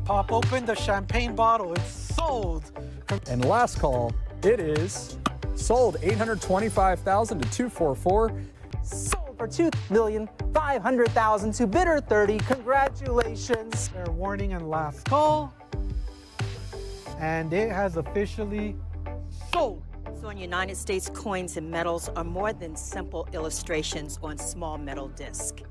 Pop open the champagne bottle. It's sold. And last call, it is sold 825,000 to 244. Sold for $2,500,000 to bidder 30. Congratulations. Fair warning and last call. And it has officially sold. So in United States, coins and medals are more than simple illustrations on small metal discs.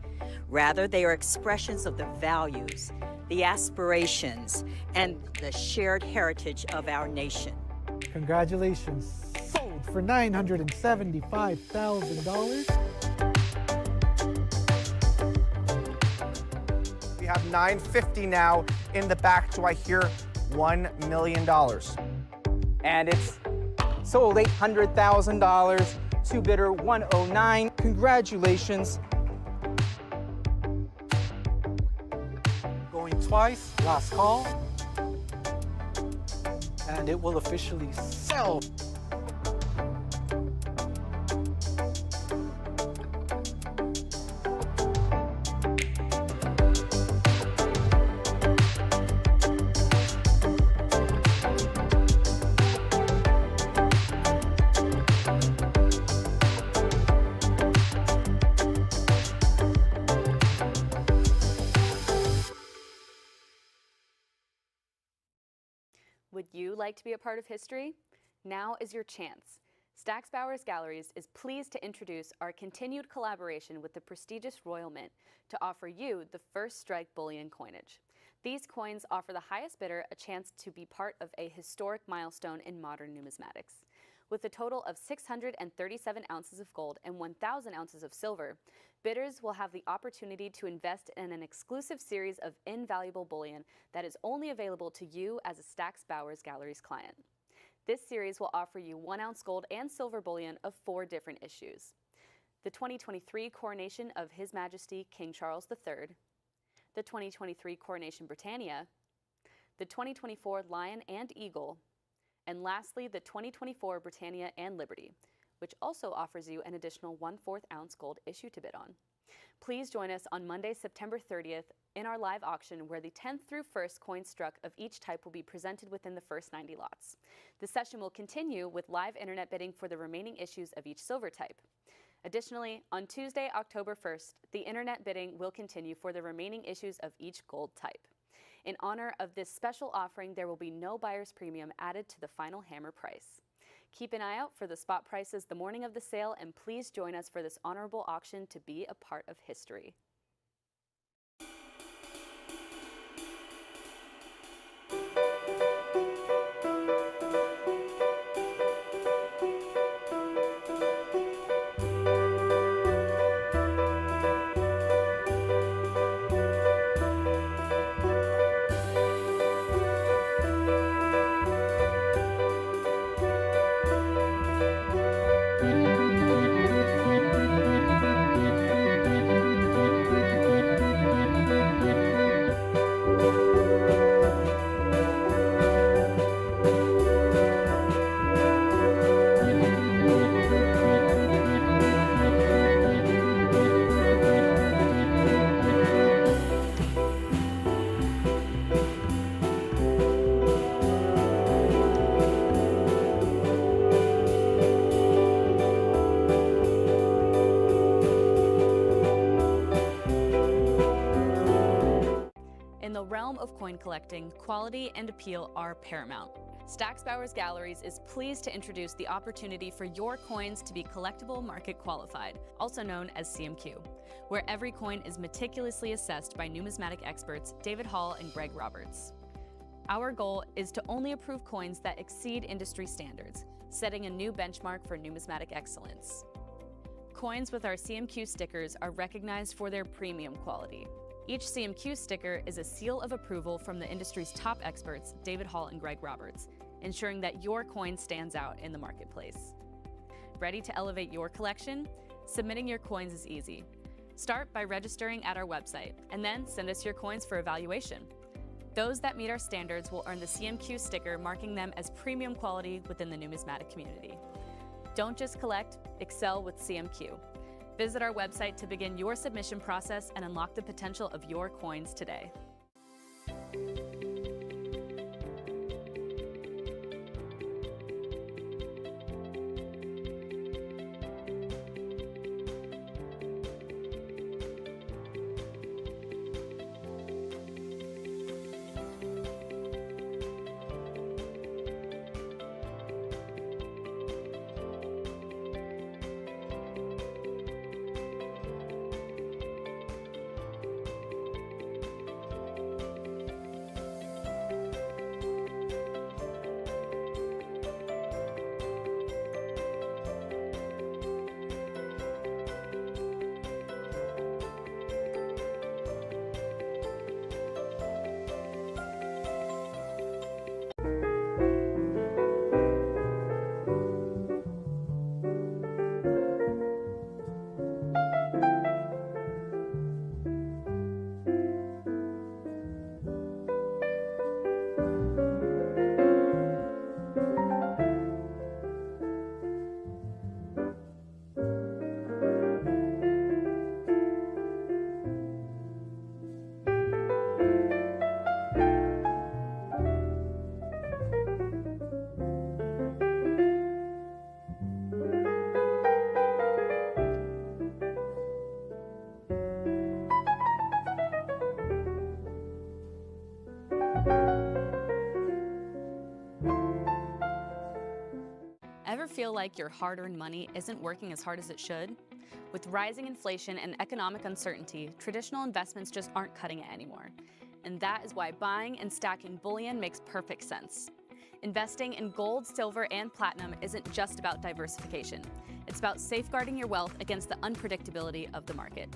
Rather, they are expressions of the values, the aspirations, and the shared heritage of our nation. Congratulations. Sold for $975,000. We have $950 now in the back. Do I hear $1 million? And it's sold $800,000 to bidder 109. Congratulations. Going twice, last call. And it will officially sell. Would you like to be a part of history? Now is your chance. Stack's Bowers Galleries is pleased to introduce our continued collaboration with the prestigious Royal Mint to offer you the first strike bullion coinage. These coins offer the highest bidder a chance to be part of a historic milestone in modern numismatics. With a total of 637 ounces of gold and 1,000 ounces of silver, bidders will have the opportunity to invest in an exclusive series of invaluable bullion that is only available to you as a Stack's Bowers Galleries client. This series will offer you 1 ounce gold and silver bullion of 4 different issues: the 2023 coronation of His Majesty King Charles III, the 2023 Coronation Britannia, the 2024 Lion and Eagle, and lastly, the 2024 Britannia and Liberty, which also offers you an additional 1/4 ounce gold issue to bid on. Please join us on Monday, September 30th in our live auction, where the 10th through 1st coins struck of each type will be presented within the first 90 lots. The session will continue with live internet bidding for the remaining issues of each silver type. Additionally, on Tuesday, October 1st, the internet bidding will continue for the remaining issues of each gold type. In honor of this special offering, there will be no buyer's premium added to the final hammer price. Keep an eye out for the spot prices the morning of the sale, and please join us for this honorable auction to be a part of history. In the realm of coin collecting, quality and appeal are paramount. Stack's Bowers Galleries is pleased to introduce the opportunity for your coins to be collectible market qualified, also known as CMQ, where every coin is meticulously assessed by numismatic experts David Hall and Greg Roberts. Our goal is to only approve coins that exceed industry standards, setting a new benchmark for numismatic excellence. Coins with our CMQ stickers are recognized for their premium quality. Each CMQ sticker is a seal of approval from the industry's top experts, David Hall and Greg Roberts, ensuring that your coin stands out in the marketplace. Ready to elevate your collection? Submitting your coins is easy. Start by registering at our website, and then send us your coins for evaluation. Those that meet our standards will earn the CMQ sticker, marking them as premium quality within the numismatic community. Don't just collect, excel with CMQ. Visit our website to begin your submission process and unlock the potential of your coins today. like your hard-earned money isn't working as hard as it should? With rising inflation and economic uncertainty, traditional investments just aren't cutting it anymore. And that is why buying and stacking bullion makes perfect sense. Investing in gold, silver, and platinum isn't just about diversification. It's about safeguarding your wealth against the unpredictability of the market.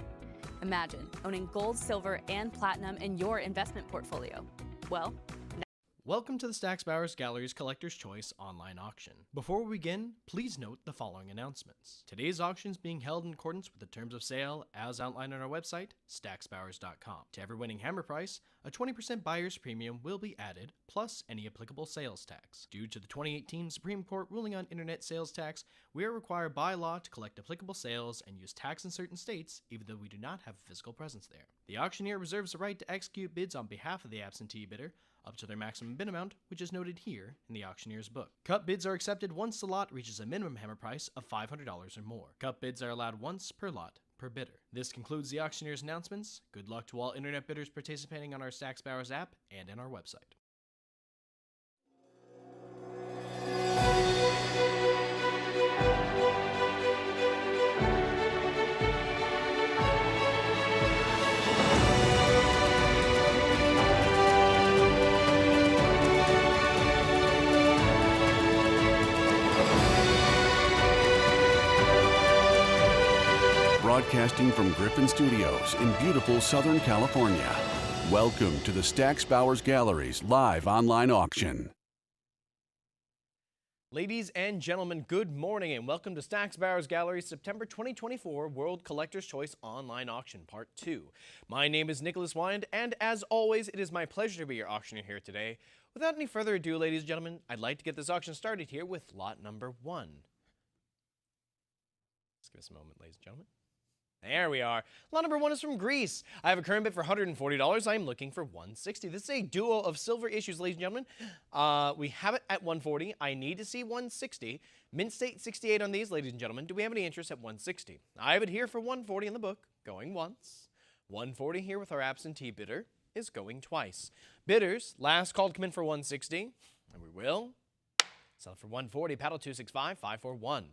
Imagine owning gold, silver, and platinum in your investment portfolio. Well, welcome to the Stack's Bowers Gallery's Collector's Choice online auction. Before we begin, please note the following announcements. Today's auction is being held in accordance with the terms of sale as outlined on our website, stacksbowers.com. To every winning hammer price, a 20% buyer's premium will be added, plus any applicable sales tax. Due to the 2018 Supreme Court ruling on internet sales tax, we are required by law to collect applicable sales and use tax in certain states, even though we do not have a physical presence there. The auctioneer reserves the right to execute bids on behalf of the absentee bidder, up to their maximum bid amount, which is noted here in the auctioneer's book. Cut bids are accepted once the lot reaches a minimum hammer price of $500 or more. Cut bids are allowed once per lot per bidder. This concludes the auctioneer's announcements. Good luck to all internet bidders participating on our Stack's Bowers app and in our website. Broadcasting from Griffin Studios in beautiful Southern California. Welcome to the Stack's Bowers Gallery's live online auction. Ladies and gentlemen, good morning and welcome to Stack's Bowers Gallery's September 2024 World Collector's Choice Online Auction Part 2. My name is Nicholas Wind, and as always, it is my pleasure to be your auctioneer here today. Without any further ado, ladies and gentlemen, I'd like to get this auction started here with lot number 1. Let's give us a moment, ladies and gentlemen. There we are. Lot number 1 is from Greece. I have a current bid for $140. I am looking for $160. This is a duo of silver issues, ladies and gentlemen. We have it at $140. I need to see $160. Mint state 68 on these, ladies and gentlemen. Do we have any interest at $160? I have it here for $140 in the book, going once. $140 here with our absentee bidder is going twice. Bidders, last call to come in for $160, and we will sell it for $140. Paddle 265 541.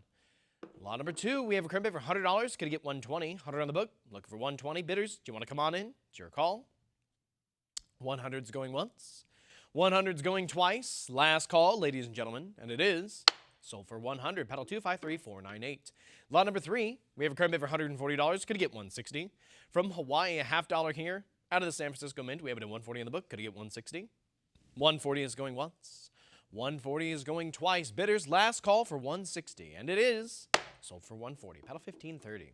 Lot number 2, we have a current bid for $100. Going to get $120. $100 on the book. Looking for $120. Bidders, do you want to come on in? It's your call. 100's going once. 100's going twice. Last call, ladies and gentlemen, and it is sold for $100. Paddle 253 498. Lot number 3, we have a current bid for $140. Going to get $160. From Hawaii, a $50 here. Out of the San Francisco Mint, we have it at $140 in the book. Could get $160. $140 is going once. $140 is going twice. Bidders, last call for $160, and it is sold for $140. Paddle 1530.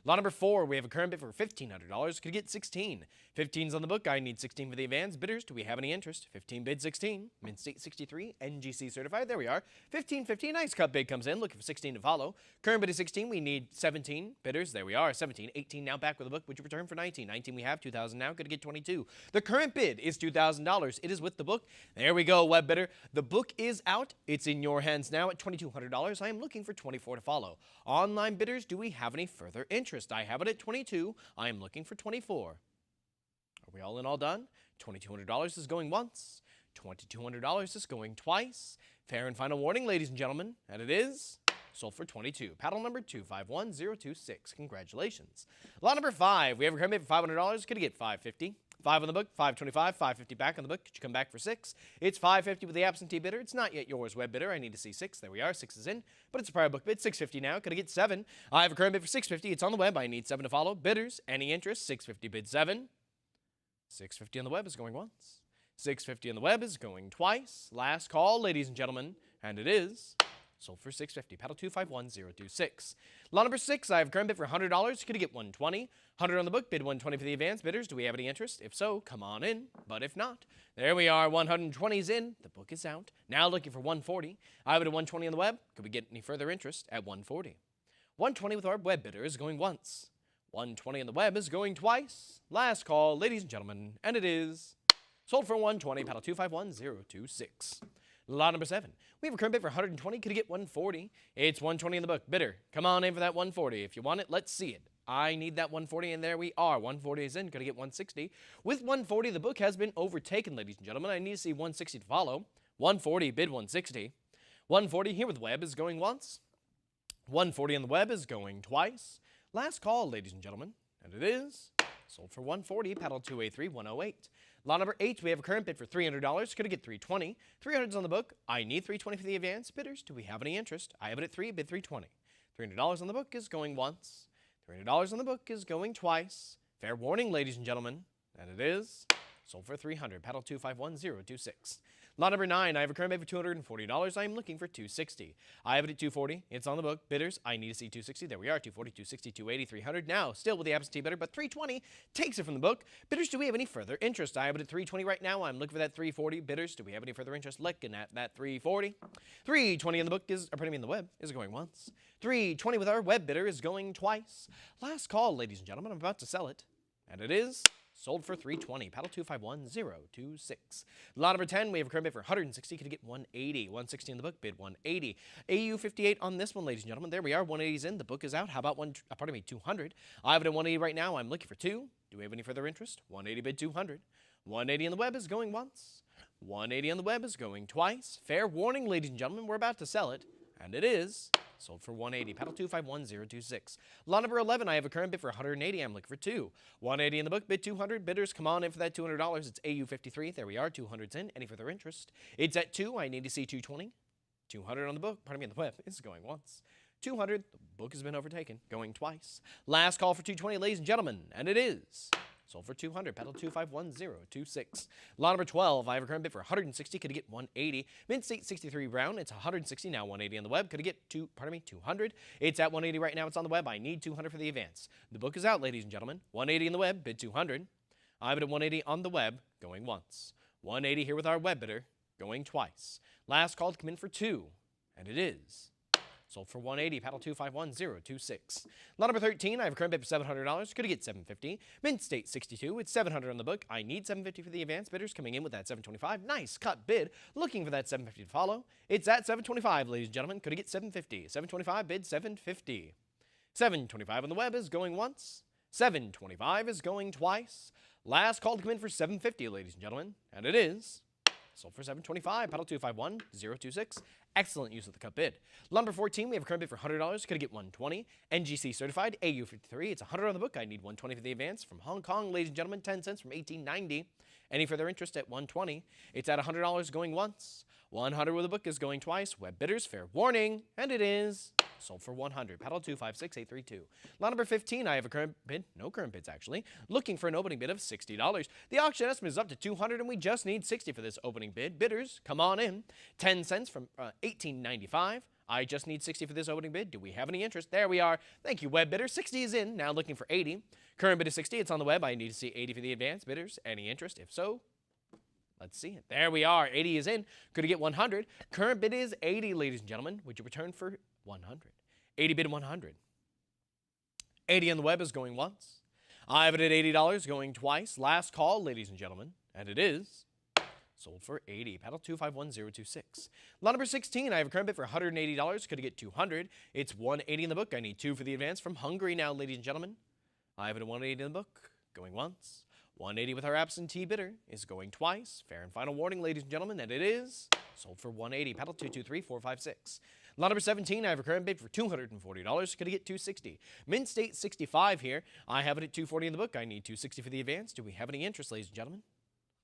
Lot number 4, we have a current bid for $1,500. Could get 16. 15's on the book. I need 16 for the advance. Bidders, do we have any interest? 15 bid 16. Mint state 63. NGC certified. There we are. 1550. Nice cut bid comes in. Looking for 16 to follow. Current bid is 16. We need 17. Bidders, there we are. 17. 18 now back with the book. Would you return for 19? 19 we have. 2,000 now. Could get 22. The current bid is $2,000. It is with the book. There we go, web bidder. The book is out. It's in your hands now at $2,200. I am looking for 24 to follow. Online bidders, do we have any further interest? I have it at 22. I am looking for 24. Are we all in, all done? $2,200 is going once. $2,200 is going twice. Fair and final warning, ladies and gentlemen, and it is sold for 22. Paddle number 251026. Congratulations. Lot number 5. We have a current bid for $500. Could get $550. 5 on the book, $525, $550 back on the book. Could you come back for 6? It's $550 with the absentee bidder. It's not yet yours, web bidder. I need to see 6. There we are. 6 is in, but it's a prior book bid. $650 now. Could I get 7? I have a current bid for $650. It's on the web. I need 7 to follow. Bidders, any interest? $650 bid 7. $650 on the web is going once. $650 on the web is going twice. Last call, ladies and gentlemen, and it is sold for $650. Paddle 251026. Lot number 6, I have a current bid for $100. Could I get $120? $100 on the book, bid $120 for the advance. Bidders, do we have any interest? If so, come on in. But if not, there we are. $120's in. The book is out. Now looking for $140. I have it at $120 on the web. Could we get any further interest at $140? $120 with our web bidder is going once. $120 on the web is going twice. Last call, ladies and gentlemen, and it is sold for $120. Paddle 251026. Lot number 7. We have a current bid for $120. Could I get $140? It's $120 in the book. Bidder, come on in for that $140. If you want it, let's see it. I need that $140, and there we are. $140 is in. Could I get $160? With $140, the book has been overtaken, ladies and gentlemen. I need to see $160 to follow. $140, bid $160. $140 here with web is going once. 140 on the web is going twice. Last call, ladies and gentlemen, and it is sold for 140, paddle 2A3, 108. Lot number 8, we have a current bid for $300. Could it get 320? 300's on the book. I need 320 for the advance. Bidders, do we have any interest? I have it at 3, bid 320. $300 on the book is going once. $300 on the book is going twice. Fair warning, ladies and gentlemen, and it is sold for 300, paddle 251026. Lot number 9, I have a current bid for $240. I am looking for 260. I have it at 240. It's on the book. Bidders, I need to see 260. There we are, 240, 260, 280, 300. Now, still with the absentee bidder, but 320 takes it from the book. Bidders, do we have any further interest? I have it at 320 right now. I'm looking for that 340. Bidders, do we have any further interest? Looking at that 340. 320 in the book is, or pardon me, in the web is going once. 320 with our web bidder is going twice. Last call, ladies and gentlemen. I'm about to sell it, and it is sold for 320, paddle 251026. Lot number 10, we have a current bid for 160. Could it get 180? 160 in the book, bid 180. AU 58 on this one, ladies and gentlemen. There we are, 180's in. The book is out. How about 200? I have it at 180 right now. I'm looking for 2. Do we have any further interest? 180 bid 200. 180 in the web is going once. 180 on the web is going twice. Fair warning, ladies and gentlemen, we're about to sell it, and it is sold for 180, paddle 251026. Lot number 11, I have a current bid for 180. I'm looking for 2. 180 in the book, bid 200. Bidders, come on in for that $200. It's AU 53. There we are, 200's in. Any further interest? It's at 2. I need to see 220. 200 on the book, pardon me, on the web. It's going once. 200, the book has been overtaken, going twice. Last call for 220, ladies and gentlemen, and it is sold for 200, paddle 251026. Lot number 12, I have a current bid for 160. Could it get 180? Mint State 63 Brown, it's 160, now 180 on the web. Could it get 200? It's at 180 right now, it's on the web. I need 200 for the advance. The book is out, ladies and gentlemen. 180 in the web, bid 200. I have it at 180 on the web, going once. 180 here with our web bidder, going twice. Last call to come in for 2, and it is sold for 180, paddle 251026. Lot number 13, I have a current bid for $700. Could it get 750? Mint State 62, it's 700 on the book. I need 750 for the advance. Bidders coming in with that 725. Nice cut bid, looking for that 750 to follow. It's at 725, ladies and gentlemen. Could it get 750? 725 bid 750. 725 on the web is going once. 725 is going twice. Last call to come in for 750, ladies and gentlemen, and it is sold for 725, paddle 251026. Excellent use of the cut bid. Number 14, we have a current bid for $100. Could it get 120? NGC certified, AU 53. It's 100 on the book. I need 120 for the advance. From Hong Kong, ladies and gentlemen, 10 cents from 1890. Any further interest at 120? It's at $100 going once. 100 with the book is going twice. Web bidders, fair warning, and it is sold for 100. Paddle 256832. Lot number 15, I have a current bid, no current bids actually, looking for an opening bid of $60. The auction estimate is up to 200, and we just need 60 for this opening bid. Bidders, come on in. 10 cents from 1895. I just need 60 for this opening bid. Do we have any interest? There we are. Thank you, web bidder. 60 is in. Now looking for 80. Current bid is 60. It's on the web. I need to see 80 for the advance. Bidders, any interest? If so, let's see it. There we are. 80 is in. Could it get 100? Current bid is 80, ladies and gentlemen. Would you return for 100? 80 bid 100. 80 on the web is going once. I have it at $80 going twice. Last call, ladies and gentlemen, and it is sold for 80. Paddle 251026. Lot number 16, I have a current bid for $180. Could it get 200? It's 180 in the book. I need 2 for the advance from Hungary now, ladies and gentlemen. I have it at 180 in the book, going once. 180 with our absentee bidder is going twice. Fair and final warning, ladies and gentlemen, that it is sold for 180. Paddle 223456. Lot number 17, I have a current bid for $240. Could I get 260? Mint State 65 here. I have it at 240 in the book. I need 260 for the advance. Do we have any interest, ladies and gentlemen?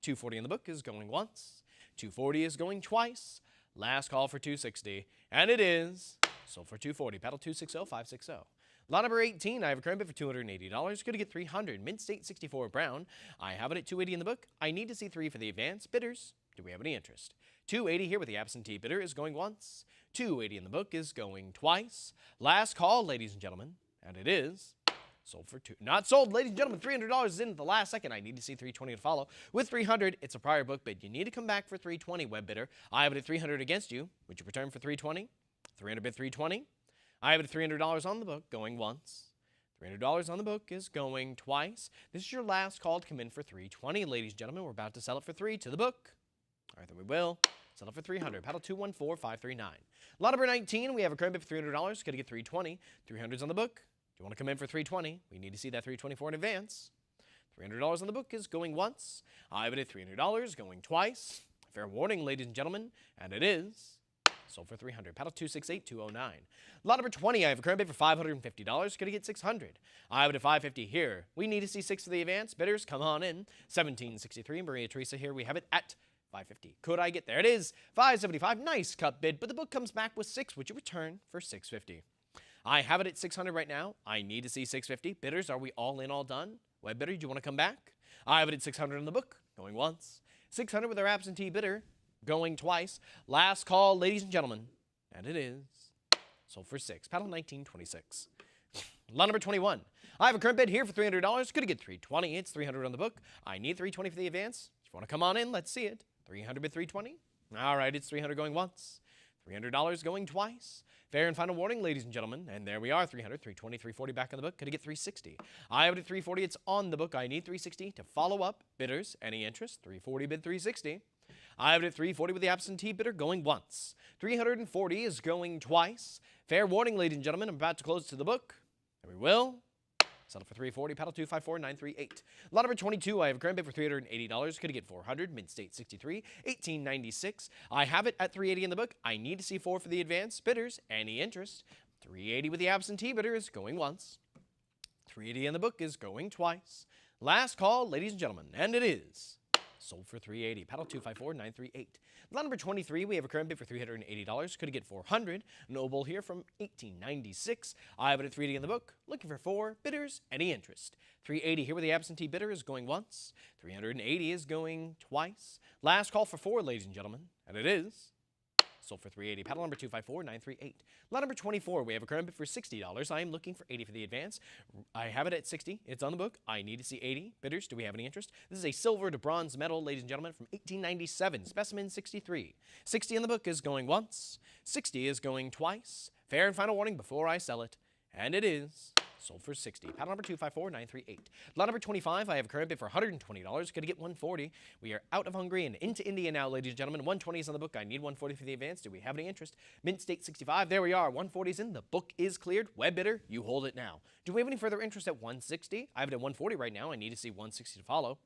240 in the book is going once. 240 is going twice. Last call for 260, and it is sold for 240. Paddle 260560. Lot number 18, I have a current bid for $280. Could I get 300? Mint State 64 Brown. I have it at 280 in the book. I need to see 3 for the advance. Bidders, do we have any interest? 280 here with the absentee bidder is going once. 280 in the book is going twice. Last call, ladies and gentlemen, and it is sold for 2. Not sold, ladies and gentlemen. $300 is in at the last second. I need to see 320 to follow. With 300, it's a prior book bid. You need to come back for 320, web bidder. I have it at 300 against you. Would you return for 320? 300 bid 320. I have it at $300 on the book, going once. $300 on the book is going twice. This is your last call to come in for 320, ladies and gentlemen. We're about to sell it for 3 to the book. All right, then we will sell it for 300. Paddle 214539. Lot number 19, we have a current bid for $300. Could I get 320? 300's on the book. Do you want to come in for 320? We need to see that 324 in advance. $300 on the book is going once. I have it at $300, going twice. Fair warning, ladies and gentlemen, and it is Sold for 300. Paddle 268, 209. Lot number 20, I have a current bid for $550. Could I get 600? I have it at 550 here. We need to see 6 for the advance. Bidders, come on in. 1763. Maria Teresa here. We have it at 550. Could I get there? It is 575. Nice cut bid, but the book comes back with 6, which you return for 650. I have it at 600 right now. I need to see 650. Bidders, are we all in, all done? Web bidder, do you want to come back? I have it at 600 in the book, going once. 600 with our absentee bidder, going twice. Last call, ladies and gentlemen, and it is sold for 6. Paddle 1926. Lot number 21. I have a current bid here for $300. Could I get 320? It's 300 on the book. I need 320 for the advance. If you want to come on in, let's see it. 300 bid 320. All right, it's 300 going once. $300 going twice. Fair and final warning, ladies and gentlemen. And there we are, 300, 320, 340 back on the book. Could I get 360? I have it at 340. It's on the book. I need 360 to follow up. Bidders, any interest? 340 bid 360. I have it at 340 with the absentee bidder going once. 340 is going twice. Fair warning, ladies and gentlemen. I'm about to close to the book. And we will. Settle for 340, paddle 254, 938. Lot number 22, I have a current bid for $380. Could I get 400? Mid-state 63, 1896. I have it at 380 in the book. I need to see 4 for the advance. Bidders, any interest? 380 with the absentee bidder is going once. 380 in the book is going twice. Last call, ladies and gentlemen, and it is sold for 380. Paddle 254, 938. Lot number 23, we have a current bid for $380. Could I get 400? Noble here from 1896. I have it at 380 in the book. Looking for 4 bidders. Any interest? 380 here with the absentee bidder is going once. 380 is going twice. Last call for 4, ladies and gentlemen, and it is sold for 380. Paddle number 254, 938. Lot number 24, we have a current bid for $60. I am looking for 80 for the advance. I have it at 60. It's on the book. I need to see 80. Bidders, do we have any interest? This is a silver to bronze medal, ladies and gentlemen, from 1897. Specimen 63. 60 in the book is going once. 60 is going twice. Fair and final warning before I sell it. And it is sold for 60. Paddle number 254, 938. Lot number 25, I have a current bid for $120. Could I get 140? We are out of Hungary and into India now, ladies and gentlemen. 120 is on the book. I need 140 for the advance. Do we have any interest? Mint State 65. There we are. 140 is in. The book is cleared. Web bidder, you hold it now. Do we have any further interest at 160? I have it at 140 right now. I need to see 160 to follow.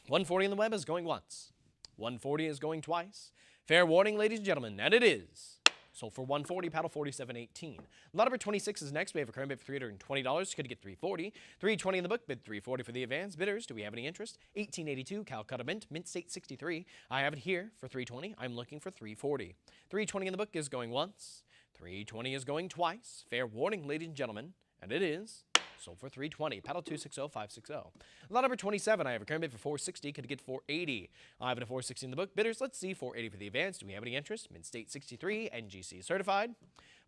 140 in the web is going once. 140 is going twice. Fair warning, ladies and gentlemen, and it is sold for 140, paddle 4718. Lot number 26 is next. We have a current bid for $320. Could get 340. 320 in the book, bid 340 for the advance. Bidders, do we have any interest? 1882, Calcutta Mint, Mint State 63. I have it here for 320. I'm looking for 340. 320 in the book is going once. 320 is going twice. Fair warning, ladies and gentlemen, and it is sold for 320. Paddle 260, 560. Lot number 27, I have a current bid for 460. Could get 480. I have it at 460 in the book. Bidders, let's see 480 for the advance. Do we have any interest? Mid-State 63, NGC certified.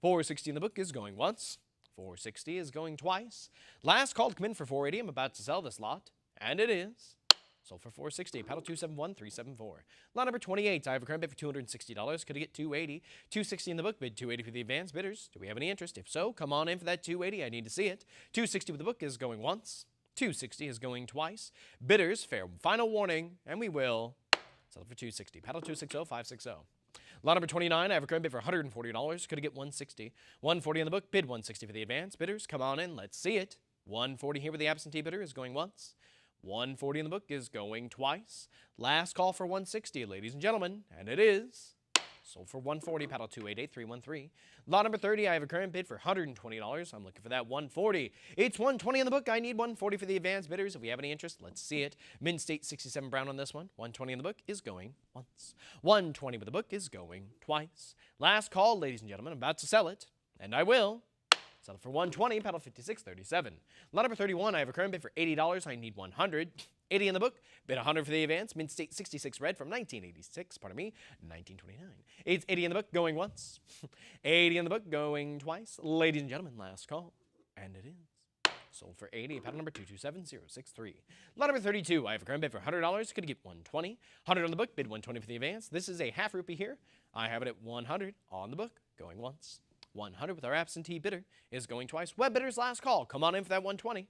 460 in the book is going once. 460 is going twice. Last call to come in for 480. I'm about to sell this lot, and it is sold for 460. Paddle 271, 374. Lot number 28, I have a current bid for $260. Could I get 280? 260 in the book, bid 280 for the advance. Bidders, do we have any interest? If so, come on in for that 280. I need to see it. 260 with the book is going once. 260 is going twice. Bidders, fair final warning, and we will sell it for 260. Paddle 260, 560. Lot number 29, I have a current bid for $140. Could I get 160? 140 in the book, bid 160 for the advance. Bidders, come on in. Let's see it. 140 here with the absentee bidder is going once. 140 in the book is going twice. Last call for 160, ladies and gentlemen, and it is sold for 140, paddle 288, 313. Lot number 30, I have a current bid for $120. I'm looking for that 140. It's 120 in the book. I need 140 for the advance. Bidders, if we have any interest, let's see it. Mint State 67 brown on this one. 120 in the book is going once. 120 with the book is going twice. Last call, ladies and gentlemen. I'm about to sell it, and I will. Sell it for 120, paddle 5637. Lot number 31, I have a current bid for $80. I need 100. 80 in the book, bid 100 for the advance. Mint State 66 red from 1986, pardon me, 1929. It's 80 in the book, going once. 80 in the book, going twice. Ladies and gentlemen, last call, and it is sold for 80, paddle number 227063. Lot number 32, I have a current bid for $100. Could get 120. 100 on the book, bid 120 for the advance. This is a half rupee here. I have it at 100 on the book, going once. 100 with our absentee bidder is going twice. Web bidders, last call. Come on in for that 120.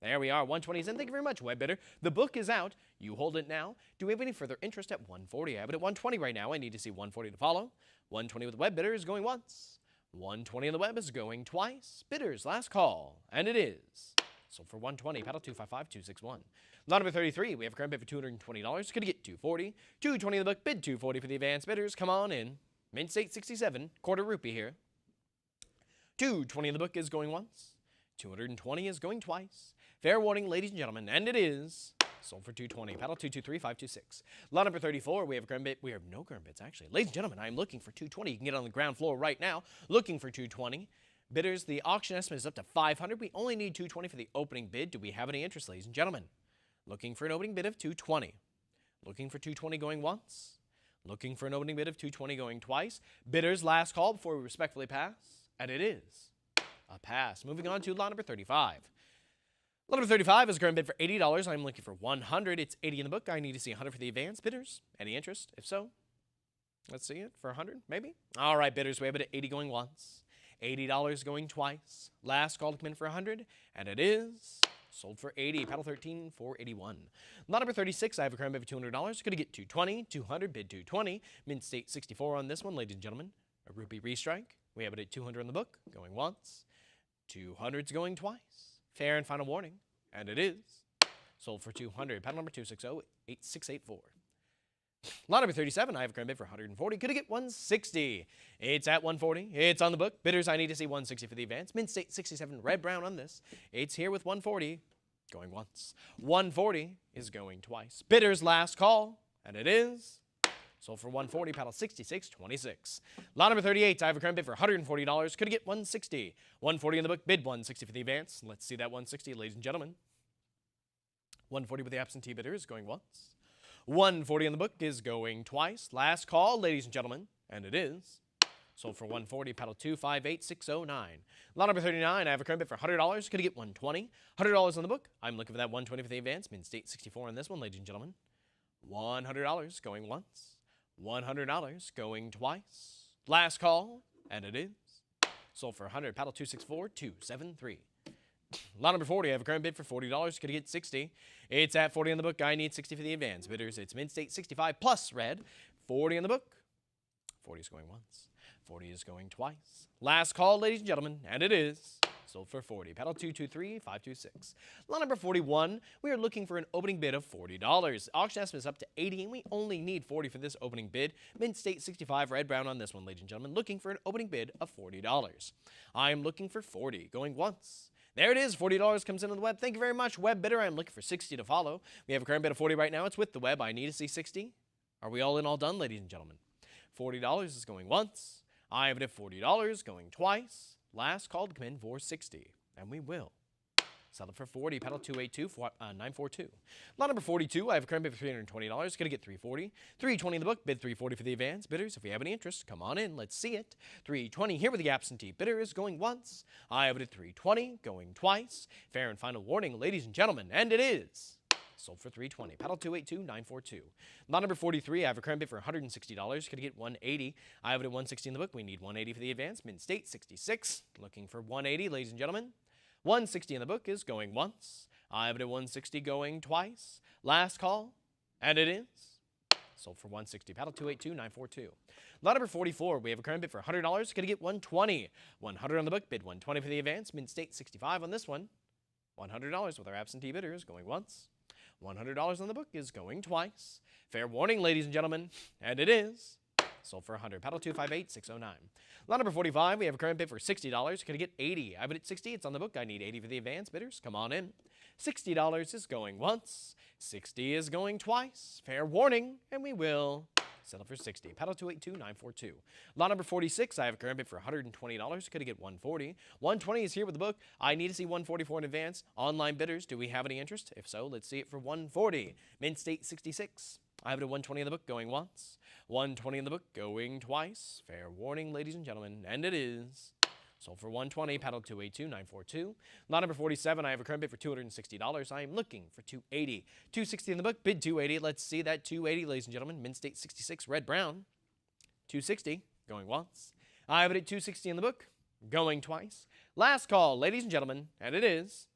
There we are. 120 is in. Thank you very much, web bidder. The book is out. You hold it now. Do we have any further interest at 140? I have it at 120 right now. I need to see 140 to follow. 120 with the web bidder is going once. 120 on the web is going twice. Bidders, last call. And it is sold for 120. Paddle 255261. Lot number 33, we have a current bid for $220. Could get 240. 220 in the book, bid 240 for the advance. Bidders, come on in. Mint State 67, quarter rupee here. 220 in the book is going once. 220 is going twice. Fair warning, ladies and gentlemen, and it is sold for 220. Paddle 223526. Lot number 34, we have a current bid. We have no current bids, actually. Ladies and gentlemen, I'm looking for 220. You can get on the ground floor right now, looking for 220. Bidders, the auction estimate is up to 500. We only need 220 for the opening bid. Do we have any interest, ladies and gentlemen? Looking for an opening bid of 220. Looking for 220 going once. Looking for an opening bid of 220 going twice. Bidders, last call before we respectfully pass. And it is a pass. Moving on to lot number 35. Lot number 35 is a current bid for $80. I'm looking for 100. It's 80 in the book. I need to see 100 for the advance. Bidders, any interest? If so, let's see it for 100, maybe. All right, bidders, we have it at 80 going once. $80 going twice. Last call to come in for 100, and it is sold for 80. Paddle 13 for 81. Lot number 36, I have a current bid for $200. Going to get 220, 200, bid 220. Mint State 64 on this one, ladies and gentlemen. A rupee restrike. We have it at 200 in the book, going once. 200's going twice. Fair and final warning, and it is sold for 200. Paddle number 260-8684. Lot number 37, I have a current bid for 140. Could I get 160? It's at 140. It's on the book. Bidders, I need to see 160 for the advance. Mint State 67, red brown on this. It's here with 140, going once. 140 is going twice. Bidders, last call, and it is sold for 140. Paddle 6626. Lot number 38, I have a current bid for $140. Could I get 160? 140 in the book. Bid 160 for the advance. Let's see that 160, ladies and gentlemen. 140 with the absentee bidder is going once. 140 in the book is going twice. Last call, ladies and gentlemen, and it is sold for 140. Paddle 258609. Lot number 39, I have a current bid for $100. Could I get 120? $100 on the book. I'm looking for that 120 for the advance. Mint State 64 on this one, ladies and gentlemen. $100 going once. $100 going twice. Last call, and it is sold for 100. Paddle 264273. Lot number 40, I have a current bid for $40. Could I get 60? It's at 40 in the book. I need 60 for the advance. Bidders, it's Mint State 65 plus red. 40 in the book. 40 is going once. 40 is going twice. Last call, ladies and gentlemen, and it is sold for 40. Paddle 223526. Lot number 41, we are looking for an opening bid of $40. Auction estimate is up to 80, and we only need 40 for this opening bid. Mint State 65, red brown on this one, ladies and gentlemen, looking for an opening bid of $40. I am looking for 40, going once. There it is, $40 comes in on the web. Thank you very much, web bidder. I'm looking for 60 to follow. We have a current bid of 40 right now. It's with the web. I need to see 60. Are we all in, all done, ladies and gentlemen? $40 is going once. I have it at $40 going twice. Last call to come in for 60, and we will sell it for 40. Paddle 282942. Lot number 42, I have a current bid for $320. Going to get 340. 320 in the book. Bid 340 for the advance. Bidders, if you have any interest, come on in. Let's see it. 320 here with the absentee bidder is going once. I have it at 320, going twice. Fair and final warning, ladies and gentlemen, and it is sold for 320. Paddle 282942. Lot number 43, I have a current bid for $160. Going to get 180. I have it at 160 in the book. We need 180 for the advance. Mint State 66. Looking for 180, ladies and gentlemen. 160 in the book is going once. I have it at 160 going twice. Last call, and it is sold for 160. Paddle 282942. Lot number 44, we have a current bid for $100. Going to get 120. 100 on the book. Bid 120 for the advance. Mint State 65 on this one. $100 with our absentee bidders going once. $100 on the book is going twice. Fair warning, ladies and gentlemen, and it is sold for 100. Paddle 258609. Lot number 45, we have a current bid for $60. Can I get 80? I have it at 60. It's on the book. I need 80 for the advance. Bidders, come on in. $60 is going once. 60 is going twice. Fair warning, and we will sell it for 60. Paddle 282942. Lot number 46, I have a current bid for $120. Could I get 140? 120 is here with the book. I need to see 144 in advance. Online bidders, do we have any interest? If so, let's see it for 140. Mint State 66. I have it at 120 in the book, going once. 120 in the book, going twice. Fair warning, ladies and gentlemen, and it is sold for 120. Paddle 282942. Lot number 47, I have a current bid for $260. I am looking for 280. 260 in the book, bid 280. Let's see that 280, ladies and gentlemen. Mint State 66, red brown. 260, going once. I have it at 260 in the book, going twice. Last call, ladies and gentlemen, and it is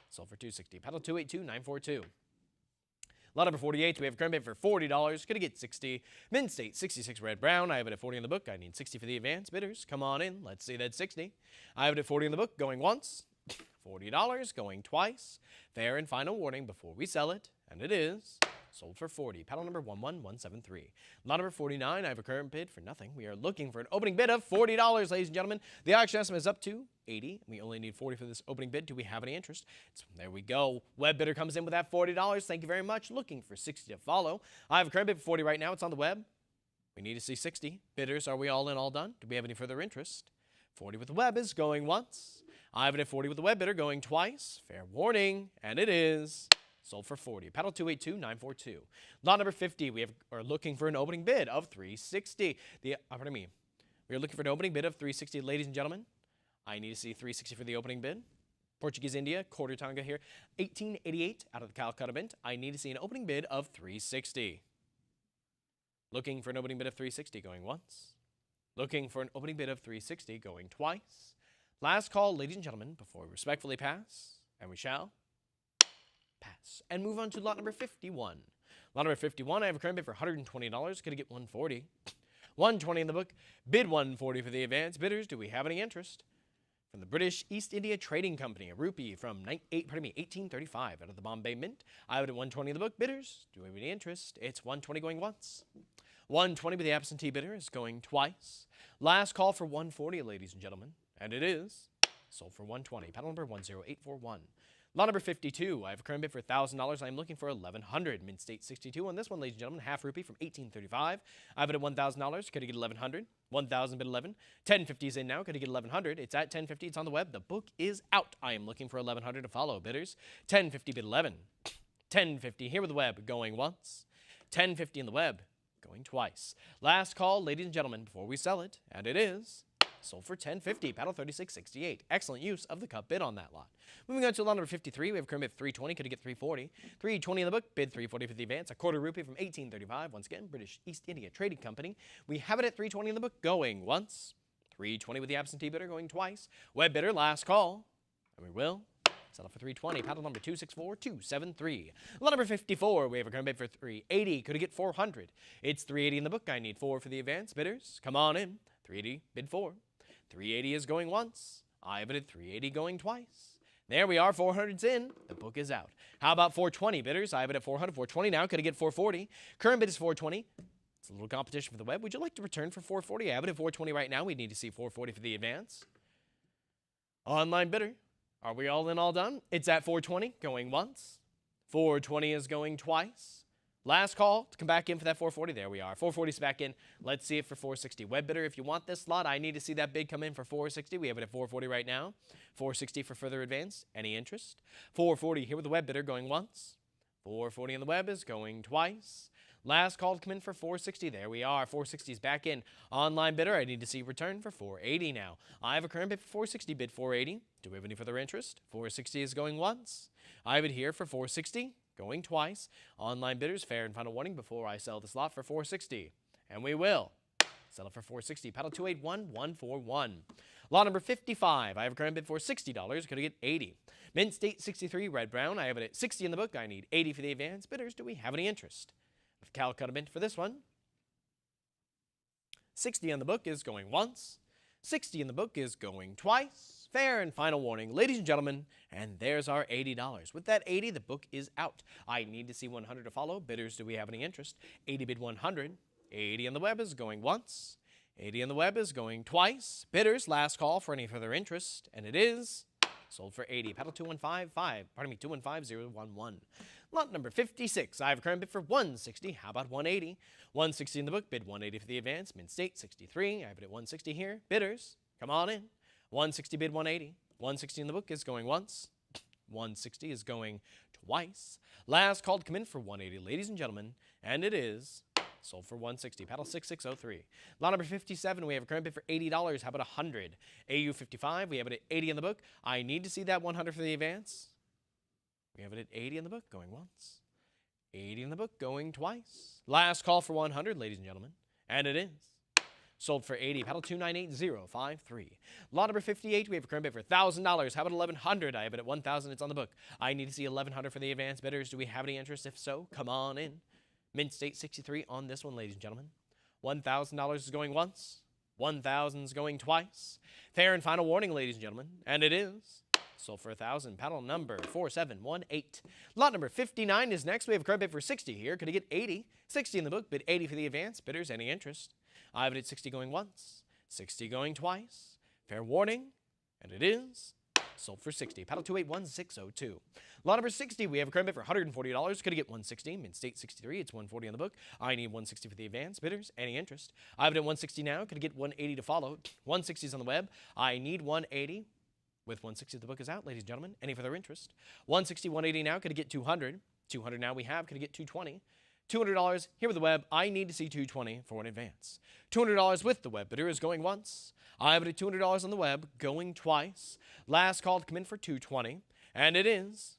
sold for 260. Paddle 282942. Lot number 48, we have a current bid for $40. Could I get 60? Mint State 66, red brown. I have it at 40 in the book. I need 60 for the advance. Bidders, come on in. Let's see that 60. I have it at 40 in the book, going once. $40, going twice. Fair and final warning before we sell it, and it is Sold for 40. Paddle number 11173. Lot number 49, I have a current bid for nothing. We are looking for an opening bid of $40, ladies and gentlemen. The auction estimate is up to 80. We only need 40 for this opening bid. Do we have any interest? There we go. Web bidder comes in with that $40. Thank you very much. Looking for 60 to follow. I have a current bid for 40 right now. It's on the web. We need to see 60. Bidders, are we all in, all done? Do we have any further interest? 40 with the web is going once. I have it at 40 with the web bidder going twice. Fair warning, and it is sold for 40. Paddle 282942. Lot number 50, we are looking for an opening bid of 360. We are looking for an opening bid of 360, ladies and gentlemen. I need to see 360 for the opening bid. Portuguese India, quarter tanga here, 1888 out of the Calcutta Mint. I need to see an opening bid of 360. Looking for an opening bid of 360 going once. Looking for an opening bid of 360 going twice. Last call, ladies and gentlemen, before we respectfully pass, and we shall pass and move on to lot number 51. Lot number 51, I have a current bid for $120. Going to get 140. 120 in the book. Bid 140 for the advance. Bidders, do we have any interest? From the British East India Trading Company, a rupee from 1835 out of the Bombay Mint. I have it at 120 in the book. Bidders, do we have any interest? It's 120 going once. 120 with the absentee bidder is going twice. Last call for 140, ladies and gentlemen, and it is sold for 120. Paddle number 10841. Lot number 52, I have a current bid for $1,000. I am looking for $1,100. Mint State 62 on this one, ladies and gentlemen. Half rupee from 1835. I have it at $1,000. Could I get $1,100? 1,000 bid 11. 1050 is in now. Could I get $1,100? It's at 1050. It's on the web. The book is out. I am looking for $1,100 to follow. Bidders, 1050 bid 11. 1050 here with the web going once. 1050 in the web going twice. Last call, ladies and gentlemen, before we sell it, and it is sold for $10.50. Paddle 3668. Excellent use of the cup bid on that lot. Moving on to lot number 53, we have a current bid 320. Could it get 340? 320 in the book. Bid 340 for the advance. A quarter rupee from 1835. Once again, British East India Trading Company. We have it at 320 in the book going once. 320 with the absentee bidder going twice. Web bidder, last call. And we will settle for 320. Paddle number 264273. Lot number 54, we have a current bid for 380. Could it get 400? It's 380 in the book. I need 4 for the advance. Bidders, come on in. 380, bid 4. 380 is going once. I have it at 380 going twice. There we are, 400's in. The book is out. How about 420, bidders? I have it at 400, 420 now. Could I get 440? Current bid is 420. It's a little competition for the web. Would you like to return for 440? I have it at 420 right now. We need to see 440 for the advance. Online bidder, are we all in, all done? It's at 420, going once. 420 is going twice. Last call to come back in for that 440. There we are. 440 is back in. Let's see it for 460. Web bidder, if you want this lot, I need to see that bid come in for 460. We have it at 440 right now. 460 for further advance. Any interest? 440 here with the web bidder going once. 440 on the web is going twice. Last call to come in for 460. There we are. 460 is back in. Online bidder, I need to see return for 480 now. I have a current bid for 460. Bid 480. Do we have any further interest? 460 is going once. I have it here for 460. Going twice. Online bidders, fair and final warning before I sell this lot for 460. And we will sell it for 460. Paddle 281141. Lot number 55. I have a current bid for $60. Could I get 80? Mint State 63, red brown. I have it at 60 in the book. I need 80 for the advance. Bidders, do we have any interest? Of Calcutta Mint for this one. 60 on the book is going once. 60 in the book is going twice. Fair and final warning, ladies and gentlemen, and there's our $80. With that 80, the book is out. I need to see 100 to follow. Bidders, do we have any interest? 80 bid 100. 80 on the web is going once. 80 on the web is going twice. Bidders, last call for any further interest, and it is sold for 80. Paddle 215011. Lot number 56. I have a current bid for 160. How about 180? 160 in the book. Bid 180 for the advance. Mint State 63. I have it at 160 here. Bidders, come on in. 160 bid 180. 160 in the book is going once. 160 is going twice. Last call to come in for 180, ladies and gentlemen, and it is sold for 160. Paddle 6603. Lot number 57, we have a current bid for $80. How about 100? AU 55, we have it at 80 in the book. I need to see that 100 for the advance. We have it at 80 in the book, going once. 80 in the book, going twice. Last call for 100, ladies and gentlemen, and it is sold for 80. Paddle 298053. Lot number 58, we have a current bid for $1,000. How about 1,100? I have it at 1,000. It's on the book. I need to see 1,100 for the advance. Bidders, do we have any interest? If so, come on in. Mint State 63 on this one, ladies and gentlemen. $1,000 is going once. 1,000 is going twice. Fair and final warning, ladies and gentlemen, and it is Sold for 1,000. Paddle number 4718. Lot number 59 is next. We have a current bid for 60 here. Could it get 80? 60 in the book. Bid 80 for the advance. Bidders, any interest? I have it at 60 going once. 60 going twice. Fair warning. And it is sold for 60. Paddle 281602. Lot number 60, we have a current bid for $140. Could it get 160? Mint state 63. It's 140 on the book. I need 160 for the advance. Bidders, any interest? I have it at 160 now. Could it get 180 to follow? 160 is on the web. I need 180. With 160, the book is out, ladies and gentlemen. Any further interest? 160, 180 now. Could it get 200? 200 now we have. Could it get 220? $200 here with the web. I need to see 220 for an advance. $200 with the web bidder is going once. I have it at $200 on the web, going twice. Last call to come in for 220, and it is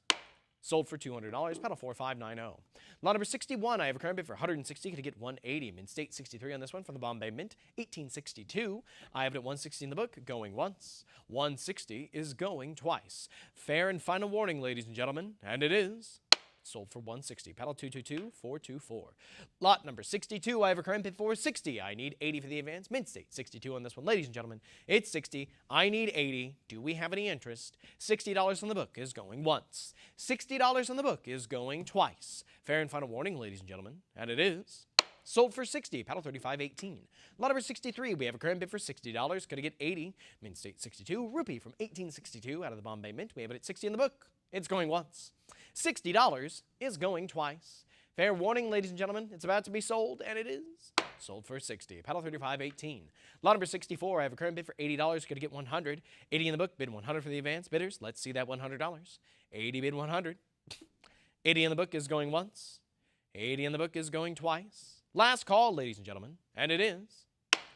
sold for $200. Paddle 4590. Lot number 61, I have a current bid for 160. Could I get 180? Mint state 63 on this one from the Bombay Mint, 1862. I have it at 160 in the book, going once. 160 is going twice. Fair and final warning, ladies and gentlemen, and it is sold for 160. Paddle 222424. Lot number 62, I have a current bid for 60. I need 80 for the advance. Mint state 62 on this one. Ladies and gentlemen, it's 60. I need 80. Do we have any interest? $60 on the book is going once. $60 on the book is going twice. Fair and final warning, ladies and gentlemen, and it is sold for 60. Paddle 3518. Lot number 63, we have a current bid for $60. Could I get 80? Mint state 62. Rupee from 1862 out of the Bombay Mint. We have it at 60 in the book. It's going once. $60 is going twice. Fair warning, ladies and gentlemen, it's about to be sold, and it is sold for 60. Paddle 3518. Lot number 64, I have a current bid for $80. Could I get 100? 80 in the book, bid 100 for the advance. Bidders, let's see that $100. 80 bid 100. 80 in the book is going once. 80 in the book is going twice. Last call, ladies and gentlemen, and it is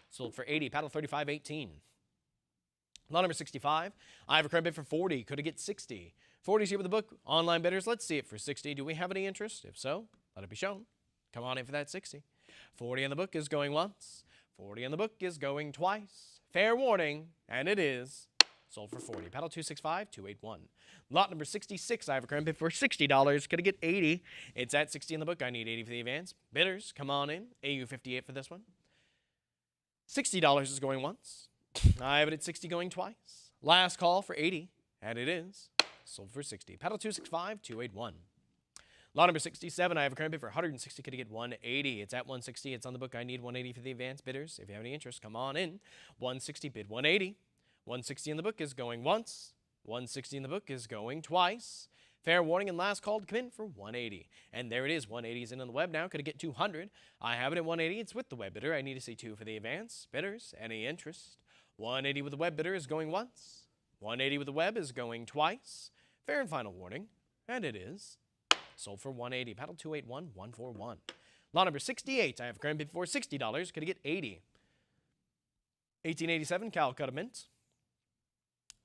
sold for 80. Paddle 3518. Lot number 65, I have a current bid for 40. Could I get 60? 40 is here with the book. Online bidders, let's see it for 60. Do we have any interest? If so, let it be shown. Come on in for that 60. 40 in the book is going once. 40 in the book is going twice. Fair warning, and it is sold for 40. Paddle 265281. Lot number 66, I have a current bid for $60. Could I get 80? It's at 60 in the book. I need 80 for the advance. Bidders, come on in. AU 58 for this one. $60 is going once. I have it at 60 going twice. Last call for 80, and it is sold for 60. Paddle 265281. Lot number 67, I have a current bid for 160. Could I get 180? It's at 160. It's on the book. I need 180 for the advance. Bidders, if you have any interest, come on in. 160 bid 180. 160 in the book is going once. 160 in the book is going twice. Fair warning and last call to come in for 180. And there it is. 180 is in on the web now. Could I get 200? I have it at 180. It's with the web bidder. I need to see 2 for the advance. Bidders, any interest? 180 with the web bidder is going once. 180 with the web is going twice. Fair and final warning, and it is sold for 180. Paddle 281141. Lot number 68, I have a current bid for $60. Could I get 80? 1887 Calcutta Mint.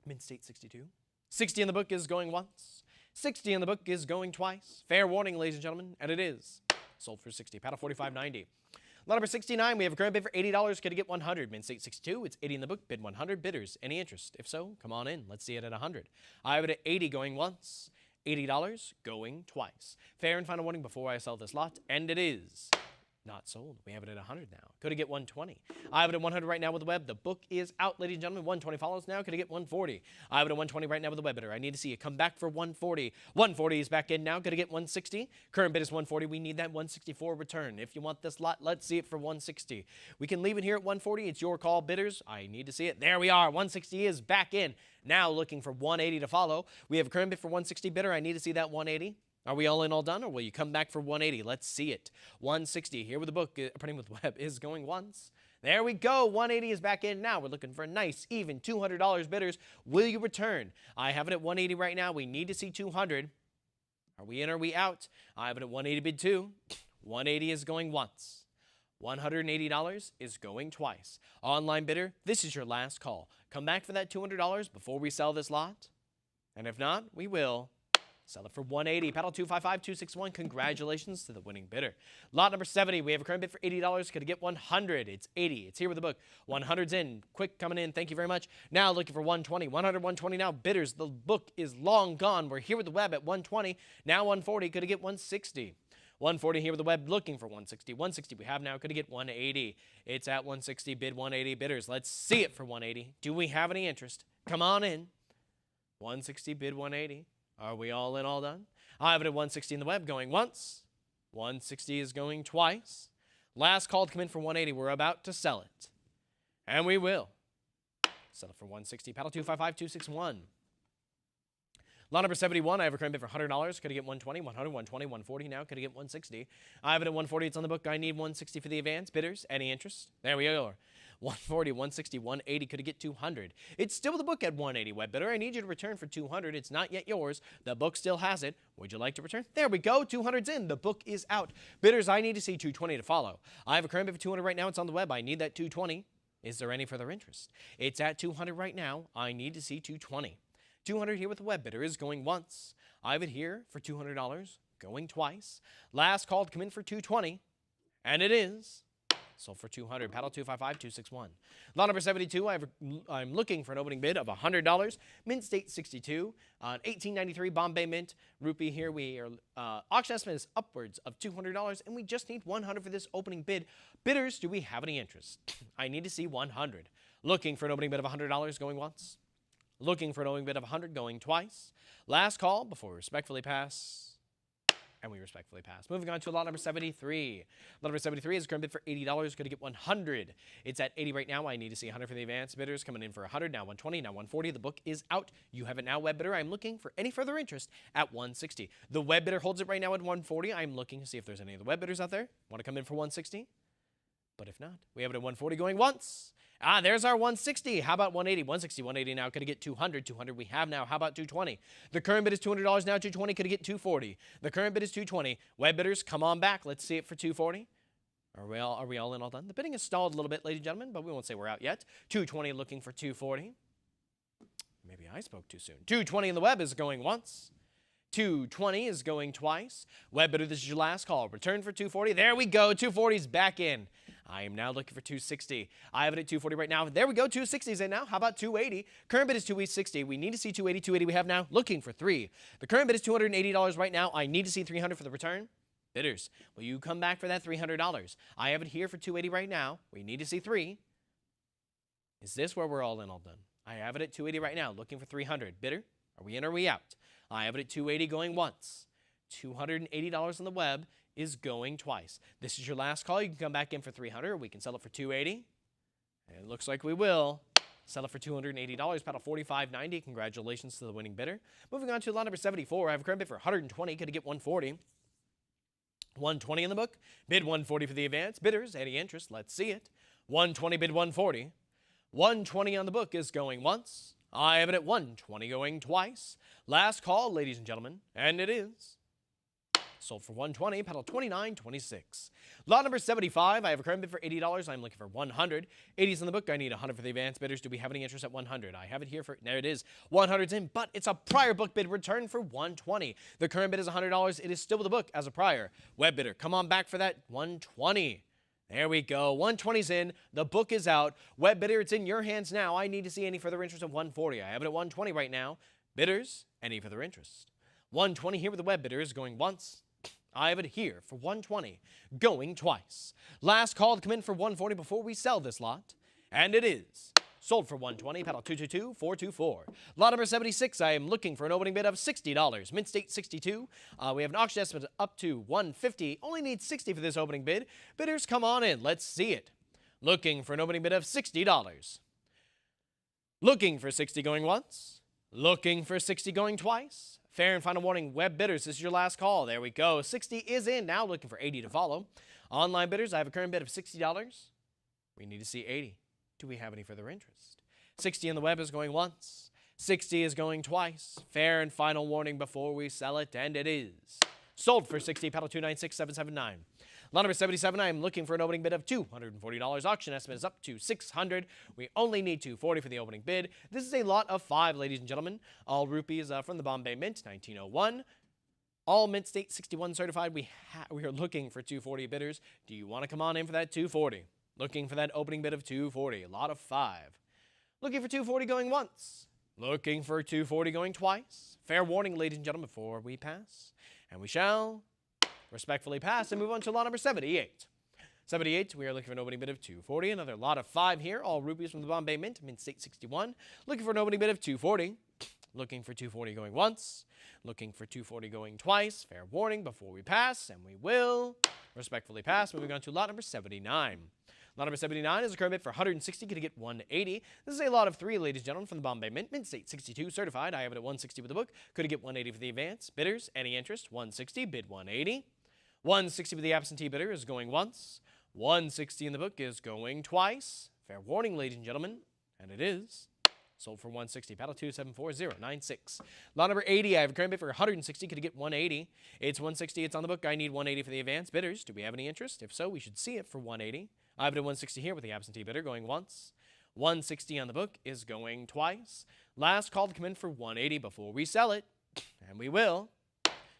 Mint state 62. 60 in the book is going once. 60 in the book is going twice. Fair warning, ladies and gentlemen, and it is sold for 60. Paddle 4590. Lot number 69, we have a current bid for $80. Could I get 100? Mint state 62. It's 80 in the book. Bid 100. Bidders, any interest? If so, come on in. Let's see it at 100. I have it at 80 going once. $80 going twice. Fair and final warning before I sell this lot, and it is not sold. We have it at 100 now. Could I get 120? I have it at 100 right now with the web. The book is out, ladies and gentlemen. 120 follows now. Could I get 140? I have it at 120 right now with the web bidder. I need to see it come back for 140. 140 is back in now. Could I get 160? Current bid is 140. We need that 164 return. If you want this lot, let's see it for 160. We can leave it here at 140. It's your call, bidders. I need to see it. There we are. 160 is back in. Now looking for 180 to follow. We have a current bid for 160 bidder. I need to see that 180. Are we all in, all done, or will you come back for 180? Let's see it. 160 here with the book, printing with web, is going once. There we go. 180 is back in now. We're looking for a nice, even $200 bidders. Will you return? I have it at 180 right now. We need to see 200. Are we in or are we out? I have it at 180 bid 2. 180 is going once. $180 is going twice. Online bidder, this is your last call. Come back for that $200 before we sell this lot. And if not, we will sell it for 180. Paddle 255261. Congratulations to the winning bidder. Lot number 70. We have a current bid for $80. Could I get 100? It's 80. It's here with the book. 100's in. Quick coming in. Thank you very much. Now looking for 120. 100, 120 now. Bidders, the book is long gone. We're here with the web at 120. Now 140. Could I get 160? 140 here with the web, looking for 160. 160 we have now. Could I get 180? It's at 160. Bid 180. Bidders, let's see it for 180. Do we have any interest? Come on in. 160, bid 180. Are we all in, all done? I have it at 160 in the web, going once. 160 is going twice. Last call to come in for 180. We're about to sell it. And we will. Sell it for 160. Paddle 255261. Lot number 71, I have a current bid for $100. Could I get 120, 100, 120, 140 now? Could I get 160? I have it at 140. It's on the book. I need 160 for the advance. Bidders, any interest? There we go. 140, 160, 180. Could I get 200? It's still the book at 180. Web bidder, I need you to return for 200. It's not yet yours. The book still has it. Would you like to return? There we go. 200's in. The book is out. Bidders, I need to see 220 to follow. I have a current bid for 200 right now. It's on the web. I need that 220. Is there any further interest? It's at 200 right now. I need to see 220. 200 here with the web bidder is going once. I have it here for $200, going twice. Last call to come in for 220, and it is sold for 200. Paddle 255261. Lot number 72, I'm looking for an opening bid of $100. Mint state 62, 1893 Bombay Mint rupee here. We are auction estimate is upwards of $200, and we just need 100 for this opening bid. Bidders, do we have any interest? I need to see 100. Looking for an opening bid of $100, going once. Looking for an opening bid of 100, going twice. Last call before we respectfully pass. And we respectfully pass. Moving on to lot number 73. Lot number 73 is a current bid for $80. Going to get 100. It's at 80 right now. I need to see 100 for the advance. Bidders coming in for 100, now 120, now 140. The book is out. You have it now, web bidder. I'm looking for any further interest at 160. The web bidder holds it right now at 140. I'm looking to see if there's any of the web bidders out there. Want to come in for 160? But if not, we have it at 140 going once. There's our 160. How about 180? 160, 180 now. Could I get 200? 200 we have now. How about 220? The current bid is $200 now. 220. Could I get 240? The current bid is 220. Web bidders, come on back. Let's see it for 240. Are we all in, all done? The bidding is stalled a little bit, ladies and gentlemen, but we won't say we're out yet. 220 looking for 240. Maybe I spoke too soon. 220 in the web is going once. 220 is going twice. Web bidder, this is your last call. Return for 240. There we go. 240's back in. I am now looking for 260. I have it at 240 right now. There we go. 260's in now. How about 280? Current bid is 260. We need to see 280. 280 we have now. Looking for 3. The current bid is $280 right now. I need to see 300 for the return. Bidders, will you come back for that $300? I have it here for 280 right now. We need to see 3. Is this where we're all in, all done? I have it at 280 right now. Looking for 300. Bidder, are we in or are we out? I have it at 280 going once. $280 on the web is going twice. This is your last call. You can come back in for 300, or we can sell it for 280. And it looks like we will. Sell it for $280. Paddle 4590. Congratulations to the winning bidder. Moving on to lot number 74. I have a current bid for 120. Could I get 140? 120 in the book. Bid 140 for the advance. Bidders, any interest? Let's see it. 120 bid 140. 120 on the book is going once. I have it at 120 going twice. Last call, ladies and gentlemen, and it is sold for 120. Paddle 2926. Lot number 75. I have a current bid for $80. I'm looking for 100. 80's in the book. I need 100 for the advance. Bidders, do we have any interest at 100? I have it here for, there it is. 100's in, but it's a prior book bid return for 120. The current bid is $100. It is still with the book as a prior. Web bidder, come on back for that 120. There we go. 120's in. The book is out. Web bidder, it's in your hands now. I need to see any further interest at 140. I have it at 120 right now. Bidders, any further interest? 120 here with the web bidder is going once. I have it here for 120, going twice. Last call to come in for 140 before we sell this lot. And it is sold for 120. Paddle 222424. Lot number 76. I am looking for an opening bid of $60. Mint state 62. We have an auction estimate up to 150. Only need 60 for this opening bid. Bidders, come on in. Let's see it. Looking for an opening bid of $60. Looking for 60 going once. Looking for 60 going twice. Fair and final warning, web bidders, this is your last call. There we go. 60 is in. Now looking for 80 to follow. Online bidders, I have a current bid of $60. We need to see 80. Do we have any further interest? 60 in the web is going once. 60 is going twice. Fair and final warning before we sell it, and it is sold for 60. Paddle 296779. Lot number 77, I am looking for an opening bid of $240. Auction estimate is up to $600. We only need $240 for the opening bid. This is a lot of 5, ladies and gentlemen. All rupees from the Bombay Mint, 1901. All Mint State 61 certified. We are looking for 240 bidders. Do you want to come on in for that 240? Looking for that opening bid of 240. A lot of 5. Looking for 240 going once. Looking for 240 going twice. Fair warning, ladies and gentlemen, before we pass. And we shall respectfully pass and move on to lot number 78. 78, we are looking for an opening bid of 240. Another lot of 5 here. All rupees from the Bombay Mint, Mint State 61. Looking for an opening bid of 240. Looking for 240 going once. Looking for 240 going twice. Fair warning before we pass, and we will respectfully pass. Moving on to lot number 79. Lot number 79 is a current bid for 160, going to get 180. This is a lot of 3, ladies and gentlemen, from the Bombay Mint. Mint State 62 certified. I have it at 160 with the book. Could get 180 for the advance. Bidders, any interest? 160, bid 180. 160 with the absentee bidder is going once. 160 in the book is going twice. Fair warning, ladies and gentlemen, and it is sold for 160. Paddle 2744096. Lot number 80, I have a current bid for 160. Could get 180. It's 160. It's on the book. I need 180 for the advance. Bidders, do we have any interest? If so, we should see it for 180. I have it at 160 here with the absentee bidder going once. 160 on the book is going twice. Last call to come in for 180 before we sell it, and we will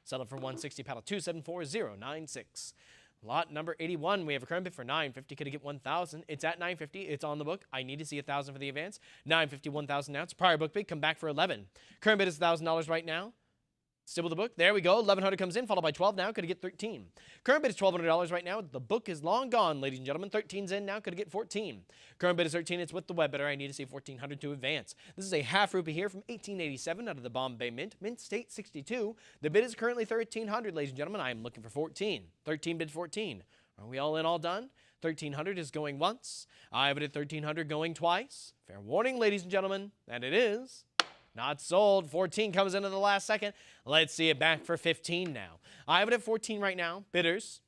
sell it for 160. Paddle 2744096. Lot number 81, we have a current bid for 950. Could it get 1,000? It's at 950. It's on the book. I need to see 1,000 for the advance. 950, 1,000 now. It's prior book bid. Come back for 11. Current bid is $1,000 right now. Still with the book. There we go. 1,100 comes in, followed by 12 now. Could it get 13? Current bid is $1,200 right now. The book is long gone, ladies and gentlemen. 13's in now. Could it get 14? Current bid is 13. It's with the web bidder. I need to see 1,400 to advance. This is a half rupee here from 1887 out of the Bombay Mint. Mint State 62. The bid is currently 1,300, ladies and gentlemen. I am looking for 14. 13 bid 14. Are we all in, all done? 1,300 is going once. I have it at 1,300 going twice. Fair warning, ladies and gentlemen, and it is not sold. 14 comes into the last second. Let's see it back for 15 now. I have it at 14 right now. Bidders,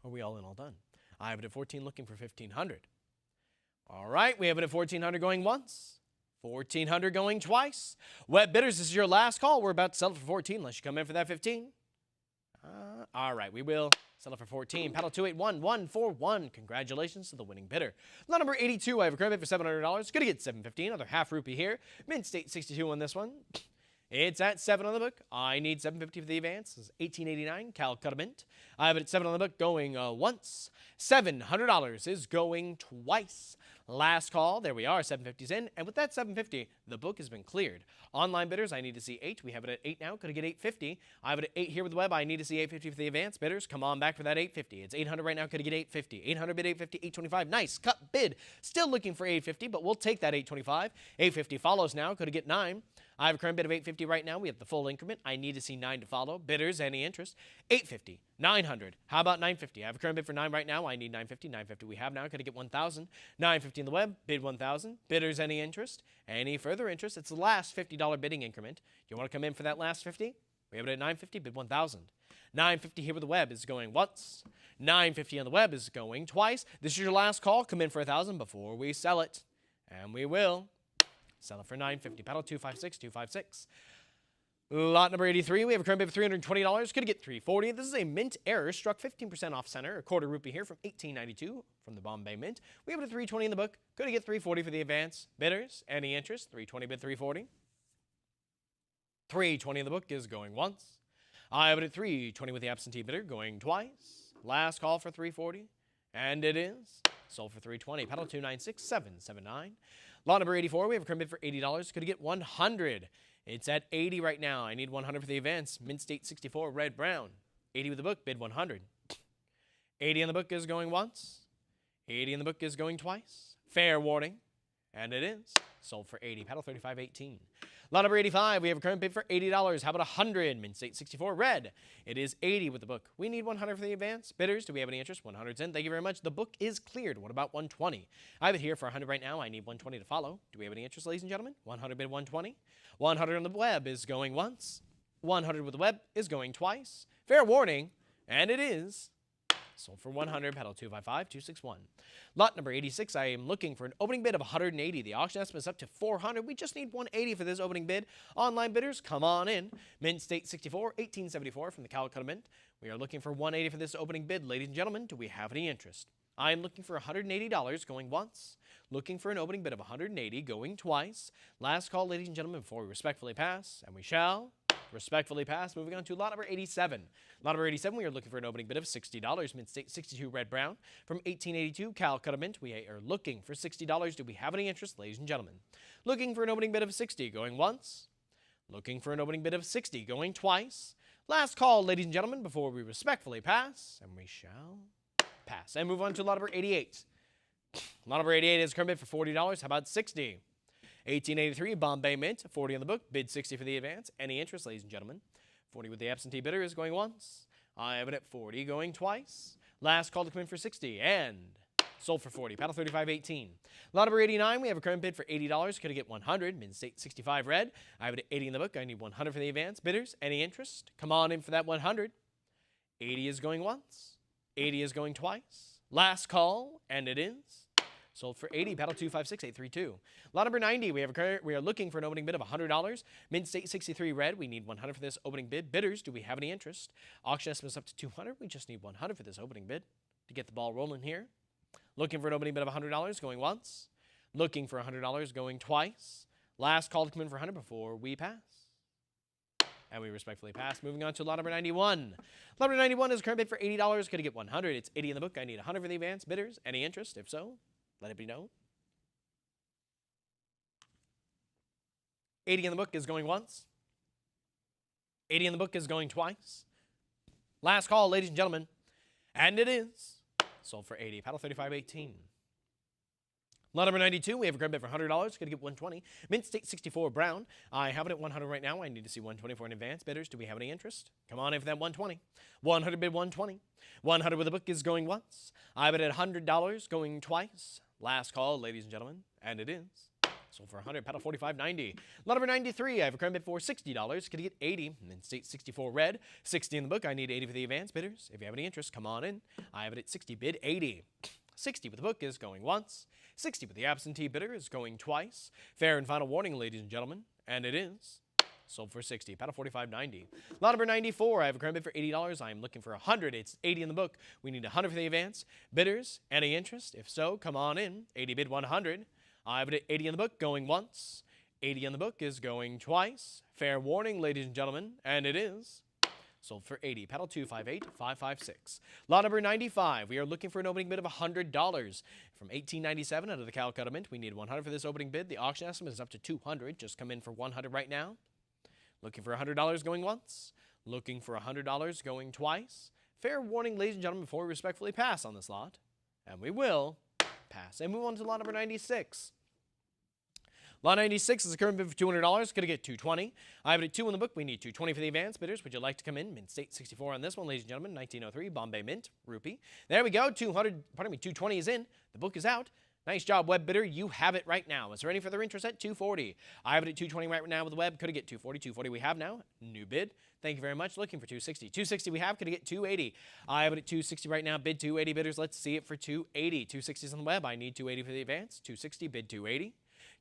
are we all in, all done? I have it at 14 looking for 1,500. All right, we have it at 1,400 going once. 1,400 going twice. Web bidders, this is your last call. We're about to sell it for 14 unless you come in for that 15. All right, we will sell it for 14. Paddle 281141. Congratulations to the winning bidder. Lot number 82, I have a current bid for $700. Going to get 750. Another half rupee here. Mint State 62 on this one. It's at 7 on the book. I need 750 for the advance. This is 1889 Calcutta Mint. I have it at 7 on the book going once. $700 is going twice. Last call. There we are. 750's in. And with that 750, the book has been cleared. Online bidders, I need to see 8. We have it at 8 now. Could I get 850? I have it at 8 here with the web. I need to see 850 for the advance. Bidders, come on back for that 850. It's 800 right now. Could I get 850? 800 bid 850, 825. Nice. Cut bid. Still looking for 850, but we'll take that 825. 850 follows now. Could I get 9? I have a current bid of 850 right now. We have the full increment. I need to see 9 to follow. Bidders, any interest? 850, 900. How about 950? I have a current bid for 9 right now. I need 950. 950 we have now. Could I get 1,000? 950 in the web. Bid 1,000. Bidders, any interest? Any further interest? It's the last $50 bidding increment. You want to come in for that last 50? We have it at 950. Bid 1,000. 950 here with the web is going once. 950 on the web is going twice. This is your last call. Come in for 1,000 before we sell it. And we will sell it for 950. Paddle 256. Lot number 83, we have a current bid for $320. Could get 340. This is a mint error. Struck 15% off center. A quarter rupee here from 1892 from the Bombay Mint. We have it at 320 in the book. Could get 340 for the advance. Bidders, any interest? 320 bid 340. 320 in the book is going once. I have it at 320 with the absentee bidder going twice. Last call for 340. And it is sold for 320. Paddle 296779. Lot number 84, we have a current bid for $80. Could get 100. It's at 80 right now. I need 100 for the advance. Mint State 64, red, brown. 80 with the book, bid 100. 80 in the book is going once. 80 in the book is going twice. Fair warning. And it is sold for 80. Paddle 3518. Lot number 85, we have a current bid for $80. How about 100? Mint State 64, red. It is 80 with the book. We need 100 for the advance. Bidders, do we have any interest? 100's in. Thank you very much. The book is cleared. What about 120? I have it here for 100 right now. I need 120 to follow. Do we have any interest, ladies and gentlemen? 100 bid 120. 100 on the web is going once. 100 with the web is going twice. Fair warning. And it is sold for 100. Paddle 255261. Lot number 86, I am looking for an opening bid of 180. The auction estimate is up to 400. We just need 180 for this opening bid. Online bidders, come on in. Mint State 64, 1874 from the Calcutta Mint. We are looking for 180 for this opening bid. Ladies and gentlemen, do we have any interest? I am looking for $180 going once. Looking for an opening bid of 180 going twice. Last call, ladies and gentlemen, before we respectfully pass, and we shall respectfully pass. Moving on to lot number 87. Lot number 87, we are looking for an opening bid of $60. Mint State 62 red brown from 1882 Calcutta Mint. We are looking for $60. Do we have any interest, ladies and gentlemen? Looking for an opening bid of 60 going once. Looking for an opening bid of 60 going twice. Last call, ladies and gentlemen, before we respectfully pass, and we shall pass. And move on to lot number 88. Lot number 88 is current bid for $40. How about 60? 1883 Bombay Mint, 40 on the book, bid 60 for the advance. Any interest, ladies and gentlemen? 40 with the absentee bidder is going once. I have it at 40, going twice. Last call to come in for 60, and sold for 40. Paddle 35.18. Lot number 89, we have a current bid for $80. Could I get 100? Mid-state 65 red. I have it at 80 in the book. I need 100 for the advance. Bidders, any interest? Come on in for that 100. 80 is going once. 80 is going twice. Last call, and it is sold for 80. Paddle 256.832. Lot number 90, we are looking for an opening bid of $100. Mid-state 63 red. We need 100 for this opening bid. Bidders, do we have any interest? Auction estimate is up to 200. We just need 100 for this opening bid to get the ball rolling here. Looking for an opening bid of $100 going once. Looking for $100 going twice. Last call to come in for 100 before we pass. And we respectfully pass. Moving on to lot number 91. Lot number 91 is a current bid for $80. Could I get 100? It's 80 in the book. I need 100 for the advance. Bidders, any interest? If so, let it be known. 80 in the book is going once. 80 in the book is going twice. Last call, ladies and gentlemen. And it is sold for 80. Paddle 35.18. Lot number 92, we have a current bid for $100. Could I get 120? Mint State 64 brown. I have it at 100 right now. I need to see 120 for an advance. Bidders, do we have any interest? Come on in for that 120. 100 bid 120. 100 with the book is going once. I have it at $100 going twice. Last call, ladies and gentlemen, and it is sold for 100. Paddle 45.90. Lot number 93, I have a current bid for $60. Could I get 80? Mint State 64 red. 60 in the book. I need 80 for the advance. Bidders, if you have any interest, come on in. I have it at 60. Bid 80. 60 with the book is going once. 60 with the absentee bidder is going twice. Fair and final warning, ladies and gentlemen, and it is sold for 60. Paddle 45.90. Lot number 94, I have a current bid for $80. I am looking for 100. It's 80 in the book. We need 100 for the advance. Bidders, any interest? If so, come on in. 80 bid 100. I have it at 80 in the book, going once. 80 in the book is going twice. Fair warning, ladies and gentlemen, and it is sold for 80. Paddle 258-556. Lot number 95. We are looking for an opening bid of $100. From 1897 out of the Calcutta Mint, we need 100 for this opening bid. The auction estimate is up to 200. Just come in for 100 right now. Looking for $100 going once. Looking for $100 going twice. Fair warning, ladies and gentlemen, before we respectfully pass on this lot. And we will pass. And move on to lot number 96. Lot 96 is a current bid for $200. Going to get 220. I have it at 2 in the book. We need 220 for the advance. Bidders, would you like to come in? Mint State 64 on this one, ladies and gentlemen. 1903 Bombay Mint Rupee. There we go. 220 is in. The book is out. Nice job, web bidder. You have it right now. Is there any further interest at 240? I have it at 220 right now with the web. Could I get 240? 240 we have now. New bid. Thank you very much. Looking for 260. 260 we have. Could I get 280? I have it at 260 right now. Bid 280. Bidders, let's see it for 280. 260 is on the web. I need 280 for the advance. 260. Bid 280.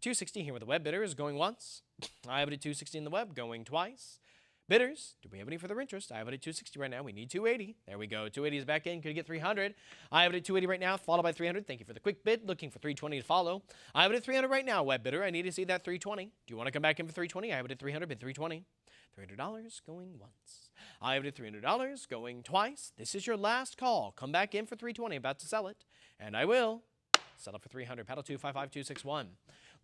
260 here with the web bidder is going once. I have it at 260 in the web, going twice. Bidders, do we have any further interest? I have it at 260 right now. We need 280. There we go. 280 is back in. Could you get 300? I have it at 280 right now, followed by 300. Thank you for the quick bid. Looking for 320 to follow. I have it at 300 right now, web bidder. I need to see that 320. Do you want to come back in for 320? I have it at 300, bid 320. $300 going once. I have it at $300 going twice. This is your last call. Come back in for 320. About to sell it. And I will sell it for 300. Paddle 255261.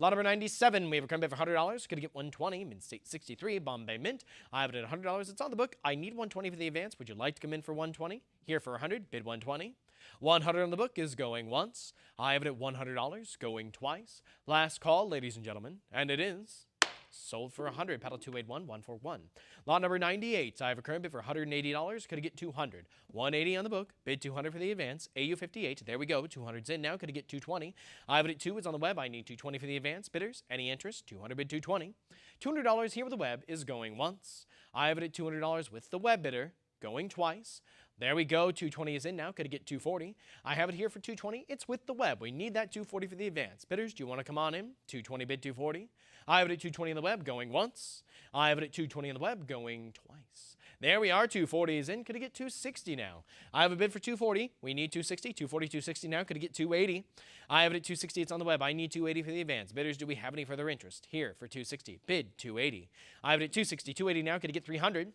Lot number 97, we have a current bid for $100. Going to get 120. Mint State 63, Bombay Mint. I have it at $100. It's on the book. I need 120 for the advance. Would you like to come in for 120? Here for 100, bid 120. 100 on the book is going once. I have it at $100, going twice. Last call, ladies and gentlemen, and it is sold for 100. Paddle 281141. Lot number 98. I have a current bid for $180. Could I get 200? 180 on the book. Bid 200 for the advance. AU 58. There we go. 200's in now. Could I get 220? I have it at 2. It's on the web. I need 220 for the advance. Bidders, any interest? 200 bid 220. $200 here with the web is going once. I have it at $200 with the web bidder, going twice. There we go. 220 is in now. Could I get 240? I have it here for 220. It's with the web. We need that 240 for the advance. Bidders, do you want to come on in? 220 bid 240. I have it at 220 in the web, going once. I have it at 220 in the web, going twice. There we are. 240 is in. Could I get 260 now? I have a bid for 240. We need 260. 240, 260 now. Could I get 280? I have it at 260. It's on the web. I need 280 for the advance. Bidders, do we have any further interest? Here for 260. Bid 280. I have it at 260. 280 now. Could I get 300?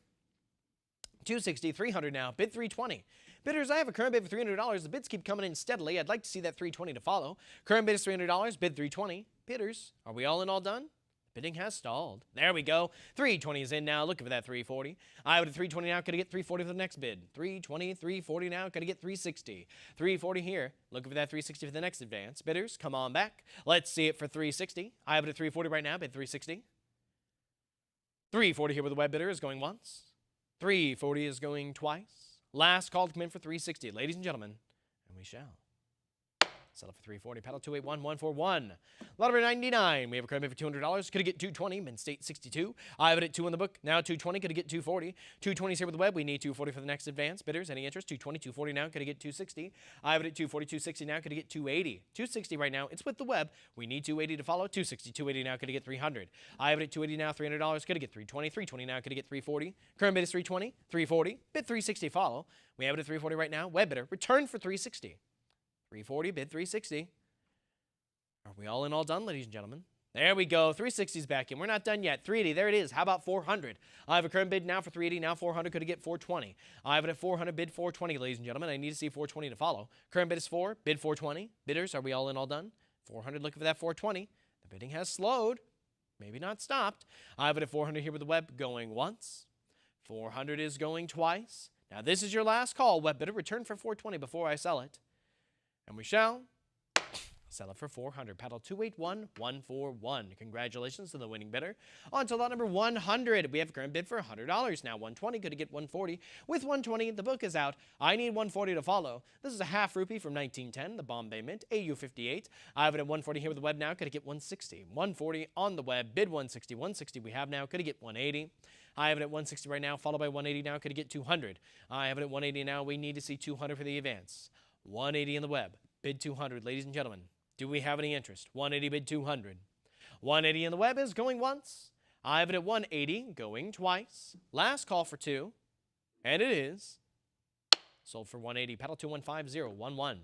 260, 300 now. Bid 320. Bidders, I have a current bid for $300. The bids keep coming in steadily. I'd like to see that 320 to follow. Current bid is $300. Bid 320. Bidders, are we all in, all done? Bidding has stalled. There we go. 320 is in now. Looking for that 340. I would at 320 now. Could I get 340 for the next bid? 320, 340 now. Could I get 360? 340 here. Looking for that 360 for the next advance. Bidders, come on back. Let's see it for 360. I have it at 340 right now. Bid 360. 340 here with the web bidder is going once. 340 is going twice. Last call to come in for 360. Ladies and gentlemen, and we shall. Settle for 340. Paddle 281141. Lot number 99. We have a credit for $200. Could it get 220? Min state 62. I have it at 2 in the book. Now 220. Could it get 240? 220 is here with the web. We need 240 for the next advance. Bidders, any interest? 220, 240 now. Could it get 260? I have it at 240, 260 now. Could it get 280? 260 right now. It's with the web. We need 280 to follow. 260, 280 now. Could it get 300? I have it at 280 now. $300. Could it get 320? 320 now. Could it get 340? Current bid is 320, 340. Bid 360 follow. We have it at 340 right now. Web bidder, return for 360. 340, bid 360. Are we all in, all done, ladies and gentlemen? There we go. 360's back in. We're not done yet. 380, there it is. How about 400? I have a current bid now for 380, now 400. Could it get 420? I have it at 400, bid 420, ladies and gentlemen. I need to see 420 to follow. Current bid is 4, bid 420. Bidders, are we all in, all done? 400, looking for that 420. The bidding has slowed. Maybe not stopped. I have it at 400 here with the web going once. 400 is going twice. Now this is your last call, web bidder. Return for 420 before I sell it. And we shall sell it for 400. Paddle 281141. Congratulations to the winning bidder. On to lot number 100. We have a current bid for $100. Now 120. Could it get 140? With 120, the book is out. I need 140 to follow. This is a half rupee from 1910, the Bombay Mint, AU 58. I have it at 140 here with the web now. Could it get 160? 140 on the web. Bid 160. 160 we have now. Could it get 180? I have it at 160 right now, followed by 180 now. Could it get 200? I have it at 180 now. We need to see 200 for the advance. 180 in the web. Bid 200, ladies and gentlemen. Do we have any interest? 180 bid 200. 180 in the web is going once. I have it at 180 going twice. Last call for 2. And it is sold for 180. Paddle 215011.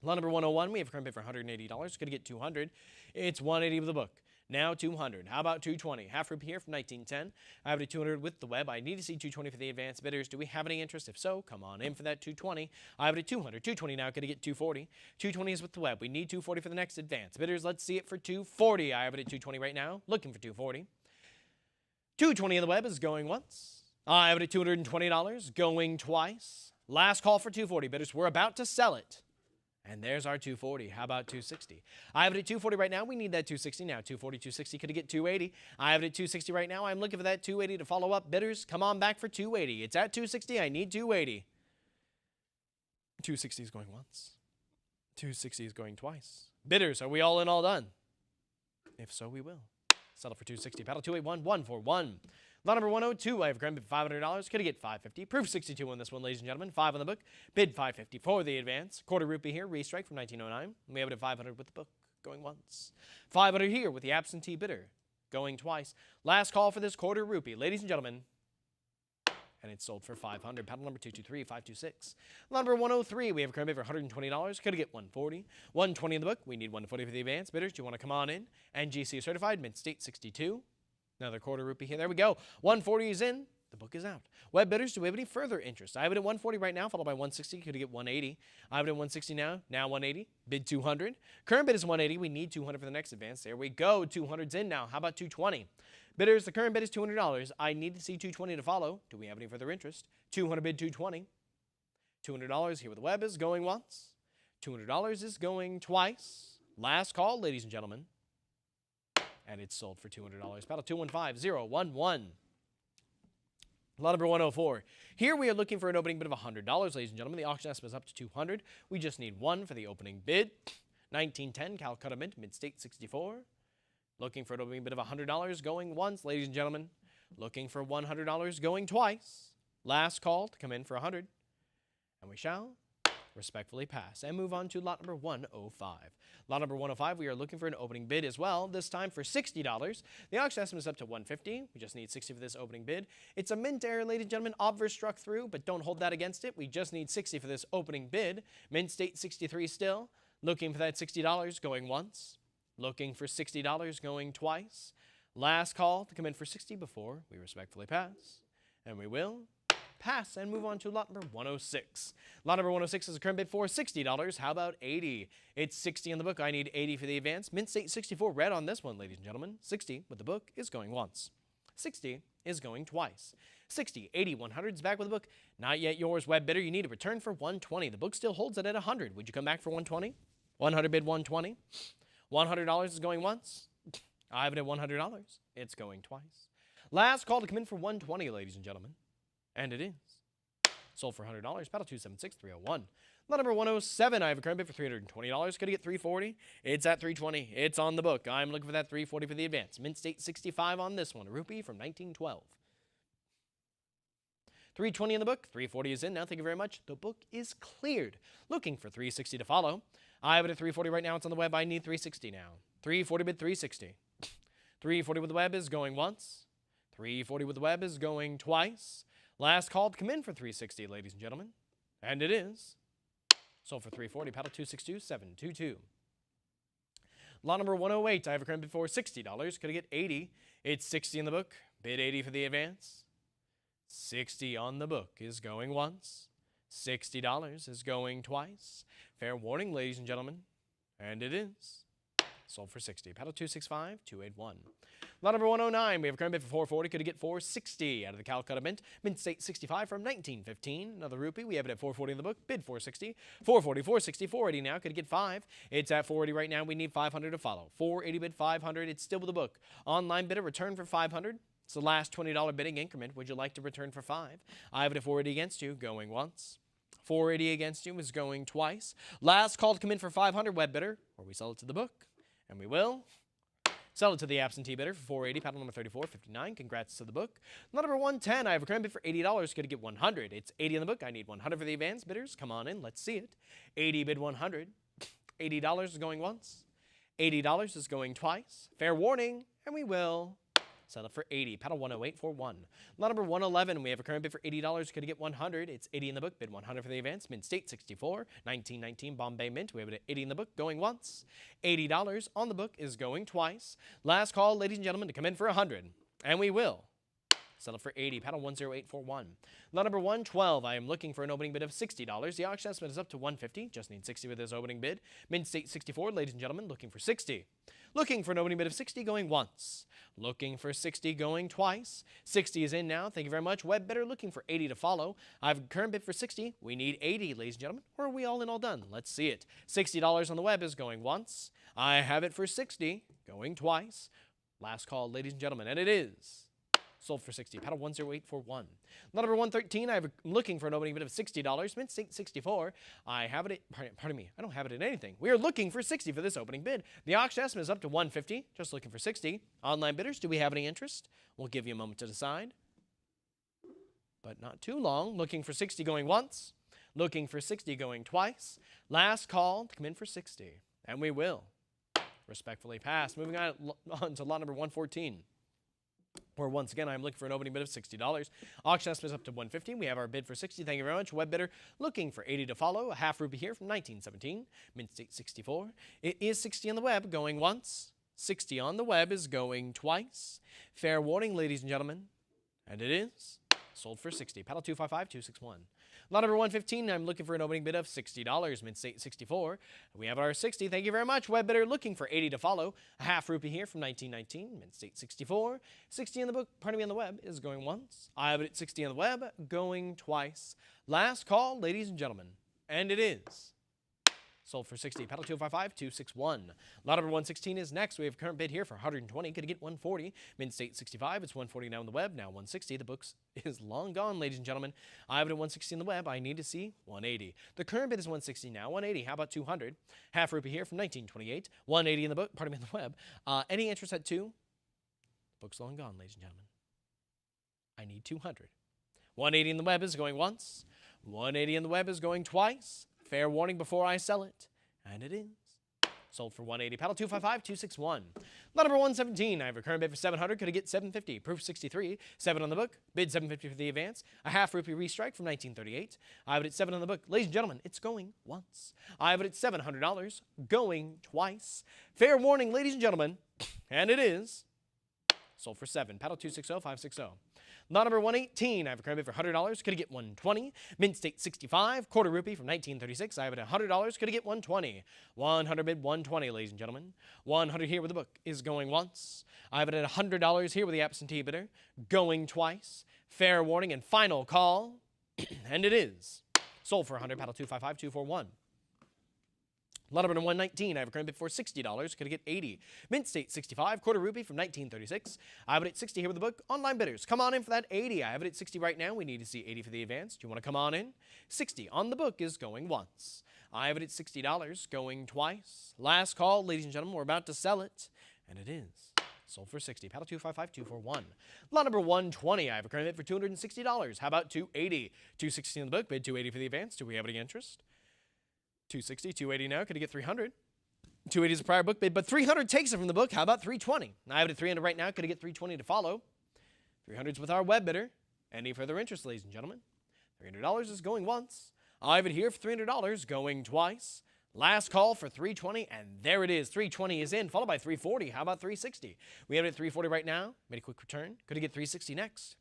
Lot number 101, we have a current bid for $180. Could it get 200? It's 180 with the book. Now 200. How about 220? Half rupee here from 1910. I have it at 200 with the web. I need to see 220 for the advanced bidders. Do we have any interest? If so, come on in for that 220. I have it at 200. 220 now. Could I get 240? 220 is with the web. We need 240 for the next advanced bidders. Let's see it for 240. I have it at 220 right now. Looking for 240. 220 in the web is going once. I have it at $220. Going twice. Last call for 240. Bidders, we're about to sell it. And there's our 240. How about 260? I have it at 240 right now. We need that 260 now. 240, 260. Could it get 280? I have it at 260 right now. I'm looking for that 280 to follow up. Bidders, come on back for 280. It's at 260. I need 280. 260 is going once. 260 is going twice. Bidders, are we all in, all done? If so, we will. Settle for 260. Paddle 281141. Lot number 102, I have a current bid for $500. Could I get 550? Proof 62 on this one, ladies and gentlemen. 5 on the book. Bid 550 for the advance. Quarter rupee here, restrike from 1909. We have it at 500 with the book, going once. 500 here with the absentee bidder, going twice. Last call for this quarter rupee, ladies and gentlemen. And it's sold for 500. Paddle number 223, 526. Lot number 103, we have a current bid for $120. Could I get 140? 120 in the book. We need 140 for the advance. Bidders, do you want to come on in? NGC certified, Mint State 62. Another quarter rupee here. There we go. 140 is in. The book is out. Web bidders, do we have any further interest? I have it at 140 right now, followed by 160. Could I get 180? I have it at 160 now. Now 180. Bid 200. Current bid is 180. We need 200 for the next advance. There we go. 200's in now. How about 220? Bidders, the current bid is $200. I need to see 220 to follow. Do we have any further interest? 200 bid 220. $200 here with the web is going once. $200 is going twice. Last call, ladies and gentlemen. And it's sold for $200. Paddle 215011. Lot number 104. Here we are looking for an opening bid of $100, ladies and gentlemen. The auction estimate is up to 200. We just need 1 for the opening bid. 1910 Calcutta Mint, Mid-State 64. Looking for an opening bid of $100 going once, ladies and gentlemen. Looking for $100 going twice. Last call to come in for 100. And we shall respectfully pass and move on to lot number 105. Lot number 105, we are looking for an opening bid as well, this time for $60. The auction estimate is up to $150. We just need $60 for this opening bid. It's a mint error, ladies and gentlemen. Obverse struck through, but don't hold that against it. We just need $60 for this opening bid. Mint State 63 still. Looking for that $60 going once. Looking for $60 going twice. Last call to come in for $60 before we respectfully pass. And we will pass and move on to lot number 106. Lot number 106 is a current bid for $60. How about 80? It's 60 in the book. I need 80 for the advance. Mint State 64 red on this one, ladies and gentlemen. 60 with the book is going once. 60 is going twice. 60, 80, 100 is back with the book. Not yet yours, web bidder. You need a return for 120. The book still holds it at 100. Would you come back for 120? 100 bid 120. $100 is going once. I have it at $100. It's going twice. Last call to come in for 120, ladies and gentlemen. And it is. Sold for $100. Paddle 276-301. Lot number 107, I have a current bid for $320. Could I get $340? It's at $320. It's on the book. I'm looking for that $340 for the advance. Mint State 65 on this one. A rupee from 1912. $320 in the book. $340 is in now. Thank you very much. The book is cleared. Looking for $360 to follow. I have it at $340 right now. It's on the web. I need $360 now. $340 bid $360. $340 with the web is going once. $340 with the web is going twice. Last call to come in for $360, ladies and gentlemen. And it is. Sold for $340. Paddle 262-722. Lot number 108. I have a current bid for $60. Could I get $80? It's $60 in the book. Bid $80 for the advance. $60 on the book is going once. $60 is going twice. Fair warning, ladies and gentlemen. And it is. Sold for $60. Paddle 265-281. Lot number 109. We have a current bid for $440. Could it get $460 out of the Calcutta Mint? Mint State 65 from 1915. Another rupee. We have it at $440 in the book. Bid $460. $440, $460, $480 now. Could it get $5? It's at $480 right now. We need $500 to follow. $480 bid $500. It's still with the book. Online bidder return for $500. It's the last $20 bidding increment. Would you like to return for $5? I have it at $480 against you. Going once. $480 against you is going twice. Last call to come in for $500, web bidder, or we sell it to the book. And we will sell it to the absentee bidder for $480, paddle number 3459. Congrats to the book. Lot number 110, I have a current bid for $80. Could it get $100? It's $80 in the book. I need $100 for the advance bidders. Come on in. Let's see it. $80 bid $100. $80 is going once. $80 is going twice. Fair warning, and we will sell it for $80. Paddle 10841. Lot number 111, we have a current bid for $80. Could it get $100? It's $80 in the book. Bid $100 for the advance. Mint State 64. 1919 Bombay Mint. We have it at $80 in the book. Going once. $80 on the book is going twice. Last call, ladies and gentlemen, to come in for $100. And we will sell it for $80. Paddle 10841. Lot number 112, I am looking for an opening bid of $60. The auction estimate is up to $150. Just need $60 with this opening bid. Mint State 64, ladies and gentlemen, looking for $60. Looking for an opening bid of $60 going once. Looking for $60 going twice. $60 is in now. Thank you very much. Web bidder looking for $80 to follow. I have a current bid for $60. We need $80, ladies and gentlemen. Or are we all in all done? Let's see it. $60 on the web is going once. I have it for $60 going twice. Last call, ladies and gentlemen, and it is sold for $60. Paddle 10841. Lot number 113, I'm looking for an opening bid of $60. Mint State 64. I have it at, pardon me, I don't have it in anything. We are looking for $60 for this opening bid. The auction estimate is up to $150. Just looking for $60. Online bidders, do we have any interest? We'll give you a moment to decide. But not too long. Looking for $60 going once. Looking for $60 going twice. Last call to come in for $60. And we will respectfully pass. Moving on to lot number 114. Where once again, I'm looking for an opening bid of $60. Auction estimate is up to $150. We have our bid for $60. Thank you very much. Web bidder looking for $80 to follow. A half rupee here from 1917. Mint State 64. It is $60 on the web going once. $60 on the web is going twice. Fair warning, ladies and gentlemen. And it is sold for $60. Paddle 255-261. Lot number 115, I'm looking for an opening bid of $60. Mint State 64. We have our $60. Thank you very much. Web bidder looking for $80 to follow. A half rupee here from 1919. Mint State 64. $60 in the book, pardon me, on the web is going once. I have it at $60 on the web, going twice. Last call, ladies and gentlemen. And it is sold for $60. Paddle 255-261. Lot number 116 is next. We have a current bid here for $120. Could it get $140? Mint State 65. It's $140 now on the web. Now $160. The books is long gone, ladies and gentlemen. I have it at $160 on the web. I need to see $180. The current bid is $160 now. $180. How about $200? Half rupee here from 1928. $180 in the book. Pardon me, on the web. Any interest at $2? Book's long gone, ladies and gentlemen. I need $200. $180 in the web is going once. $180 in the web is going twice. Fair warning before I sell it. And it is sold for $180. Paddle 255-261. Lot number 117. I have a current bid for $700. Could I get $750? Proof 63. 7 on the book. Bid $750 for the advance. A half rupee restrike from 1938. I have it at 7 on the book. Ladies and gentlemen, it's going once. I have it at $700. Going twice. Fair warning, ladies and gentlemen. And it is sold for $7. Paddle 260-560. Lot number 118, I have a current bid for $100. Could I get 120? Mint State 65, quarter rupee from 1936. I have it at $100. Could I get 120? 100 bid 120, ladies and gentlemen. 100 here with the book is going once. I have it at $100 here with the absentee bidder, going twice. Fair warning and final call, and it is sold for 100. Paddle 255241. Lot number 119, I have a current bid for $60. Could I get 80? Mint State 65, quarter rupee from 1936. I have it at 60 here with the book. Online bidders, come on in for that 80. I have it at 60 right now. We need to see 80 for the advance. Do you want to come on in? 60 on the book is going once. I have it at $60, going twice. Last call, ladies and gentlemen. We're about to sell it, and it is sold for 60. Paddle 255241. Lot number 120, I have a current bid for $260. How about 280? 260 on the book, bid 280 for the advance. Do we have any interest? 260, 280 now. Could he get 300? 280 is a prior book bid, but 300 takes it from the book. How about 320? I have it at 300 right now. Could he get 320 to follow? 300's with our web bidder. Any further interest, ladies and gentlemen? $300 is going once. I have it here for $300, going twice. Last call for 320, and there it is. 320 is in, followed by 340. How about 360? We have it at 340 right now. Made a quick return. Could he get 360 next?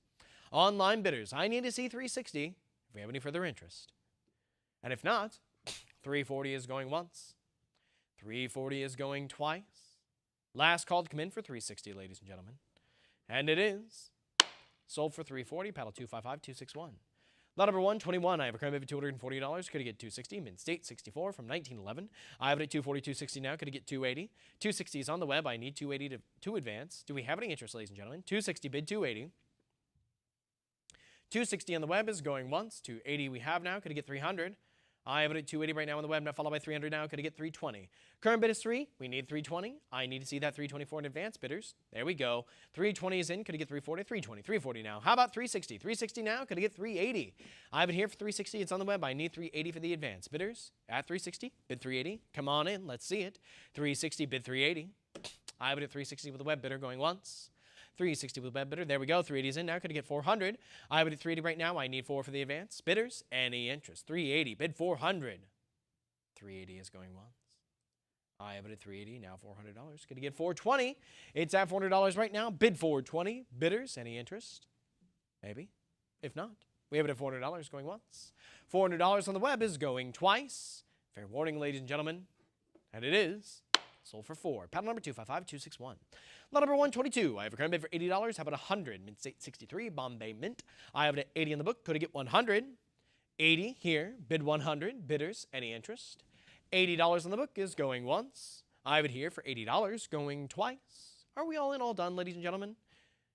Online bidders, I need to see 360 if we have any further interest. And if not, 340 is going once. 340 is going twice. Last call to come in for 360, ladies and gentlemen. And it is sold for 340. Paddle 255261. Lot number 121, I have a current bid for $240. Could he get 260? Mint State 64 from 1911. I have it at 240, 260 now. Could he get 280? 260 is on the web. I need 280 to advance. Do we have any interest, ladies and gentlemen? 260 bid 280. 260 on the web is going once. 280 we have now. Could he get 300? I have it at 280 right now on the web, now followed by 300 now. Could I get 320? Current bid is 3. We need 320. I need to see that 324 in advance, bidders. There we go. 320 is in. Could I get 340? 320. 340 now. How about 360? 360 now. Could I get 380? I have it here for 360. It's on the web. I need 380 for the advance. Bidders at 360. Bid 380. Come on in. Let's see it. 360. Bid 380. I have it at 360 with the web bidder going once. 360 with the web bidder. There we go. 380 is in now. Could I get 400? I have it at 380 right now. I need 4 for the advance. Bidders, any interest? 380. Bid 400. 380 is going once. I have it at 380. Now $400. Could I get 420? It's at $400 right now. Bid 420. Bidders, any interest? Maybe. If not, we have it at $400 going once. $400 on the web is going twice. Fair warning, ladies and gentlemen. And it is sold for 4. Paddle number 255261. Lot number 122. I have a current bid for $80. How about 100? Mint State 63, Bombay Mint. I have it at 80 in the book. Could I get 100? 80 here. Bid 100. Bidders, any interest? $80 on the book is going once. I have it here for $80, going twice. Are we all in, all done, ladies and gentlemen?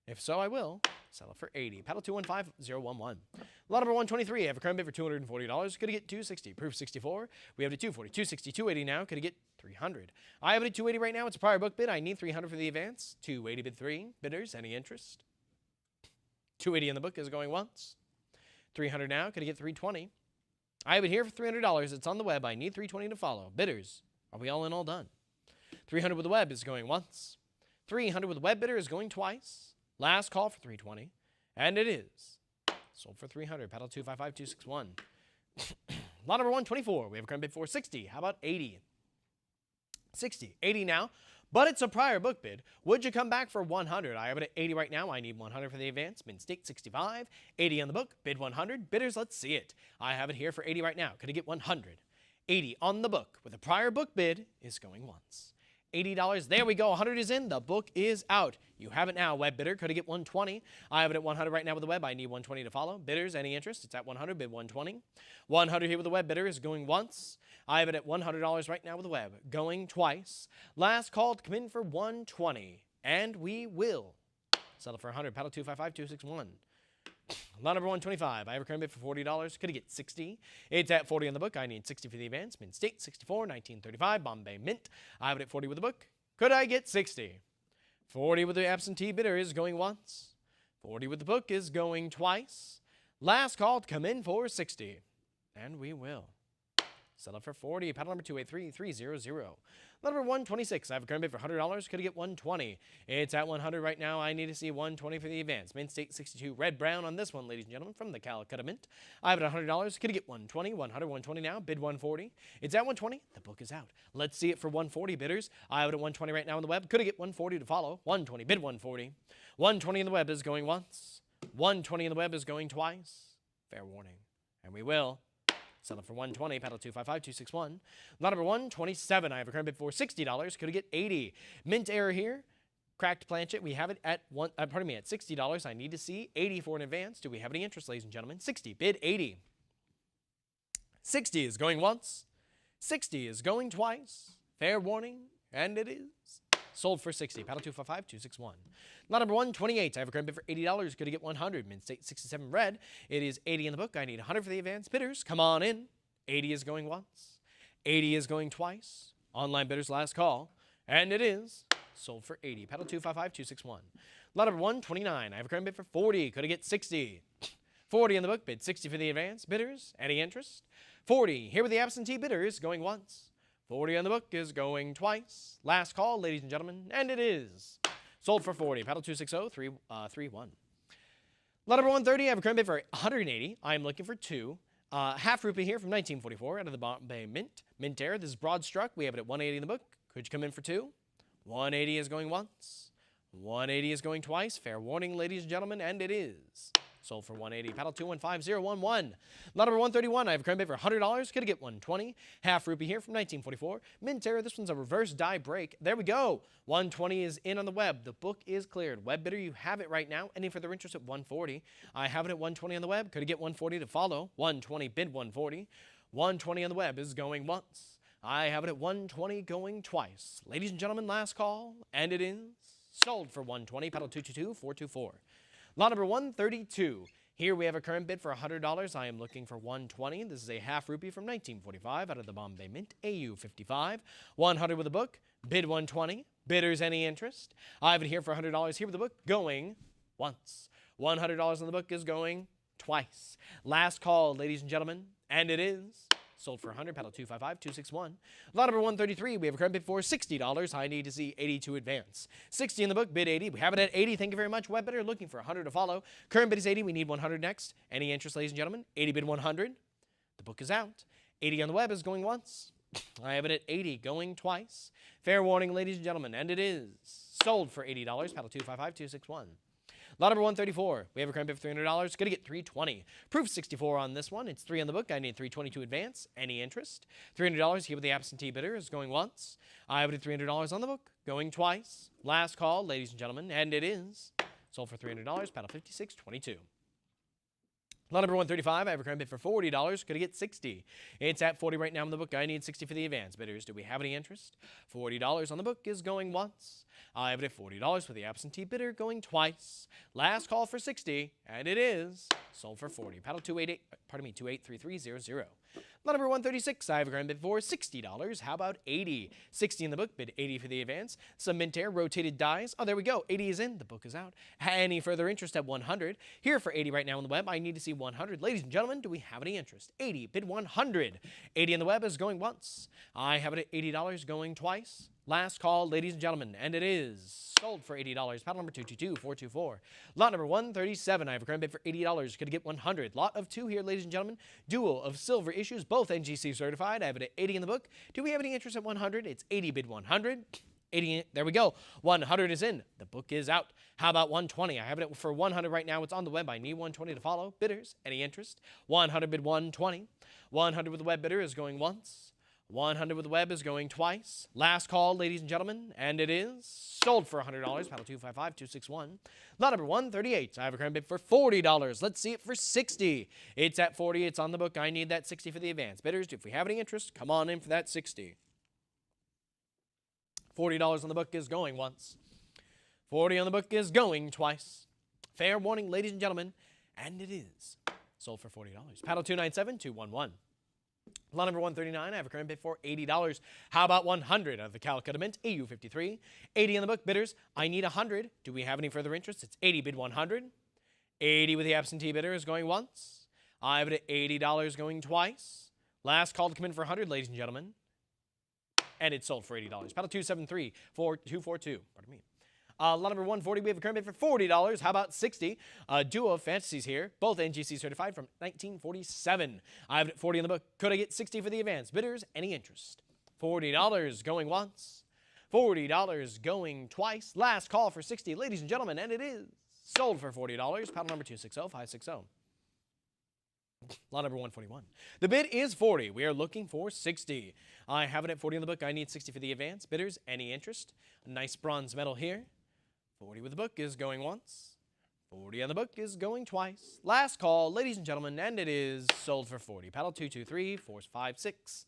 If so, I will sell it for 80. Paddle 215011. Lot number 123. I have a current bid for $240. Could I get 260? Proof 64. We have it at 240. 260, 280 now. Could I get 300? I have it at 280 right now. It's a prior book bid. I need 300 for the advance. 280 bid 3. Bidders, any interest? 280 in the book is going once. 300 now. Could I get 320? I have it here for $300. It's on the web. I need 320 to follow. Bidders, are we all in, all done? 300 with the web is going once. 300 with the web bidder is going twice. Last call for 320, and it is sold for 300. Paddle 255261. Lot number 124. We have a current bid for 60. How about 80? 60. 80 now, but it's a prior book bid. Would you come back for 100? I have it at 80 right now. I need 100 for the advance. Mint State 65. 80 on the book. Bid 100. Bidders, let's see it. I have it here for 80 right now. Could I get 100? 80 on the book with a prior book bid is going once. $80. There we go. 100 is in. The book is out. You have it now. Web bidder. Could I get 120? I have it at 100 right now with the web. I need 120 to follow. Bidders, any interest? It's at 100. Bid 120. 100 here with the web bidder is going once. I have it at $100 right now with the web. Going twice. Last call to come in for 120. And we will sell it for 100. Paddle 255261. Lot number 125. I have a current bid for $40. Could I get 60? It's at 40 on the book. I need 60 for the advance. Mint State 64, 1935, Bombay Mint. I have it at 40 with the book. Could I get 60? 40 with the absentee bidder is going once. 40 with the book is going twice. Last call to come in for 60. And we will sell it for 40. Paddle number 283300. Number 126. I have a current bid for $100. Could I get 120? It's at 100 right now. I need to see 120 for the advance. Mint State 62. Red brown on this one, ladies and gentlemen, from the Connecticut Mint. I have it at $100. Could I get 120? 100, 120 now. Bid 140. It's at 120. The book is out. Let's see it for 140, bidders. I have it at 120 right now on the web. Could I get 140 to follow? 120. Bid 140. 120 in the web is going once. 120 on the web is going twice. Fair warning. And we will sell it for 120. Paddle 255-261. Lot number 127. I have a current bid for $60. Could it get 80? Mint error here. Cracked planchet. We have it at at $60. I need to see 80 for an advance. Do we have any interest, ladies and gentlemen? 60. Bid 80. 60 is going once. 60 is going twice. Fair warning. And it is sold for 60. Paddle 255-261. Lot number 128. I have a current bid for $80. Could I get 100? Mint state 67 red. It is 80 in the book. I need 100 for the advance. Bidders, come on in. 80 is going once. 80 is going twice. Online bidders, last call. And it is sold for 80. Paddle 255-261. Lot number 129. I have a current bid for 40. Could I get 60? 40 in the book. Bid 60 for the advance. Bidders, any interest? 40. Here with the absentee bidders, going once. 40 on the book is going twice. Last call, ladies and gentlemen, and it is sold for 40. Paddle 260-331. Lot number 130, I have a current bid for 180. I'm looking for 2. Half rupee here from 1944 out of the Bombay Mint. Mint Air. This is broad struck. We have it at 180 in the book. Could you come in for 2? 180 is going once. 180 is going twice. Fair warning, ladies and gentlemen, and it is sold for 180. Paddle 215011. Lot number 131. I have a current bid for $100. Could I get 120? Half rupee here from 1944. Mint error. This one's a reverse die break. There we go. 120 is in on the web. The book is cleared. Web bidder, you have it right now. Any further interest at 140? I have it at 120 on the web. Could I get 140 to follow? 120 bid 140. 120 on the web is going once. I have it at 120 going twice. Ladies and gentlemen, last call, and it is sold for 120. Paddle 222-424. Lot number 132. Here we have a current bid for $100. I am looking for 120. This is a half rupee from 1945 out of the Bombay Mint, AU 55. 100 with a book. Bid 120. Bidders, any interest? I have it here for $100. Here with the book, going once. $100 on the book is going twice. Last call, ladies and gentlemen, and it is sold for 100. Paddle 255-261. Lot number 133. We have a current bid for $60. I need to see 80 to advance. 60 in the book. Bid 80. We have it at 80. Thank you very much. Web bidder looking for 100 to follow. Current bid is 80. We need 100 next. Any interest, ladies and gentlemen? 80 bid 100. The book is out. 80 on the web is going once. I have it at 80 going twice. Fair warning, ladies and gentlemen, and it is sold for $80. Paddle 255-261. Lot number 134. We have a current bid for $300. Going to get $320. Proof 64 on this one. It's 3 on the book. I need $320 to advance. Any interest? $300 here with the absentee bidder is going once. I have it at $300 on the book. Going twice. Last call, ladies and gentlemen, and it is sold for $300. Paddle 5622. Lot number 135. I have a current bid for $40. Going to get 60. It's at 40 right now in the book. I need 60 for the advance. Bidders, do we have any interest? $40 on the book is going once. I have it at $40 for the absentee bidder, going twice. Last call for 60, and it is sold for 40. Paddle 283300. Lot number 136. I have a current bid for $60. How about 80? 60 in the book. Bid 80 for the advance. Some mint air, rotated dies. Oh, there we go. 80 is in. The book is out. Any further interest at 100? Here for 80 right now on the web. I need to see 100. Ladies and gentlemen, do we have any interest? 80. Bid 100. 80 on the web is going once. I have it at $80 going twice. Last call, ladies and gentlemen, and it is sold for $80. Paddle number 222424. Lot number 137. I have a current bid for $80. Could I get 100? Lot of 2 here, ladies and gentlemen. Duo of silver issues, both NGC certified. I have it at 80 in the book. Do we have any interest at 100? It's 80 bid 100. 80, there we go. 100 is in. The book is out. How about 120? I have it for 100 right now. It's on the web. I need 120 to follow. Bidders, any interest? 100 bid 120. 100 with the web bidder is going once. 100 with the web is going twice. Last call, ladies and gentlemen, and it is sold for $100. Paddle 255-261. Lot number 138. I have a current bid for $40. Let's see it for 60. It's at 40. It's on the book. I need that 60 for the advance. Bidders, if we have any interest, come on in for that 60. $40 on the book is going once. 40 on the book is going twice. Fair warning, ladies and gentlemen, and it is sold for $40. Paddle 297-211. Lot number 139, I have a current bid for $80. How about 100 of the Calcutta Mint, AU 53. 80 in the book. Bidders, I need 100. Do we have any further interest? It's 80 bid 100. 80 with the absentee bidder is going once. I have it at $80 going twice. Last call to come in for 100, ladies and gentlemen. And it's sold for $80. Paddle 273-242. Pardon me. Lot number 140, we have a current bid for $40. How about 60? Duo of fantasies here, both NGC certified from 1947. I have it at 40 in the book. Could I get 60 for the advance? Bidders, any interest? $40 going once. $40 going twice. Last call for 60, ladies and gentlemen, and it is sold for $40. Paddle number 260560. Lot number 141. The bid is 40. We are looking for 60. I have it at 40 in the book. I need 60 for the advance. Bidders, any interest? A nice bronze medal here. 40 with the book is going once. 40 on the book is going twice. Last call, ladies and gentlemen, and it is sold for 40. Paddle 223, 456.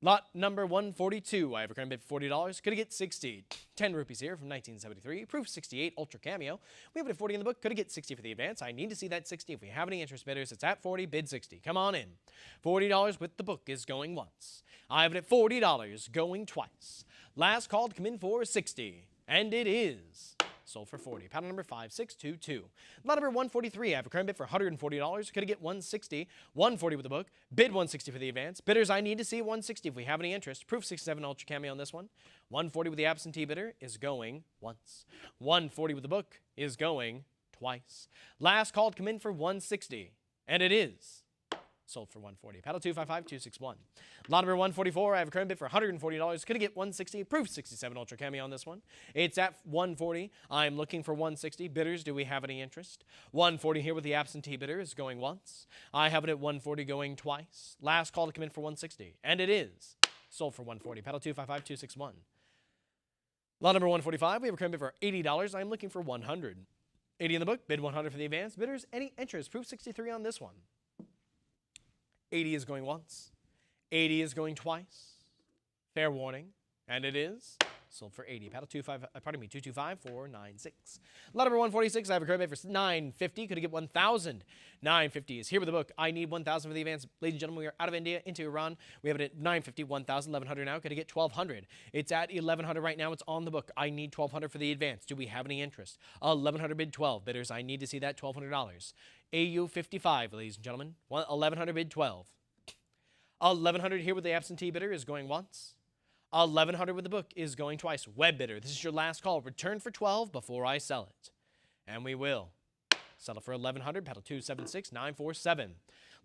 Lot number 142. I have a current bid for $40. Could it get 60? 10 rupees here from 1973. Proof 68, Ultra Cameo. We have it at 40 in the book. Could it get 60 for the advance? I need to see that 60. If we have any interest bidders, it's at 40. Bid 60. Come on in. $40 with the book is going once. I have it at $40 going twice. Last call to come in for 60. And it is sold for 40. Paddle number 5622. Lot number 143. I have a current bid for $140. Could it get 160? 140 with the book. Bid 160 for the advance. Bidders, I need to see 160 if we have any interest. Proof 67 Ultra Cameo on this one. 140 with the absentee bidder is going once. 140 with the book is going twice. Last call to come in for 160. And it is sold for 140. Paddle 255261. Lot number 144. I have a current bid for $140. Could it get 160? Proof 67 Ultra Cameo on this one. It's at 140. I'm looking for 160. Bidders, do we have any interest? 140 here with the absentee bidder is going once. I have it at 140 going twice. Last call to come in for 160. And it is sold for 140. Paddle 255261. Lot number 145. We have a current bid for $80. I'm looking for 100. 80 in the book. Bid 100 for the advance. Bidders, any interest? Proof 63 on this one. 80 is going once. 80 is going twice. Fair warning. And it is sold for 80. Paddle 225496. Lot number 146. I have a current bid for $950. Could it get 1,000? 950 is here with the book. I need 1,000 for the advance. Ladies and gentlemen, we are out of India into Iran. We have it at 950, 1,000, 1,100 now. Could it get 1,200? It's at 1,100 right now. It's on the book. I need 1,200 for the advance. Do we have any interest? 1,100 bid 12. Bidders, I need to see that $1,200. AU 55, ladies and gentlemen. 1,100 bid 12. 1,100 here with the absentee bidder is going once. 1,100 with the book is going twice. Web bidder, this is your last call. Return for 12 before I sell it. And we will sell it for 1,100. Paddle 276947.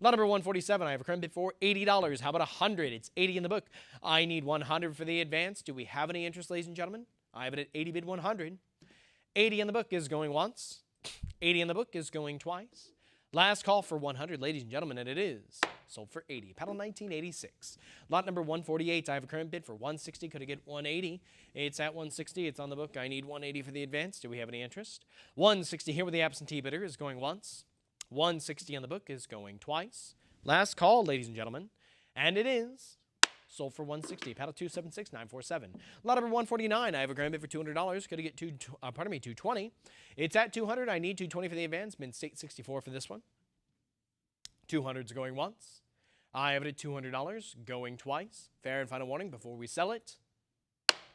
Lot number 147. I have a current bid for $80. How about 100? It's 80 in the book. I need 100 for the advance. Do we have any interest, ladies and gentlemen? I have it at 80 bid 100. 80 in the book is going once. 80 in the book is going twice. Last call for 100, ladies and gentlemen, and it is sold for 80. Paddle 1986. Lot number 148. I have a current bid for 160. Could I get 180? It's at 160. It's on the book. I need 180 for the advance. Do we have any interest? 160 here with the absentee bidder is going once. 160 on the book is going twice. Last call, ladies and gentlemen, and it is sold for 160. Paddle 276947. Lot number 149. I have a current bid for $200. Could I get 220? It's at 200. I need 220 for the advance. Min state 64 for this one. 200's going once. I have it at $200. Going twice. Fair and final warning before we sell it.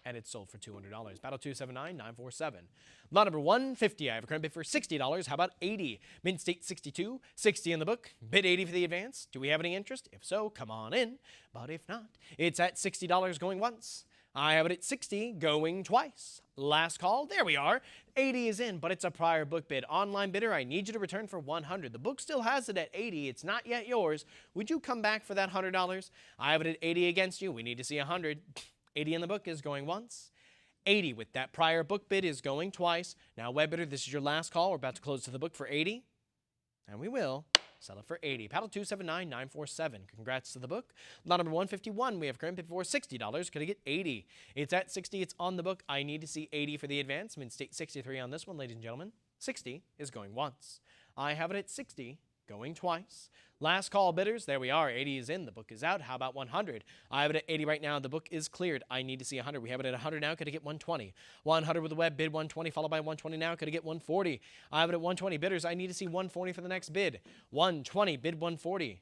And it's sold for $200. Paddle 279947. Lot number 150. I have a current bid for $60. How about 80? Mint state 62. 60 in the book. Bid 80 for the advance. Do we have any interest? If so, come on in. But if not, it's at $60 going once. I have it at 60 going twice. Last call. There we are. 80 is in, but it's a prior book bid. Online bidder, I need you to return for 100. The book still has it at 80. It's not yet yours. Would you come back for that $100? I have it at 80 against you. We need to see 100. 80 in the book is going once. 80 with that prior book bid is going twice. Now, web bidder, this is your last call. We're about to close to the book for 80. And we will sell it for 80. Paddle 279947. Congrats to the book. Lot number 151. We have current bid for $60. Could I get 80? It's at 60. It's on the book. I need to see 80 for the advance. Min state 63 on this one, ladies and gentlemen. 60 is going once. I have it at 60. Going twice. Last call bidders. There we are. 80 is in. The book is out. How about 100? I have it at 80 right now. The book is cleared. I need to see 100. We have it at 100 now. Could I get 120? 100 with the web. Bid 120 followed by 120 now. Could I get 140? I have it at 120. Bidders, I need to see 140 for the next bid. 120. Bid 140.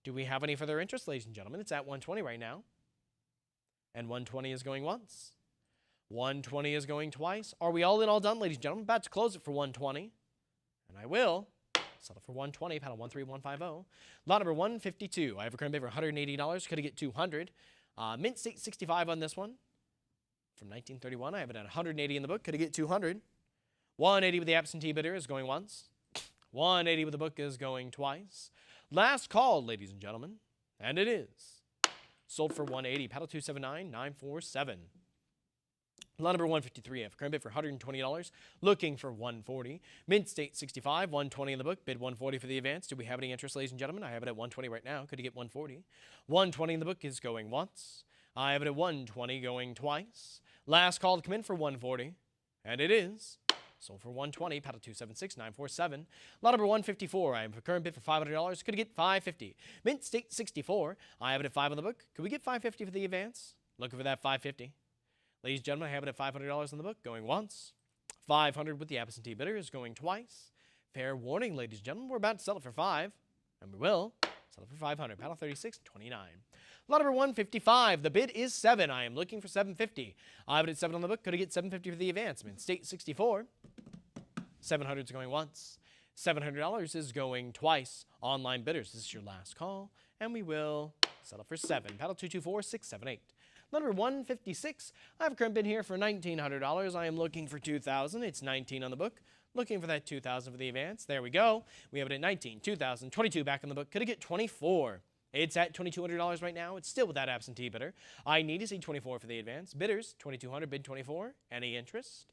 Do we have any further interest, ladies and gentlemen? It's at 120 right now. And 120 is going once. 120 is going twice. Are we all in, all done, ladies and gentlemen? About to close it for 120. And I will sell it for 120, paddle 13150. Lot number 152. I have a current bid for $180. Could I get 200? Mint state 65 on this one. From 1931. I have it at 180 in the book. Could I get 200? 180 with the absentee bidder is going once. 180 with the book is going twice. Last call, ladies and gentlemen. And it is sold for 180. Paddle 279947. Lot number 153, I have a current bid for $120, looking for $140. Mint State 65, $120 in the book, bid $140 for the advance. Do we have any interest, ladies and gentlemen? I have it at $120 right now. Could you get $140? $120 in the book is going once. I have it at $120 going twice. Last call to come in for $140, and it is sold for $120. Paddle 276947. Lot number 154, I have a current bid for $500. Could you get $550? Mint State 64, I have it at $5 on the book. Could we get $550 for the advance? Looking for that $550. Ladies and gentlemen, I have it at $500 in the book, going once. $500 with the absentee bidder is going twice. Fair warning, ladies and gentlemen, we're about to sell it for $5, and we will sell it for $500. Paddle 3629. Lot number 155, the bid is $7. I am looking for $750. I have it at $7 on the book. Could I get $750 for the advancement? State 64. $700 is going once. $700 is going twice. Online bidders, this is your last call, and we will sell it for $7. Paddle 224678. Number 156, I have a current bid here for $1,900. I am looking for $2,000. It's $19 on the book. Looking for that $2,000 for the advance. There we go. We have it at $19, $2,000, $22 back on the book. Could I get $24? It's at $2,200 right now. It's still with that absentee bidder. I need to see $24 for the advance. Bidders, $2,200, bid $24. Any interest?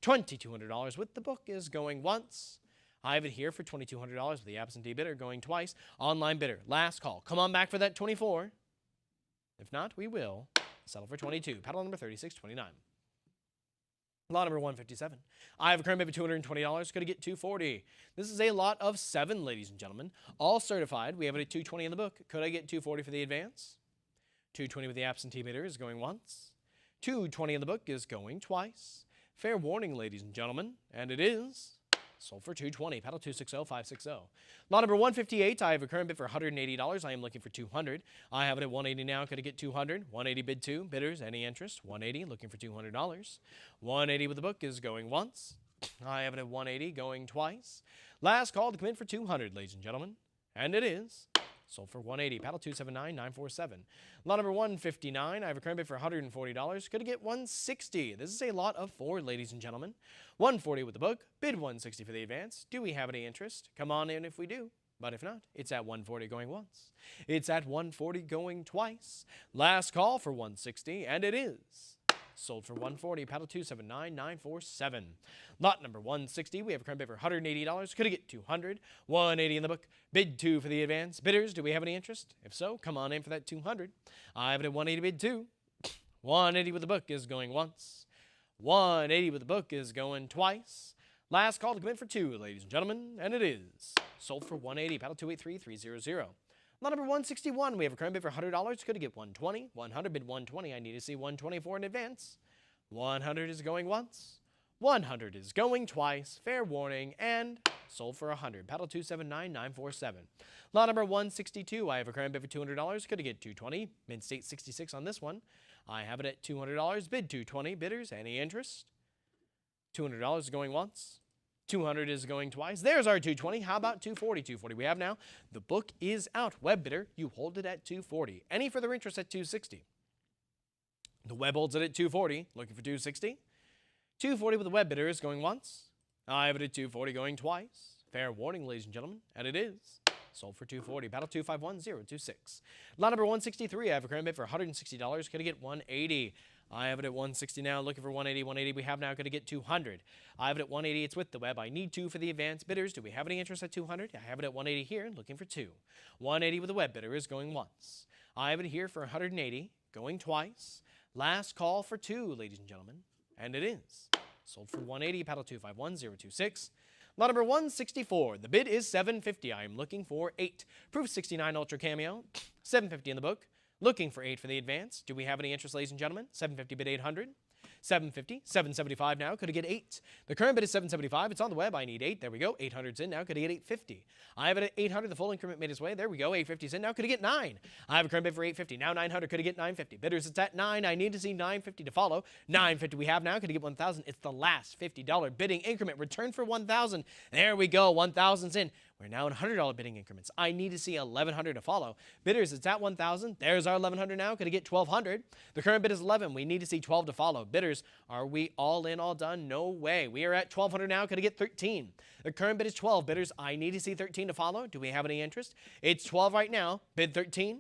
$2,200 with the book is going once. I have it here for $2,200 with the absentee bidder going twice. Online bidder, last call. Come on back for that $24. If not, we will settle for $22. Paddle number 3629. Lot number 157. I have a current bid for $220. Could I get $240? This is a lot of 7, ladies and gentlemen. All certified. We have it at $220 in the book. Could I get $240 for the advance? $220 with the absentee bidder is going once. $220 in the book is going twice. Fair warning, ladies and gentlemen, and it is sold for $220. Paddle 260560. Lot number 158. I have a current bid for $180. I am looking for $200. I have it at $180 now. Could I get $200? $180 bid 2. Bidders, any interest? $180. Looking for $200. $180 with the book is going once. I have it at $180 going twice. Last call to come in for $200, ladies and gentlemen, and it is sold for $180. Paddle 279947. Lot number 159. I have a current bid for $140. Could I get $160? This is a lot of 4, ladies and gentlemen. $140 with the book. Bid $160 for the advance. Do we have any interest? Come on in if we do. But if not, it's at $140 going once. It's at $140 going twice. Last call for $160, and it is sold for $140. Paddle 279947. Lot number 160. We have a current bid for $180. Could I get $200? $180 in the book. Bid 2 for the advance. Bidders, do we have any interest? If so, come on in for that $200. I have it at $180 bid 2. $180 with the book is going once. $180 with the book is going twice. Last call to come in for $2, ladies and gentlemen, and it is sold for $180. Paddle 283300. Lot number 161, we have a current bid for $100. Could I get $120? $100 bid $120. I need to see $124 in advance. $100 is going once. $100 is going twice. Fair warning, and sold for $100. Paddle 279947. Lot number 162, I have a current bid for $200. Could I get $220? Mint State 66 on this one. I have it at $200. Bid $220. Bidders, any interest? $200 is going once. $200 is going twice. There's our $220. How about $240? $240 we have now. The book is out. Web bidder, you hold it at $240. Any further interest at $260? The web holds it at $240. Looking for $260? $240 with the web bidder is going once. I have it at $240 going twice. Fair warning, ladies and gentlemen, and it is sold for $240. Paddle 251026. Lot number 163. I have a current bid for $160. Could I get $180? I have it at $160 now, looking for $180. $180 we have now. Could I get $200? I have it at $180. It's with the web. I need $2 for the advanced bidders. Do we have any interest at $200? I have it at $180 here, looking for $2. $180 with the web bidder is going once. I have it here for $180, going twice. Last call for $2, ladies and gentlemen, and it is sold for $180. Paddle 251026. Lot number 164. The bid is $750. I am looking for $8. Proof 69 Ultra Cameo. $750 in the book. Looking for $8 for the advance. Do we have any interest, ladies and gentlemen? $750 bid $800. $750. $775 now. Could I get $8? The current bid is $775. It's on the web. I need $8. There we go. $800's in now. Could I get $850? I have it at $800. The full increment made its way. There we go. $850's in now. Could I get $9? I have a current bid for $850. Now $900. Could I get $950? Bidders, it's at $9. I need to see $950 to follow. $950 we have now. Could I get $1,000? It's the last $50 bidding increment. Return for $1,000. There we go. $1,000's in. We're now in $100 bidding increments. I need to see $1,100 to follow. Bidders, it's at $1,000. There's our $1,100 now. Could I get $1,200? The current bid is $11. We need to see $12 to follow. Bidders, are we all in, all done? No way. We are at $1,200 now. Could I get $13? The current bid is $12. Bidders, I need to see $13 to follow. Do we have any interest? It's $12 right now. Bid $13.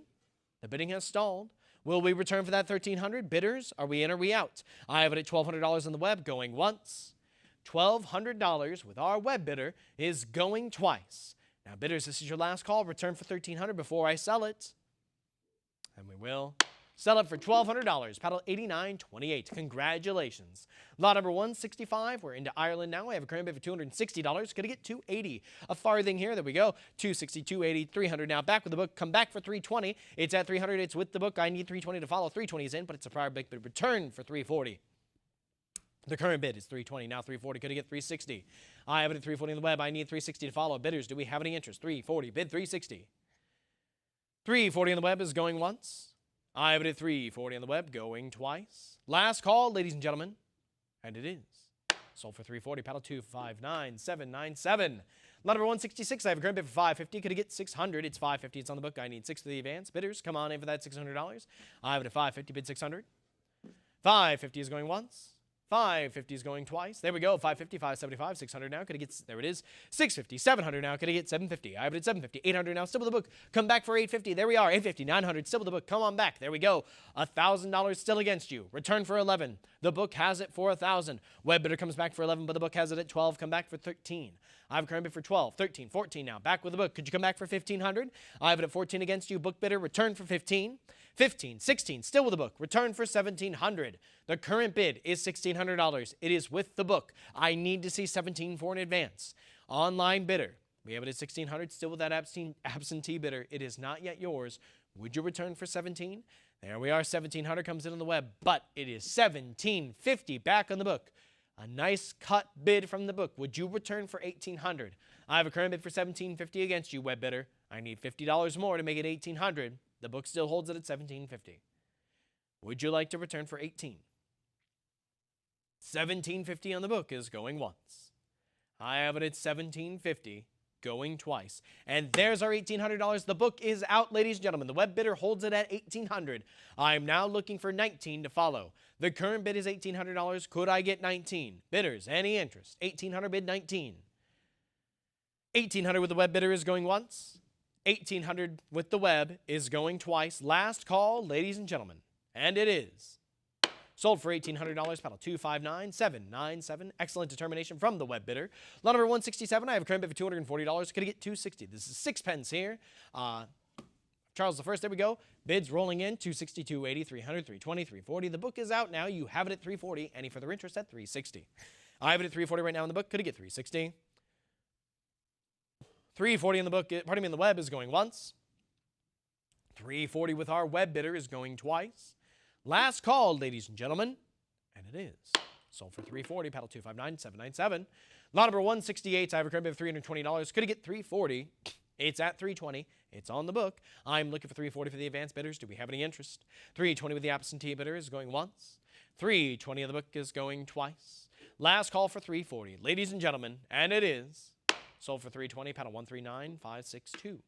The bidding has stalled. Will we return for that $1,300? Bidders, are we in or are we out? I have it at $1,200 on the web, going once. $1,200 with our web bidder is going twice. Now, bidders, this is your last call. Return for $1,300 before I sell it. And we will sell it for $1,200. Paddle 89.28. Congratulations. Lot number 165. We're into Ireland now. I have a current bid for $260. Going to get $280. A farthing here. There we go. $260, $280, $300. Now back with the book. Come back for $320. It's at $300. It's with the book. I need $320 to follow. $320 is in, but it's a prior big bid return for $340. The current bid is $320. Now $340. Could get $360. I have it at $340 on the web. I need $360 to follow. Bidders, do we have any interest? $340. Bid $360. $340 on the web is going once. I have it at $340 on the web, going twice. Last call, ladies and gentlemen, and it is sold for $340. Paddle 259797. Lot number 166. I have a current bid for $550. Could it get $600? It's $550. It's on the book. I need $6 for the advance. Bidders, come on in for that $600. I have it at $550. Bid $600. $550 is going once. $550 is going twice. There we go. $550, $575, $600 now. Could it get, there it is. $650, $700 now. Could it get $750? I have it at $750. $800 now. Still with the book. Come back for $850. There we are. $850, $900. Still with the book. Come on back. There we go. $1,000 still against you. Return for $11. The book has it for $1,000. Web bidder comes back for $11, but the book has it at $12. Come back for $13. I have a current bid for $12, $13, $14 now. Back with the book. Could you come back for $1,500? I have it at $14 against you. Book bidder. Return for $15. $15, $16, still with the book. Return for $1,700. The current bid is $1,600. It is with the book. I need to see $17 for an advance. Online bidder. We have it at $1,600. Still with that absentee bidder. It is not yet yours. Would you return for $17? There we are. $1,700 comes in on the web, but it is $1,750 back on the book. A nice cut bid from the book. Would you return for $1,800? I have a current bid for $1,750 against you, web bidder. I need $50 more to make it $1,800. The book still holds it at $1,750. Would you like to return for $18? $1,750 on the book is going once. I have it at $1,750, going twice. And there's our $1,800. The book is out, ladies and gentlemen. The web bidder holds it at $1,800. I'm now looking for $19 to follow. The current bid is $1,800. Could I get $19? Bidders, any interest? $1,800 bid $19. $1,800 with the web bidder is going once. $1,800 with the web is going twice. Last call, ladies and gentlemen, and it is sold for $1,800. Paddle 259797. Excellent determination from the web bidder. Lot number 167. I have a current bid for $240. Could I get $260? This is 6 pence here. Charles the First. There we go. Bids rolling in. $260, $280, $300, $320, $340. The book is out now. You have it at $340. Any further interest at $360? I have it at $340 right now in the book. Could I get $360? $340 in the book, pardon me, in the web is going once. $340 with our web bidder is going twice. Last call, ladies and gentlemen, and it is sold for $340. Paddle 259797. Lot number 168. I have a current bid of $320. Could it get $340? It's at $320. It's on the book. I'm looking for $340 for the advanced bidders. Do we have any interest? $320 with the absentee bidder is going once. $320 on the book is going twice. Last call for $340. Ladies and gentlemen, and it is sold for $320. Paddle 139562.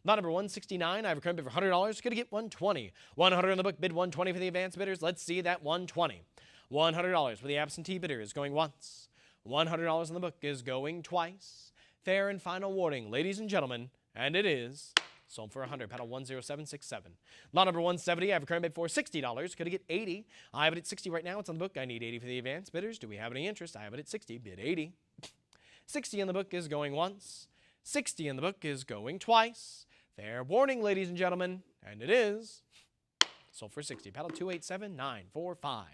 Lot number 169. I have a current bid for $100. Could I get $120? $100 on the book. Bid $120 for the advanced bidders. Let's see that $120. $100 for the absentee bidder is going once. $100 on the book is going twice. Fair and final warning, ladies and gentlemen, and it is sold for $100. Paddle 10767. Lot number 170. I have a current bid for $60. Could I get $80? I have it at $60 right now. It's on the book. I need $80 for the advanced bidders. Do we have any interest? I have it at $60. Bid $80. $60 in the book is going once. $60 in the book is going twice. Fair warning, ladies and gentlemen, and it is sold for $60. Paddle 287945.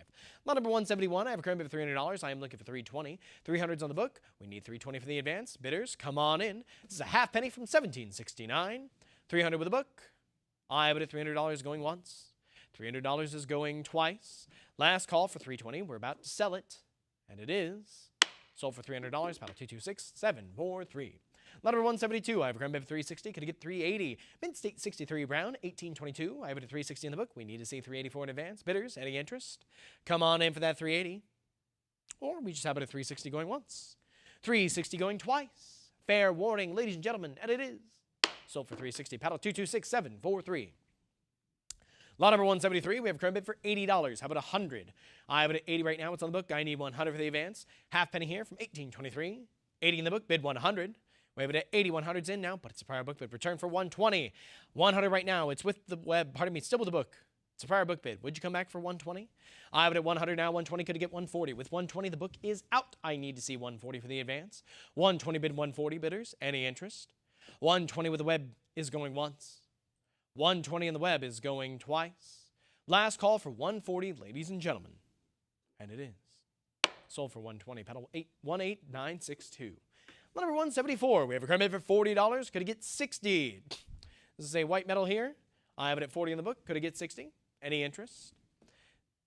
Lot number 171. I have a current bid of $300. I am looking for $320. $300's on the book. We need $320 for the advance. Bidders, come on in. This is a half penny from $17.69. $300 with the book. I have it at $300 going once. $300 is going twice. Last call for $320. We're about to sell it, and it is sold for $300. Paddle 226743. Lot number 172. I have a current bid of $360. Could I get $380? Mint State 63 Brown, 1822. I have it at $360 in the book. We need to see $380 for in advance. Bidders, any interest? Come on in for that $380. Or we just have it at $360 going once. $360 going twice. Fair warning, ladies and gentlemen, and it is sold for $360. Paddle 226743. Lot number 173, we have a current bid for $80. How about $100? I have it at $80 right now. It's on the book. I need $100 for the advance. Half penny here from $18.23. $80 in the book, bid $100. We have it at $80. $100's in now, but it's a prior book bid. Return for $120. $100 right now. It's with the web, pardon me, still with the book. It's a prior book bid. Would you come back for 120? I have it at 100 now. 120 could get 140. With 120, the book is out. I need to see 140 for the advance. 120 bid 140 bidders. Any interest? 120 with the web is going once. 120 in the web is going twice. Last call for 140, ladies and gentlemen. And it is. Sold for 120. Pedal 18962. Lot number 174. We have a current bid for $40. Could it get 60? This is a white metal here. I have it at 40 in the book. Could it get 60? Any interest?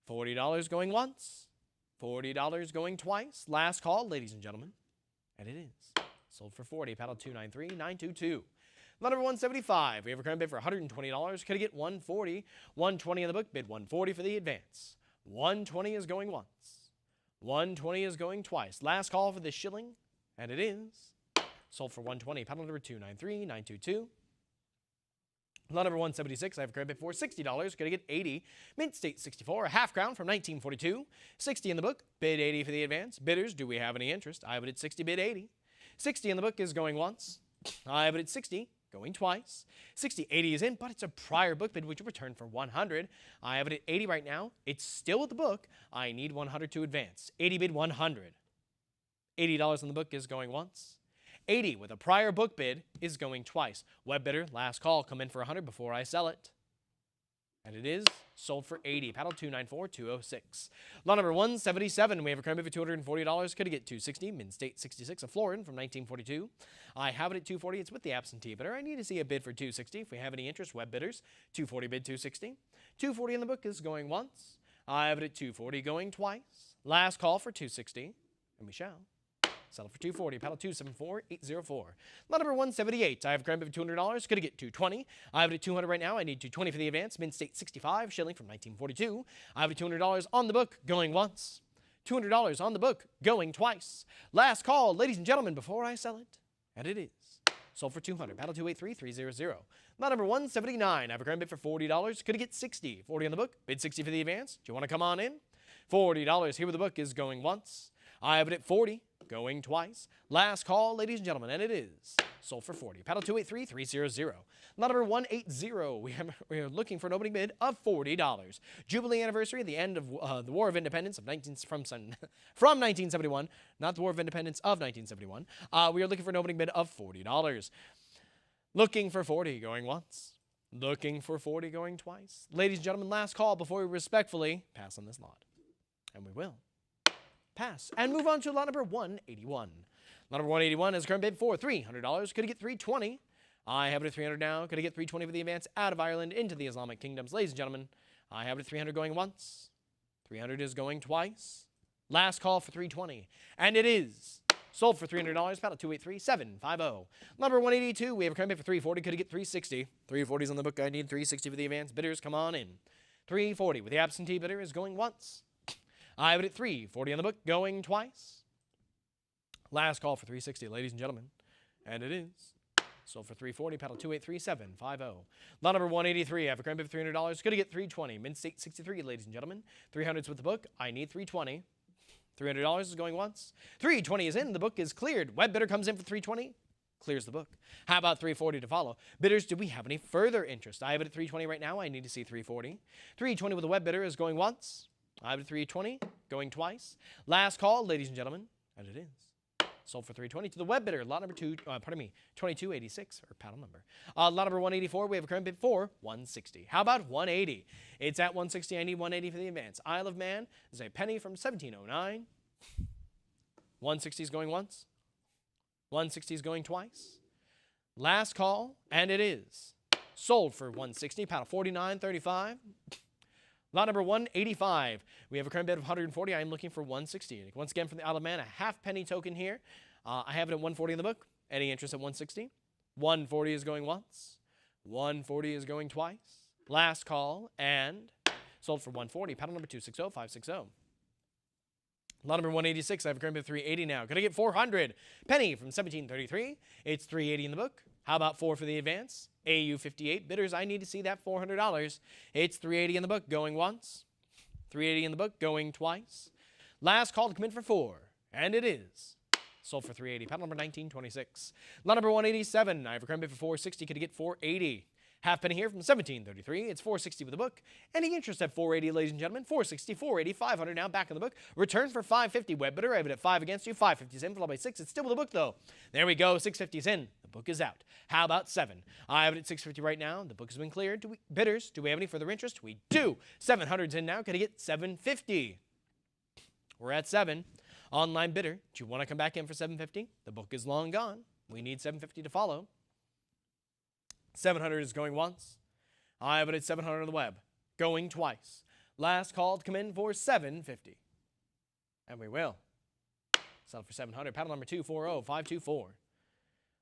$40 going once. $40 going twice. Last call, ladies and gentlemen. And it is. Sold for 40. Paddle 293922. Lot number 175. We have a current bid for $120. Could it get 140? 120 in the book. Bid 140 for the advance. 120 is going once. 120 is going twice. Last call for this shilling. And it is. Sold for 120. Paddle number 293922. Lot number 176, I have a current bid for $60. Going to get 80. Mint State 64, a half crown from 1942. 60 in the book, bid 80 for the advance. Bidders, do we have any interest? I have it at 60, bid 80. 60 in the book is going once. I have it at 60, going twice. 60, 80 is in, but it's a prior book bid, which will return for 100. I have it at 80 right now. It's still with the book. I need 100 to advance. 80 bid 100. $80 in the book is going once. 80 with a prior book bid is going twice. Web bidder, last call, come in for 100 before I sell it. And it is sold for 80. Paddle 294206. Lot number 177. We have a current bid for $240. Could it get 260? Mint State 66, a florin from 1942. I have it at 240. It's with the absentee bidder. I need to see a bid for 260. If we have any interest, web bidders, 240 bid 260. 240 in the book is going once. I have it at 240 going twice. Last call for 260. And we shall. Settle for 240. Paddle 274804. Lot number 178. I have a current bid for $200. Could it get 220? I have it at 200 right now. I need 220 for the advance. Mint State 65, shilling from 1942. I have it $200 on the book, going once. $200 on the book, going twice. Last call, ladies and gentlemen, before I sell it. And it is. Sold for 200. Paddle 283300. Lot number 179. I have a current bid for $40. Could it get 60? 40 on the book. Bid 60 for the advance. Do you want to come on in? $40 here with the book is going once. I have it at 40. Going twice. Last call, ladies and gentlemen, and it is sold for 40. Paddle 283300. Lot number 180. We are looking for an opening bid of $40. Jubilee anniversary, the end of the War of Independence from 1971, not the War of Independence of 1971. We are looking for an opening bid of $40. Looking for 40 going once. Looking for 40 going twice. Ladies and gentlemen, last call before we respectfully pass on this lot. And we will. Pass and move on to lot number 181. Lot number 181 is current bid for $300. Could it get 320? I have it at 300 now. Could it get 320 for the advance out of Ireland into the Islamic kingdoms? Ladies and gentlemen, I have it at 300 going once. 300 is going twice. Last call for 320. And it is sold for $300. Paddle 283750. Number 182, we have a current bid for 340. Could it get 360? 340 is on the book. I need 360 for the advance. Bidders, come on in. 340 with the absentee bidder is going once. I have it at 340 on the book, going twice. Last call for 360, ladies and gentlemen. And it is. Sold for 340, paddle 283750. Lot number 183, I have a current bid for $300. Could it get 320? Mint State 63, ladies and gentlemen. 300's with the book. I need 320. $300 is going once. 320 is in. The book is cleared. Web bidder comes in for 320. Clears the book. How about 340 to follow? Bidders, do we have any further interest? I have it at 320 right now. I need to see 340. 320 with a web bidder is going once. I have it at 320, going twice. Last call, ladies and gentlemen, and it is. Sold for 320 to the web bidder. Lot number 2286, or paddle number. Lot number 184, we have a current bid for 160. How about 180? It's at 160. I need 180 for the advance. Isle of Man is a penny from 1709. 160 is going once. 160 is going twice. Last call, and it is. Sold for 160. Paddle 4935. Lot number 185. We have a current bid of 140. I am looking for 160. Once again, from the Isle of Man, a half penny token here. I have it at 140 in the book. Any interest at 160? 140 is going once. 140 is going twice. Last call, and sold for 140. Paddle number 260560. Lot number 186. I have a current bid of 380 now. Could I get 400? Penny from 1733. It's 380 in the book. How about 4 for the advance? AU 58. Bidders, I need to see that $400. It's 380 in the book, going once. 380 in the book, going twice. Last call to come in for 4. And it is. Sold for 380. Paddle number 1926. Lot number 187. I have a current bid for 460. Could you get 480? Halfpenny here from 1733. It's 460 with the book. Any interest at 480, ladies and gentlemen? 460, 480, 500 now back in the book. Return for 550. Web bidder, I have it at 5 against you. 550 is in, followed by 6. It's still with the book, though. There we go. 650 is in. The book is out. How about 7? I have it at 650 right now. The book has been cleared. Bidders, do we have any further interest? We do. 700's in now. Can I get 750? We're at 7. Online bidder, do you want to come back in for 750? The book is long gone. We need 750 to follow. 700 is going once. I have it at 700 on the web. Going twice. Last call to come in for 750. And we will. Sell for 700. Paddle number 240524.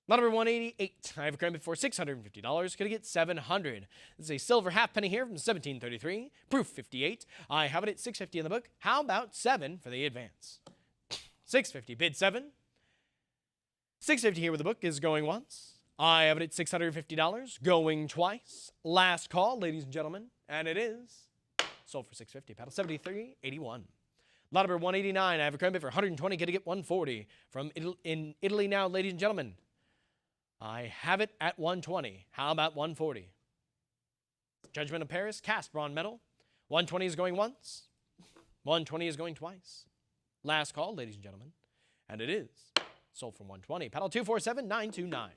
Lot number 188. I have a credit for $650. Could I get 700? This is a silver halfpenny here from 1733. Proof 58. I have it at 650 in the book. How about 7 for the advance? 650. Bid 7. 650 here with the book is going once. I have it at $650, going twice. Last call, ladies and gentlemen, and it is sold for $650. Paddle 73.81. Lot number 189. I have a credit bid for 120. Going to get 140 from in Italy now, ladies and gentlemen. I have it at 120. How about 140? Judgment of Paris, cast bronze medal. 120 is going once. 120 is going twice. Last call, ladies and gentlemen, and it is sold for 120. Paddle 247929.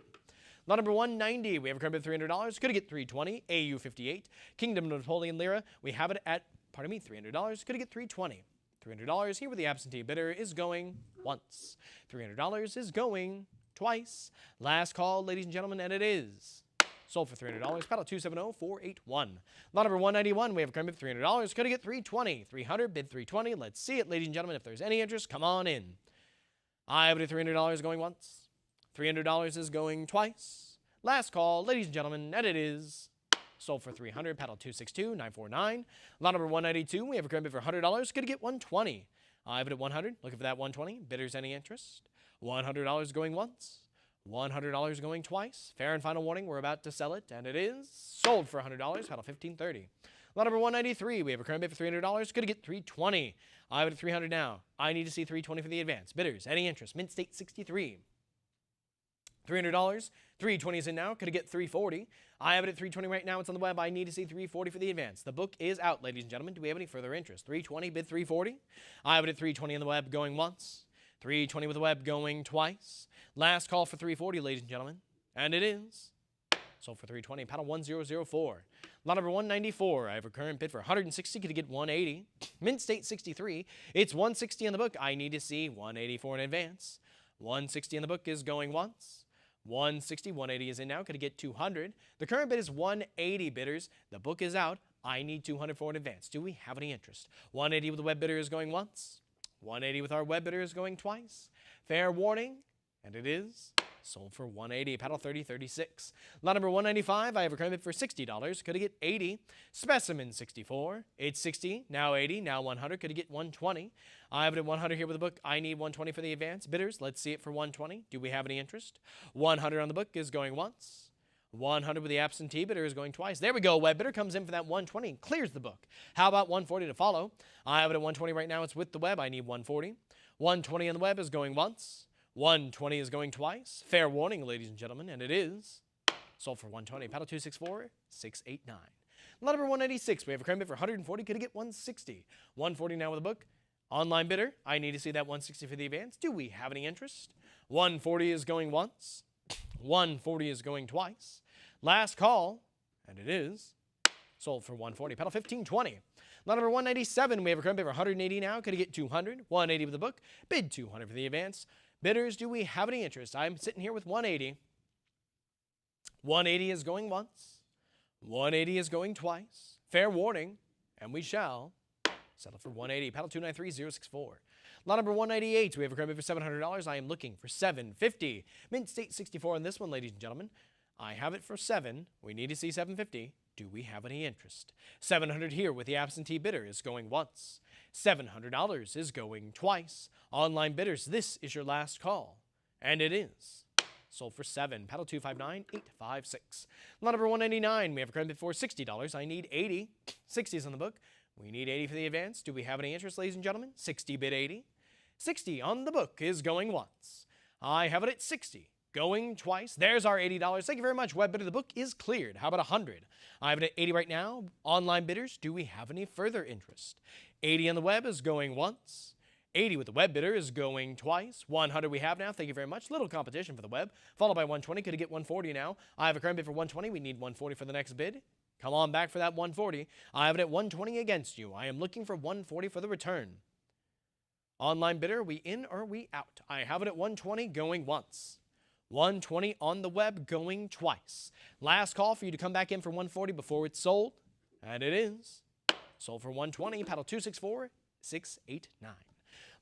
Lot number 190, we have a credit bid of $300. Could get 320. AU 58. Kingdom of Napoleon Lira, we have it at, $300. Could get 320. $300 here with the absentee bidder is going once. $300 is going twice. Last call, ladies and gentlemen, and it is sold for $300. Paddle 270481. Lot number 191, we have a credit bid of $300. Could get 320. 300, bid 320. Let's see it, ladies and gentlemen. If there's any interest, come on in. I have it at $300 going once. $300 is going twice. Last call, ladies and gentlemen, and it is sold for $300. Paddle 262949. Lot number 192, we have a credit bid for $100. Could get 120. I have it at 100. Looking for that 120. Bidders, any interest? $100 going once. $100 going twice. Fair and final warning, we're about to sell it, and it is sold for $100. Paddle 1530. Lot number 193, we have a current bid for $300. Could get 320. I have it at 300 now. I need to see 320 for the advance. Bidders, any interest? Mint State 63. $300. 320 is in now. Could get 340. I have it at 320 right now. It's on the web. I need to see 340 for the advance. The book is out, ladies and gentlemen. Do we have any further interest? 320, bid 340. I have it at 320 on the web going once. 320 with the web going twice. Last call for 340, ladies and gentlemen. And it is sold for 320. Paddle 1004. Lot number 194. I have a current bid for 160. Could get 180. Mint State 63. It's 160 on the book. I need to see 184 in advance. 160 in the book is going once. 160, 180 is in now. Could get 200. The current bid is 180, bidders. The book is out. I need 200 for an advance. Do we have any interest? 180 with the web bidder is going once. 180 with our web bidder is going twice. Fair warning, and it is sold for 180. Paddle 3036. Lot number 195. I have a current bid for $60. Could I get 80? Specimen 64. It's 60. Now 80. Now 100. Could I get 120? I have it at 100 here with the book. I need 120 for the advance. Bidders, let's see it for 120. Do we have any interest? 100 on the book is going once. 100 with the absentee bidder is going twice. There we go. Web bidder comes in for that 120 and clears the book. How about 140 to follow? I have it at 120 right now. It's with the web. I need 140. 120 on the web is going once. 120 is going twice. Fair warning, ladies and gentlemen, and it is sold for 120. Paddle 264689. Lot number 186. We have a credit bid for 140. Could I get 160? 140 now with a book. Online bidder, I need to see that 160 for the advance. Do we have any interest? 140 is going once. 140 is going twice. Last call, and it is sold for 140. Paddle 1520. Lot number 197. We have a credit bid for 180 now. Could I get 200? 180 with the book. Bid 200 for the advance. Bidders, do we have any interest? I'm sitting here with 180. 180 is going once. 180 is going twice. Fair warning, and we shall settle for 180. Paddle 293064. Lot number 198. We have a credit bid for $700. I am looking for $750. Mint State 64 on this one, ladies and gentlemen. I have it for 7. We need to see 750. Do we have any interest? 700 here with the absentee bidder is going once. $700 is going twice. Online bidders, this is your last call. And it is sold for 7. Paddle 259856. Lot number 199. We have a credit bid for $60. I need 80. 60 is on the book. We need 80 for the advance. Do we have any interest, ladies and gentlemen? 60 bid 80. 60 on the book is going once. I have it at 60. going twice. There's our $80. Thank you very much, web bidder. The book is cleared. How about 100? I have it at 80 right now. Online bidders, do we have any further interest? 80 on the web is going once. 80 with the web bidder is going twice. 100 we have now. Thank you very much. Little competition for the web. Followed by 120. Could it get 140 now? I have a current bid for 120. We need 140 for the next bid. Come on back for that 140. I have it at 120 against you. I am looking for 140 for the return. Online bidder, we in or we out? I have it at 120 going once. 120 on the web going twice. Last call for you to come back in for 140 before it's sold. And it is. Sold for 120. Paddle 264 689.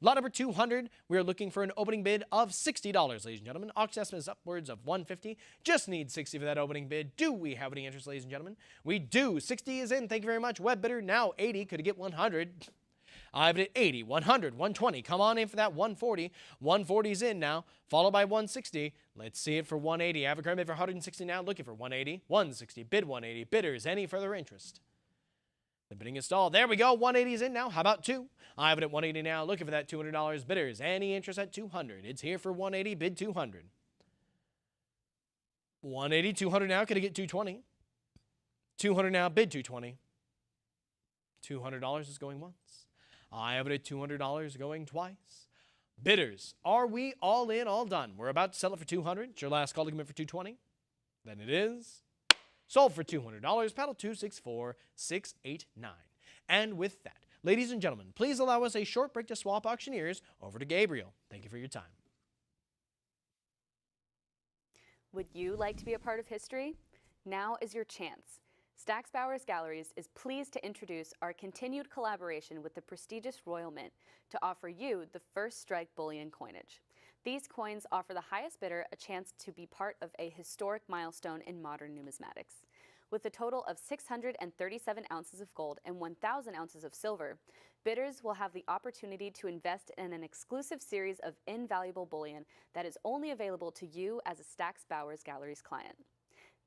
Lot number 200, we are looking for an opening bid of $60, ladies and gentlemen. Auction estimate is upwards of $150. Just need 60 for that opening bid. Do we have any interest, ladies and gentlemen? We do. 60 is in. Thank you very much. Web bidder, now 80. Could it get 100? I have it at 80, 100, 120. Come on in for that 140. 140 is in now, followed by 160. Let's see it for 180. I have a current bid for 160 now. Looking for 180, 160. Bid 180. Bidders, any further interest? The bidding is stalled. There we go. 180 is in now. How about 2? I have it at 180 now. Looking for that $200. Bidders, any interest at 200? It's here for 180. Bid 200. 180, 200 now. Could it get 220? 200 now. Bid 220. $200 is going once. I have it at $200 going twice. Bidders, are we all in, all done? We're about to sell it for 200. It's your last call to commit for 220. Then it is. Sold for $200. Paddle 264 689. And with that, ladies and gentlemen, please allow us a short break to swap auctioneers over to Gabriel. Thank you for your time. Would you like to be a part of history? Now is your chance. Stack's Bowers Galleries is pleased to introduce our continued collaboration with the prestigious Royal Mint to offer you the first strike bullion coinage. These coins offer the highest bidder a chance to be part of a historic milestone in modern numismatics. With a total of 637 ounces of gold and 1,000 ounces of silver, bidders will have the opportunity to invest in an exclusive series of invaluable bullion that is only available to you as a Stack's Bowers Galleries client.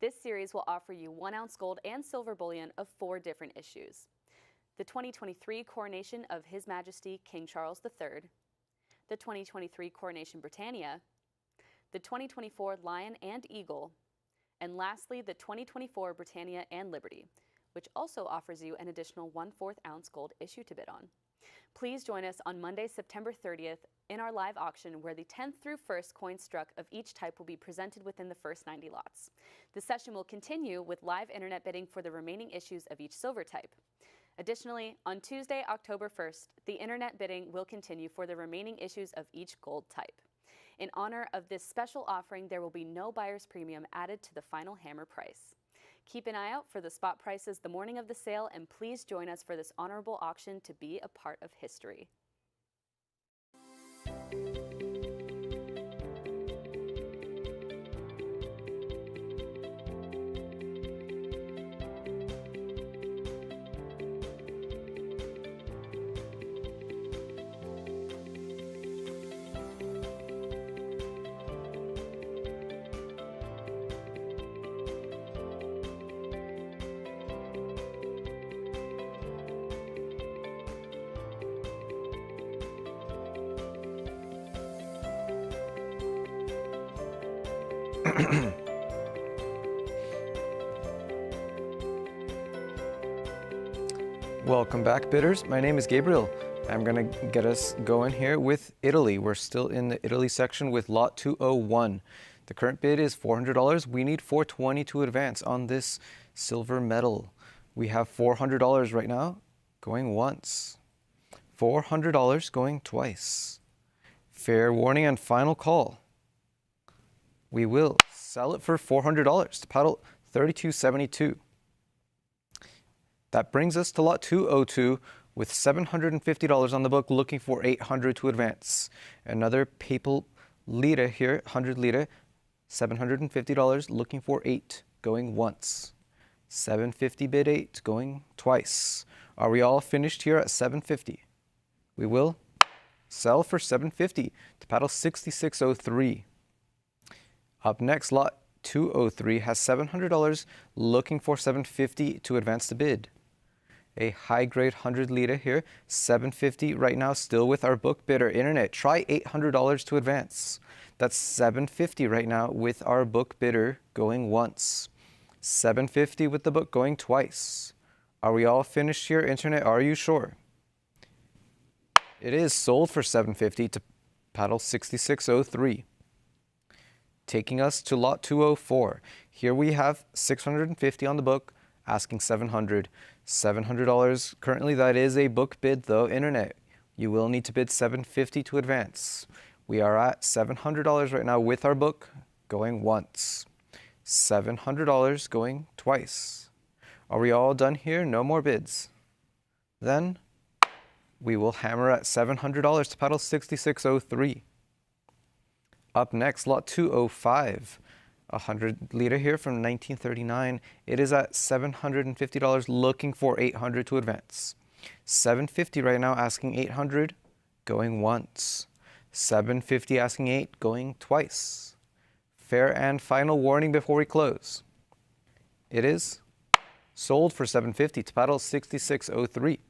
This series will offer you 1 ounce gold and silver bullion of 4 different issues: the 2023 coronation of His Majesty King Charles III, the 2023 Coronation Britannia, the 2024 Lion and Eagle, and lastly, the 2024 Britannia and Liberty, which also offers you an additional 1/4 ounce gold issue to bid on. Please join us on Monday, September 30th in our live auction where the 10th through 1st coins struck of each type will be presented within the first 90 lots. The session will continue with live internet bidding for the remaining issues of each silver type. Additionally, on Tuesday, October 1st, the internet bidding will continue for the remaining issues of each gold type. In honor of this special offering, there will be no buyer's premium added to the final hammer price. Keep an eye out for the spot prices the morning of the sale, and please join us for this honorable auction to be a part of history. Welcome back, bidders. My name is Gabriel. I'm going to get us going here with Italy. We're still in the Italy section with lot 201. The current bid is $400. We need $420 to advance on this silver medal. We have $400 right now going once. $400 going twice. Fair warning and final call. We will sell it for $400 to paddle 3272. That brings us to lot 202 with $750 on the book, looking for $800 to advance. Another papal lira here, 100 lira, $750, looking for 8, going once. 750 bid 8, going twice. Are we all finished here at 750? We will sell for 750 to paddle 6603. Up next, lot 203 has $700, looking for 750 to advance the bid. A high-grade 100 lira here, 750 right now, still with our book bidder. Internet, try $800 to advance. That's $750 right now with our book bidder going once. $750 with the book going twice. Are we all finished here, Internet? Are you sure? It is sold for $750 to paddle 6603. Taking us to lot 204. Here we have $650 on the book, asking $700. $700 currently. That is a book bid though, Internet. You will need to bid $750 to advance. We are at $700 right now with our book going once. $700 going twice. Are we all done here? No more bids. Then we will hammer at $700 to paddle 6603. Up next, lot 205. 100-liter here from 1939. It is at $750, looking for $800 to advance. $750 right now, asking $800, going once. $750 asking $8, going twice. Fair and final warning before we close. It is sold for $750 to paddle 6603.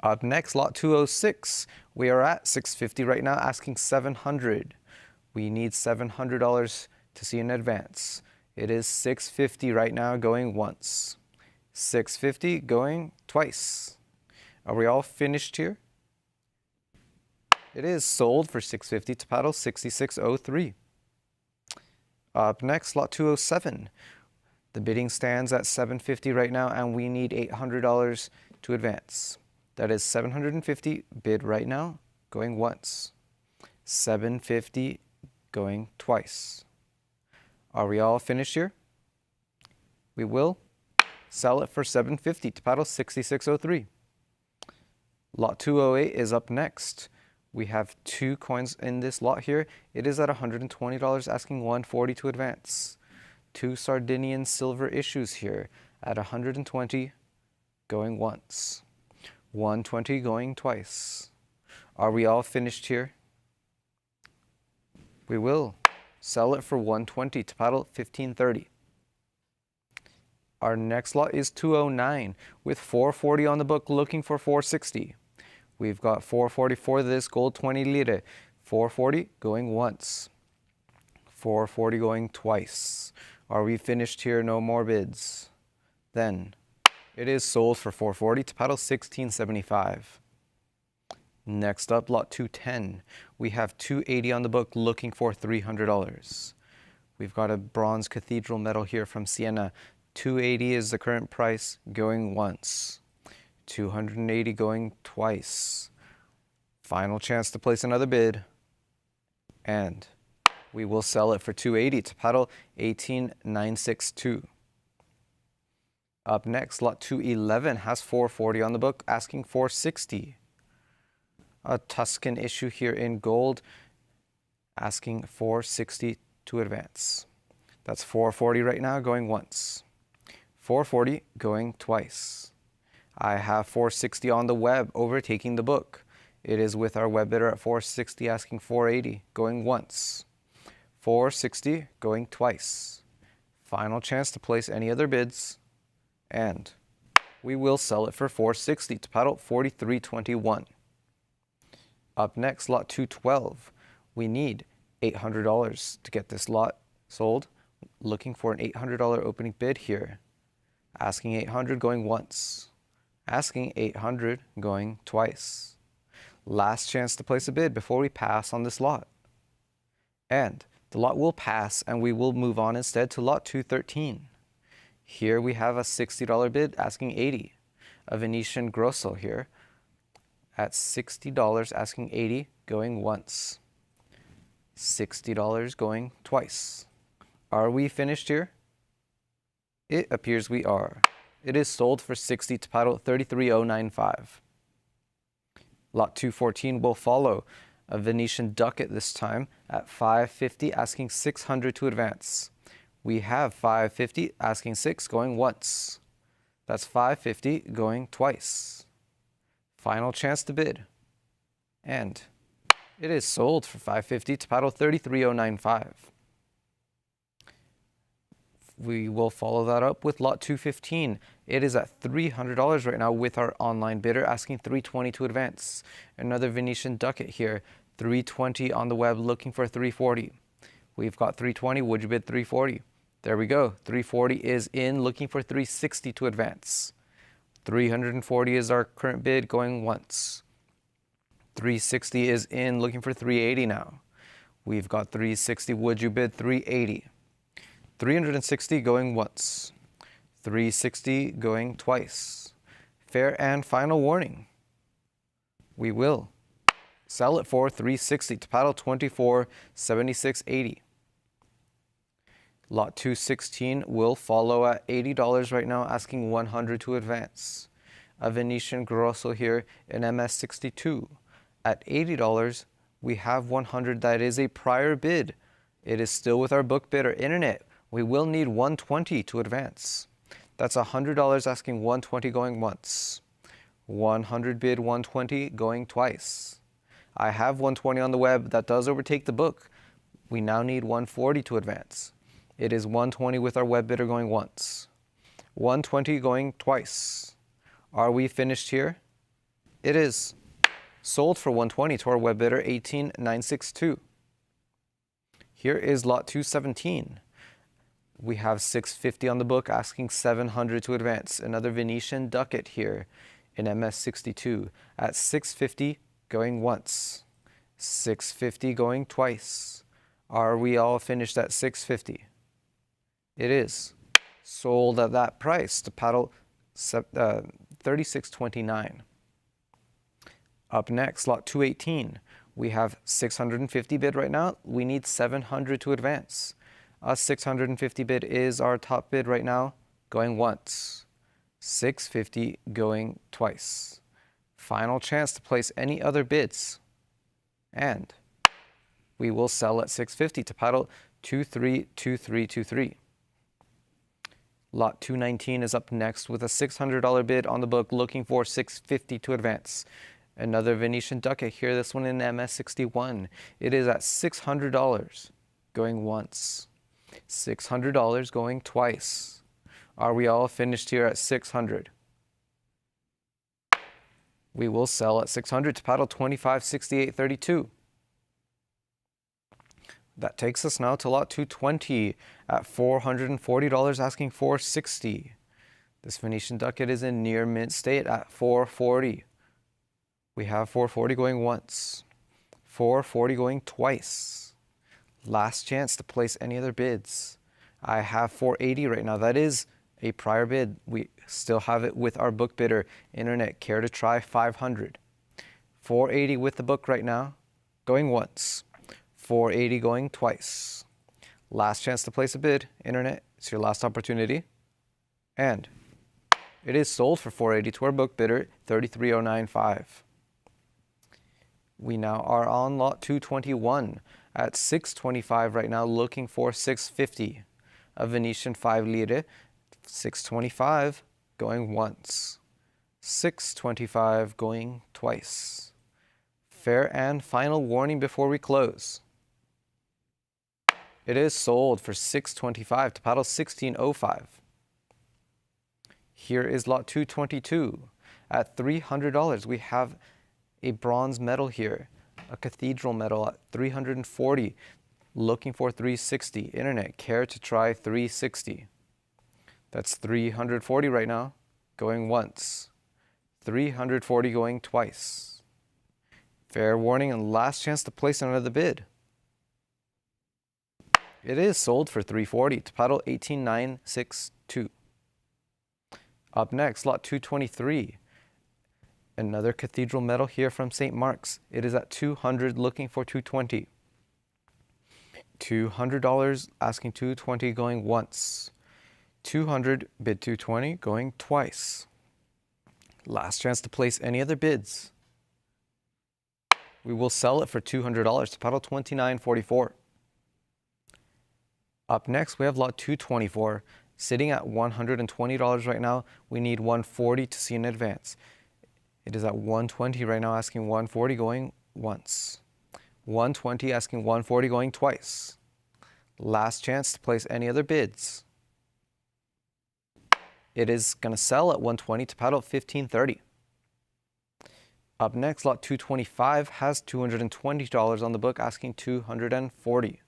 Up next, lot 206. We are at $650 right now, asking $700. We need $700 to see in advance. It is $650 right now, going once. $650 going twice. Are we all finished here? It is sold for $650 to paddle 6603. Up next, lot 207. The bidding stands at $750 right now, and we need $800 to advance. That is $750 bid right now, going once. $750 going twice. Are we all finished here? We will sell it for $750 to paddle 6603. Lot 208 is up next. We have 2 coins in this lot here. It is at $120, asking $140 to advance. 2 Sardinian silver issues here at $120, going once. $120 going twice. Are we all finished here? We will sell it for $120 to paddle 1530. Our next lot is 209 with $440 on the book, looking for $460. We've got $440 for this gold 20 lire. $440 going once. $440 going twice. Are we finished here? No more bids. Then it is sold for $440 to paddle 1675. Next up, lot 210. We have $280 on the book, looking for $300. We've got a bronze cathedral medal here from Siena. $280 is the current price, going once. $280 going twice. Final chance to place another bid. And we will sell it for $280 to paddle 18962. Up next, lot 211 has $440 on the book, asking $460. A Tuscan issue here in gold, asking $460 to advance. That's $440 right now, going once. $440 going twice. I have $460 on the web, overtaking the book. It is with our web bidder at $460, asking $480, going once. $460 going twice. Final chance to place any other bids. And we will sell it for $460 to paddle 4321. Up next, lot 212. We need $800 to get this lot sold. Looking for an $800 opening bid here. Asking $800 going once. Asking $800 going twice. Last chance to place a bid before we pass on this lot. And the lot will pass, and we will move on instead to lot 213. Here we have a $60 bid, asking $80. A Venetian Grosso here at $60, asking $80, going once. $60 going twice. Are we finished here? It appears we are. It is sold for $60 to paddle 33095. Lot 214 will follow. A Venetian Ducat this time at $550, asking $600 to advance. We have $550, asking $6, going once. That's $550 going twice. Final chance to bid. And it is sold for $550 to paddle 33095. We will follow that up with lot 215. It is at $300 right now with our online bidder, asking $320 to advance. Another Venetian Ducat here, 320 on the web looking for 340. We've got 320. Would you bid 340? There we go. 340 is in, looking for 360 to advance. 340 is our current bid, going once. 360 is in, looking for 380 now. We've got 360. Would you bid 380? 360 going once. 360 going twice. Fair and final warning. We will sell it for 360 to paddle 24.7680. Lot 216 will follow at $80 right now, asking 100 to advance. A Venetian Grosso here in MS62 at $80. We have 100. That is a prior bid. It is still with our book bidder. Internet, we will need 120 to advance. That's $100 asking 120 going once. 100 bid 120 going twice. I have 120 on the web. That does overtake the book. We now need 140 to advance. It is 120 with our web bidder going once. 120 going twice. Are we finished here? It is. Sold for 120 to our web bidder 18962. Here is lot 217. We have 650 on the book, asking 700 to advance. Another Venetian Ducat here in MS62 at 650 going once. 650 going twice. Are we all finished at 650? It is. Sold at that price to paddle 36.29. Up next, lot 218. We have 650 bid right now. We need 700 to advance. A 650 bid is our top bid right now, going once. 650 going twice. Final chance to place any other bids. And we will sell at 650 to paddle 232323. Lot 219 is up next with a $600 bid on the book, looking for 650 to advance. Another Venetian Ducat here, this one in MS61. It is at $600 going once. $600 going twice. Are we all finished here at 600? We will sell at 600 to paddle 256832. That takes us now to lot 220 at $440, asking $460. This Venetian Ducat is in near mint state at $440. We have $440 going once. $440 going twice. Last chance to place any other bids. I have $480 right now. That is a prior bid. We still have it with our book bidder. Internet, care to try 500. $480 with the book right now, going once. $480 going twice. Last chance to place a bid. Internet, it's your last opportunity. And it is sold for $480 to our book bidder, 33095. We now are on lot 221 at $625 right now, looking for $650. A Venetian 5 lire, $625 going once. $625 going twice. Fair and final warning before we close. It is sold for $625 to paddle 1605. Here is lot 222 at $300. We have a bronze medal here, a cathedral medal at $340, looking for $360. Internet, care to try $360? That's $340 right now, going once. $340 going twice. Fair warning and last chance to place another bid. It is sold for $340 to paddle 18962. Up next, lot 223. Another cathedral medal here from St. Mark's. It is at $200, looking for $220. $200, asking $220, going once. $200, bid $220, going twice. Last chance to place any other bids. We will sell it for $200 to paddle 2944. Up next, we have lot 224, sitting at $120 right now. We need $140 to see in advance. It is at $120 right now, asking $140, going once. $120, asking $140, going twice. Last chance to place any other bids. It is going to sell at $120 to paddle 1530. Up next, lot 225 has $220 on the book, asking $240.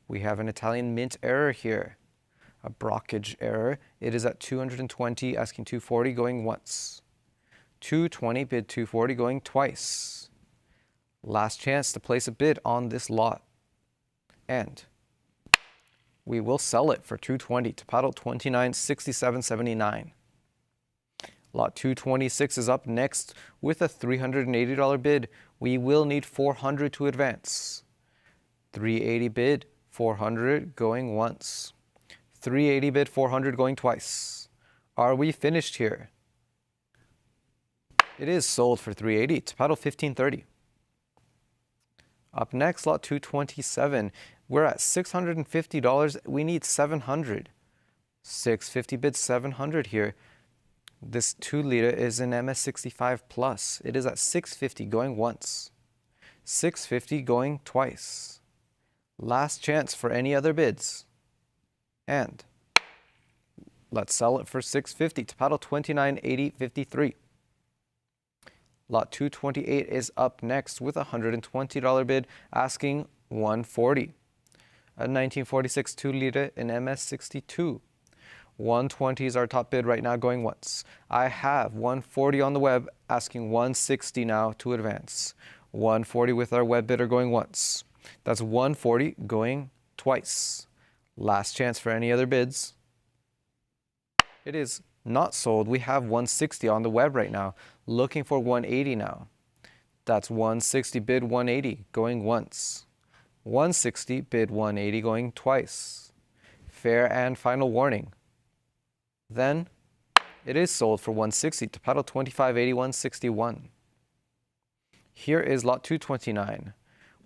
We have an Italian mint error here, a blockage error. It is at $220, asking $240, going once. $220, bid $240, going twice. Last chance to place a bid on this lot. And we will sell it for $220 to paddle 2967.79. Lot 226 is up next with a $380 bid. We will need $400 to advance. $380 bid, $400 going once. $380 bid, $400 going twice. Are we finished here? It is sold for $380 to paddle 1530. Up next, lot 227. We're at $650. We need $700. $650 bid, $700 here. This 2 liter is an MS65 Plus. It is at $650 going once. $650 going twice. Last chance for any other bids. And let's sell it for $650 to paddle 2980.53. Lot 228 is up next with a $120 bid, asking $140. A 1946 2 liter in MS62. 120 is our top bid right now, going once. I have 140 on the web, asking 160 now to advance. 140 with our web bidder going once. That's 140 going twice. Last chance for any other bids. It is not sold. We have 160 on the web right now, looking for 180 now. That's 160 bid 180 going once. 160 bid 180 going twice. Fair and final warning. Then it is sold for 160 to paddle 2581.61. Here is lot 229.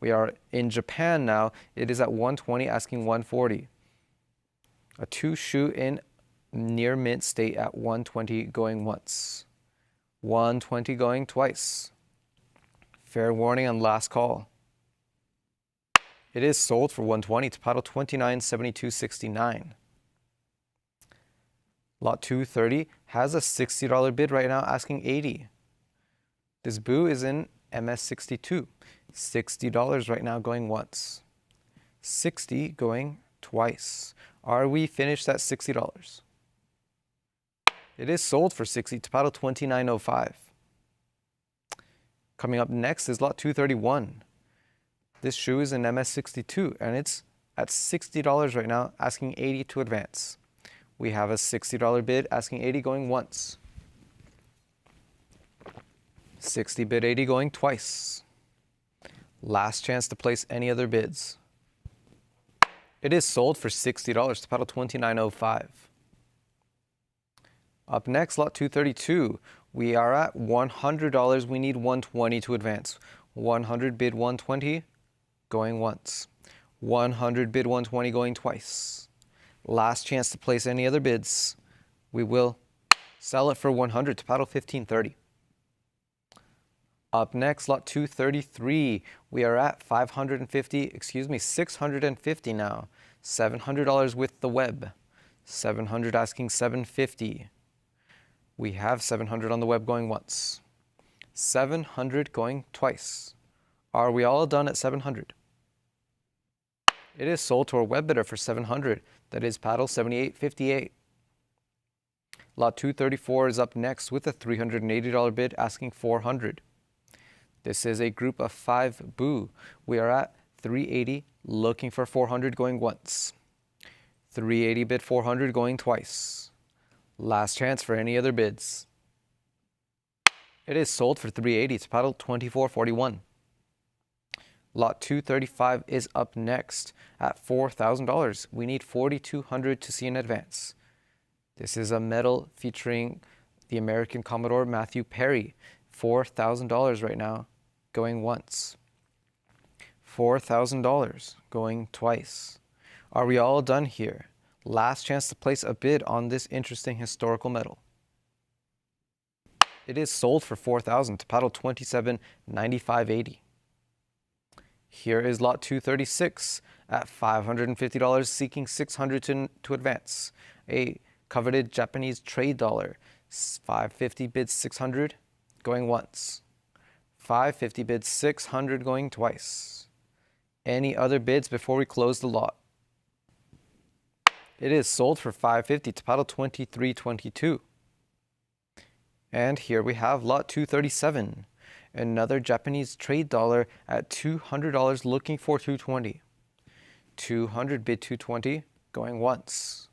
We are in Japan now. It is at 120, asking 140. A 2 shoe in near mint state at 120 going once. 120 going twice. Fair warning on last call. It is sold for 120 to paddle 2972.69. Lot 230 has a $60 bid right now, asking $80. This boo is in MS62. $60 right now going once. $60 going twice. Are we finished at $60? It is sold for $60 to paddle 2905. Coming up next is lot 231. This shoe is in MS62 and it's at $60 right now, asking $80 to advance. We have a $60 bid, asking $80 going once. 60 bid, $80 going twice. Last chance to place any other bids. It is sold for $60 to paddle 2905. Up next, lot 232. We are at $100. We need 120 to advance. 100 bid 120 going once. 100 bid 120 going twice. Last chance to place any other bids. We will sell it for 100 to paddle 1530. Up next, lot 233. We are at $650 now. $700 with the web. 700 asking 750. We have 700 on the web going once. 700 going twice. Are we all done at 700? It is sold to our web bidder for 700. That is paddle 78.58. Lot 234 is up next with a $380 bid, asking 400. This is a group of 5 boo. We are at 380, looking for 400 going once. 380 bid 400 going twice. Last chance for any other bids. It is sold for 380 to paddle 24.41. Lot 235 is up next at $4,000. We need $4,200 to see in advance. This is a medal featuring the American Commodore Matthew Perry. $4,000 right now, going once. $4,000 going twice. Are we all done here? Last chance to place a bid on this interesting historical medal. It is sold for $4,000 to paddle 27.95.80. Here is lot 236 at $550, seeking $600 to advance. A coveted Japanese trade dollar. 550 bids 600, going once. 550 bid 600 going twice. Any other bids before we close the lot? It is sold for 550 to paddle 2322. And here we have lot 237. Another Japanese trade dollar at $200 looking for 220. 200 bid 220 going once.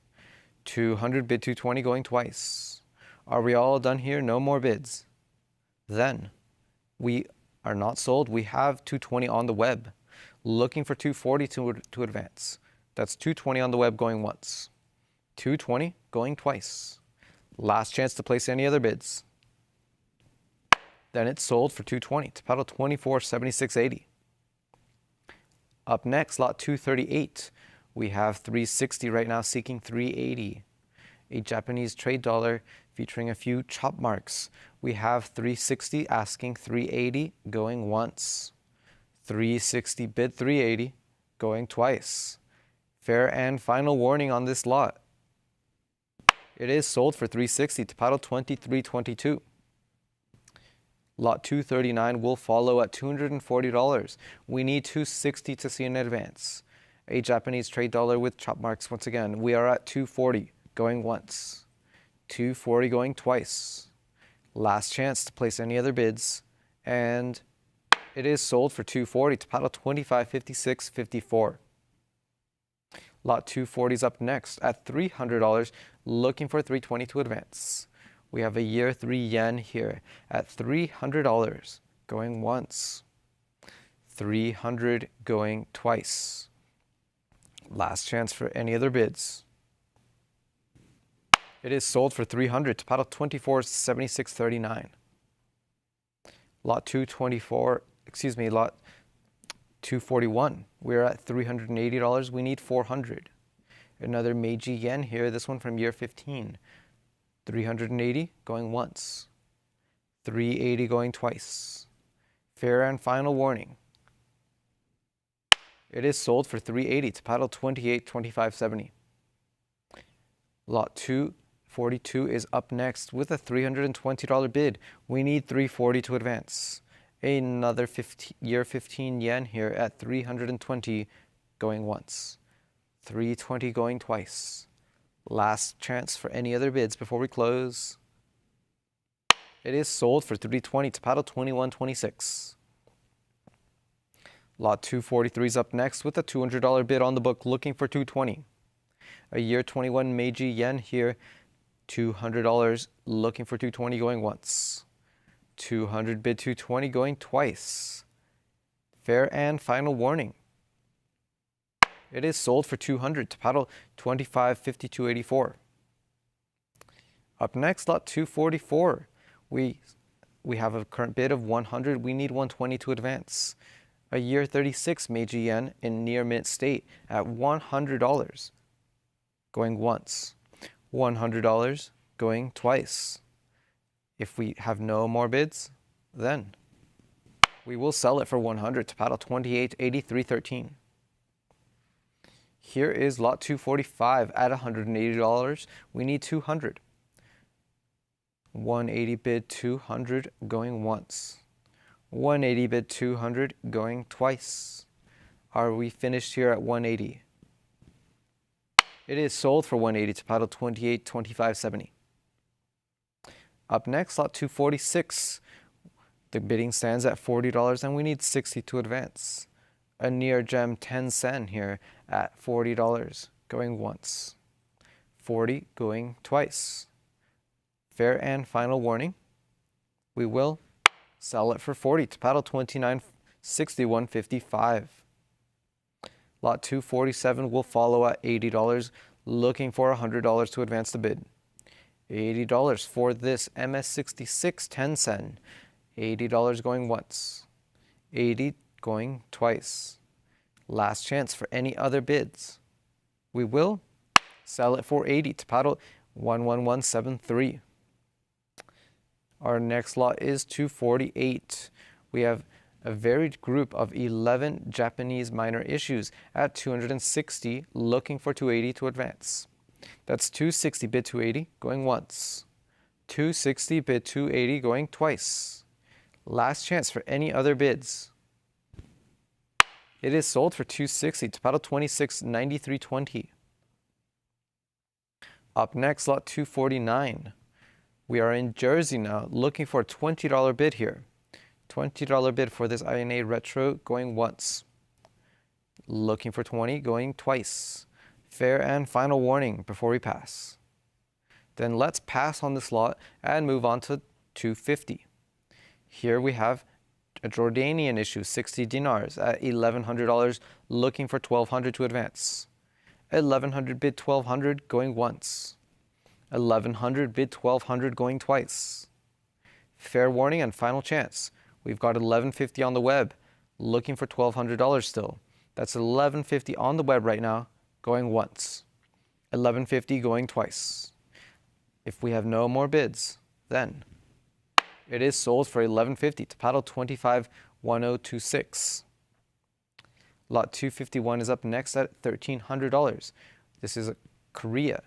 200 bid 220 going twice. Are we all done here? No more bids. Then we are not sold. We have 220 on the web looking for 240 to advance. That's 220 on the web going once. 220 going twice. Last chance to place any other bids. Then it's sold for 220 to paddle 2476.80. Up next, lot 238. We have 360 right now seeking 380. A Japanese trade dollar featuring a few chop marks. We have 360 asking 380 going once. 360 bid 380 going twice. Fair and final warning on this lot. It is sold for 360 to paddle 2322. Lot 239 will follow at $240. We need 260 to see an advance. A Japanese trade dollar with chop marks once again. We are at 240 going once. 240 going twice. Last chance to place any other bids. And it is sold for 240 to paddle 2556.54. Lot 240 is up next at $300 looking for 320 to advance. We have a year 3 yen here at $300 going once. 300 going twice. Last chance for any other bids. It is sold for 300 to paddle 2476.39. Lot 241. We're at $380. We need 400. Another Meiji yen here, this one from year 15. 380 going once. 380 going twice. Fair and final warning. It is sold for 380 to paddle 2825.70. Lot 242 is up next with a $320 bid. We need 340 to advance. Another year 15 yen here at 320 going once. 320 going twice. Last chance for any other bids before we close. It is sold for 320 to paddle 2126. Lot 243 is up next with a $200 bid on the book looking for 220. A year 21 Meiji yen here, $200 looking for 220 going once. 200 bid 220 going twice. Fair and final warning. It is sold for 200 to paddle 2552.84. Up next, lot 244. We have a current bid of 100. We need 120 to advance. A year 36 Meiji yen in near mint state at $100 going once. $100 going twice. If we have no more bids, then we will sell it for 100 to paddle 2883.13. Here is lot 245 at $180. We need 200. 180 bid 200 going once. 180 bid 200 going twice. Are we finished here at 180? It is sold for 180 to paddle 2825.70. Up next, lot 246. The bidding stands at $40 and we need 60 to advance. A near gem 10 sen here at $40 going once. 40 going twice. Fair and final warning. We will sell it for 40 to paddle 2961.55. Lot 247 will follow at $80 looking for $100 to advance the bid. $80 for this MS66 10 sen. $80 going once. 80 going twice. Last chance for any other bids. We will sell it for 80 to paddle 11173. Our next lot is 248. We have a varied group of 11 Japanese minor issues at 260 looking for 280 to advance. That's 260 bid 280 going once. 260 bid 280 going twice. Last chance for any other bids. It is sold for $260 to paddle 26.9320. Up next, lot 249. We are in Jersey now, looking for a $20 bid here. $20 bid for this INA Retro, going once. Looking for 20, going twice. Fair and final warning before we pass. Then let's pass on this lot and move on to 250. Here we have a Jordanian issue, 60 dinars at $1,100, looking for 1,200 to advance. 1,100 bid 1,200, going once. 1,100 bid 1,200, going twice. Fair warning and final chance. We've got 1,150 on the web, looking for $1,200 still. That's 1,150 on the web right now, going once. 1,150 going twice. If we have no more bids, then it is sold for 1,150 to paddle 25.1026. Lot 251 is up next at $1,300. This is Korea.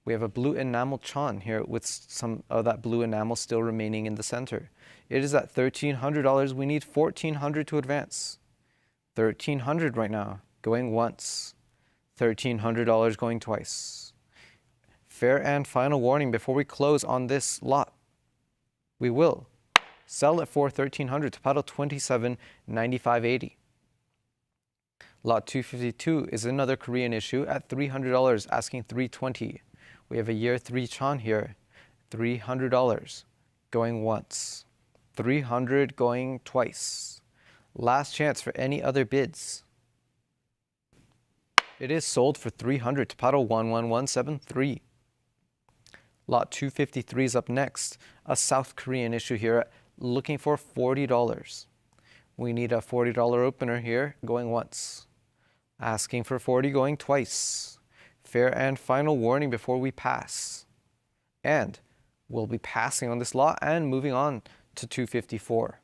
We have a blue enamel chan here with some of that blue enamel still remaining in the center. It is at $1,300. We need $1,400 to advance. $1,300 right now, going once. $1,300 going twice. Fair and final warning before we close on this lot. We will sell it for $1,300 to paddle 27.9580. Lot 252 is another Korean issue at $300, asking $320. We have a year 3 chan here, $300 going once, $300 going twice. Last chance for any other bids. It is sold for $300 to paddle 11173. Lot 253 is up next, a South Korean issue here, looking for $40. We need a $40 opener here, going once. Asking for 40, going twice. Fair and final warning before we pass. And we'll be passing on this lot and moving on to 254.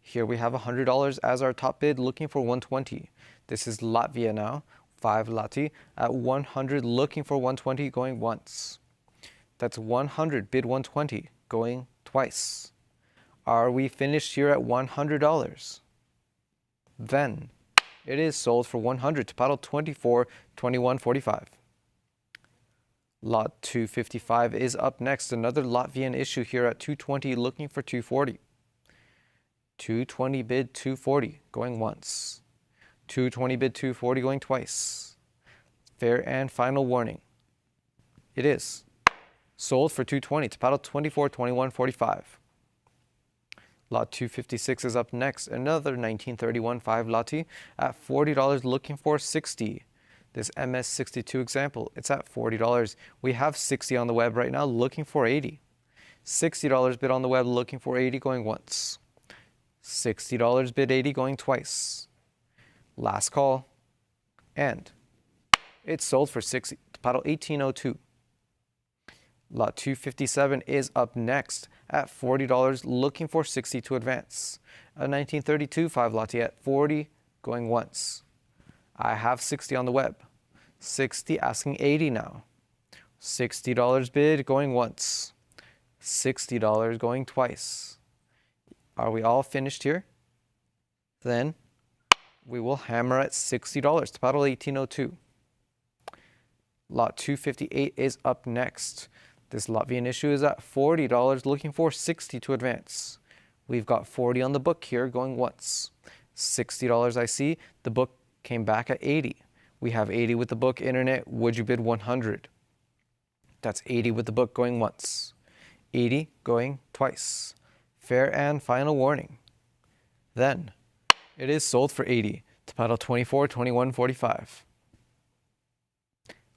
Here we have $100 as our top bid, looking for 120. This is Latvia now, 5 Lati at 100, looking for 120, going once. That's 100, bid 120, going twice. Are we finished here at $100? Then it is sold for $100 to paddle 24.2145. Lot 255 is up next, another Latvian issue here at 220, looking for 240. 220 bid 240, going once. 220 bid 240, going twice. Fair and final warning. It is sold for 220 to paddle 24.2145. Lot 256 is up next, another 1931 5 Lati at $40, looking for 60. This MS62 example, it's at $40. We have 60 on the web right now, looking for 80. $60 bid on the web, looking for 80, going once. $60 bid 80, going twice. Last call, and it's sold for 60 to paddle 1802. Lot 257 is up next at $40, looking for 60 to advance. A 1932 5 Lati at 40, going once. I have 60 on the web. 60 asking 80 now. $60 bid, going once. $60 going twice. Are we all finished here? Then we will hammer at $60 to paddle 1802. Lot 258 is up next. This Latvian issue is at $40, looking for 60 to advance. We've got 40 on the book here, going once. $60 I see. The book came back at 80. We have 80 with the book. Internet, would you bid 100? That's 80 with the book, going once. 80 going twice. Fair and final warning. Then it is sold for 80 to paddle 24.2145.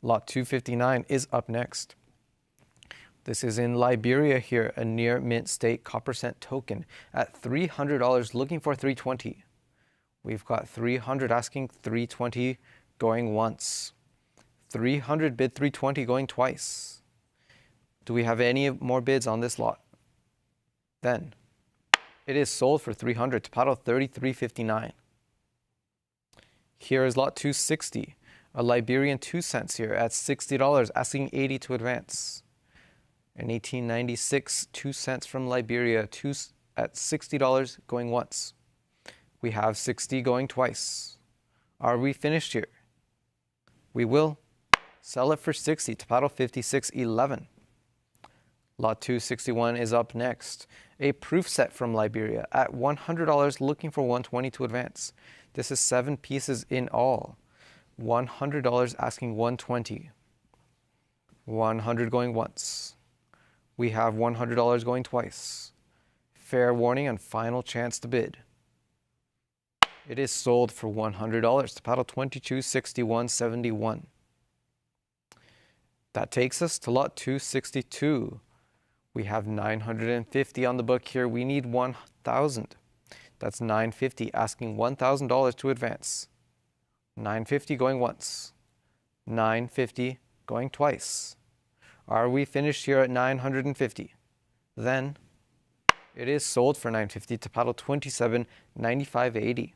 Lot 259 is up next. This is in Liberia here, a near mint state copper cent token at $300, looking for 320. We've got 300 asking 320, going once. 300 bid 320, going twice. Do we have any more bids on this lot? Then it is sold for 300 to paddle 33.59. Here is lot 260, a Liberian 2 cents here at $60, asking 80 to advance. In 1896, 2 cents from Liberia, at $60 going once. We have 60 going twice. Are we finished here? We will sell it for 60 to paddle 5611. Lot 261 is up next. A proof set from Liberia at $100 looking for 120 to advance. This is 7 pieces in all. $100 asking 120. 100 going once. We have $100 going twice. Fair warning and final chance to bid. It is sold for $100 to paddle 2261.71. That takes us to lot 262. We have 950 on the book here. We need 1,000. That's 950 asking $1,000 to advance. 950 going once. 950 going twice. Are we finished here at 950? Then it is sold for 950 to paddle 2795.80.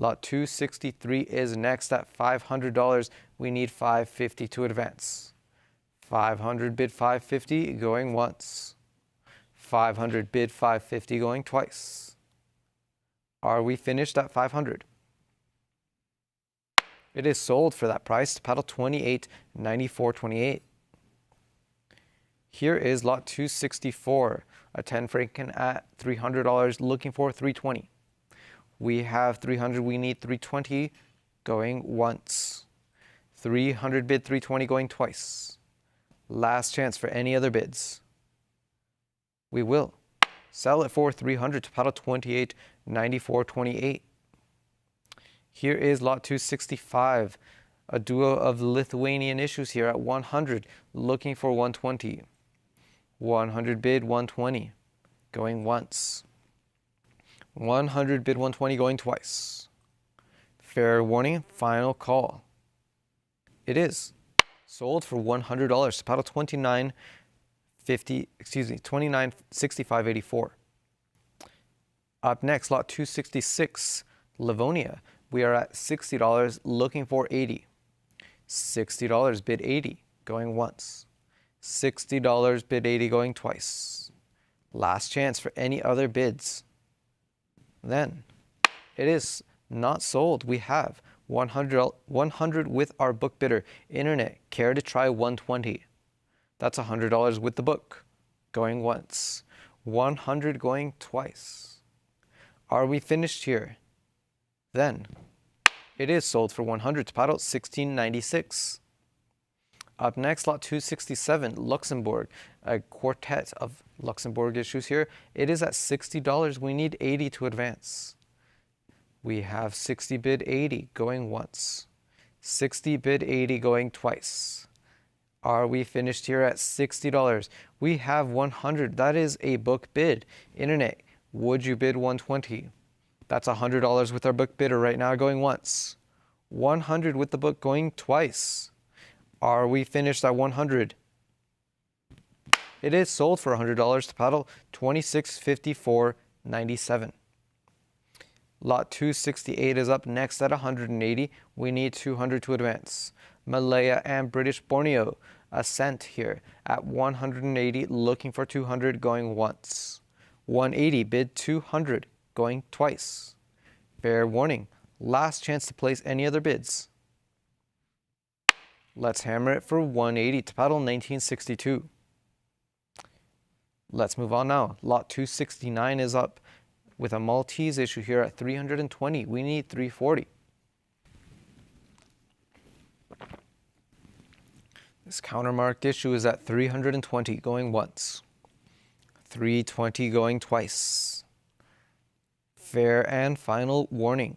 Lot 263 is next at $500. We need 550 to advance. 500 bid 550 going once. 500 bid 550 going twice. Are we finished at 500? It is sold for that price to paddle 2894.28. Here is lot 264, a 10 franken at $300 looking for 320. We have 300, we need 320 going once. 300 bid 320 going twice. Last chance for any other bids. We will sell it for 300 to paddle 2894.28. Here is lot 265, a duo of Lithuanian issues here at 100, looking for 120. 100 bid 120, going once. 100 bid 120 going twice. Fair warning, final call. It is sold for $100 to paddle 2965.84. Up next, lot 266, Livonia. We are at $60 looking for 80. $60 bid 80 going once. $60 bid 80 going twice. Last chance for any other bids. Then it is not sold. We have 100 with our book bidder. Internet, care to try 120? That's $100 with the book going once. 100 going twice. Are we finished here? Then it is sold for 100 to paddle 1696. Up next, lot 267, Luxembourg, a quartet of Luxembourg issues here. It is at $60. We need 80 to advance. We have 60 bid 80 going once. 60 bid 80 going twice. Are we finished here at $60? We have 100. That is a book bid. Internet, would you bid 120? That's $100 with our book bidder right now going once. 100 with the book going twice. Are we finished at 100? It is sold for $100 to paddle 2654.97. Lot 268 is up next at 180. We need 200 to advance. Malaya and British Borneo, Ascent here at 180, looking for 200 going once. 180 bid 200 going twice. Fair warning, last chance to place any other bids. Let's hammer it for 180 to paddle 1962. Let's move on now. Lot 269 is up with a Maltese issue here at 320. We need 340. This countermarked issue is at 320 going once. 320 going twice. Fair and final warning.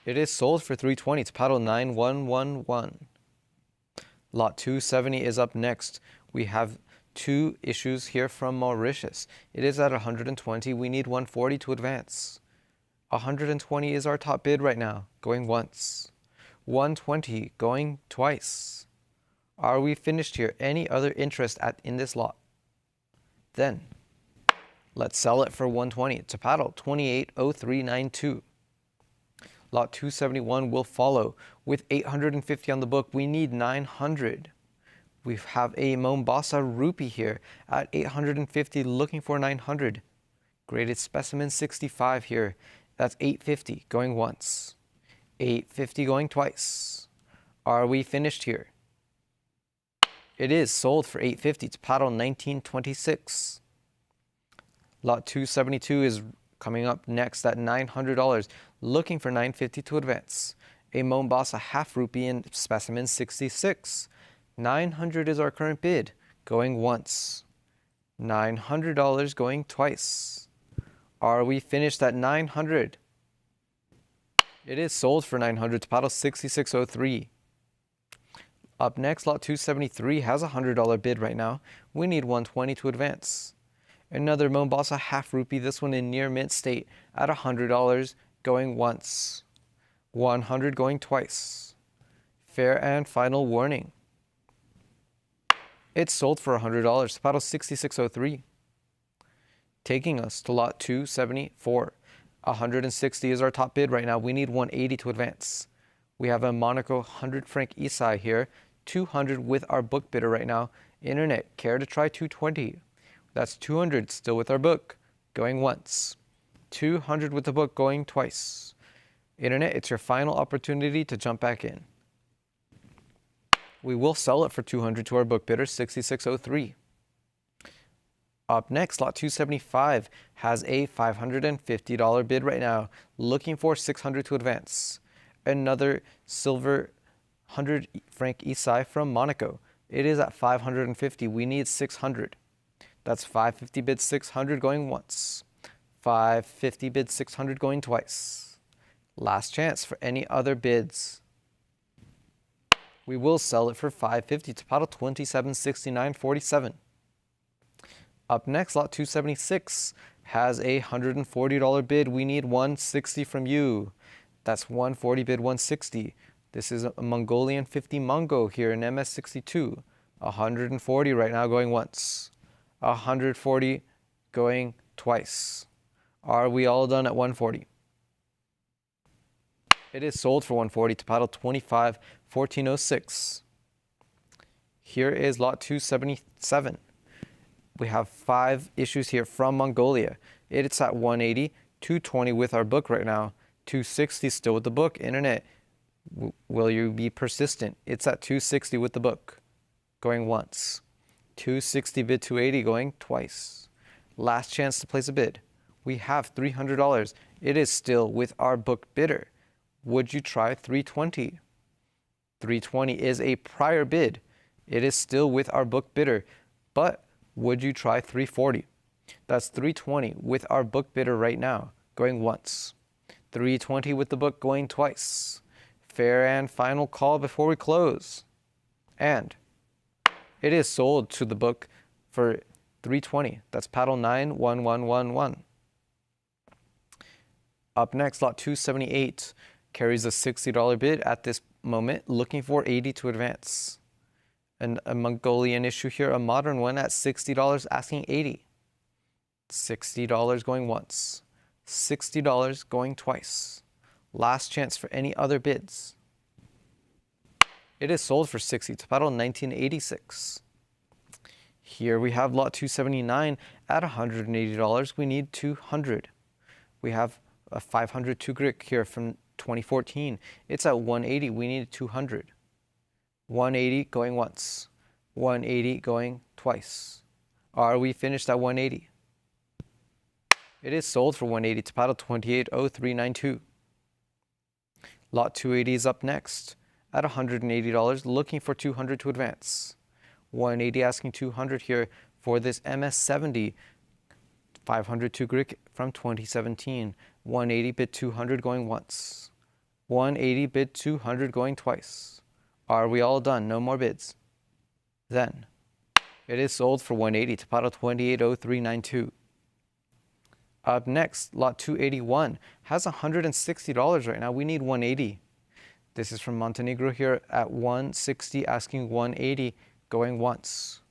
It is sold for 320 to paddle 9111. Lot 270 is up next. We have 2 issues here from Mauritius. It is at 120. We need 140 to advance. 120 is our top bid right now, going once. 120 going twice. Are we finished here? Any other interest in this lot? Then let's sell it for 120 to paddle 2803.92. Lot 271 will follow with 850 on the book. We need 900. We have a Mombasa rupee here at 850, looking for 900. Graded specimen 65 here. That's 850 going once. 850 going twice. Are we finished here? It is sold for 850. It's paddle 1926. Lot 272 is coming up next at $900, looking for 950 to advance. A Mombasa half rupee in specimen 66. 900 is our current bid, going once. $900 going twice. Are we finished at 900? It is sold for 900 to paddle 6603. Up next, lot 273 has a $100 bid right now. We need 120 to advance. Another Mombasa half rupee, this one in near mint state, at $100 going once. 100 going twice. Fair and final warning. It's sold for $100, paddle 6603. Taking us to lot 274. 160 is our top bid right now. We need 180 to advance. We have a Monaco 100 franc Isai here. 200 with our book bidder right now. Internet, care to try 220? That's 200 still with our book, going once. 200 with the book going twice. Internet, it's your final opportunity to jump back in. We will sell it for 200 to our book bidder, 6603. Up next, lot 275 has a $550 bid right now, looking for 600 to advance. Another silver 100 franc Isai from Monaco. It is at 550. We need 600. That's 550 bid 600 going once. 550 bid 600 going twice. Last chance for any other bids. We will sell it for 550 to paddle 2769.47. Up next, lot 276 has a $140 bid. We need 160 from you. That's 140 bid 160. This is a Mongolian 50 Mongo here in MS62. 140 right now going once. 140 going twice. Are we all done at 140? It is sold for 140 to paddle 25.1406. Here is lot 277. We have 5 issues here from Mongolia. It's at 180, 220 with our book right now, 260 still with the book. Internet, will you be persistent? It's at 260 with the book, going once. 260 bid 280 going twice. Last chance to place a bid. We have $300. It is still with our book bidder. Would you try 320? 320 is a prior bid. It is still with our book bidder, but would you try 340? That's 320 with our book bidder right now, going once. 320 with the book going twice. Fair and final call before we close. And it is sold to the book for 320. That's paddle 91111. Up next, lot 278 carries a $60 bid at this moment, looking for 80 to advance. And a Mongolian issue here, a modern one at $60, asking 80. $60 going once. $60 going twice. Last chance for any other bids. It is sold for 60 to paddle 1986. Here we have lot 279 at $180. We need 200. We have a 500 Tugrik here from 2014. It's at 180. We need 200. 180 going once. 180 going twice. Are we finished at 180? It is sold for 180 to paddle 280392. Lot 280 is up next at $180, looking for 200 to advance. 180 asking 200 here for this MS70 500 Tugrik from 2017. 180 bid 200 going once. 180 bid 200 going twice. Are we all done? No more bids? Then it is sold for 180 to paddle 280392. Up next, lot 281 has $160 right now. We need 180. This is from Montenegro here at 160, asking 180 going once.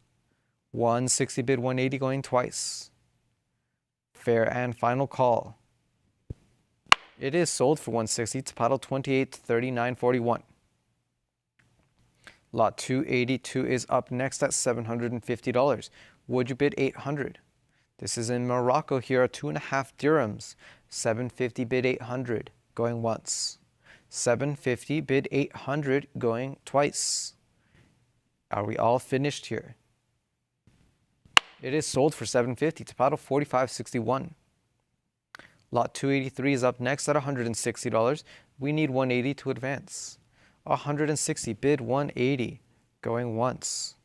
160 bid 180 going twice. Fair and final call. It is sold for 160 to paddle 2839.41. Lot 282 is up next at $750. Would you bid 800? This is in Morocco here at 2.5 dirhams. 750 bid 800, going once. 750 bid 800, going twice. Are we all finished here? It is sold for 750 to paddle 45.61. Lot 283 is up next at $160. We need 180 to advance. 160 bid 180, going once.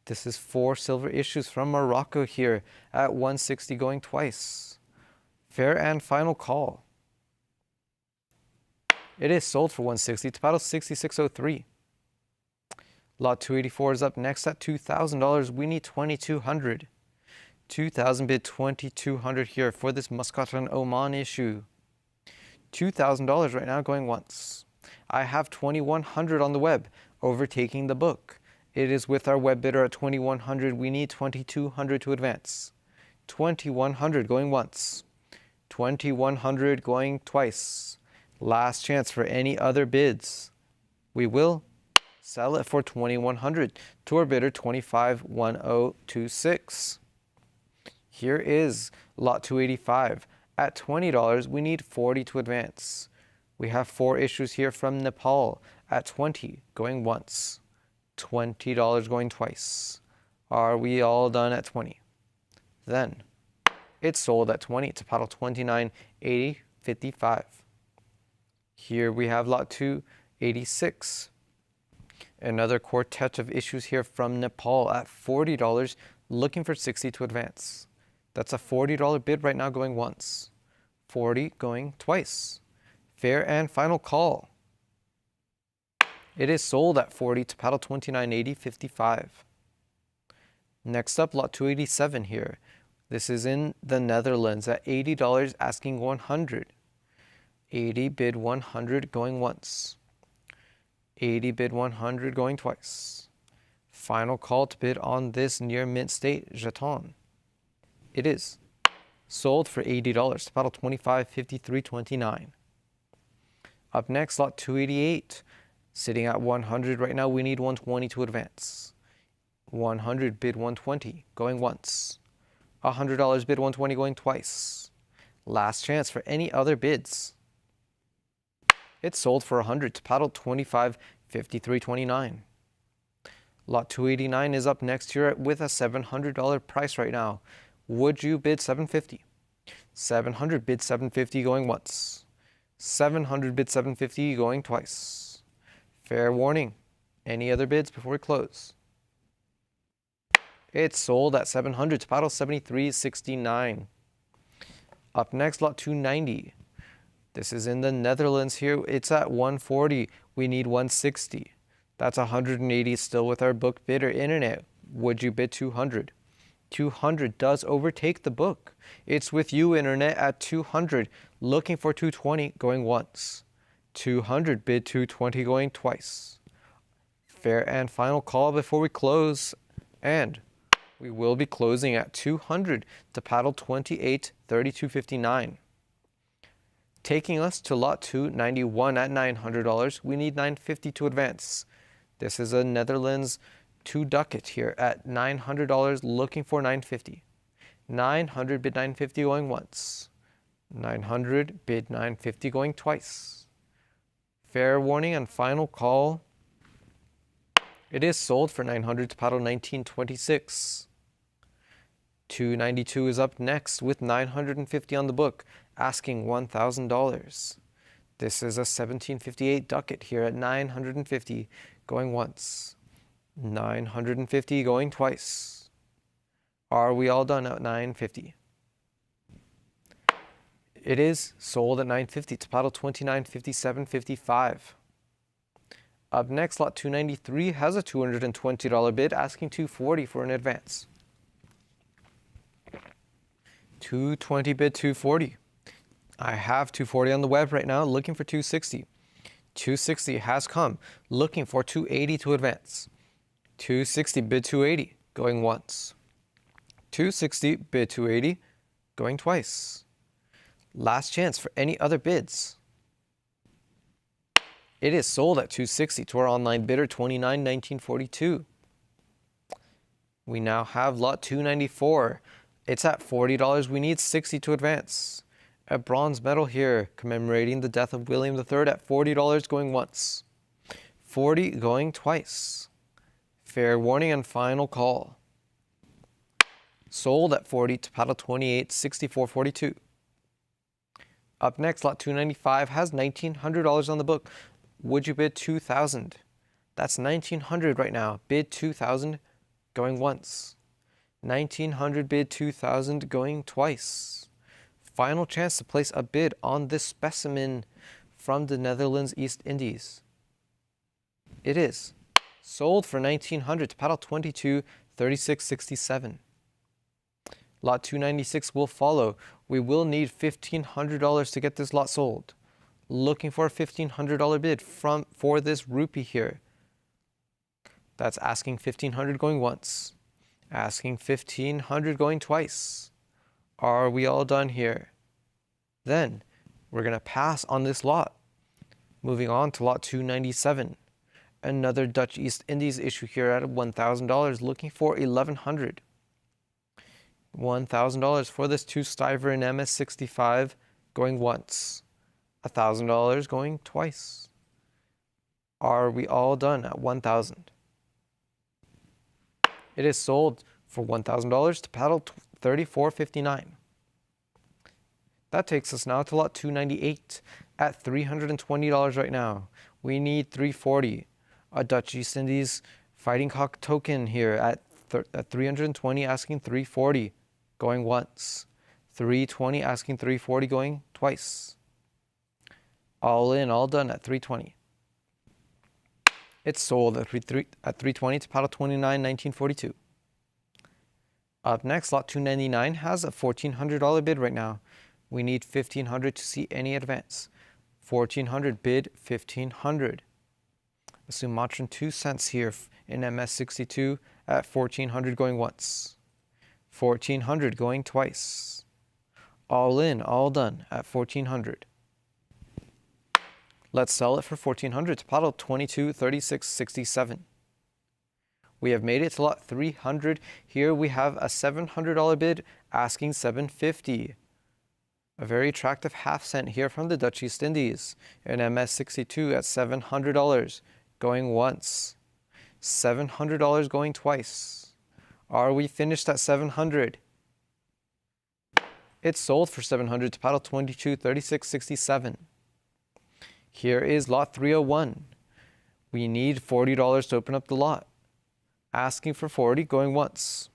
This is 4 silver issues from Morocco here at 160, going twice. Fair and final call. It is sold for 160 to paddle 66.03. Lot 284 is up next at $2,000. We need 2,200. 2,000 bid 2,200 here for this Muscat and Oman issue. $2,000 right now, going once. I have 2,100 on the web, overtaking the book. It is with our web bidder at 2,100. We need 2,200 to advance. 2,100 going once. 2,100 going twice. Last chance for any other bids. We will sell it for 2,100 to our bidder 25,1026. Here is lot 285. At $20, we need 40 to advance. We have 4 issues here from Nepal at 20, going once. $20 going twice. Are we all done at 20? Then it's sold at 20 to paddle 29.80.55. Here we have lot 286. Another quartet of issues here from Nepal at $40, looking for 60 to advance. That's a $40 bid right now, going once. 40 going twice. Fair and final call. It is sold at 40 to paddle 29.80.55. Next up, lot 287 here. This is in the Netherlands at $80, asking 100. 80 bid 100, going once. 80 bid 100, going twice. Final call to bid on this near mint state jeton. It is sold for $80 to paddle 25.53.29. Up next, lot 288. Sitting at 100 right now, we need 120 to advance. 100 bid 120, going once. $100 bid 120, going twice. Last chance for any other bids. It's sold for 100 to paddle 25.53.29. Lot 289 is up next here with a $700 price right now. Would you bid 750? 700 bid 750, going once. 700 bid 750, going twice. Fair warning. Any other bids before we close? It's sold at 700 to paddle 73.69. Up next, lot 290. This is in the Netherlands here. It's at 140. We need 160. That's 180 still with our book bidder internet. Would you bid 200? 200 does overtake the book. It's with you, internet, at 200, looking for 220, going once. 200 bid 220, going twice. Fair and final call before we close. And we will be closing at 200 to paddle 28.32.59. Taking us to lot 291 at $900, we need 950 to advance. This is a Netherlands 2 ducat here at $900, looking for 950. 900 bid 950, going once. 900 bid 950, going twice. Fair warning and final call. It is sold for 900 to paddle 19.26. 292 is up next with 950 on the book, asking $1,000. This is a 1758 ducat here at 950, going once. 950, going twice. Are we all done at 950? It is sold at 950 to paddle 29.57.55. Up next, lot 293 has a $220 bid, asking $240 for an advance. 220 bid 240. I have 240 on the web right now, looking for 260. 260 has come, looking for 280 to advance. 260 bid 280, going once. 260 bid 280, going twice. Last chance for any other bids. It is sold at $260 to our online bidder, $29,1942. We now have lot 294. It's at $40. We need $60 to advance. A bronze medal here commemorating the death of William III at $40 going once. $40 going twice. Fair warning and final call. Sold at $40 to paddle 28, $64.42. Up next, lot 295 has $1,900 on the book. Would you bid $2,000? That's $1,900 right now. Bid $2,000 going once. $1,900 bid $2,000 going twice. Final chance to place a bid on this specimen from the Netherlands East Indies. It is sold for $1,900 to paddle 22, $36.67. Lot 296 will follow. We will need $1,500 to get this lot sold. Looking for a $1,500 bid for this rupee here. That's asking $1,500 going once. Asking $1,500 going twice. Are we all done here? Then we're going to pass on this lot. Moving on to lot 297. Another Dutch East Indies issue here at $1,000, looking for $1,100. $1,000 for this 2-stiver in MS65 going once. $1,000 going twice. Are we all done at $1,000? It is sold for $1,000 to paddle 34.59. That takes us now to lot 298 at $320 right now. We need $340. A Dutch East Indies Fighting Cock token here at $320, asking $340 going once. $320 asking $340 going twice. All in, all done at $320. It's sold at $320 to paddle 29, $19.42. Up next, lot 299 has a $1,400 bid right now. We need $1,500 to see any advance. $1,400 bid $1,500. A Sumatran 2 cents here in MS62 at $1,400 going once. $1,400 going twice. All in, all done at $1,400. Let's sell it for $1,400 to paddle 22, $36.67. We have made it to lot 300. Here we have a $700 bid asking $750. A very attractive half cent here from the Dutch East Indies in MS62 at $700 going once. $700 going twice. Are we finished at $700? It's sold for $700 to paddle 22, $36.67. Here is lot 301. We need $40 to open up the lot. Asking for $40 going once.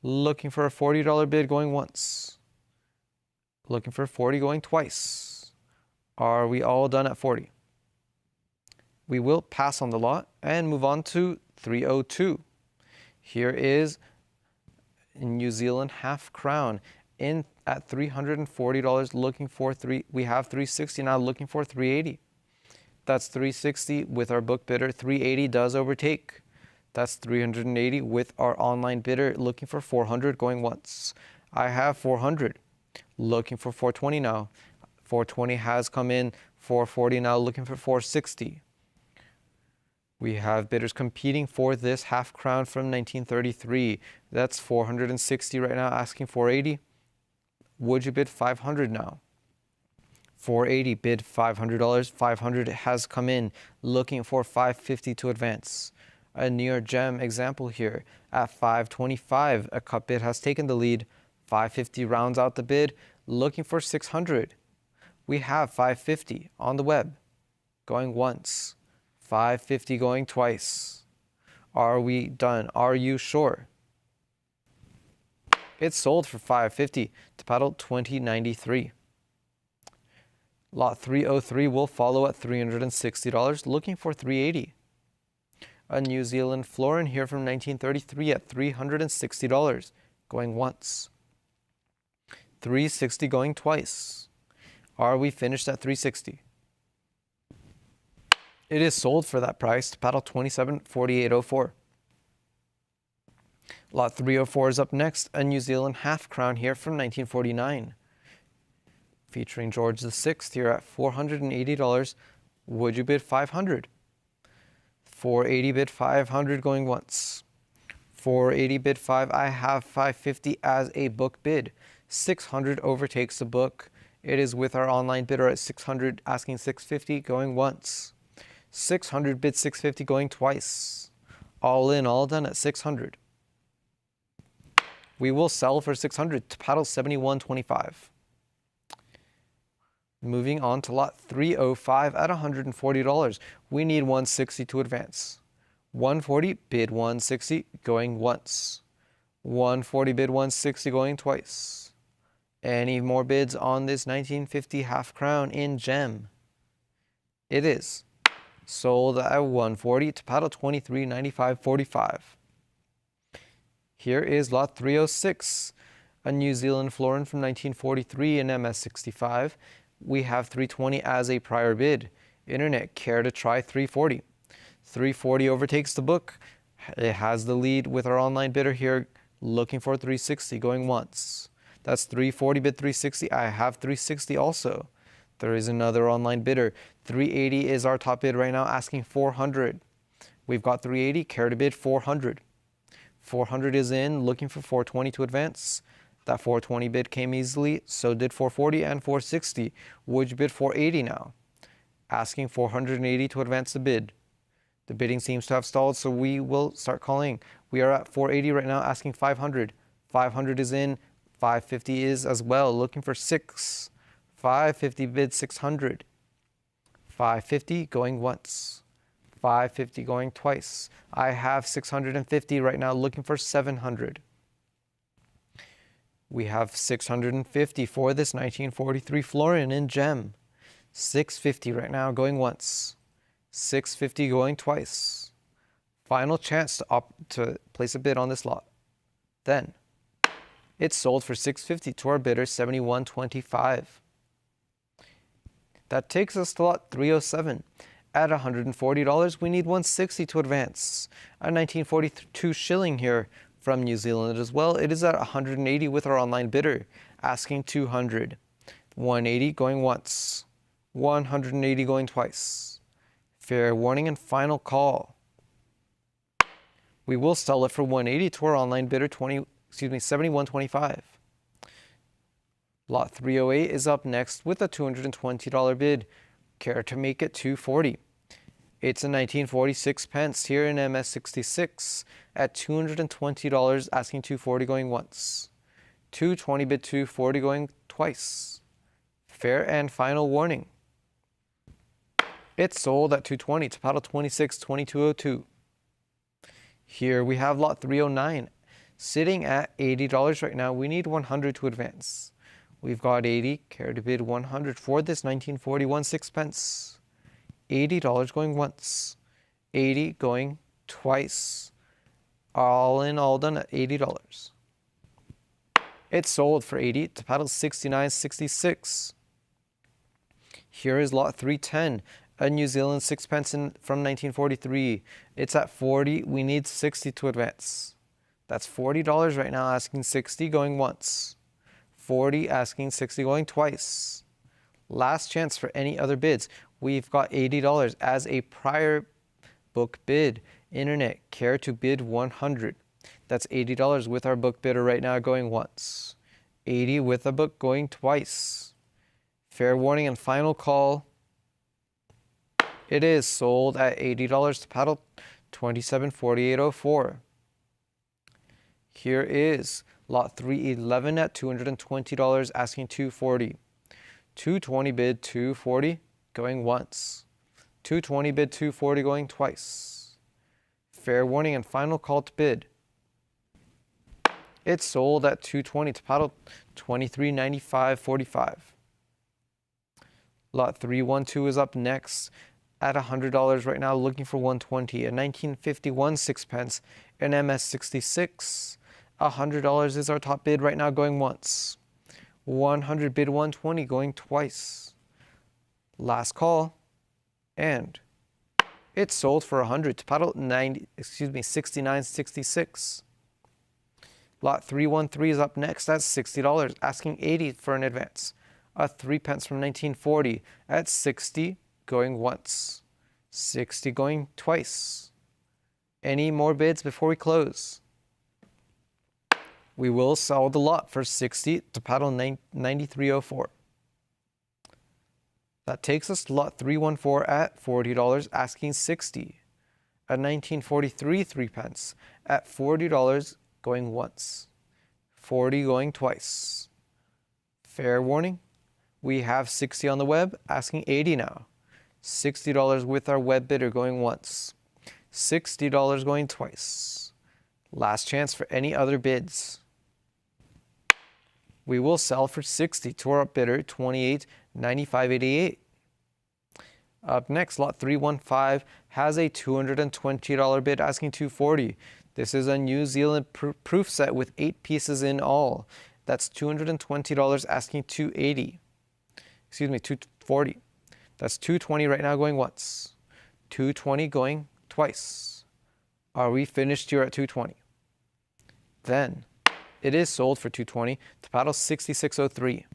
Looking for a $40 bid going once. Looking for $40 going twice. Are we all done at $40? We will pass on the lot and move on to 302. Here is New Zealand half crown in at $340, looking for we have $360 now, looking for $380. That's $360 with our book bidder. $380 does overtake. That's $380 with our online bidder, looking for $400 going once. I have $400, looking for $420 now. $420 has come in. $440 now, looking for $460. We have bidders competing for this half crown from 1933. That's $460 right now, asking $480. Would you bid $500 now? $480 bid $500. $500 has come in, looking for $550 to advance. A New York gem example here at $525. A cup bid has taken the lead. $550 rounds out the bid, looking for $600. We have $550 on the web, going once. $550 going twice. Are we done? Are you sure? It's sold for $550 to paddle 2093. Lot 303 will follow at $360, looking for $380. A New Zealand florin here from 1933 at $360, going once. $360 going twice. Are we finished at $360? It is sold for that price to paddle 274804. Lot 304 is up next, a New Zealand half crown here from 1949. Featuring George VI here at $480, Would you bid 500? 480 bid 500 going once. 480 bid 5. I have 550 as a book bid. 600 overtakes the book. It is with our online bidder at 600 asking 650 going once. 600 bid 650 going twice. All in, all done at 600. We will sell for 600 to paddle 71.25. Moving on to lot 305 at $140. We need 160 to advance. 140 bid 160 going once. 140 bid 160 going twice. Any more bids on this 1950 half crown in gem? It is sold at 140 to paddle 23.95.45. Here is lot 306, a New Zealand florin from 1943 in MS65. We have 320 as a prior bid. Internet, care to try 340? 340 overtakes the book. It has the lead with our online bidder here looking for 360 going once. That's 340 bid 360. I have 360 also. There is another online bidder. 380 is our top bid right now, asking 400. We've got 380, care to bid 400. 400 is in, looking for 420 to advance. That 420 bid came easily, so did 440 and 460. Would you bid 480 now? Asking 480 to advance the bid. The bidding seems to have stalled, so we will start calling. We are at 480 right now, asking 500. 500 is in, 550 is as well, looking for 6. 550 bid 600. 550 going once. 550 going twice. I have 650 right now, looking for 700. We have 650 for this 1943 florin in gem. 650 right now, going once. 650 going twice. Final chance to place a bid on this lot. Then, it's sold for 650 to our bidder, 71.25. That takes us to lot 307. At $140, we need 160 to advance. A 1942 shilling here from New Zealand as well. It is at 180 with our online bidder, asking 200. 180 going once. 180 going twice. Fair warning and final call. We will sell it for 180 to our online bidder, 71.25. Lot 308 is up next with a $220 bid. Care to make it 240? It's a 1946 pence here in MS66 at $220, asking 240 going once. 220 bid 240 going twice. Fair and final warning. It's sold at 220 to paddle 26.2202. Here we have lot 309 sitting at $80 right now. We need 100 to advance. We've got 80, care to bid 100 for this 1941 sixpence. $80 going once, 80 going twice. All in, all done at $80. It's sold for 80 to paddle 69.66. Here is lot 310, a New Zealand sixpence from 1943. It's at 40. We need 60 to advance. That's $40 right now, asking 60 going once. 40 asking 60 going twice. Last chance for any other bids. We've got $80 as a prior book bid. Internet, care to bid 100. That's $80 with our book bidder right now going once. 80 with a book going twice. Fair warning and final call. It is sold at $80 to paddle 27.4804. Here is lot 311 at $220, asking 240. 220 bid 240 going once. 220 bid 240 going twice. Fair warning and final call to bid. It's sold at 220 to paddle 23.95.45. Lot 312 is up next at $100 right now, looking for 120. A 1951 sixpence in MS66. $100 is our top bid right now, going once. 100 bid 120 going twice. Last call, and it's sold for 100 to paddle 69.66. Lot 313 is up next at $60, asking 80 for an advance. A 3 pence from 1940 at 60. going once. 60 going twice. Any more bids before we close? We will sell the lot for 60 to paddle 9304. That takes us to lot 314 at $40, asking 60. At 1943 3 pence at $40 going once. 40 going twice. Fair warning, we have 60 on the web, asking 80 now. $60 with our web bidder going once. $60 going twice. Last chance for any other bids. We will sell for 60 to our bidder, 28.9588. Up next, lot 315 has a $220 bid, asking 240. This is a New Zealand proof set with 8 pieces in all. That's $220, asking 280. Excuse me, 240. That's 220 right now going once. 220 going twice. Are we finished here at 220? Then it is sold for 220 to paddle 6603.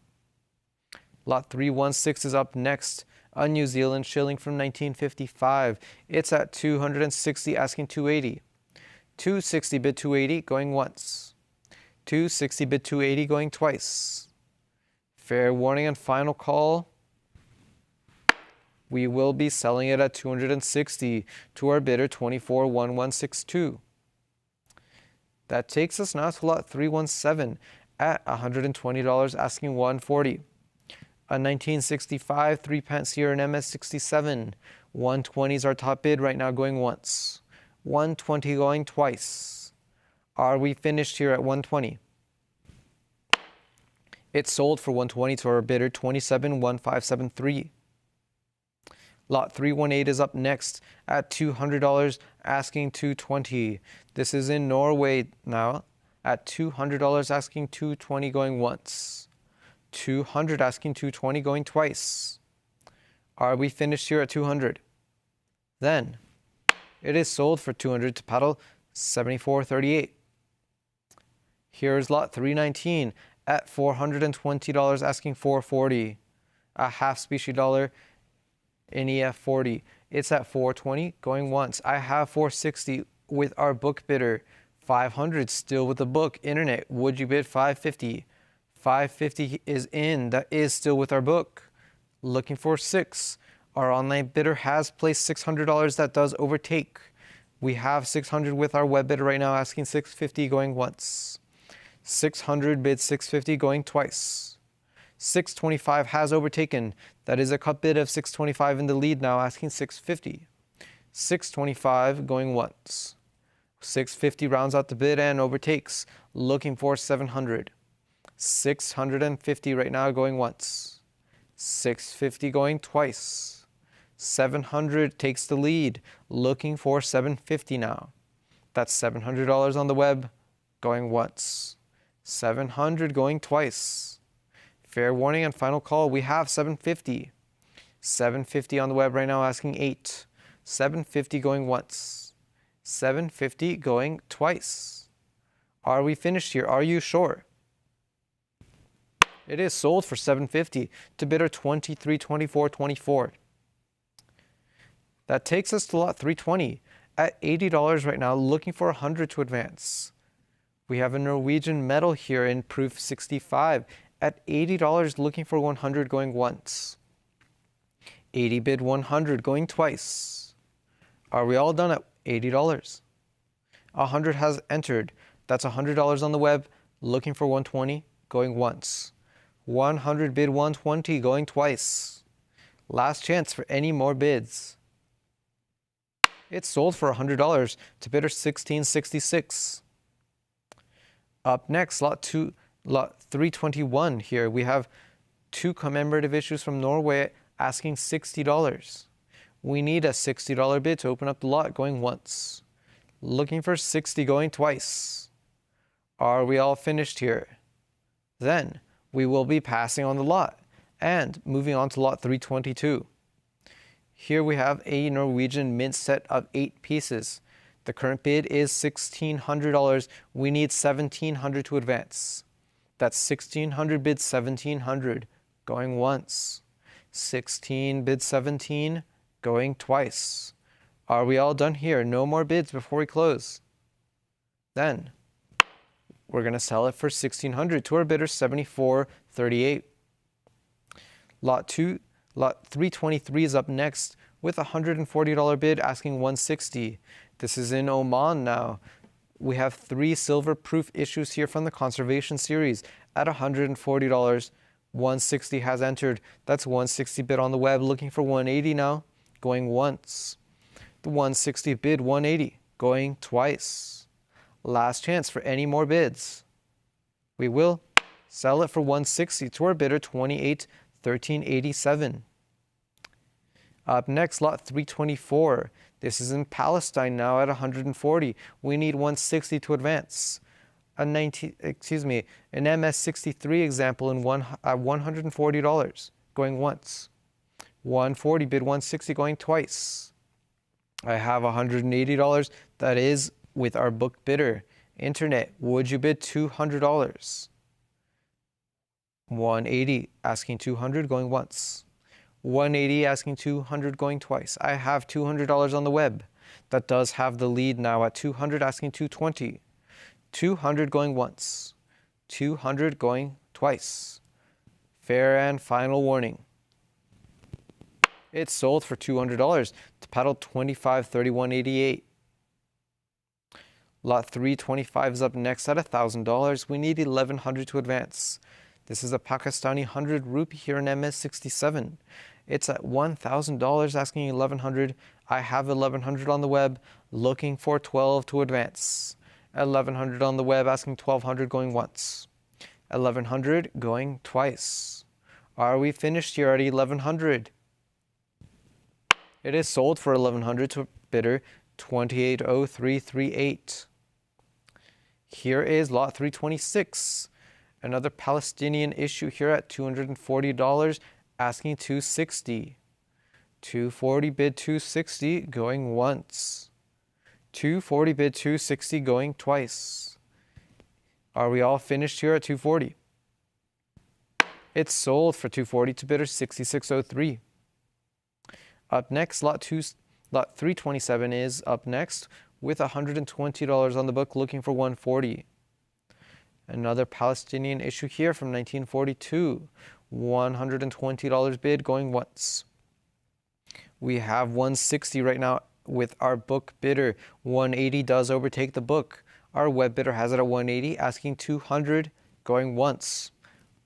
Lot 316 is up next. A New Zealand shilling from 1955. It's at 260, asking 280. 260 bid 280 going once. 260 bid 280 going twice. Fair warning and final call. We will be selling it at 260 to our bidder, 241162. That takes us now to lot 317 at $120, asking 140. A 1965 3 pence here in MS67. 120 is our top bid right now, going once. 120 going twice. Are we finished here at 120? It's sold for 120 to our bidder, 271573. Lot 318 is up next at $200, asking 220. This is in Norway now at $200, asking 220 going once. 200 asking 220 going twice. Are we finished here at 200? Then it is sold for 200 to paddle 7438. Here's lot 319 at $420, asking 440. A half specie dollar in EF40. It's at 420 going once. I have 460 with our book bidder. 500 still with the book. Internet, would you bid 550? 550 is in. That is still with our book. Looking for 6. Our online bidder has placed $600. That does overtake. We have 600 with our web bidder right now, asking 650 going once. 600 bid 650 going twice. 625 has overtaken. That is a cut bid of 625 in the lead now, asking 650. 625 going once. 650 rounds out the bid and overtakes. Looking for 700. 650 right now going once. 650 going twice. 700 takes the lead. Looking for 750 now. That's $700 on the web going once. 700 going twice. Fair warning and final call. We have 750. 750 on the web right now, asking 8. 750 going once. 750 going twice. Are we finished here? Are you sure? It is sold for 750 to bidder 232424. That takes us to lot 320 at $80 right now, looking for 100 to advance. We have a Norwegian medal here in proof 65 at $80, looking for 100 going once. 80 bid 100 going twice. Are we all done at $80? 100 has entered. That's $100 on the web, looking for 120 going once. 100 bid 120 going twice. Last chance for any more bids. It's sold for $100 to bidder 1666. Up next, lot 321 here. We have 2 commemorative issues from Norway asking $60. We need a $60 bid to open up the lot going once. Looking for 60 going twice. Are we all finished here? Then we will be passing on the lot and moving on to lot 322. Here we have a Norwegian mint set of 8 pieces. The current bid is $1,600. We need $1,700 to advance. That's $1,600 bid $1,700 going once. 16, bid 17, going twice. Are we all done here? No more bids before we close. Then we're going to sell it for $1,600 to our bidder, $74.38. Lot 323 is up next with a $140 bid, asking $160. This is in Oman now. We have 3 silver proof issues here from the Conservation Series at $140. 160 has entered. That's 160 bid on the web, looking for 180 now, going once. The 160 bid 180, going twice. Last chance for any more bids. We will sell it for 160 to our bidder, $28.1387. Up next, lot 324. This is in Palestine now at 140. We need 160 to advance. An MS63 example at $140, going once. 140 bid 160, going twice. I have $180. That is with our book bidder. Internet, would you bid $200? 180 asking $200, going once. 180 asking $200, going twice. I have $200 on the web. That does have the lead now at $200, asking $220. 200 going once. 200 going twice. Fair and final warning. It's sold for $200 to paddle 25.3188. Lot 325 is up next at $1,000. We need 1,100 to advance. This is a Pakistani 100 rupee here in MS67. It's at $1,000, asking 1,100. I have 1,100 on the web, looking for 12 to advance. 1,100 on the web, asking 1,200, going once. 1,100 going twice. Are we finished here at 1,100? It is sold for 1,100 to bidder 280338. Here is lot 326. Another Palestinian issue here at $240, asking $260. 240 bid 260, going once. 240 bid 260, going twice. Are we all finished here at 240? It's sold for 240 to bidder 6603. Up next, lot 327 is up next with $120 on the book, looking for 140. Another Palestinian issue here from 1942. $120 bid, going once. We have 160 right now with our book bidder. 180 does overtake the book. Our web bidder has it at 180, asking 200, going once.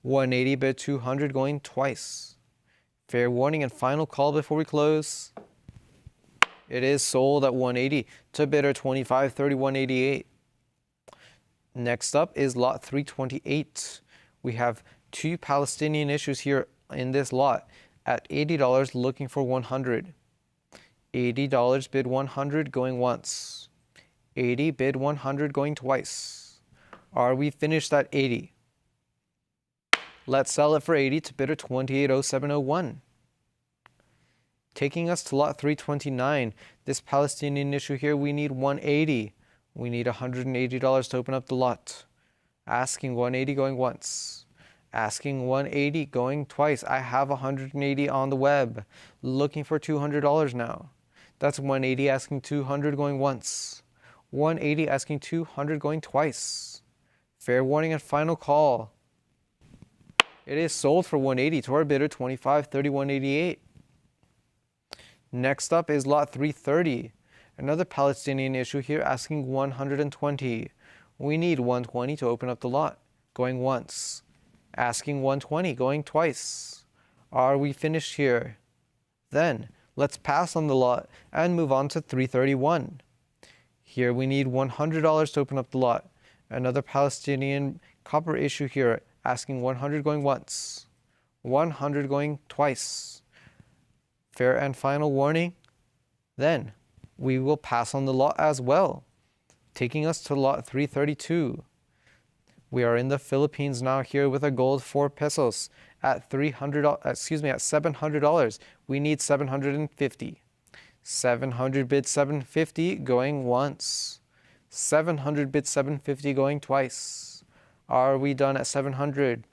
180 bid 200, going twice. Fair warning and final call before we close. It is sold at 180 to bidder 25.3188. Next up is lot 328. We have 2 Palestinian issues here in this lot at $80, looking for 100. $80 bid 100, going once. 80 bid 100, going twice. Are we finished at 80? Let's sell it for 80 to bidder 280701. Taking us to lot 329, this Palestinian issue here, we need 180. We need $180 to open up the lot. Asking 180, going once. Asking 180, going twice. I have 180 on the web. Looking for $200 now. That's 180 asking 200, going once. 180 asking 200, going twice. Fair warning and final call. It is sold for 180 to our bidder 25.3188. Next up is lot 330. Another Palestinian issue here, asking 120. We need 120 to open up the lot, going once. Asking 120, going twice. Are we finished here? Then let's pass on the lot and move on to 331. Here we need $100 to open up the lot. Another Palestinian copper issue here, asking 100, going once. 100 going twice. Fair and final warning. Then we will pass on the lot as well. Taking us to lot 332. We are in the Philippines now here with a gold 4 pesos at $700. We need 750. 700 bid 750, going once. 700 bid 750, going twice. Are we done at 700?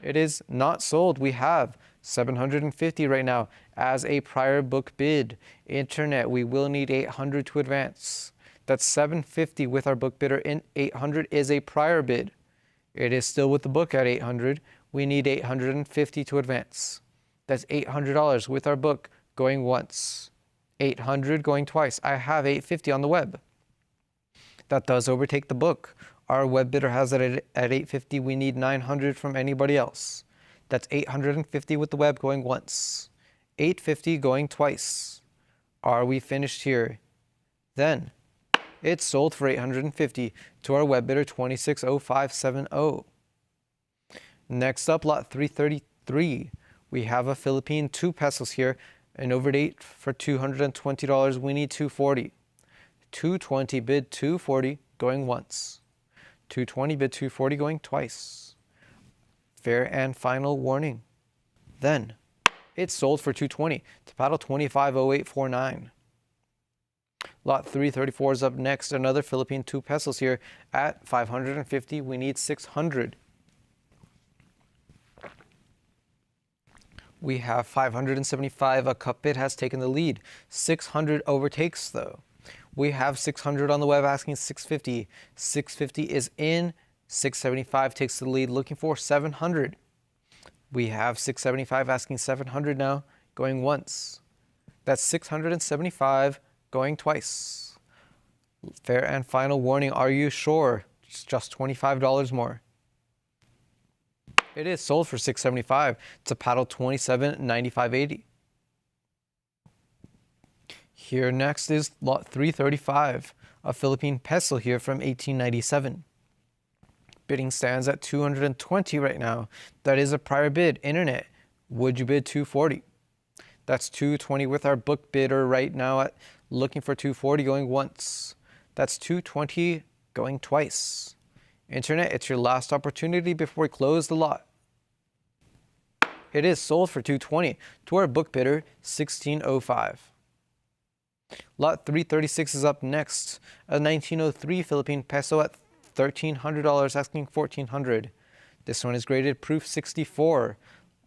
It is not sold. We have $750 right now as a prior book bid. Internet, we will need $800 to advance. That's $750 with our book bidder. In $800 is a prior bid. It is still with the book at $800. We need $850 to advance. That's $800 with our book going once. $800 going twice. I have $850 on the web. That does overtake the book. Our web bidder has it at $850. We need $900 from anybody else. That's $850 with the web going once. $850 going twice. Are we finished here? Then it's sold for $850 to our web bidder 260570. Next up, lot 333. We have a Philippine 2 pesos here, an overdate for $220. We need $240. $220 bid $240 going once. $220 bid $240 going twice. Fair and final warning. Then it's sold for $220 to paddle 250849. Lot 334 is up next. Another Philippine 2 pesos here at $550. We need $600. We have $575. A cup bid has taken the lead. $600 overtakes though. We have $600 on the web asking $650. $650 is in. $675 takes the lead looking for $700. We have $675 asking $700 now going once. That's $675 going twice. Fair and final warning. Are you sure? It's just $25 more. It is sold for $675 to paddle 2795.80. Here next is lot 335, a Philippine peso here from 1897. Bidding stands at $220 right now. That is a prior bid. Internet, would you bid $240? That's $220 with our book bidder right now at looking for $240 going once. That's $220 going twice. Internet, it's your last opportunity before we close the lot. It is sold for $220 to our book bidder 1605. Lot 336 is up next. A 1903 Philippine peso at $1,300 asking $1,400. This one is graded proof 64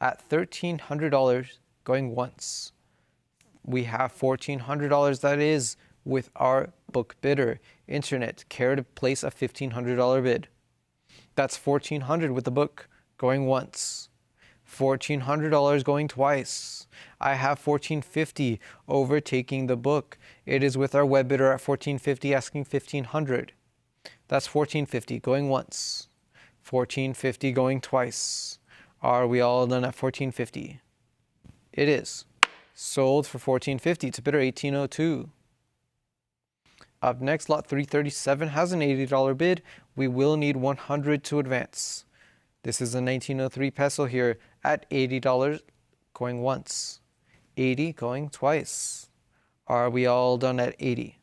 at $1,300 going once. We have $1,400 that is with our book bidder. Internet, care to place a $1,500 bid. That's $1,400 with the book going once. $1,400 going twice. I have $1,450 overtaking the book. It is with our web bidder at $1,450 asking $1,500. That's $1,450 going once. $1,450 going twice. Are we all done at $1,450? It is. Sold for $1,450 to bidder 1802. Up next, lot 337 has an $80 bid. We will need $100 to advance. This is a 1903 peso here at $80 going once. $80 going twice. Are we all done at $80?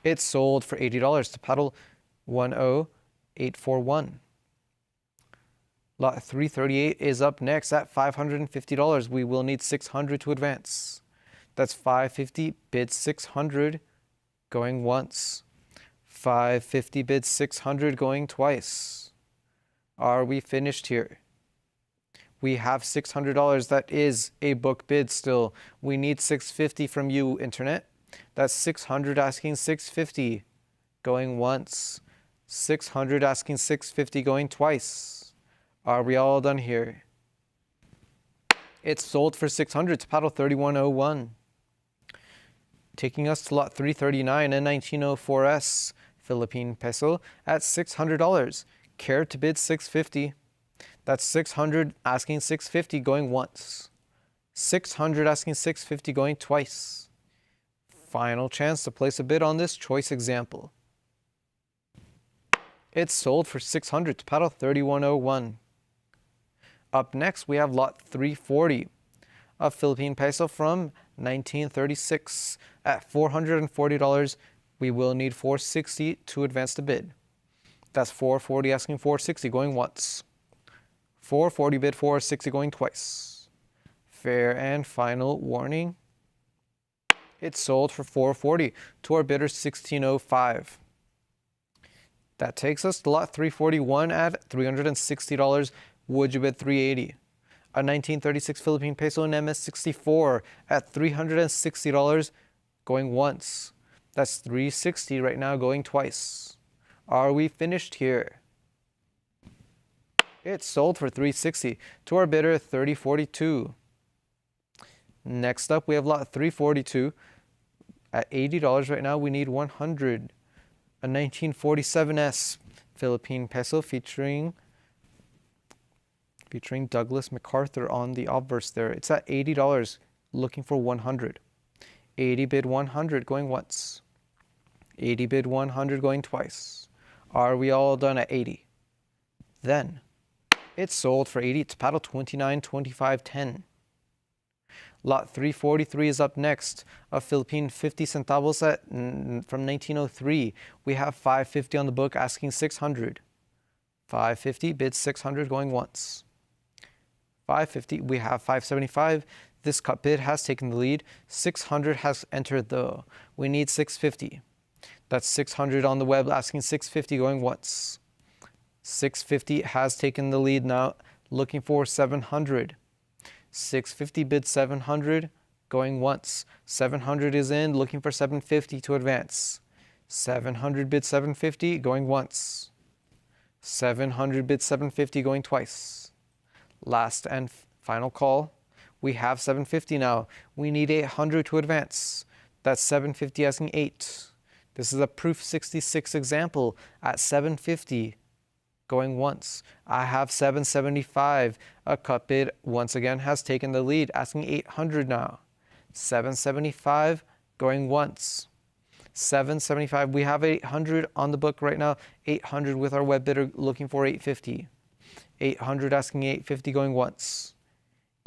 It's sold for $80 to paddle 10841. Lot 338 is up next at $550. We will need $600 to advance. That's $550 bid $600 going once. $550 bid $600 going twice. Are we finished here? We have $600. That is a book bid still. We need $650 from you, Internet. That's $600 asking $650 going once. $600 asking $650 going twice. Are we all done here? It's sold for $600 to paddle 3101. Taking us to lot 339 and 1904S Philippine peso at $600. Care to bid $650. That's $600 asking $650 going once. $600 asking $650 going twice. Final chance to place a bid on this choice example. It's sold for $600 to paddle 3101. Up next, we have lot 340, a Philippine peso from 1936 at $440. We will need $460 to advance the bid. That's $440 asking $460 going once. $440 bid $460 going twice. Fair and final warning. It's sold for $440 to our bidder 1605. That takes us to lot 341 at $360. Would you bid 380? A 1936 Philippine peso in MS64 at $360 going once. That's 360 right now going twice. Are we finished here? It's sold for 360 to our bidder 3042. Next up we have lot 342 at $80 right now. We need 100. A 1947S Philippine peso featuring Douglas MacArthur on the obverse there. It's at $80, looking for 100. 80 bid 100 going once. 80 bid 100 going twice. Are we all done at 80? Then it's sold for 80 to paddle 29, 25, 10. Lot 343 is up next. A Philippine 50 centavos set from 1903. We have 550 on the book, asking 600. 550 bids 600 going once. 550, we have 575. This cut bid has taken the lead. 600 has entered though. We need 650. That's 600 on the web, asking 650 going once. 650 has taken the lead now, looking for 700. 650 bid 700 going once. 700 is in, looking for 750 to advance. 700 bid 750 going once. 700 bid 750 going twice. Last and final call. We have 750 now. We need 800 to advance. That's 750 asking 8. This is a proof 66 example at 750 going once. I have 775. A cut bid once again has taken the lead, asking 800 now. 775 going once. 775. We have 800 on the book right now. 800 with our web bidder looking for 850. 800 asking 850 going once.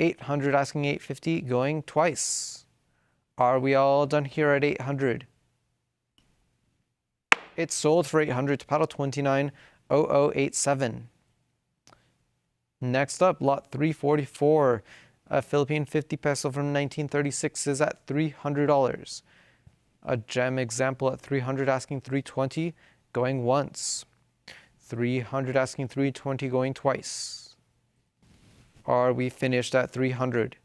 800 asking 850 going twice. Are we all done here at 800? It's sold for 800 to paddle 290087. Next up, lot 344. A Philippine 50 peso from 1936 is at $300. A gem example at 300 asking 320 going once. 300 asking 320 going twice. Are we finished at 300?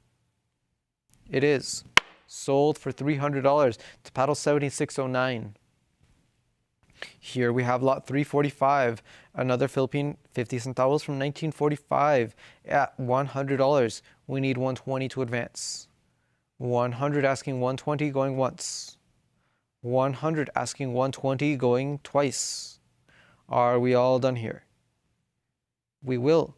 It is. Sold for $300 to paddle 7609. Here we have lot 345, another Philippine 50 centavos from 1945 at $100. We need 120 to advance. 100 asking 120 going once. 100 asking 120 going twice. Are we all done here? We will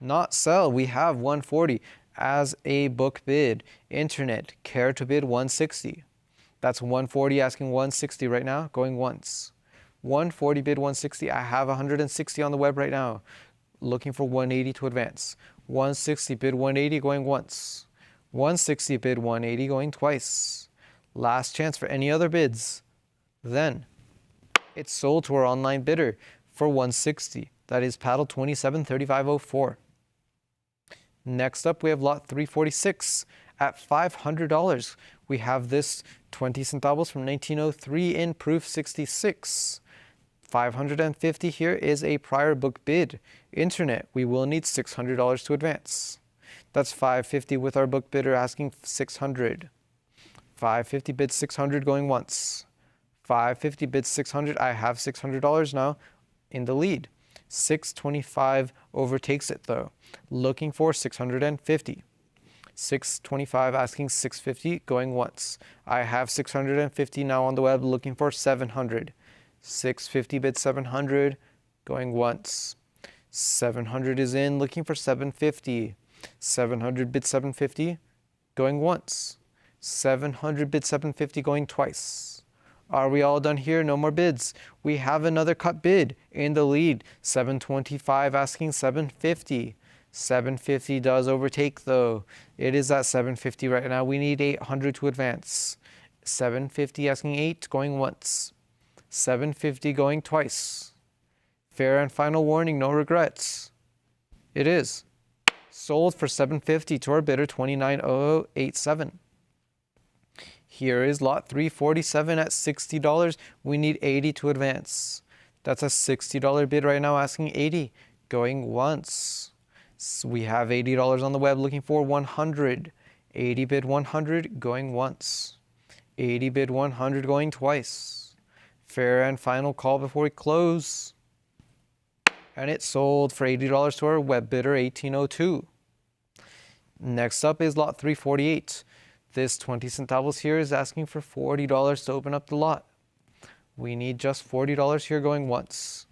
not sell. We have 140 as a book bid. Internet, care to bid 160. That's 140 asking 160 right now, going once. 140 bid 160. I have 160 on the web right now, looking for 180 to advance. 160 bid 180 going once. 160 bid 180 going twice. Last chance for any other bids. Then it's sold to our online bidder for 160. That is paddle 273504. Next up, we have lot 346 at $500. We have this 20 centavos from 1903 in proof 66. 550 here is a prior book bid. Internet, we will need $600 to advance. That's 550 with our book bidder asking 600. 550 bids 600 going once. 550 bids 600. I have $600 now in the lead. 625 overtakes it though, looking for 650. 625 asking 650 going once. I have 650 now on the web, looking for 700. 650 bids 700 going once. 700 is in, looking for 750. 700 bids 750 going once. 700 bids 750 going twice. Are we all done here? No more bids. We have another cut bid in the lead. 725 asking 750. 750 does overtake though. It is at 750 right now. We need 800 to advance. 750 asking 8 going once. 750 going twice. Fair and final warning, no regrets. It is. Sold for 750 to our bidder 290087. Here is lot 347 at $60. We need 80 to advance. That's a $60 bid right now, asking 80. Going once. So we have $80 on the web looking for 100. 80 bid 100 going once. 80 bid 100 going twice. Fair and final call before we close. And it sold for $80 to our web bidder, 1802. Next up is lot 348. This 20 centavos here is asking for $40 to open up the lot. We need just $40 here going once.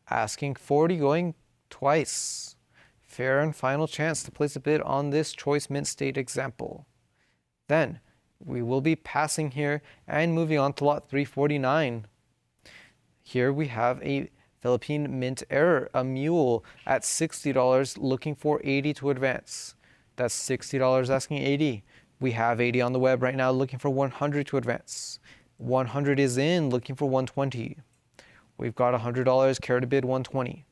Asking 40 going twice. Fair and final chance to place a bid on this choice mint state example. Then we will be passing here and moving on to lot 349. Here we have a Philippine mint error, a mule at $60 looking for 80 to advance. That's $60 asking 80. We have 80 on the web right now looking for 100 to advance. 100 is in looking for 120. We've got $100 care to bid 120.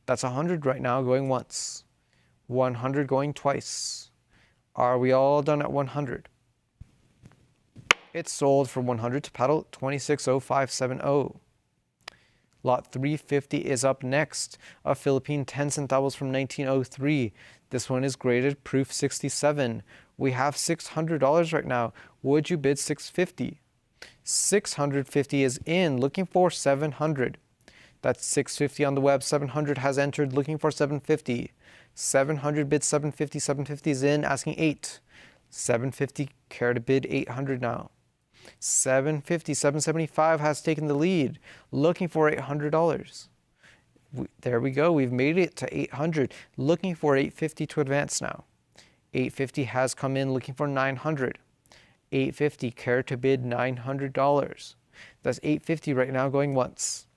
That's 100 right now going once. 100 going twice. Are we all done at 100? It's sold for 100 to paddle 260570. Lot 350 is up next. A Philippine 10 centavos from 1903. This one is graded proof 67. We have $600 right now. Would you bid 650? 650 is in, looking for 700. That's 650 on the web. 700 has entered, looking for 750. 700 bids 750. 750 is in, asking 8. 750 care to bid 800 now. 750, 775 has taken the lead, looking for $800. There we go. We've made it to 800, looking for 850 to advance now. 850 has come in, looking for 900. 850 care to bid $900. That's 850 right now going once.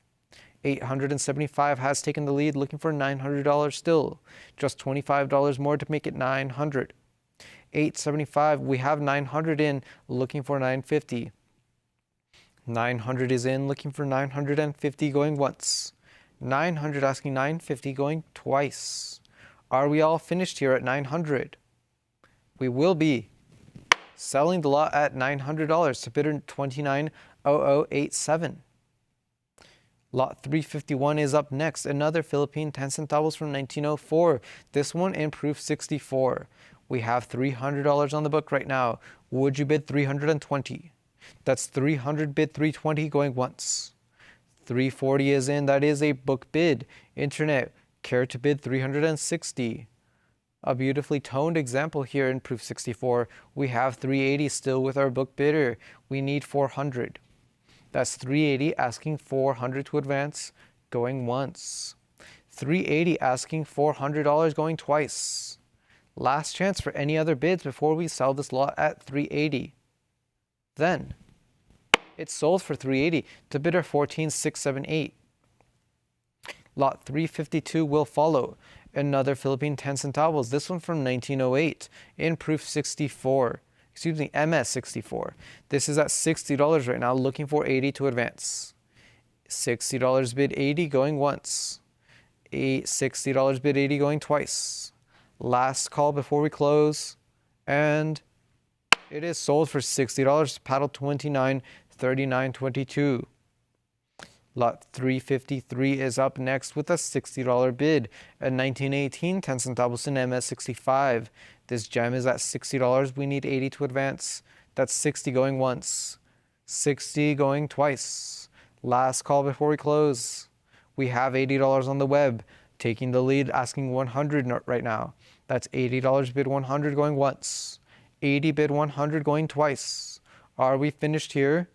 875 has taken the lead, looking for $900 still. Just $25 more to make it 900. 875, we have 900 in, looking for 950. 900 is in, looking for 950 going once. 900 asking 950 going twice. Are we all finished here at 900? We will be selling the lot at $900 to bidder 290087. Lot 351 is up next. Another Philippine 10 centavos from 1904. This one in proof 64. We have $300 on the book right now. Would you bid 320? That's 300 bid 320 going once. 340 is in. That is a book bid. Internet, care to bid 360. A beautifully toned example here in proof 64. We have 380 still with our book bidder. We need 400. That's 380 asking 400 to advance, going once. 380 asking $400 going twice. Last chance for any other bids before we sell this lot at 380. Then it's sold for 380 to bidder 14678. Lot 352 will follow. Another Philippine 10 centavos, this one from 1908 in proof 64. Excuse me, MS 64. This is at $60 right now, looking for 80 to advance. $60 bid 80 going once. $60 bid 80 going twice. Last call before we close, and it is sold for $60 to paddle 293922. Lot 353 is up next with a $60 bid at 1918 10 centavos in MS65. This gem is at $60. We need 80 to advance. That's 60 going once, 60 going twice. Last call before we close. We have $80 on the web, taking the lead, asking 100 right now. That's $80 bid 100 going once, 80 bid 100 going twice. Are we finished here?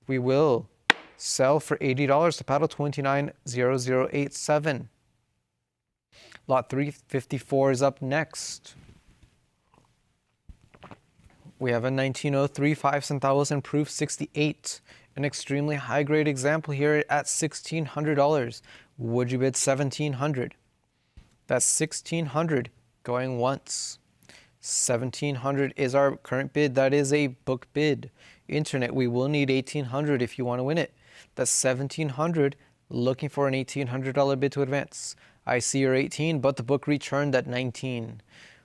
We will sell for $80 to paddle 290087. Lot 354 is up next. We have a 1903 5 centavos in proof 68. An extremely high grade example here at $1,600. Would you bid 1,700? That's 1,600 going once. 1,700 is our current bid. That is a book bid. Internet, we will need 1,800 if you want to win it. That's 1,700, looking for an $1,800 bid to advance. I see your 18, but the book returned at 19.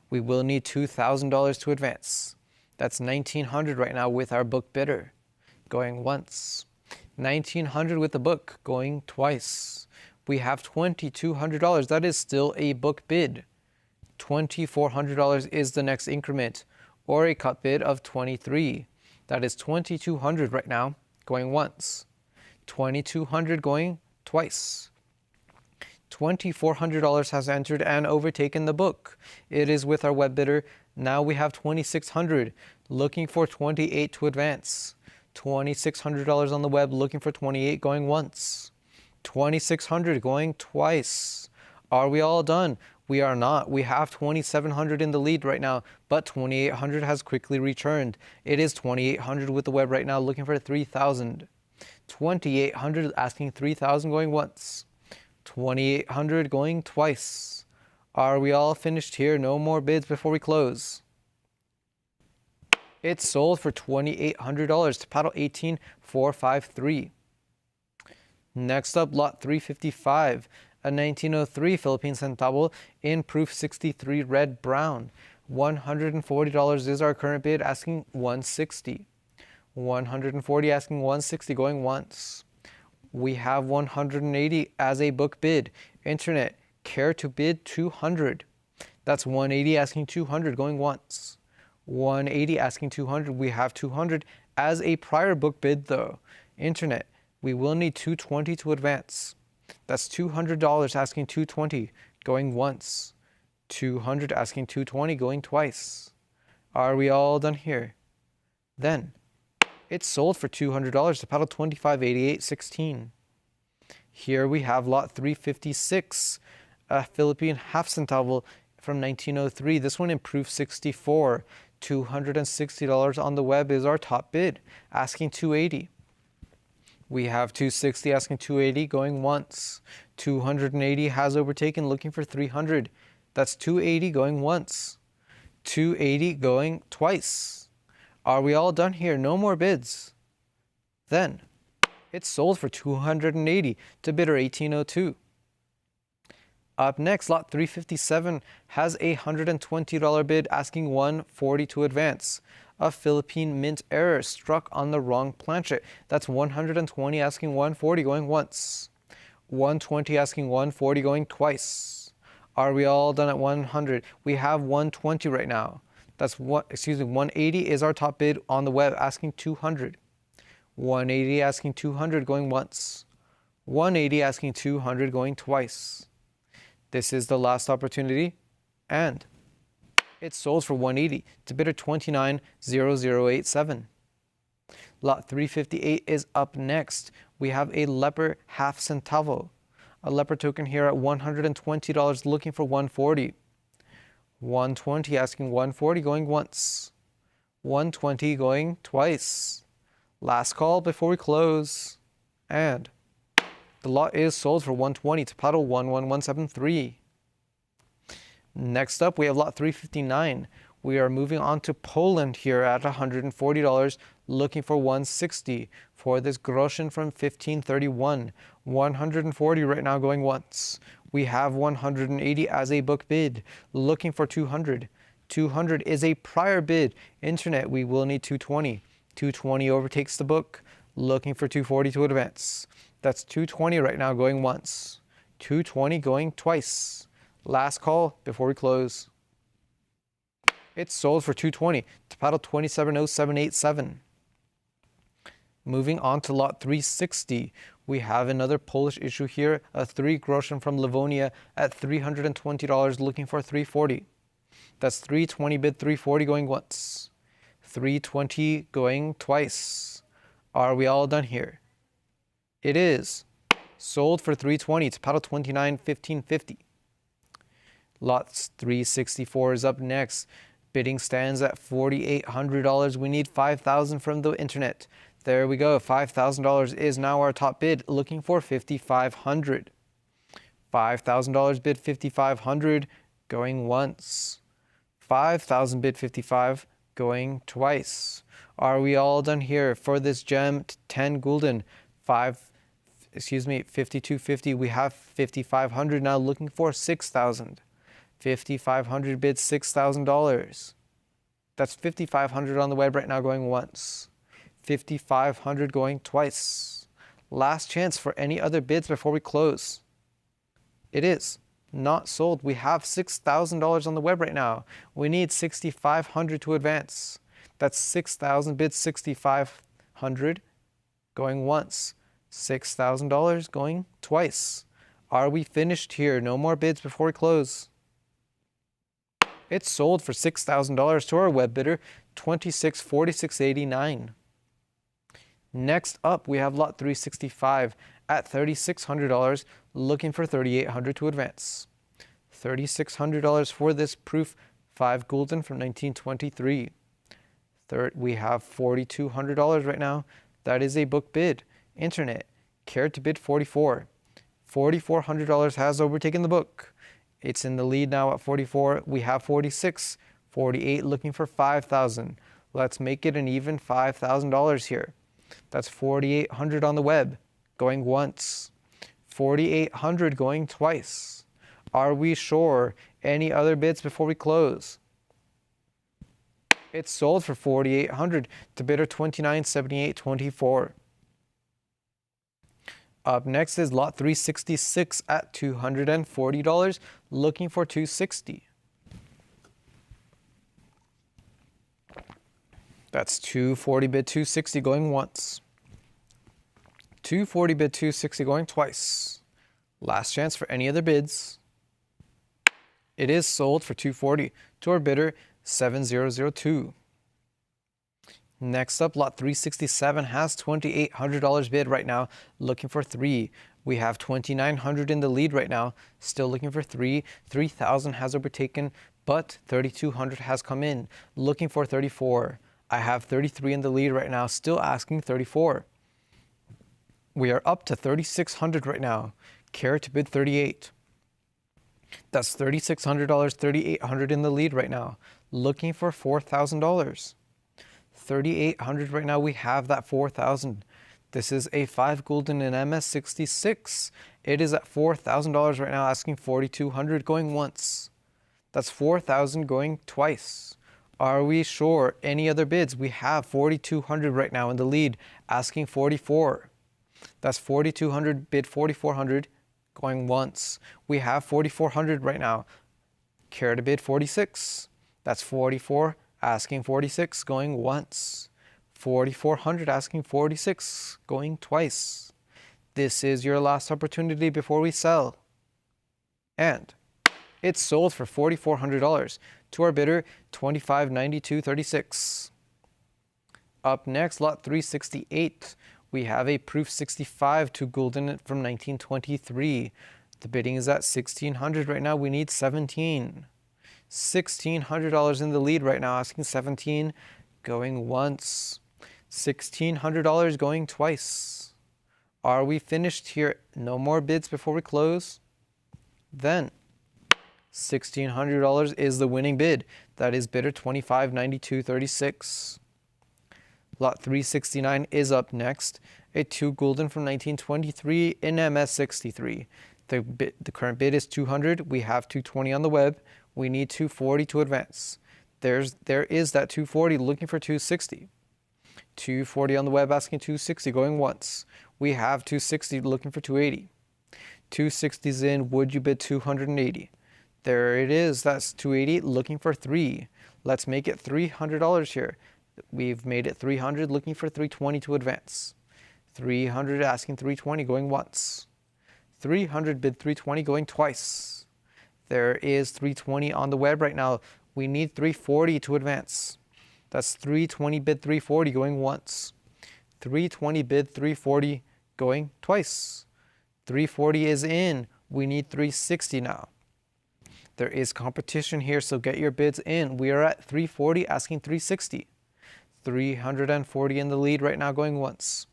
We will need $2,000 to advance. That's 1,900 right now with our book bidder, going once. 1,900 with the book, going twice. We have $2,200. That is still a book bid. $2,400 is the next increment, or a cut bid of 23. That is $2,200 right now, going once. $2,200 going twice. $2,400 has entered and overtaken the book. It is with our web bidder. Now we have $2,600, looking for 28 to advance. $2,600 on the web, looking for 28, going once. $2,600 going twice. Are we all done? We are not. We have $2,700 in the lead right now, but $2,800 has quickly returned. It is $2,800 with the web right now, looking for $3,000. $2,800 asking $3,000 going once. $2,800 going twice. Are we all finished here? No more bids before we close. It's sold for $2,800 to paddle 18453. Next up, lot 355, a 1903 Philippine centavo in proof 63 red brown. $140 is our current bid, asking $160. $140 asking $160 going once. We have $180 as a book bid. Internet, care to bid $200. That's $180 asking $200 going once. $180 asking $200. We have $200 as a prior book bid though. Internet, we will need $220 to advance. That's $200 asking $220 going once. $200 asking $220 going twice. Are we all done here? Then it's sold for $200 to paddle 2588.16. Here we have lot 356, a Philippine half centavo from 1903. This one in proof 64. $260 on the web is our top bid, asking $280. We have $260 asking $280 going once. $280 has overtaken, looking for $300. That's $280 going once. $280 going twice. Are we all done here? No more bids. Then it's sold for $280 to bidder 1802. Up next, lot 357 has a $120 bid, asking $140 to advance. A Philippine mint error struck on the wrong planchet. That's $120 asking $140 going once. $120 asking $140 going twice. Are we all done at $100? We have $120 right now. That's $180 is our top bid on the web, asking $200. $180 asking $200 going once. $180 asking $200 going twice. This is the last opportunity, and it's sold for $180 to bidder 290087. Lot 358 is up next. We have a leper half centavo. A leper token here at $120, looking for $140. $120 asking $140 going once. $120 going twice. Last call before we close. And the lot is sold for $120 to paddle 11173. Next up, we have lot 359. We are moving on to Poland here at $140, looking for $160 for this groschen from 1531. $140 right now going once. We have $180 as a book bid, looking for $200. $200 is a prior bid. Internet, we will need $220. $220 overtakes the book, looking for $240 to advance. That's $220 right now going once. $220 going twice. Last call before we close. It's sold for $220 to paddle 270787. Moving on to lot 360, we have another Polish issue here, a 3 groschen from Livonia at $320, looking for $340. That's $320 bid, $340 going once. $320 going twice. Are we all done here? It is sold for $320 to paddle 291550. Lots 364 is up next. Bidding stands at $4,800. We need $5,000 from the internet. There we go. $5,000 is now our top bid, looking for $5,500. $5,000 bid, $5,500 going once. $5,000 bid, $55 going twice. Are we all done here for this gem? 10 gulden, 5250. We have $5,500 now, looking for $6,000. $5,500 bid, $6,000. That's $5,500 on the web right now going once. $5,500 going twice. Last chance for any other bids before we close. It is not sold. We have $6,000 on the web right now. We need $6,500 to advance. That's 6,000 bids, $6,500 going once. $6,000 going twice. Are we finished here? No more bids before we close. It's sold for $6,000 to our web bidder, $26,46.89. Next up, we have lot 365 at $3,600, looking for $3,800 to advance. $3,600 for this proof 5 gulden from 1923. Third, we have $4,200 right now. That is a book bid. Internet, cared to bid 44. $4,400 has overtaken the book. It's in the lead now at 44. We have 46. 48 looking for 5,000. Let's make it an even $5,000 here. That's 4,800 on the web, going once. 4,800 going twice. Are we sure? Any other bids before we close? It's sold for 4,800 to bidder 2978.24. Up next is lot 366 at $240, looking for 260. That's 240 bid 260 going once. 240 bid 260 going twice. Last chance for any other bids. It is sold for 240 to our bidder 7002. Next up, lot 367 has $2,800 bid right now, looking for 3. We have 2,900 in the lead right now, still looking for 3. 3,000 has overtaken, but 3,200 has come in, looking for 34. I have 33 in the lead right now, still asking 34. We are up to 3,600 right now. Care to bid 38. That's $3,600, 3,800 in the lead right now, looking for $4,000. 3,800 right now. We have that 4,000. This is a 5 gulden in MS66. It is at $4,000 right now, asking 4,200 going once. That's 4,000 going twice. Are we sure? Any other bids? We have 4,200 right now in the lead, asking 44. That's 4,200 bid 4,400 going once. We have 4,400 right now. Care to bid 46. That's 44 asking 46 going once. 4,400 asking 46 going twice. This is your last opportunity before we sell. And it's sold for $4,400 to our bidder 2592.36. Up next, lot 368. We have a proof 65 2 gulden from 1923. The bidding is at $1,600 right now. We need 17. $1,600 in the lead right now, asking 17, going once. $1,600 going twice. Are we finished here? No more bids before we close? Then $1,600 is the winning bid. That is bidder 2592.36. Lot 369 is up next. A 2 gulden from 1923 in MS63. The current bid is 200. We have 220 on the web. We need 240 to advance. There is that 240 looking for 260. 240 on the web asking 260 going once. We have 260 looking for 280. 260's in. Would you bid 280? There it is. That's 280 looking for 3. Let's make it $300 here. We've made it 300 looking for 320 to advance. 300 asking 320 going once. 300 bid 320 going twice. There is 320 on the web right now. We need 340 to advance. That's 320 bid 340 going once. 320 bid 340 going twice. 340 is in. We need 360 now. There is competition here, so get your bids in. We are at 340 asking 360. 340 in the lead right now going once.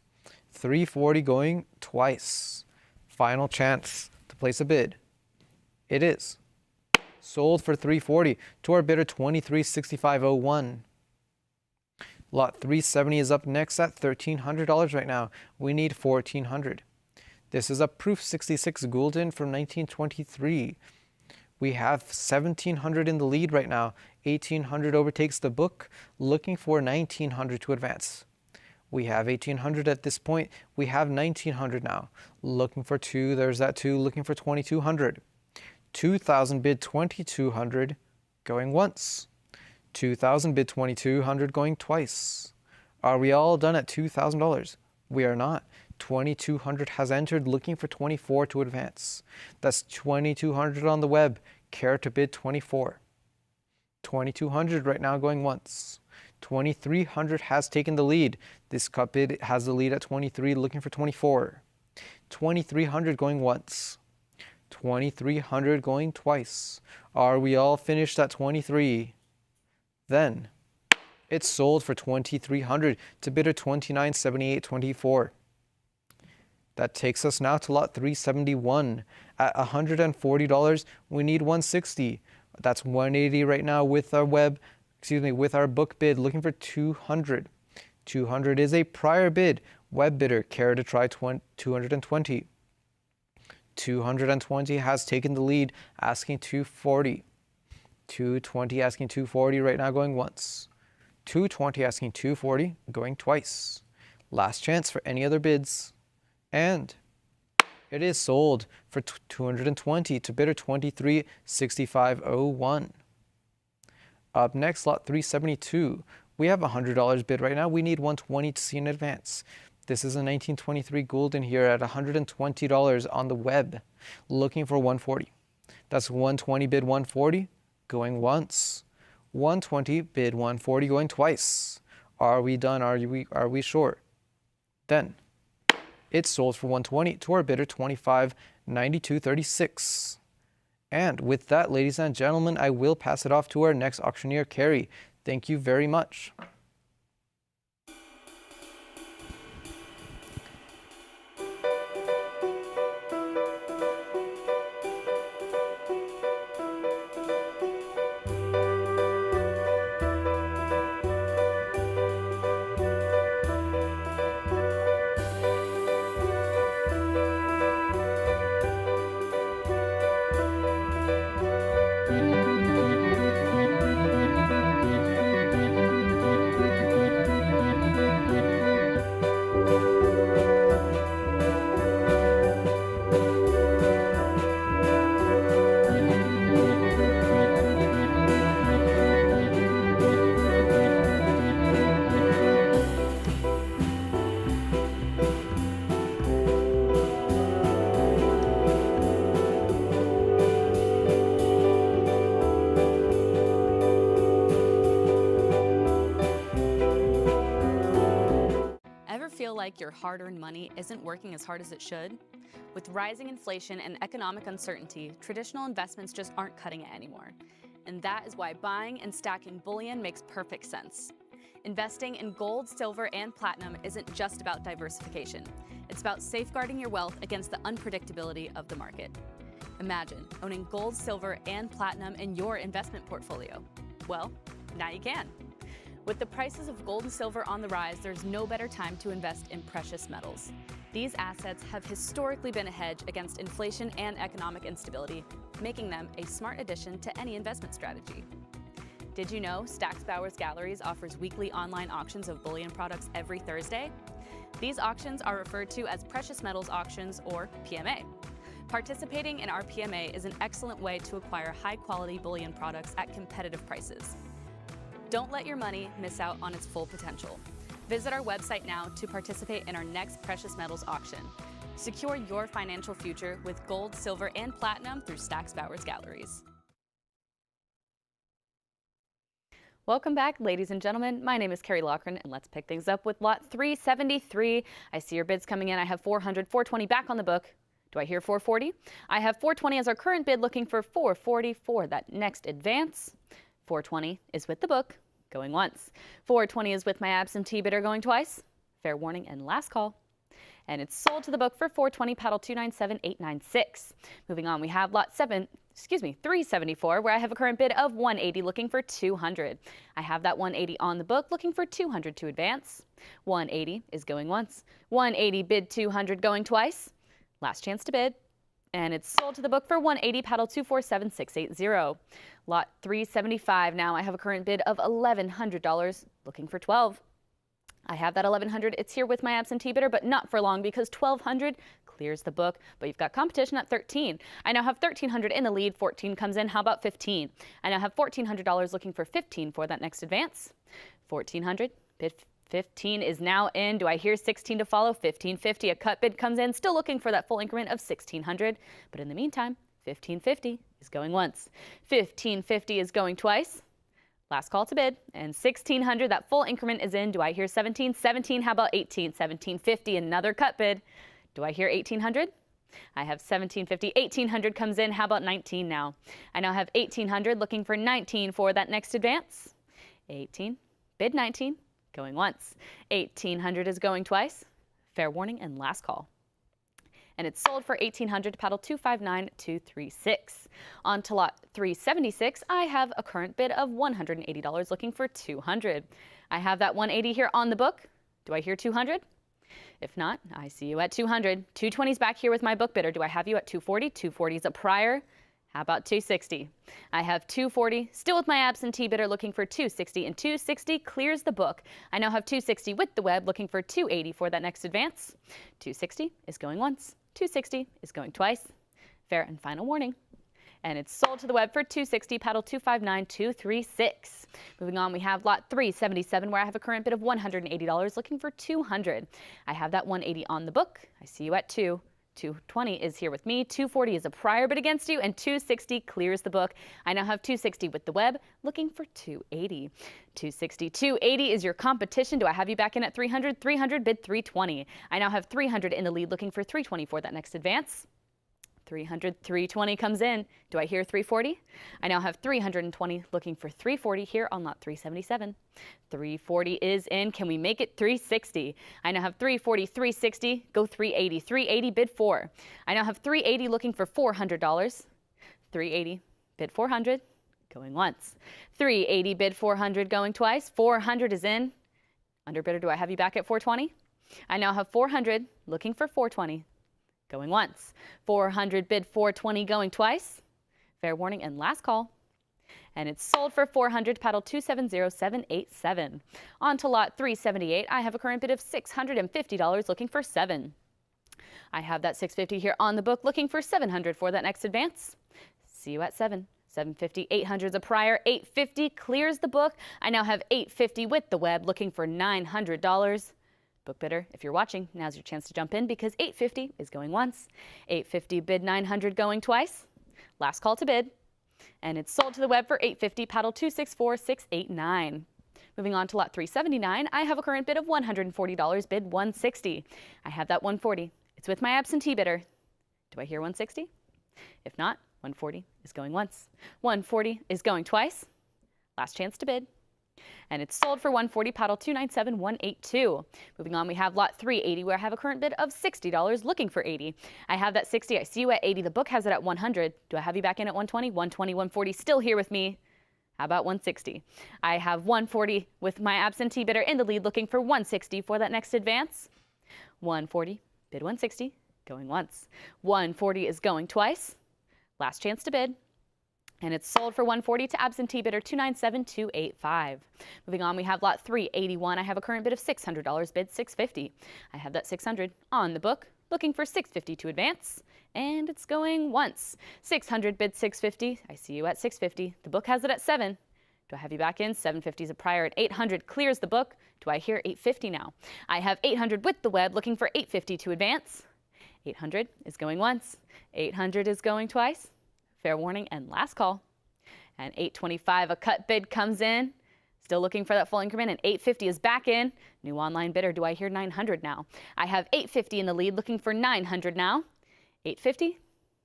340 going twice. Final chance to place a bid. It is sold for 340 to our bidder 2365.01. Lot 370 is up next at $1,300 right now. We need 1,400. This is a proof 66 gulden from 1923. We have 1,700 in the lead right now. 1,800 overtakes the book, looking for 1,900 to advance. We have 1,800 at this point. We have 1,900 now. Looking for 2. There's that 2. Looking for 2,200. 2,000 bid 2,200, going once. 2,000 bid 2,200, going twice. Are we all done at $2,000? We are not. 2,200 has entered, looking for 24 to advance. That's 2,200 on the web. Care to bid 24. 2,200 right now, going once. 2,300 has taken the lead. This cup bid has the lead at 23, looking for 24. 2,300 going once. 2,300 going twice. Are we all finished at 23? Then it's sold for 2,300 to bidder 29.7824. That takes us now to lot 371. At $140, we need 160. That's 180 right now with our with our book bid, looking for 200. 200 is a prior bid. Web bidder, care to try 220. 220 has taken the lead, asking 240. 220 asking 240 right now, going once. 220 asking 240, going twice. Last chance for any other bids. And it is sold for 220 to bidder 23.6501. Up next, lot 372. We have a $100 bid right now. We need 120 to see in advance. This is a 1923 Golden here at $120 on the web, looking for 140. That's 120 bid 140, going once. 120 bid 140, going twice. Are we done? Are we sure? Then it's sold for 120 to our bidder 25.9236. And with that, ladies and gentlemen, I will pass it off to our next auctioneer, Carrie. Thank you very much. Feel like your hard-earned money isn't working as hard as it should? With rising inflation and economic uncertainty, traditional investments just aren't cutting it anymore. And that is why buying and stacking bullion makes perfect sense. Investing in gold, silver, and platinum isn't just about diversification. It's about safeguarding your wealth against the unpredictability of the market. Imagine owning gold, silver, and platinum in your investment portfolio. Well, now you can. With the prices of gold and silver on the rise, there's no better time to invest in precious metals. These assets have historically been a hedge against inflation and economic instability, making them a smart addition to any investment strategy. Did you know Stack's Bowers Galleries offers weekly online auctions of bullion products every Thursday? These auctions are referred to as precious metals auctions, or PMA. Participating in our PMA is an excellent way to acquire high-quality bullion products at competitive prices. Don't let your money miss out on its full potential. Visit our website now to participate in our next precious metals auction. Secure your financial future with gold, silver, and platinum through Stack's Bowers Galleries. Welcome back, ladies and gentlemen. My name is Carrie Loughran, and let's pick things up with lot 373. I see your bids coming in. I have 400, 420 back on the book. Do I hear 440? I have 420 as our current bid, looking for 440 for that next advance. 420 is with the book, going once. 420 is with my absentee bidder, going twice. Fair warning and last call. And it's sold to the book for 420, paddle 297896. Moving on, we have lot 374, where I have a current bid of 180, looking for 200. I have that 180 on the book, looking for 200 to advance. 180 is going once. 180 bid 200, going twice. Last chance to bid. And it's sold to the book for 180, paddle 247680. Lot 375 now. I have a current bid of $1,100, looking for 12. I have that $1,100. It's here with my absentee bidder, but not for long, because $1,200 clears the book, but you've got competition at 13. I now have 1,300 in the lead. 14 comes in. How about 15? I now have $1,400 looking for 15 for that next advance. 1,400, bid 15 is now in. Do I hear 16 to follow? 1,550. A cut bid comes in. Still looking for that full increment of 1,600. But in the meantime, 1,550 is going once. 1,550 is going twice. Last call to bid, and 1,600, that full increment is in. Do I hear 17? 17, how about 18? 1,750, another cut bid. Do I hear 1,800? I have 1,750, 1,800 comes in. How about 19 now? I now have 1,800, looking for 19 for that next advance. 18, bid 19, going once. 1,800 is going twice. Fair warning and last call. And it's sold for 1,800 to paddle 259236. On to lot 376, I have a current bid of $180 looking for 200. I have that 180 here on the book. Do I hear 200? If not, I see you at 200. 220's back here with my book bidder. Do I have you at 240? 240 is a prior. How about 260? I have 240, still with my absentee bidder looking for 260, and 260 clears the book. I now have 260 with the web looking for 280 for that next advance. 260 is going once. 260 is going twice. Fair and final warning. And it's sold to the web for 260, paddle 259236. Moving on, we have lot 377 where I have a current bid of $180 looking for 200. I have that 180 on the book. I see you at 2. 220 is here with me. 240 is a prior bid against you, and 260 clears the book. I now have 260 with the web looking for 280. 260, 280 is your competition. Do I have you back in at 300? 300 bid 320. I now have 300 in the lead looking for 320 for that next advance. 300, 320 comes in. Do I hear 340? I now have 320 looking for 340 here on lot 377. 340 is in. Can we make it 360? I now have 340, 360, go 380. 380 bid 4. I now have 380 looking for $400. 380 bid 400, going once. 380 bid 400 going twice. 400 is in. Underbidder, do I have you back at 420? I now have 400 looking for 420. Going once. 400 bid 420 going twice. Fair warning and last call. And it's sold for 400, paddle 270787. On to lot 378, I have a current bid of $650 looking for 7. I have that 650 here on the book looking for 700 for that next advance. See you at 7. 750, 800 is a prior. 850 clears the book. I now have 850 with the web looking for $900. Book bidder, if you're watching, now's your chance to jump in because 850 is going once. 850 bid 900 going twice. Last call to bid. And it's sold to the web for 850, paddle 264689. Moving on to lot 379, I have a current bid of $140, bid 160. I have that 140. It's with my absentee bidder. Do I hear 160? If not, 140 is going once. 140 is going twice. Last chance to bid. And it's sold for 140, paddle 297182. Moving on, we have lot 380 where I have a current bid of $60 looking for 80. I have that 60. I see you at 80. The book has it at 100. Do I have you back in at 120? 120, 140 still here with me. How about 160? I have 140 with my absentee bidder in the lead looking for 160 for that next advance. 140, bid 160, going once. 140 is going twice. Last chance to bid. And it's sold for 140 to absentee bidder 297285. Moving on, we have lot 381. I have a current bid of $600, bid 650. I have that 600 on the book, looking for 650 to advance, and it's going once. 600 bid 650. I see you at 650. The book has it at 7. Do I have you back in? 750 is a prior at 800 clears the book. Do I hear 850 now? I have 800 with the web, looking for 850 to advance. 800 is going once. 800 is going twice. Fair warning and last call. And 825, a cut bid comes in. Still looking for that full increment, and 850 is back in. New online bidder, do I hear 900 now? I have 850 in the lead, looking for 900 now. 850,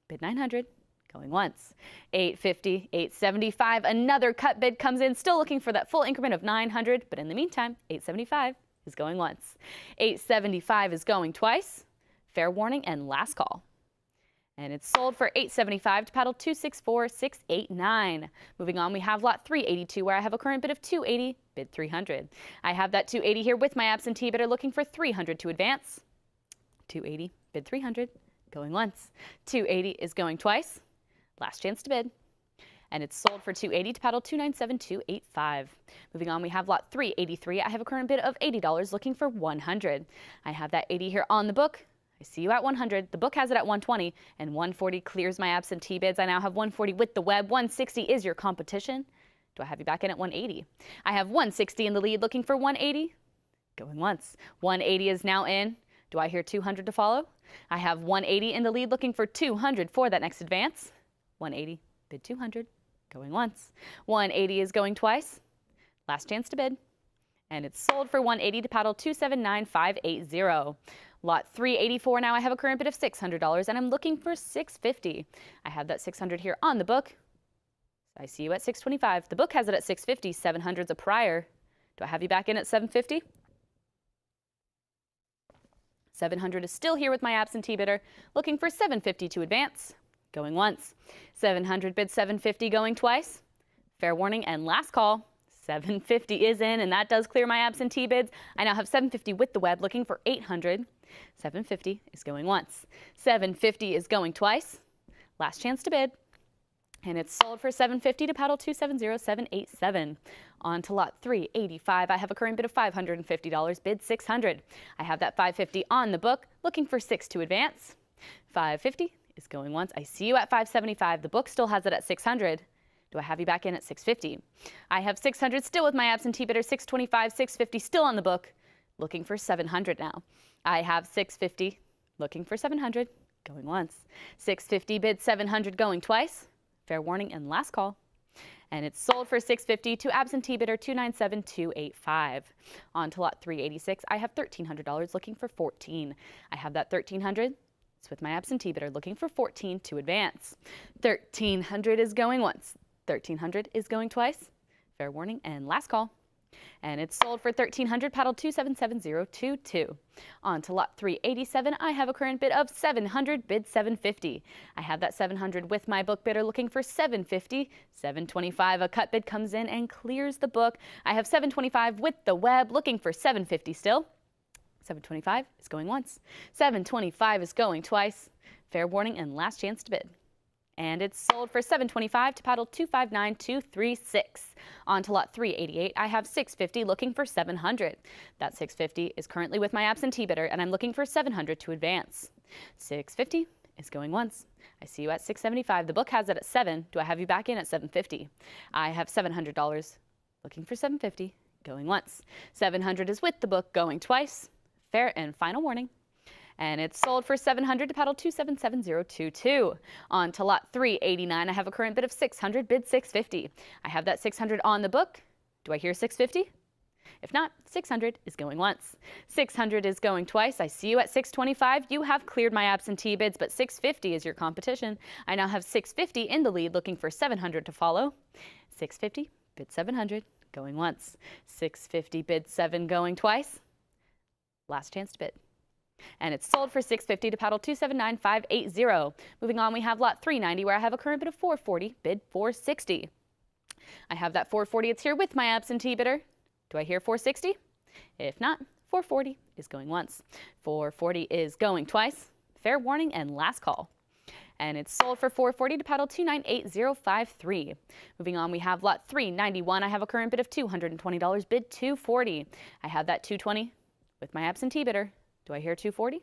bid 900, going once. 850, 875, another cut bid comes in. Still looking for that full increment of 900, but in the meantime, 875 is going once. 875 is going twice. Fair warning and last call. And it's sold for $875 to paddle 264689. Moving on, we have lot 382 where I have a current bid of $280, bid $300. I have that $280 here with my absentee bidder looking for $300 to advance. $280, bid $300, going once. $280 is going twice. Last chance to bid. And it's sold for $280 to paddle 297285. Moving on, we have lot 383. I have a current bid of $80 looking for $100. I have that $80 here on the book. I see you at 100. The book has it at 120, and 140 clears my absentee bids. I now have 140 with the web. 160 is your competition. Do I have you back in at 180? I have 160 in the lead, looking for 180. Going once. 180 is now in. Do I hear 200 to follow? I have 180 in the lead, looking for 200 for that next advance. 180, bid 200. Going once. 180 is going twice. Last chance to bid. And it's sold for 180 to paddle 279580. Lot 384 now. I have a current bid of $600 and I'm looking for 650. I have that 600 here on the book. I see you at 625. The book has it at 650. 700's a prior. Do I have you back in at 750? 700 is still here with my absentee bidder, looking for 750 to advance. Going once. 700 bid 750, going twice. Fair warning and last call. 750 is in, and that does clear my absentee bids. I now have 750 with the web, looking for 800. 750 is going once. 750 is going twice. Last chance to bid. And it's sold for 750 to paddle 270787. On to lot 385. I have a current bid of $550, bid 600. I have that 550 on the book, looking for 6 to advance. 550 is going once. I see you at 575. The book still has it at 600. Do I have you back in at 650? I have 600 still with my absentee bidder, 625, 650 still on the book, looking for 700 now. I have 650, looking for 700, going once. 650 bid 700, going twice. Fair warning and last call. And it's sold for 650 to absentee bidder 297285. On to lot 386. I have $1,300, looking for 14. I have that 1,300. It's with my absentee bidder, looking for 14 to advance. 1,300 is going once. 1,300 is going twice. Fair warning and last call. And it's sold for 1,300, paddle 277022. On to lot 387. I have a current bid of 700, bid 750. I have that 700 with my book bidder, looking for 750. 725, a cut bid comes in and clears the book. I have 725 with the web, looking for 750 still. 725 is going once. 725 is going twice. Fair warning and last chance to bid. And it's sold for 725 to paddle 259236. On to lot 388. I have 650, looking for 700. That 650 is currently with my absentee bidder, and I'm looking for 700 to advance. 650 is going once. I see you at 675. The book has it at 7. Do I have you back in at 750? I have $700, looking for 750, going once. 700 is with the book, going twice. Fair and final warning. And it's sold for 700 to paddle 277022. On to lot 389. I have a current bid of 600, bid 650. I have that 600 on the book. Do I hear 650? If not, 600 is going once. 600 is going twice. I see you at 625. You have cleared my absentee bids, but 650 is your competition. I now have 650 in the lead, looking for 700 to follow. 650, bid 700, going once. 650, bid 7, going twice. Last chance to bid. And it's sold for 650 to paddle 279580. Moving on, we have lot 390, where I have a current bid of 440, bid 460. I have that 440. It's here with my absentee bidder. Do I hear 460? If not, 440 is going once. 440 is going twice. Fair warning and last call. And it's sold for 440 to paddle 298053. Moving on, we have lot 391. I have a current bid of $220, bid 240. I have that 220 with my absentee bidder. Do I hear 240?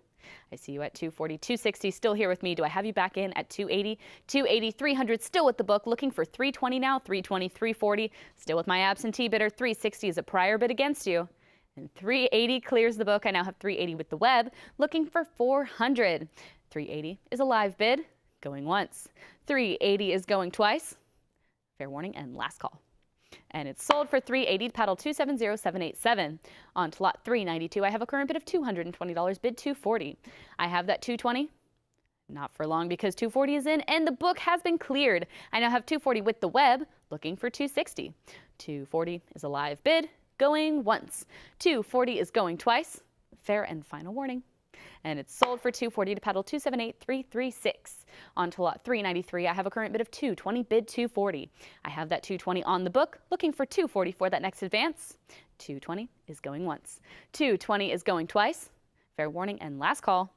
I see you at 240. 260 still here with me. Do I have you back in at 280? 280, 300 still with the book, looking for 320 now. 320, 340 still with my absentee bidder. 360 is a prior bid against you. And 380 clears the book. I now have 380 with the web, looking for 400. 380 is a live bid, going once. 380 is going twice. Fair warning and last call. And it's sold for 380 to paddle 270787. On to lot 392. I have a current bid of $220, bid 240. I have that 220. Not for long, because 240 is in and the book has been cleared. I now have 240 with the web, looking for 260. 240 is a live bid, going once. 240 is going twice. Fair and final warning. And it's sold for 240 to paddle 278336. On to lot 393. I have a current bid of 220, bid 240. I have that 220 on the book, looking for 240 for that next advance. 220 is going once. 220 is going twice. Fair warning and last call.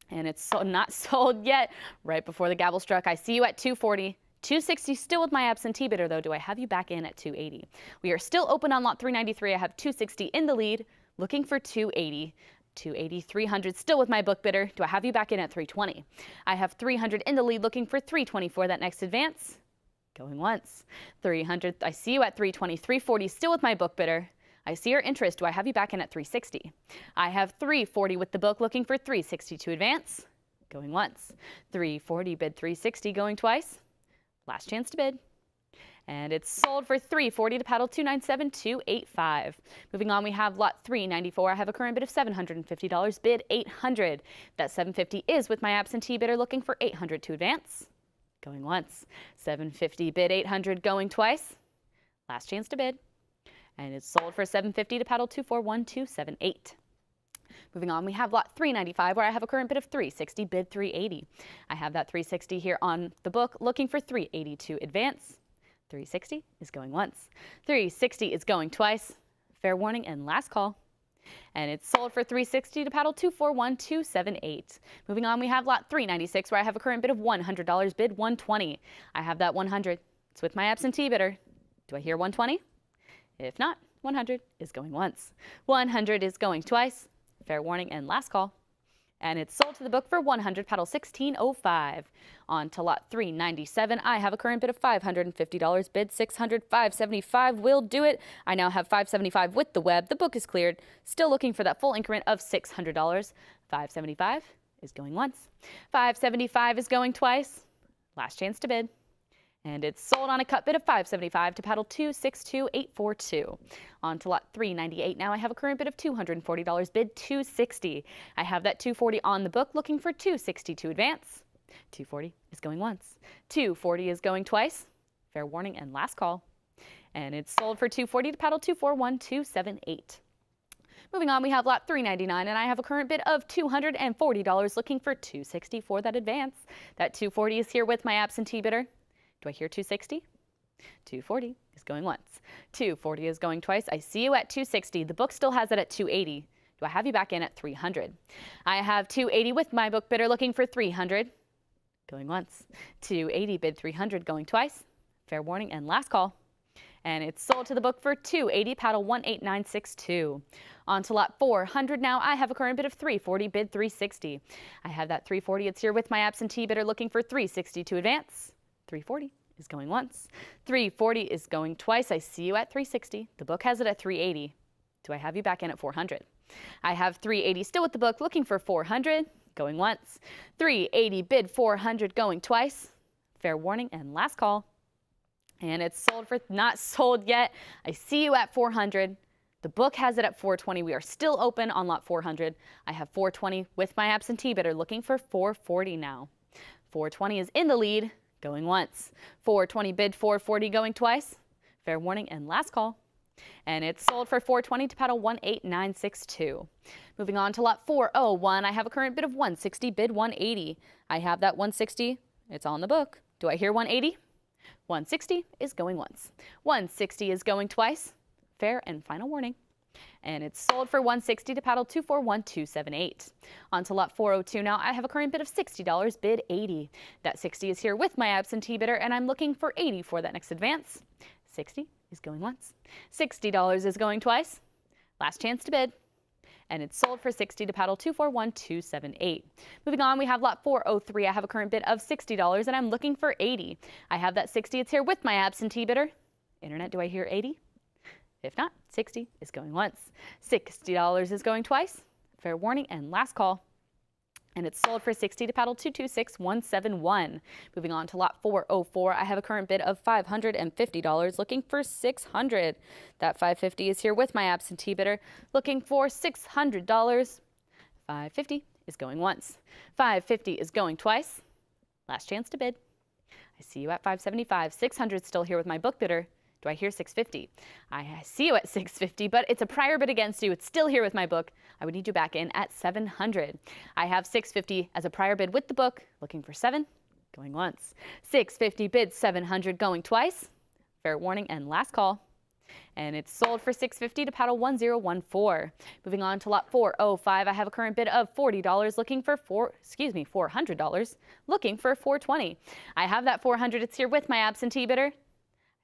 And it's not sold yet. Right before the gavel struck, I see you at 240. 260 still with my absentee bidder, though. Do I have you back in at 280? We are still open on lot 393. I have 260 in the lead, looking for 280. 280, 300 still with my book bidder. Do I have you back in at 320? I have 300 in the lead looking for 324 that next advance. Going once. 300, I see you at 320, 340 still with my book bidder. I see your interest. Do I have you back in at 360? I have 340 with the book looking for 360 to advance. Going once. 340 bid 360 going twice. Last chance to bid. And it's sold for 340 to paddle 297,285. Moving on, we have lot 394. I have a current bid of $750, bid 800. That 750 is with my absentee bidder looking for 800 to advance. Going once. 750 bid 800 going twice. Last chance to bid. And it's sold for 750 to paddle 241,278. Moving on, we have lot 395 where I have a current bid of 360, bid 380. I have that 360 here on the book looking for 380 to advance. 360 is going once. 360 is going twice. Fair warning and last call. And it's sold for 360 to paddle 241,278. Moving on, we have lot 396 where I have a current bid of $100, bid 120. I have that 100. It's with my absentee bidder. Do I hear 120? If not, 100 is going once. 100 is going twice. Fair warning and last call. And it's sold to the book for 100, paddle 1605. On to lot 397. I have a current bid of $550, bid 600, 575 will do it. I now have 575 with the web. The book is cleared. Still looking for that full increment of $600. 575 is going once. 575 is going twice. Last chance to bid. And it's sold on a cut bid of $575 to paddle 262,842. On to lot 398. Now I have a current bid of $240, bid 260. I have that 240 on the book looking for 260 to advance. 240 is going once. 240 is going twice. Fair warning and last call. And it's sold for 240 to paddle 241,278. Moving on, we have lot 399, and I have a current bid of $240 looking for 260 for that advance. That 240 is here with my absentee bidder. Do I hear 260? 240 is going once. 240 is going twice. I see you at 260. The book still has it at 280. Do I have you back in at 300? I have 280 with my book bidder looking for 300. Going once. 280 bid 300 going twice. Fair warning and last call. And it's sold to the book for 280, paddle 18962. On to lot 400 now. I have a current bid of 340, bid 360. I have that 340. It's here with my absentee bidder looking for 360 to advance. 340 is going once. 340 is going twice. I see you at 360. The book has it at 380. Do I have you back in at 400? I have 380 still with the book looking for 400. Going once. 380 bid 400 going twice. Fair warning and last call. And it's sold for not sold yet. I see you at 400. The book has it at 420. We are still open on lot 400. I have 420 with my absentee bidder looking for 440 now. 420 is in the lead. Going once. 420 bid 440 going twice. Fair warning and last call. And it's sold for 420 to paddle 18962. Moving on to lot 401. I have a current bid of 160, bid 180. I have that 160. It's on the book. Do I hear 180? 160 is going once. 160 is going twice. Fair and final warning. And it's sold for 160 to paddle 241,278. On to lot 402 now. I have a current bid of $60, bid 80. That 60 is here with my absentee bidder, and I'm looking for 80 for that next advance. 60 is going once. $60 is going twice. Last chance to bid. And it's sold for 60 to paddle 241,278. Moving on, we have lot 403. I have a current bid of $60, and I'm looking for 80. I have that 60. It's here with my absentee bidder. Internet, do I hear 80? If not, 60 is going once. $60 is going twice. Fair warning and last call. And it's sold for 60 to paddle 226,171. Moving on to lot 404, I have a current bid of $550 looking for 600. That 550 is here with my absentee bidder looking for $600. 550 is going once. 550 is going twice. Last chance to bid. I see you at 575. 600 still here with my book bidder. Do I hear 650? I see you at 650, but it's a prior bid against you. It's still here with my book. I would need you back in at 700. I have 650 as a prior bid with the book, looking for 7, going once. 650 bid 700 going twice. Fair warning and last call. And it's sold for 650 to paddle 1014. Moving on to lot 405, I have a current bid of $40 looking for $400 looking for 420. I have that 400. It's here with my absentee bidder.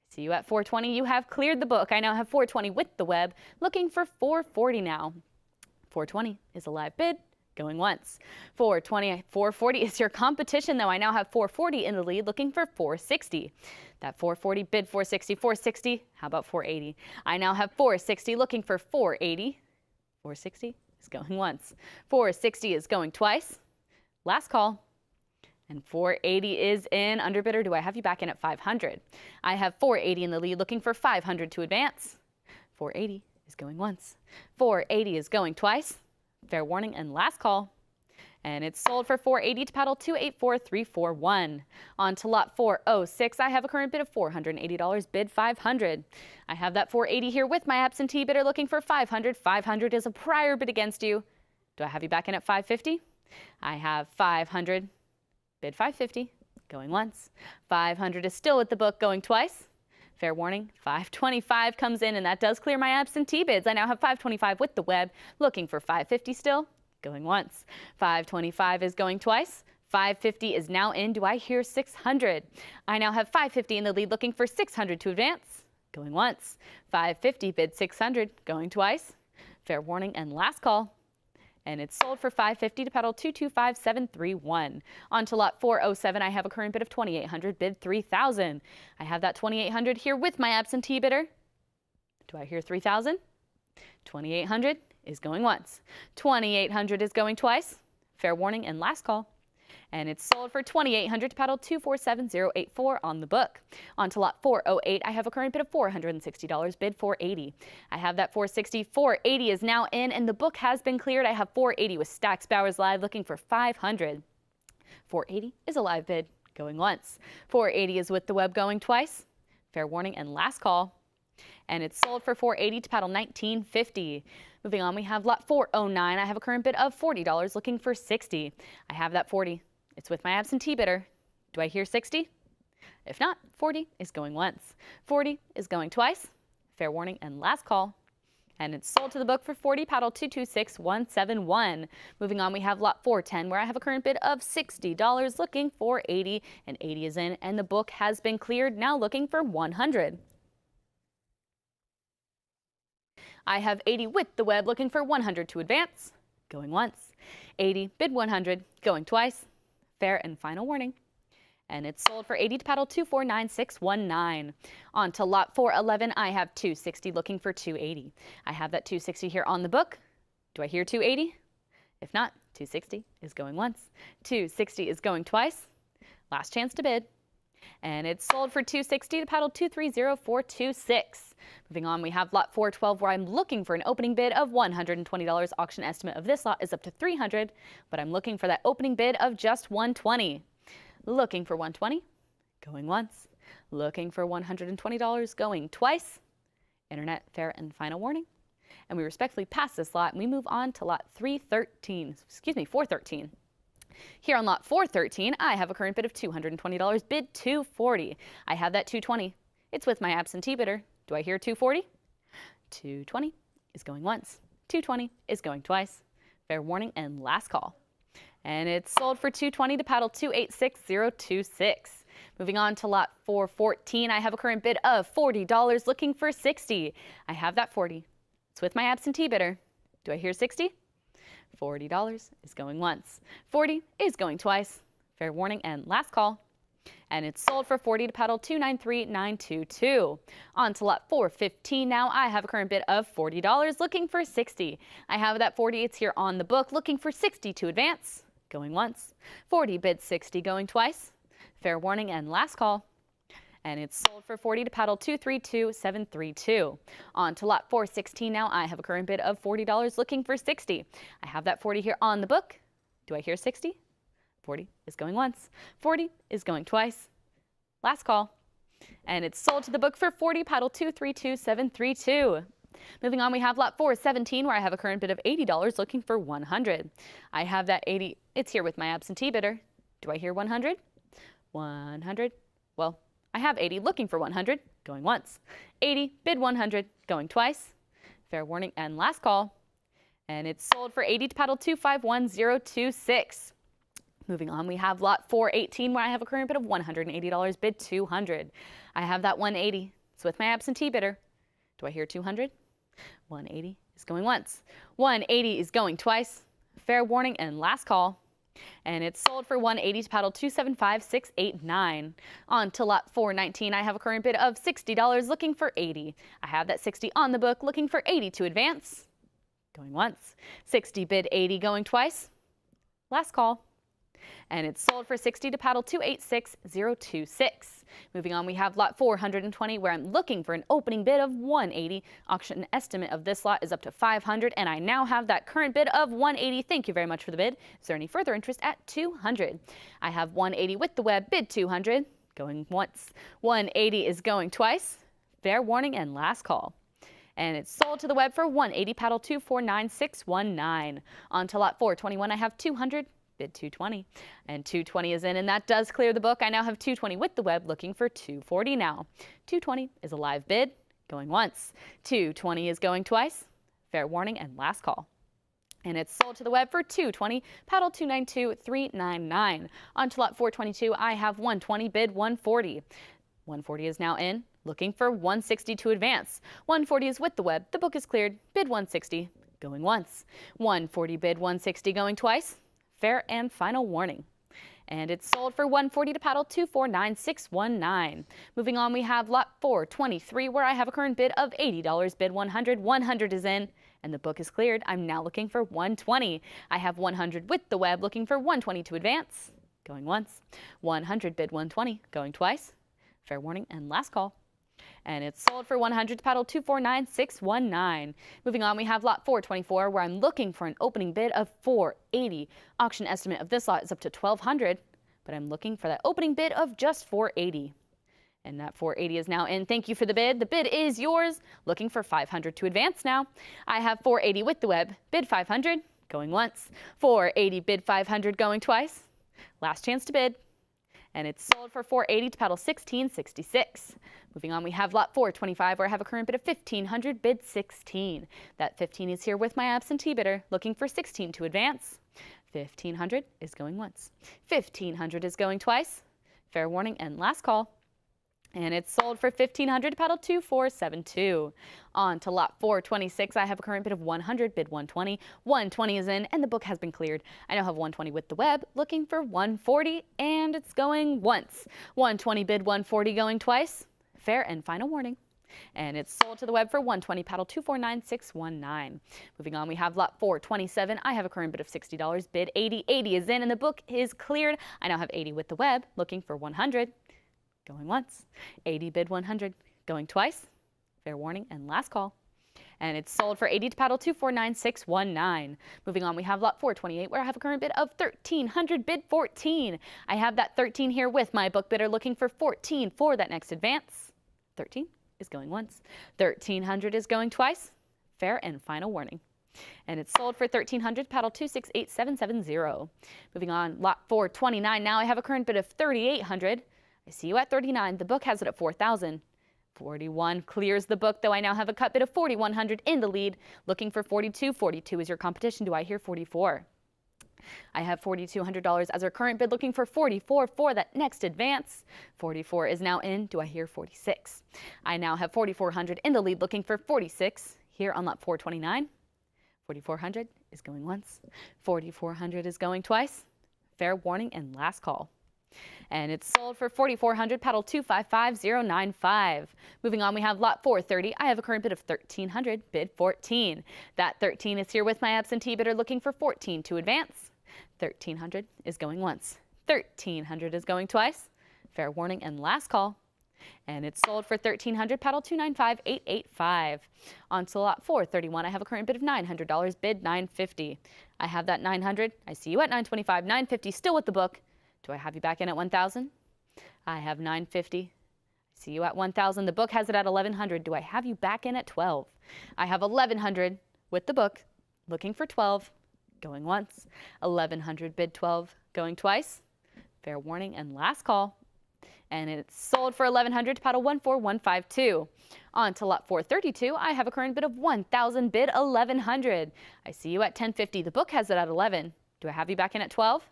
See you at 420. You have cleared the book. I now have 420 with the web, looking for 440 now. 420 is a live bid, going once. 420, 440 is your competition, though. I now have 440 in the lead, looking for 460. That 440 bid 460, 460. How about 480? I now have 460 looking for 480. 460 is going once. 460 is going twice. Last call. And 480 is in. Underbidder, do I have you back in at 500? I have 480 in the lead, looking for 500 to advance. 480 is going once. 480 is going twice. Fair warning and last call. And it's sold for 480 to paddle 284341. On to lot 406. I have a current bid of $480, bid 500. I have that 480 here with my absentee bidder looking for 500. 500 is a prior bid against you. Do I have you back in at 550? I have 500, bid 550, going once. 500 is still at the book, going twice. Fair warning, 525 comes in, and that does clear my absentee bids. I now have 525 with the web, looking for 550 still, going once. 525 is going twice. 550 is now in. Do I hear 600? I now have 550 in the lead, looking for 600 to advance, going once. 550 bid 600, going twice. Fair warning and last call. And it's sold for 550 to paddle 225731. On to lot 407, I have a current bid of 2800, bid 3000. I have that 2800 here with my absentee bidder. Do I hear 3000? 2800 is going once. 2800 is going twice. Fair warning and last call. And it's sold for 2800 to paddle 247084 on the book. On to lot 408, I have a current bid of $460, bid 480. I have that 460, 480 is now in, and the book has been cleared. I have 480 with Stax Bowers Live looking for 500. 480 is a live bid, going once. 480 is with the web, going twice. Fair warning and last call. And it's sold for 480 to paddle 1950. Moving on, we have lot 409. I have a current bid of $40, looking for 60. I have that 40. It's with my absentee bidder. Do I hear 60? If not, 40 is going once. 40 is going twice. Fair warning and last call. And it's sold to the book for 40, paddle 226171. Moving on, we have lot 410, where I have a current bid of $60, looking for 80, and 80 is in, and the book has been cleared, now looking for 100. I have 80 with the web, looking for 100 to advance, going once. 80, bid 100, going twice. Fair and final warning. And it's sold for 80 to paddle 249619. On to lot 411, I have 260 looking for 280. I have that 260 here on the book. Do I hear 280? If not, 260 is going once. 260 is going twice. Last chance to bid. And it's sold for 260 to paddle 230426. Moving on, we have lot 412, where I'm looking for an opening bid of $120. Auction estimate of this lot is up to $300, but I'm looking for that opening bid of just $120. Looking for $120, going once. Looking for $120, going twice. Internet, fair and final warning. And we respectfully pass this lot, and we move on to lot 413. Here on lot 413, I have a current bid of $220, bid $240. I have that $220. It's with my absentee bidder. Do I hear $240? $220 is going once. $220 is going twice. Fair warning and last call. And it's sold for $220 to paddle 286026. Moving on to lot 414, I have a current bid of $40, looking for 60. I have that 40. It's with my absentee bidder. Do I hear 60? $40 is going once. 40 is going twice. Fair warning and last call. And it's sold for 40 to paddle 293922. On to lot 415 now. I have a current bid of $40, looking for 60. I have that 40. It's here on the book, looking for 60 to advance. Going once. 40 bid 60, going twice. Fair warning and last call. And it's sold for 40 to paddle 232732. On to lot 416 now. I have a current bid of $40, looking for 60. I have that 40 here on the book. Do I hear 60? 40 is going once. 40 is going twice. Last call. And it's sold to the book for 40, paddle 232732. Moving on, we have lot 417, where I have a current bid of $80, looking for 100. I have that 80. It's here with my absentee bidder. Do I hear 100? 100. Well, I have 80, looking for 100, going once. 80, bid 100, going twice. Fair warning and last call. And it's sold for 80 to paddle 251026. Moving on, we have lot 418, where I have a current bid of $180, bid 200. I have that 180. It's with my absentee bidder. Do I hear 200? 180 is going once. 180 is going twice. Fair warning and last call. And it's sold for 180 to paddle 275689. On to lot 419, I have a current bid of $60 looking for 80. I have that 60 on the book looking for 80 to advance. Going once. 60 bid 80 going twice. Last call. And it's sold for 60 to paddle 286026. Moving on, we have lot 420 where I'm looking for an opening bid of 180. Auction estimate of this lot is up to 500 and I now have that current bid of 180. Thank you very much for the bid. Is there any further interest at 200? I have 180 with the web, bid 200, going once. 180 is going twice. Fair warning and last call. And it's sold to the web for 180, paddle 249619. On to lot 421, I have 200. Bid 220 and 220 is in and that does clear the book. I now have 220 with the web looking for 240 now. 220 is a live bid going once. 220 is going twice. Fair warning and last call. And it's sold to the web for 220, paddle 292399. On to lot 422, I have 120, bid 140. 140 is now in, looking for 160 to advance. 140 is with the web. The book is cleared. Bid 160 going once. 140 bid 160 going twice. Fair and final warning. And it's sold for 140 to paddle 249619. Moving on, we have lot 423 where I have a current bid of $80, bid 100. 100 is in and the book is cleared. I'm now looking for 120. I have 100 with the web looking for 120 to advance. Going once. 100 bid 120 going twice. Fair warning and last call. And it's sold for 100 to paddle 249619. Moving on, we have lot 424 where I'm looking for an opening bid of 480. Auction estimate of this lot is up to 1200, but I'm looking for that opening bid of just 480. And that 480 is now in. Thank you for the bid. The bid is yours. Looking for 500 to advance now. I have 480 with the web. Bid 500 going once. 480 bid 500 going twice. Last chance to bid. And it's sold for 480 to paddle 1666. Moving on, we have lot 425 where I have a current bid of 1500, bid 16. That 15 is here with my absentee bidder looking for 16 to advance. 1500 is going once. 1500 is going twice. Fair warning and last call. And it's sold for 1500 to paddle 2472. On to lot 426, I have a current bid of 100, bid 120. 120 is in and the book has been cleared. I now have 120 with the web looking for 140 and it's going once. 120 bid 140 going twice. Fair and final warning. And it's sold to the web for 120, paddle 249619. Moving on, we have lot 427. I have a current bid of $60, bid 80. 80 is in and the book is cleared. I now have 80 with the web looking for 100. Going once. 80 bid 100 going twice. Fair warning and last call. And it's sold for 80 to paddle 249619. Moving on, we have lot 428 where I have a current bid of 1300, bid 14. I have that 13 here with my book bidder looking for 14 for that next advance. 13 is going once. 1300 is going twice. Fair and final warning. And it's sold for 1300, paddle 268770. Moving on, lot 429. Now I have a current bid of 3800. I see you at 39. The book has it at 4,000. 41 clears the book, though I now have a cut bid of 4,100 in the lead. Looking for 42. 42 is your competition. Do I hear 44? I have $4,200 as our current bid, looking for 44 for that next advance. 44 is now in. Do I hear 46? I now have 4,400 in the lead, looking for 46 here on lot 429. 4,400 is going once. 4,400 is going twice. Fair warning and last call. And it's sold for 4,400, paddle 255095. Moving on, we have lot 430. I have a current bid of 1,300, bid 14. That 13 is here with my absentee bidder looking for 14 to advance. 1,300 is going once. 1,300 is going twice. Fair warning and last call. And it's sold for 1,300, paddle 295885. On to lot 431, I have a current bid of $900, bid 950. I have that 900. I see you at 925, 950 still with the book. Do I have you back in at 1,000? I have 950. I see you at 1,000. The book has it at 1,100. Do I have you back in at 12? I have 1,100 with the book, looking for 12, going once. 1,100 bid 12, going twice. Fair warning and last call. And it's sold for 1,100 to paddle 14152. On to lot 432, I have a current bid of 1,000, bid 1,100. I see you at 1050. The book has it at 11. Do I have you back in at 12?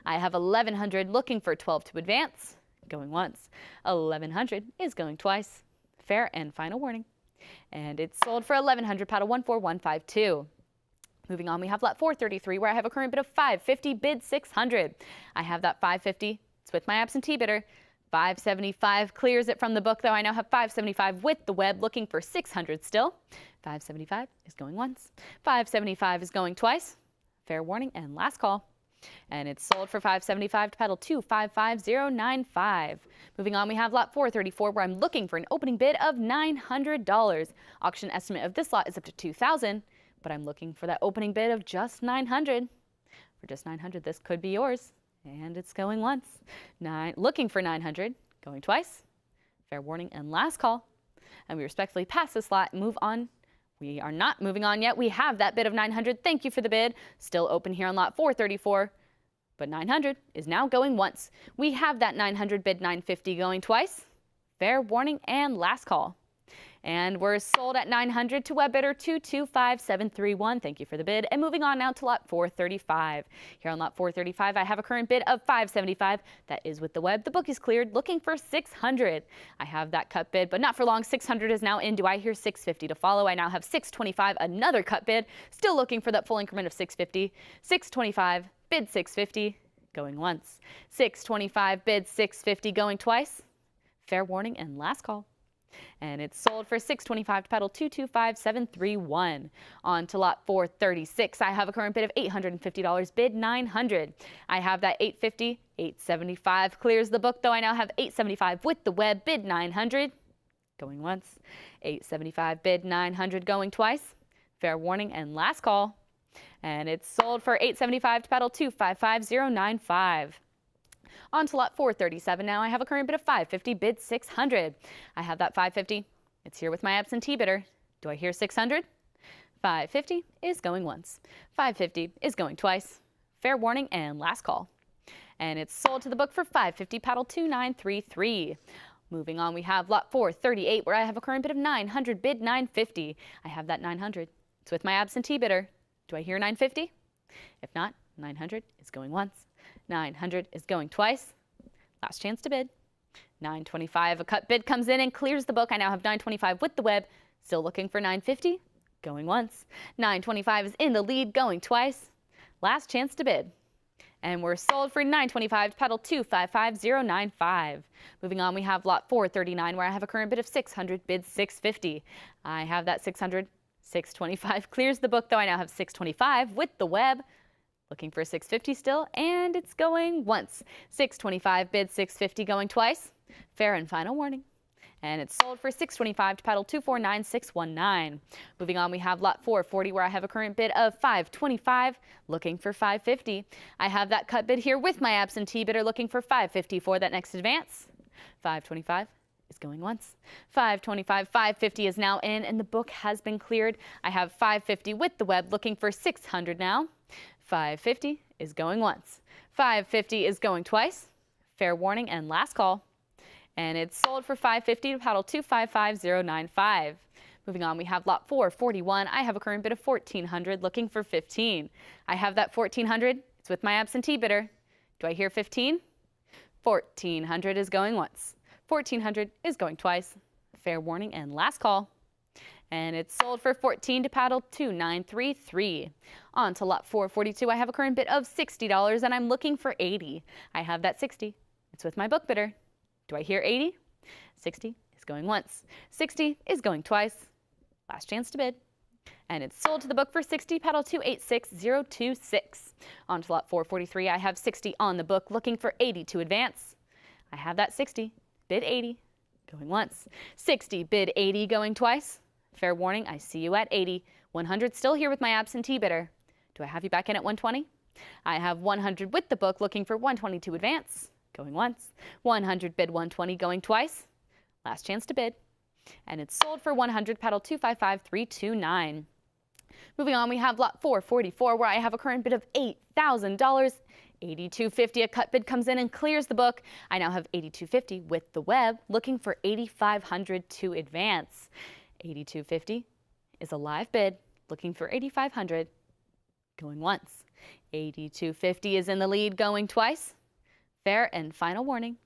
I have 1,100 looking for 12 to advance, going once. 1,100 is going twice. Fair and final warning. And it's sold for 1,100, paddle 14152. Moving on, we have lot 433, where I have a current bid of 550, bid 600. I have that 550. It's with my absentee bidder. 575 clears it from the book, though. I now have 575 with the web, looking for 600 still. 575 is going once. 575 is going twice. Fair warning and last call. And it's sold for 575 to paddle 255095. Moving on, we have lot 434, where I'm looking for an opening bid of $900. Auction estimate of this lot is up to $2,000, but I'm looking for that opening bid of just $900. For just $900, this could be yours. And it's going once. Looking for $900, going twice. Fair warning and last call. And we respectfully pass this lot and move on. We are not moving on yet. We have that bid of $900. Thank you for the bid. Still open here on lot 434. But $900 is now going once. We have that $900 bid, $950 going twice. Fair warning and last call. And we're sold at $900 to web bidder 225731. Thank you for the bid. And moving on now to lot 435. Here on lot 435, I have a current bid of $575. That is with the web. The book is cleared, looking for $600. I have that cut bid, but not for long. $600 is now in. Do I hear $650 to follow? I now have $625, another cut bid. Still looking for that full increment of $650. $625, bid $650, going once. $625, bid $650, going twice. Fair warning and last call. And it's sold for $625 to paddle 225731. On to lot 436. I have a current bid of $850, bid $900. I have that $850, $875 clears the book, though. I now have $875 with the web, bid $900. Going once. $875, bid $900, going twice. Fair warning and last call. And it's sold for $875 to paddle 255095. On to lot 437 now. I have a current bid of $550, bid $600. I have that $550. It's here with my absentee bidder. Do I hear $600? $550 is going once. $550 is going twice. Fair warning and last call. And it's sold to the book for $550, paddle 2933. Moving on, we have lot 438, where I have a current bid of $900, bid $950. I have that $900. It's with my absentee bidder. Do I hear $950? If not, $900 is going once. $900 is going twice. Last chance to bid. $925, a cut bid comes in and clears the book. I now have $925 with the web. Still looking for $950, going once. $925 is in the lead, going twice. Last chance to bid. And we're sold for $925 to paddle 255095. Moving on, we have lot 439, where I have a current bid of $600, bid $650. I have that $600. $625 clears the book, though. I now have $625 with the web. Looking for $650 still, and it's going once. $625, bid $650, going twice. Fair and final warning. And it's sold for $625 to paddle 249619. Moving on, we have lot 440, where I have a current bid of $525, looking for $550. I have that cut bid here with my absentee bidder, looking for $550 for that next advance. $525 is going once. $525, $550 is now in, and the book has been cleared. I have $550 with the web, looking for $600 now. $550 is going once. $550 is going twice. Fair warning and last call. And it's sold for $550 to paddle 255095. Moving on, we have lot 441. I have a current bid of $1,400, looking for $15. I have that $1,400. It's with my absentee bidder. Do I hear $15? $1,400 is going once. $1,400 is going twice. Fair warning and last call. And it's sold for $14 to paddle 2933. On to lot 442. I have a current bid of $60, and I'm looking for $80. I have that $60. It's with my book bidder. Do I hear $80? $60 is going once. $60 is going twice. Last chance to bid. And it's sold to the book for $60, paddle 286026. On to lot 443. I have $60 on the book, looking for $80 to advance. I have that $60, bid $80, going once. $60, bid $80, going twice. Fair warning, I see you at $80. $100 still here with my absentee bidder. Do I have you back in at $120? I have $100 with the book, looking for $120 to advance, going once. $100, bid $120, going twice. Last chance to bid. And it's sold for $100, paddle 255329. Moving on, we have lot 444, where I have a current bid of $8,000. $8,250, a cut bid comes in and clears the book. I now have $8,250 with the web, looking for $8,500 to advance. $8,250 is a live bid, looking for $8,500, going once. $8,250 is in the lead, going twice. Fair and final warning.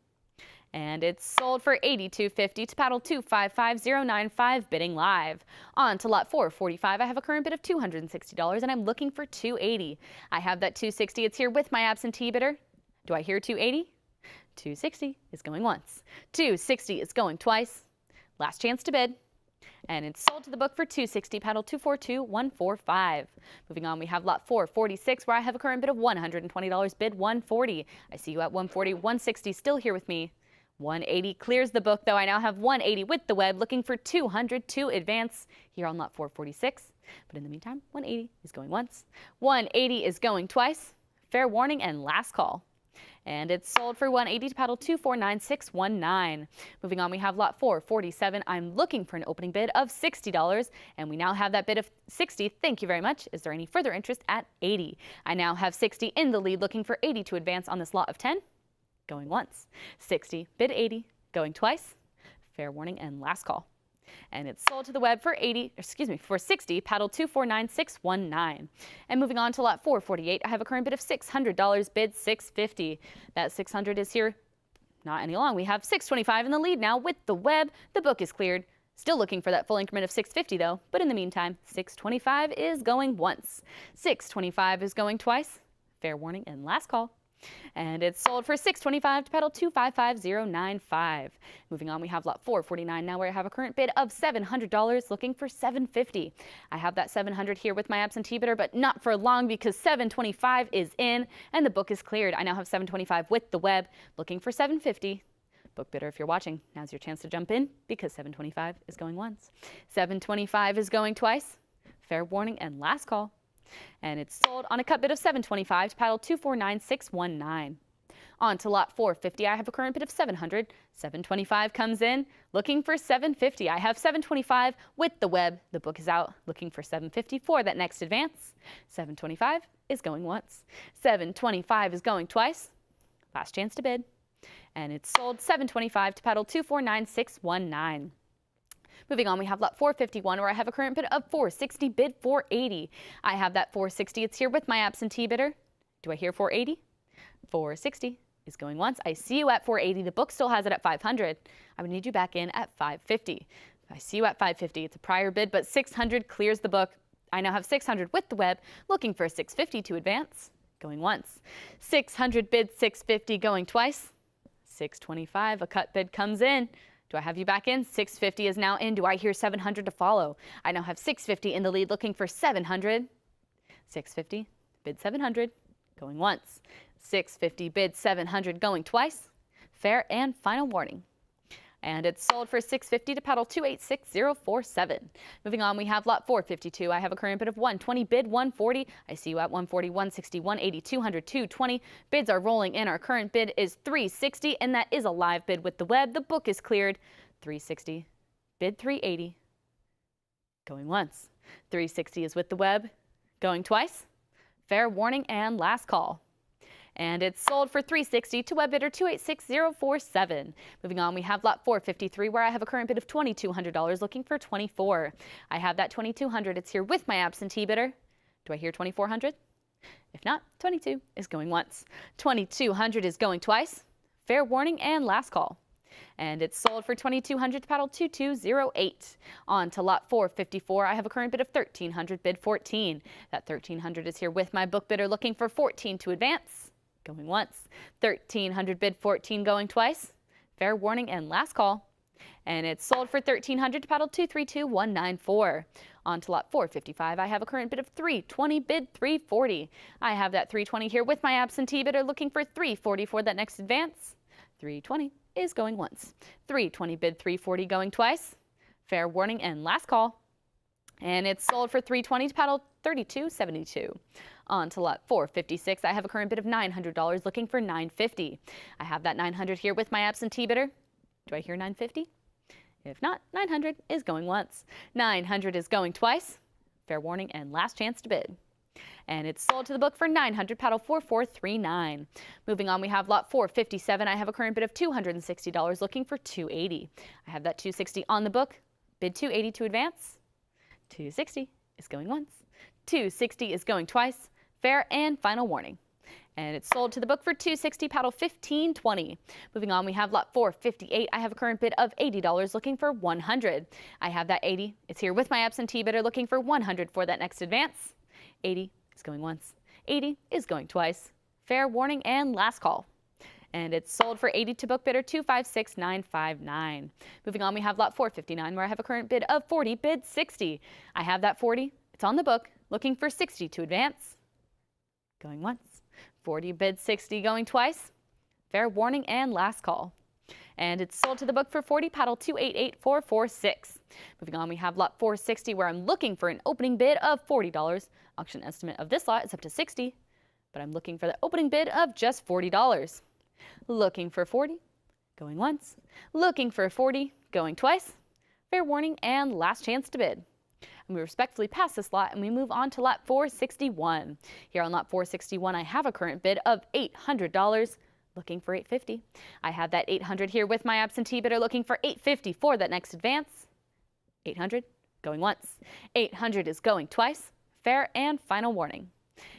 And it's sold for $82.50 to paddle 255095, bidding live. On to lot 445. I have a current bid of $260 and I'm looking for $280. I have that $260. It's here with my absentee bidder. Do I hear $280? $260 is going once. $260 is going twice. Last chance to bid. And it's sold to the book for $260, paddle 242145. Moving on, we have lot 446, where I have a current bid of $120, bid $140. I see you at $140, $160 still here with me. $180 clears the book, though I now have $180 with the web, looking for $200 to advance here on lot 446. But in the meantime, $180 is going once. $180 is going twice. Fair warning and last call. And it's sold for $180 to paddle 249619. Moving on, we have lot 447. I'm looking for an opening bid of $60, and we now have that bid of $60. Thank you very much. Is there any further interest at $80? I now have $60 in the lead, looking for $80 to advance on this lot of 10. Going once. $60, bid $80, going twice. Fair warning and last call. And it's sold to the web for $60, paddle 249619. And moving on to lot 448, I have a current bid of $600, bid $650. That $600 is here not any long. We have $625 in the lead now with the web. The book is cleared. Still looking for that full increment of $650 though, but in the meantime, $625 is going once. $625 is going twice. Fair warning and last call. And it's sold for $625 to paddle 255095. Moving on, we have lot 449 now, where I have a current bid of $700, looking for $750. I have that $700 here with my absentee bidder, but not for long because $725 is in and the book is cleared. I now have $725 with the web, looking for $750. Book bidder, if you're watching, now's your chance to jump in because $725 is going once. $725 is going twice. Fair warning and last call. And it's sold on a cut bid of $725 to paddle 249619. On to lot 450, I have a current bid of $700. $725 comes in, looking for $750. I have $725 with the web. The book is out, looking for $750 for that next advance. $725 is going once. $725 is going twice. Last chance to bid. And it's sold $725 to paddle 249619. Moving on, we have lot 451, where I have a current bid of $460, bid $480. I have that $460. It's here with my absentee bidder. Do I hear $480? $460 is going once. I see you at $480. The book still has it at $500. I would need you back in at $550. I see you at $550. It's a prior bid, but $600 clears the book. I now have $600 with the web, looking for $650 to advance. Going once. $600 bid $650, going twice. $625, a cut bid comes in. Do I have you back in? $650 is now in. Do I hear $700 to follow? I now have $650 in the lead, looking for $700. $650, bid $700, going once. $650, bid $700, going twice. Fair and final warning. And it's sold for $650 to paddle 286047. Moving on, we have lot 452. I have a current bid of $120, bid $140. I see you at $140, $160, $180, $200, $220. Bids are rolling in. Our current bid is $360, and that is a live bid with the web. The book is cleared. $360, bid $380. Going once. $360 is with the web. Going twice. Fair warning and last call. And it's sold for $360 to web bidder 286047. Moving on, we have lot 453, where I have a current bid of $2,200, looking for $24. I have that $2,200. It's here with my absentee bidder. Do I hear $2,400? If not, $22 is going once. $2,200 is going twice. Fair warning and last call. And it's sold for $2,200 to paddle 2208. On to lot 454, I have a current bid of $1,300, bid $14. That $1,300 is here with my book bidder, looking for $14 to advance. Going once. $1,300, bid $14, going twice. Fair warning and last call. And it's sold for $1,300 to paddle 232194. On to lot 455, I have a current bid of $320, bid $340. I have that $320 here with my absentee bidder, looking for $340 for that next advance. $320 is going once. $320, bid $340, going twice. Fair warning and last call. And it's sold for $320 to paddle 3272. On to lot 456, I have a current bid of $900, looking for $950. I have that $900 here with my absentee bidder. Do I hear $950? If not, $900 is going once. $900 is going twice. Fair warning and last chance to bid. And it's sold to the book for $900, paddle 4439. Moving on, we have lot 457. I have a current bid of $260, looking for $280. I have that $260 on the book. Bid $280 to advance. $260 is going once. $260 is going twice. Fair and final warning. And it's sold to the book for $260, paddle 1520. Moving on, we have lot 458. I have a current bid of $80, looking for $100. I have that 80. It's here with my absentee bidder, looking for $100 for that next advance. 80 is going once. 80 is going twice. Fair warning and last call. And it's sold for 80 to book bidder 256959. Moving on, we have lot 459, where I have a current bid of 40, bid 60. I have that 40. It's on the book, looking for 60 to advance. Going once. 40, bid 60, going twice. Fair warning and last call. And it's sold to the book for 40, paddle 288446. Moving on, we have lot 460, where I'm looking for an opening bid of $40. Auction estimate of this lot is up to 60, but I'm looking for the opening bid of just $40. Looking for 40, going once. Looking for 40, going twice. Fair warning and last chance to bid. And we respectfully pass this lot and we move on to lot 461. Here on lot 461, I have a current bid of $800, looking for $850. I have that $800 here with my absentee bidder, looking for $850 for that next advance. $800, going once. $800 is going twice. Fair and final warning.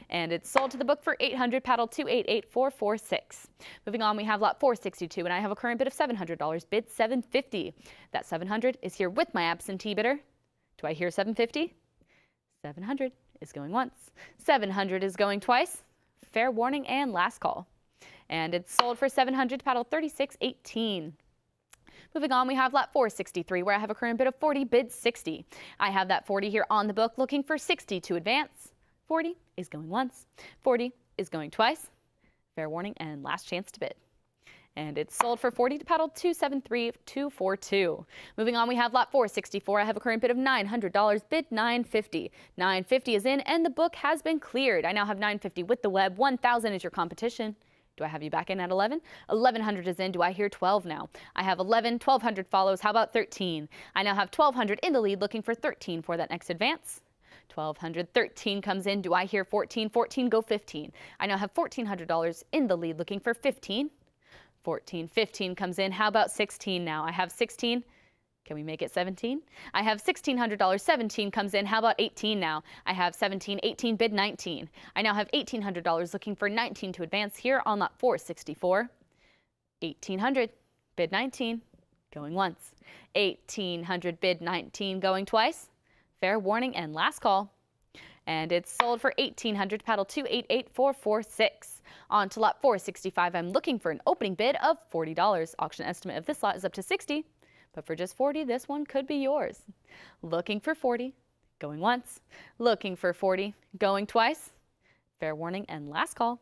And it's sold to the book for $800, paddle 288446. Moving on, we have lot 462, and I have a current bid of $700, bid $750. That $700 is here with my absentee bidder. Do I hear $750? $700 is going once. $700 is going twice. Fair warning and last call. And it's sold for $700, paddle 3618. Moving on, we have lot 463, where I have a current bid of 40, bid 60. I have that 40 here on the book, looking for 60 to advance. 40 is going once. 40 is going twice. Fair warning and last chance to bid. And it's sold for 40 to paddle 273242. Moving on, we have lot 464. I have a current bid of $900, bid $950. $950 is in and the book has been cleared. I now have $950 with the web. $1,000 is your competition. Do I have you back in at 11? $1,100 is in. Do I hear 12 now? I have 11. $1,200 follows. How about 13? I now have $1,200 in the lead, looking for 13 for that next advance. 1,200, 13 comes in. Do I hear 14? 14, go 15. I now have $1,400 in the lead, looking for 15. 14, 15 comes in. How about 16 now? I have 16. Can we make it 17? I have $1,600. 17 comes in. How about 18 now? I have 17, 18, bid 19. I now have $1,800, looking for 19 to advance here on lot 464. 1,800, bid 19, going once. 1,800, bid 19, going twice. Fair warning and last call. And it's sold for $1,800, paddle 288446. On to lot 465, I'm looking for an opening bid of $40. Auction estimate of this lot is up to 60, but for just 40, this one could be yours. Looking for 40, going once. Looking for 40, going twice. Fair warning and last call.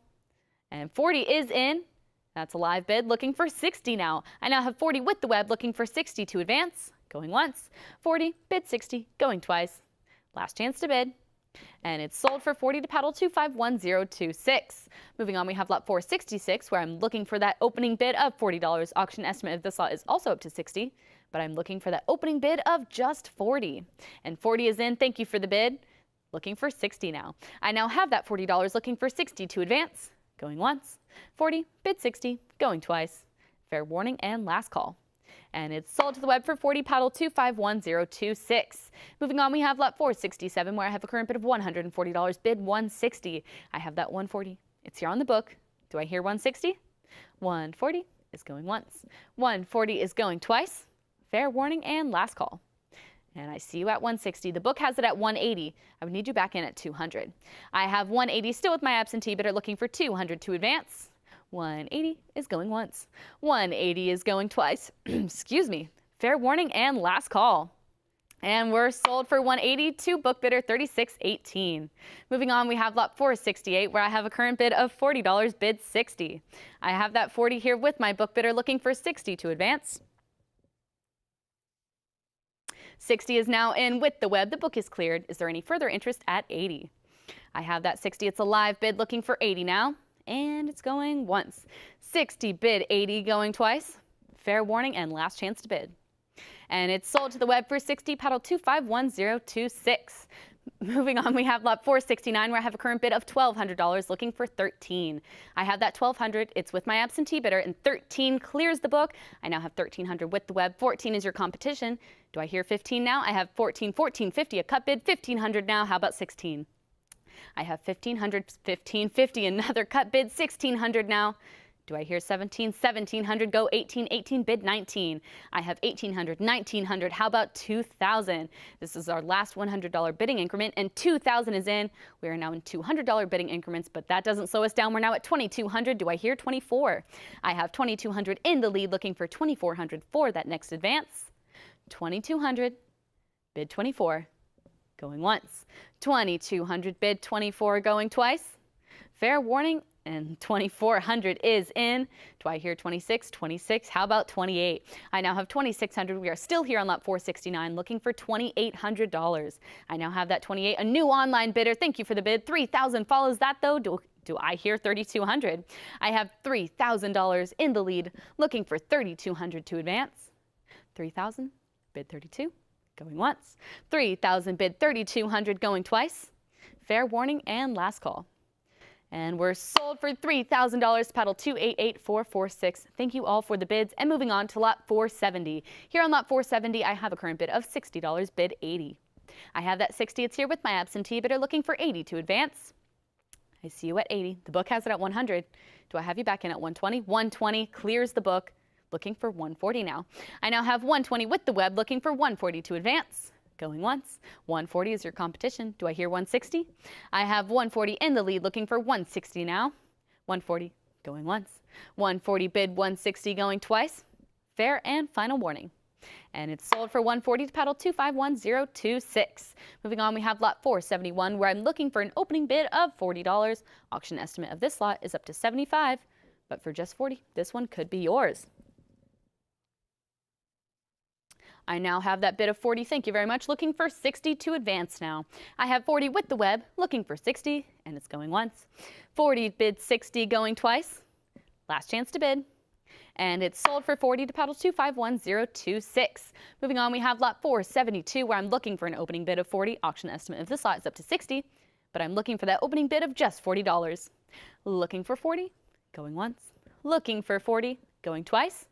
And 40 is in. That's a live bid, looking for 60 now. I now have 40 with the web, looking for 60 to advance. Going once. 40, bid 60, going twice. Last chance to bid. And it's sold for 40 to paddle 251026. Moving on, we have lot 466, where I'm looking for that opening bid of $40. Auction estimate of this lot is also up to 60, but I'm looking for that opening bid of just 40. And 40 is in. Thank you for the bid. Looking for 60 now. I now have that $40, looking for 60 to advance. Going once. 40, bid 60, going twice. Fair warning and last call. And it's sold to the web for 40, paddle 251026. Moving on, we have lot 467, where I have a current bid of $140, bid 160. I have that 140. It's here on the book. Do I hear 160? 140 is going once. 140 is going twice. Fair warning and last call. And I see you at 160. The book has it at 180. I would need you back in at 200. I have 180 still with my absentee bidder, looking for 200 to advance. 180 is going once. 180 is going twice. Excuse me. Fair warning and last call. And we're sold for 180 to book bidder 3618. Moving on, we have lot 468, where I have a current bid of $40, bid 60. I have that 40 here with my book bidder, looking for 60 to advance. 60 is now in with the web. The book is cleared. Is there any further interest at 80? I have that 60. It's a live bid, looking for 80 now. And it's going once. 60, bid 80, going twice. Fair warning and last chance to bid. And it's sold to the web for 60, paddle 251026. Moving on, we have lot 469, where I have a current bid of $1,200, looking for 13. I have that 1,200. It's with my absentee bidder, and 13 clears the book. I now have 1,300 with the web. 14 is your competition. Do I hear 15 now? I have 14, 1450, a cut bid, 1,500 now. How about 16? I have 1,500, 1,550, another cut bid, 1,600 now. Do I hear 17? 1,700, go 18, 18, bid 19. I have 1,800, 1,900, how about 2,000? This is our last $100 bidding increment, and 2,000 is in. We are now in $200 bidding increments, but that doesn't slow us down. We're now at 2,200. Do I hear 24? I have 2,200 in the lead, looking for 2,400 for that next advance. 2,200, bid 24, going once. 2,200, bid 24, going twice. Fair warning. And 2,400 is in. Do I hear 26? 26. How about 28? I now have 2,600. We are still here on lot 469 looking for $2,800. I now have that 28. A new online bidder. Thank you for the bid. 3,000 follows that though. Do I hear 3,200? I have $3,000 in the lead looking for 3,200 to advance. 3,000, bid 32, going once. 3,000, bid 3,200, going twice. Fair warning and last call. And we're sold for $3,000, paddle 288446. Thank you all for the bids. And moving on to lot 470. Here on lot 470, I have a current bid of $60, bid 80. I have that 60. It's here with my absentee bidder looking for 80 to advance. I see you at 80. The book has it at 100. Do I have you back in at 120? 120 clears the book, looking for 140 now. I now have 120 with the web, looking for 140 to advance. Going once. 140 is your competition. Do I hear 160? I have 140 in the lead, looking for 160 now. 140 going once. 140 bid 160 going twice. Fair and final warning. And it's sold for 140 to paddle 251026. Moving on, we have lot 471 where I'm looking for an opening bid of $40. Auction estimate of this lot is up to $75, but for just $40, this one could be yours. I now have that bid of $40. Thank you very much. Looking for $60 to advance now. I have $40 with the web, looking for $60, and it's going once. $40 bid $60 going twice. Last chance to bid. And it's sold for $40 to paddle 251026. Moving on, we have lot 472 where I'm looking for an opening bid of $40. Auction estimate of this lot is up to $60, but I'm looking for that opening bid of just $40. Looking for $40, going once. Looking for $40, going twice.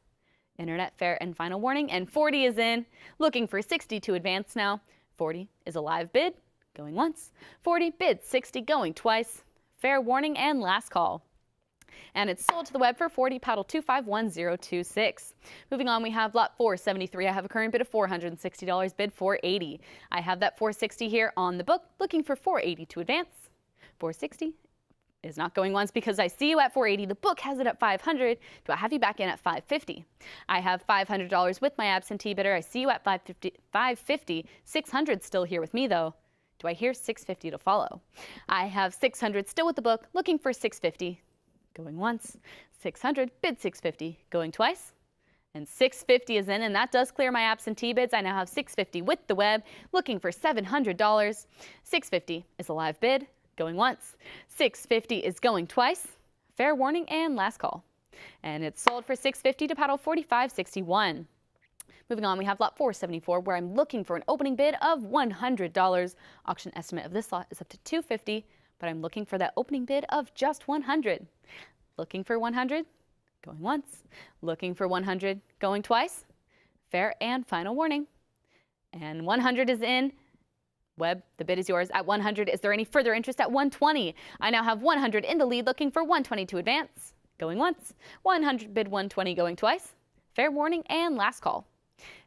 Internet fair and final warning, and $40 is in. Looking for $60 to advance now. $40 is a live bid, going once. $40 bid $60, going twice. Fair warning and last call. And it's sold to the web for $40, paddle 251026. Moving on, we have lot 473. I have a current bid of $460, bid $480. I have that $460 here on the book, looking for $480 to advance. $460 is not going once because I see you at $480. The book has it at $500. Do I have you back in at $550? I have $500 with my absentee bidder. I see you at $550. $600 still here with me though. Do I hear $650 to follow? I have $600 still with the book, looking for $650. Going once. $600, bid $650. Going twice. And $650 is in, and that does clear my absentee bids. I now have $650 with the web, looking for $700. $650 is a live bid. Going once. $650 is going twice. Fair warning and last call. And it's sold for $650 to paddle 4561. Moving on, we have lot 474 where I'm looking for an opening bid of $100. Auction estimate of this lot is up to $250, but I'm looking for that opening bid of just $100. Looking for $100, going once. Looking for $100, going twice. Fair and final warning. And $100 is in. Web, the bid is yours at $100. Is there any further interest at $120? I now have $100 in the lead, looking for $120 to advance. Going once. $100 bid $120, going twice. Fair warning and last call.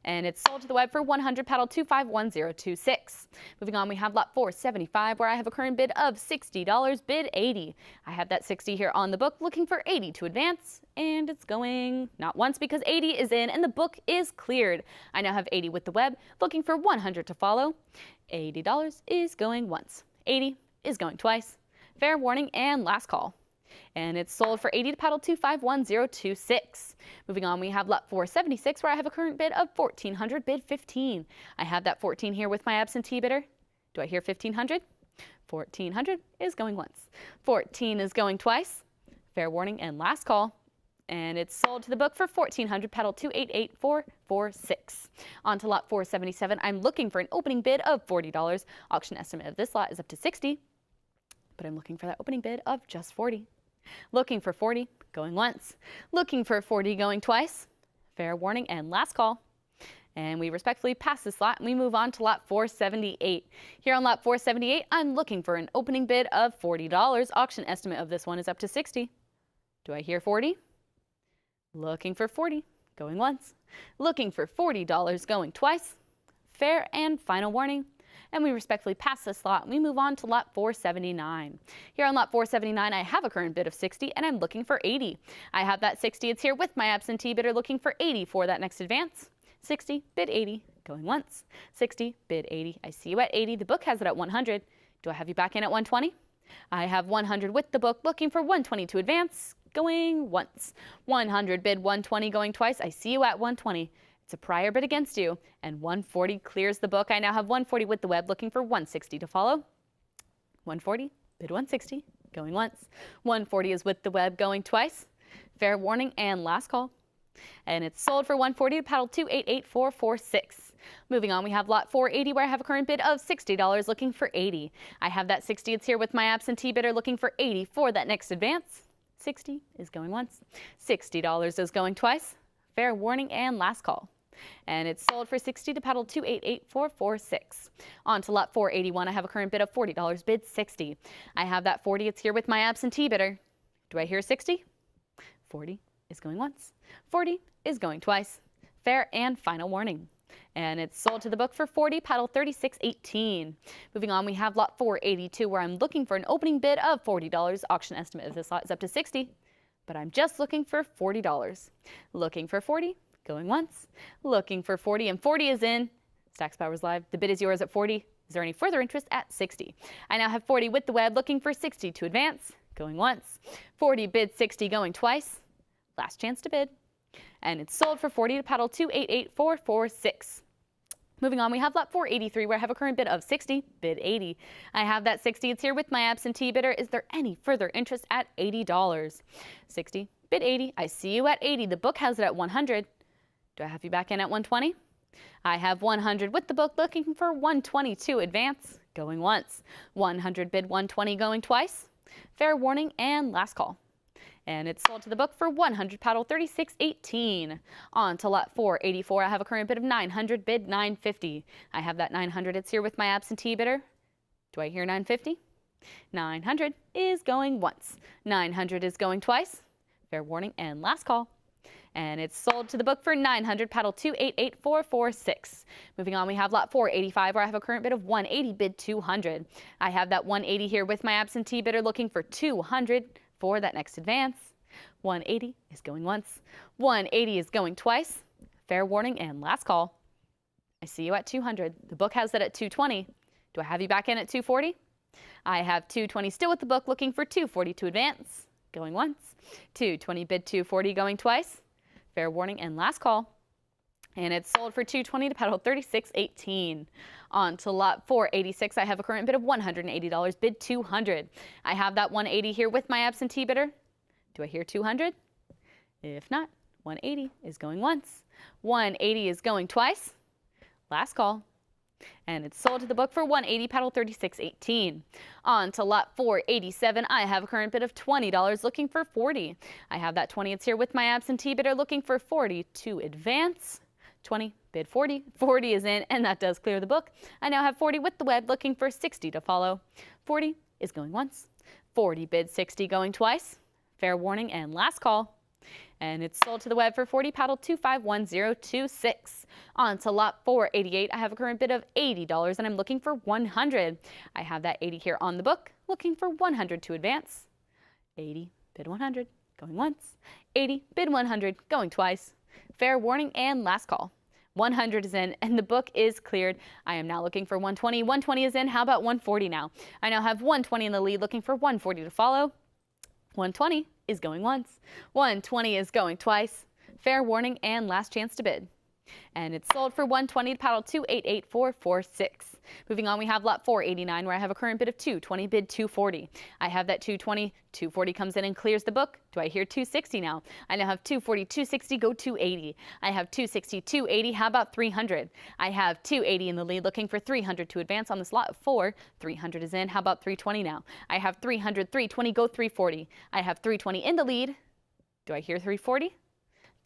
And it's sold to the web for $100, paddle 251026. Moving on, we have lot 475 where I have a current bid of $60, bid $80. I have that $60 here on the book, looking for $80 to advance, and it's going not once because $80 is in and the book is cleared. I now have $80 with the web, looking for $100 to follow. $80 is going once. $80 is going twice. Fair warning and last call. And it's sold for $80 to paddle 251026. Moving on, we have lot 476 where I have a current bid of $1,400, bid $15. I have that $14 here with my absentee bidder. Do I hear $1,500? $1,400 is going once. $14 is going twice. Fair warning and last call. And it's sold to the book for $1,400, paddle 288446. On to lot 477. I'm looking for an opening bid of $40. Auction estimate of this lot is up to $60, but I'm looking for that opening bid of just $40. Looking for $40, going once. Looking for $40, going twice. Fair warning and last call. And we respectfully pass this lot and we move on to lot 478. Here on lot 478, I'm looking for an opening bid of $40. Auction estimate of this one is up to $60. Do I hear 40? Looking for 40, going once. Looking for $40, going twice. Fair and final warning. And we respectfully pass this lot and we move on to lot 479. Here on lot 479, I have a current bid of 60 and I'm looking for 80. I have that 60, it's here with my absentee bidder looking for 80 for that next advance. 60, bid 80, going once. 60, bid 80. I see you at 80. The book has it at 100. Do I have you back in at 120? I have 100 with the book looking for 120 to advance, going once. 100, bid 120, going twice. I see you at 120. It's a prior bid against you, and 140 clears the book. I now have 140 with the web looking for 160 to follow. 140, bid 160, going once. 140 is with the web, going twice. Fair warning and last call. And it's sold for 140 to paddle 288446. Moving on, we have lot 480 where I have a current bid of $60 looking for 80. I have that 60, it's here with my absentee bidder looking for 80 for that next advance. 60 is going once. $60 is going twice. Fair warning and last call. And it's sold for 60 to paddle 288446. On to lot 481, I have a current bid of $40, bid 60. I have that 40, it's here with my absentee bidder. Do I hear 60? 40 is going once. 40 is going twice. Fair and final warning. And it's sold to the book for 40, paddle 3618. Moving on, we have lot 482 where I'm looking for an opening bid of $40. Auction estimate of this lot is up to 60, but I'm just looking for $40. Looking for 40, going once. Looking for 40, and 40 is in. Stacks Bowers Live. The bid is yours at 40. Is there any further interest at 60? I now have 40 with the web looking for 60 to advance, going once. 40, bid 60, going twice. Last chance to bid. And it's sold for 40 to paddle 288446. Moving on, we have lot 483 where I have a current bid of 60, bid 80. I have that 60, it's here with my absentee bidder. Is there any further interest at $80? 60, bid 80. I see you at 80. The book has it at 100. Do I have you back in at 120? I have 100 with the book looking for 120 to advance, going once. 100, bid 120, going twice. Fair warning and last call. And it's sold to the book for 100, paddle 3618. On to lot 484, I have a current bid of 900, bid 950. I have that 900, it's here with my absentee bidder. Do I hear 950? 900 is going once. 900 is going twice. Fair warning and last call. And it's sold to the book for 900, paddle 288446. Moving on, we have lot 485 where I have a current bid of 180, bid 200. I have that 180 here with my absentee bidder looking for 200 for that next advance. 180 is going once. 180 is going twice. Fair warning and last call. I see you at 200. The book has it at 220. Do I have you back in at 240? I have 220 still with the book looking for 240 to advance, going once. 220, bid 240, going twice. Fair warning and last call. And it's sold for 220 to paddle 3618. On to lot 486, I have a current bid of $180, bid 200. I have that 180 here with my absentee bidder. Do I hear 200? If not, 180 is going once. 180 is going twice. Last call. And it's sold to the book for 180, paddle 3618. On to lot 487, I have a current bid of $20 looking for 40. I have that 20, it's here with my absentee bidder looking for 40 to advance. 20, bid 40. 40 is in, and that does clear the book. I now have 40 with the web looking for 60 to follow. 40 is going once. 40, bid 60, going twice. Fair warning and last call. And it's sold to the web for 40, paddle 251026. On to lot 488, I have a current bid of $80 and I'm looking for 100. I have that 80 here on the book, looking for 100 to advance. 80, bid 100, going once. 80, bid 100, going twice. Fair warning and last call. 100 is in and the book is cleared. I am now looking for 120. 120 is in. How about 140 now? I now have 120 in the lead, looking for 140 to follow. 120 is going once. 120 is going twice. Fair warning and last chance to bid. And it's sold for 120 to paddle 288446. Moving on, we have lot 489 where I have a current bid of 220, bid 240. I have that 220, 240 comes in and clears the book. Do I hear 260 now? I now have 240, 260, go 280. I have 260, 280, how about 300? I have 280 in the lead, looking for 300 to advance on this lot of 4. 300 is in, how about 320 now? I have 300, 320, go 340. I have 320 in the lead. Do I hear 340?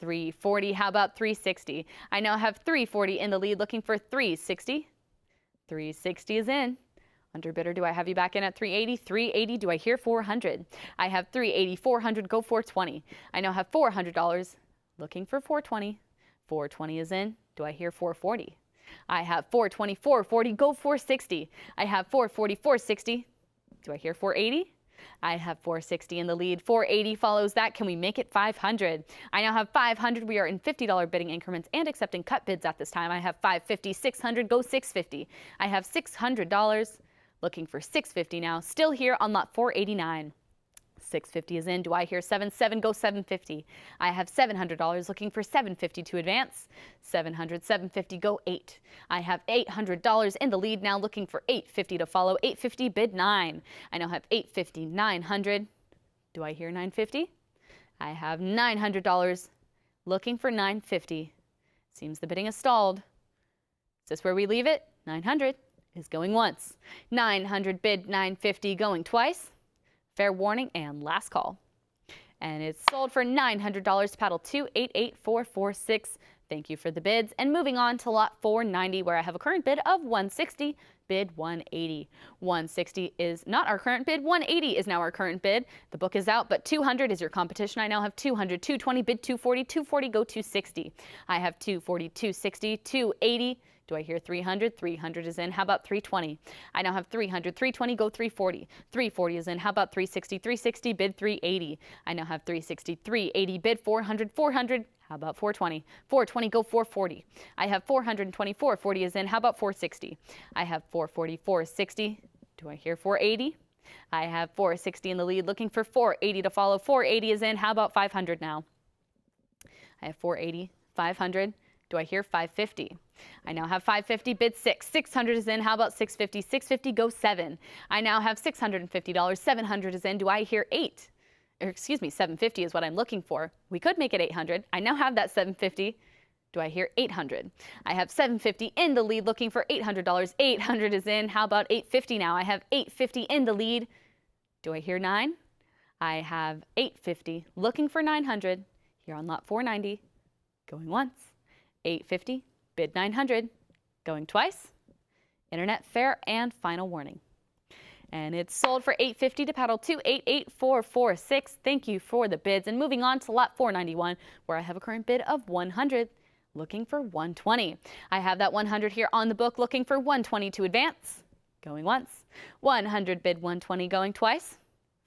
340. How about 360? I now have 340 in the lead, looking for 360. 360 is in. Underbidder, do I have you back in at 380? 380, do I hear 400? I have 380, 400, go 420. I now have $400, looking for 420. 420 is in. Do I hear 440? I have 420, 440, go 460. I have 440, 460. Do I hear 480? I have 460 in the lead. 480 follows that. Can we make it 500? I now have 500. We are in $50 bidding increments and accepting cut bids at this time. I have 550, 600, go 650. I have $600, looking for 650 now. Still here on lot 489. 650 is in. Do I hear 77? Go 750. I have $700, looking for 750 to advance. 700, 750, go 8. I have $800 in the lead now, looking for 850 to follow. 850, bid 9. I now have 850, 900. Do I hear 950? I have $900, looking for 950. Seems the bidding is stalled. Is this where we leave it? 900 is going once. 900 bid, 950 going twice. Fair warning and last call. And it's sold for $900, paddle 288446. Thank you for the bids. And moving on to lot 490, where I have a current bid of 160, bid 180. 160 is not our current bid. 180 is now our current bid. The book is out, but 200 is your competition. I now have 200, 220, bid 240, 240, go 260. I have 240, 260, 280. Do I hear 300? 300 is in. How about 320? I now have 300, 320, go 340. 340 is in. How about 360? 360, bid 380. I now have 360, 380, bid 400, 400. How about 420? 420, go 440. I have 420, 440 is in. How about 460? I have 440, 460. Do I hear 480? I have 460 in the lead, looking for 480 to follow. 480 is in. How about 500 now? I have 480, 500. Do I hear 550? I now have 550, bid 6. 600 is in. How about 650? 650, go 7. I now have $650. 700 is in. Do I hear 8? Or excuse me, 750 is what I'm looking for. We could make it 800. I now have that 750. Do I hear 800? I have 750 in the lead, looking for $800. 800 is in. How about 850 now? I have 850 in the lead. Do I hear 9? I have 850, looking for 900 here on lot 490. Going once. 850, bid 900, going twice. Internet fair and final warning. And it's sold for $850 to paddle 288446. Thank you for the bids. And moving on to lot 491, where I have a current bid of 100, looking for 120. I have that 100 here on the book, looking for 120 to advance. Going once. 100 bid 120, going twice.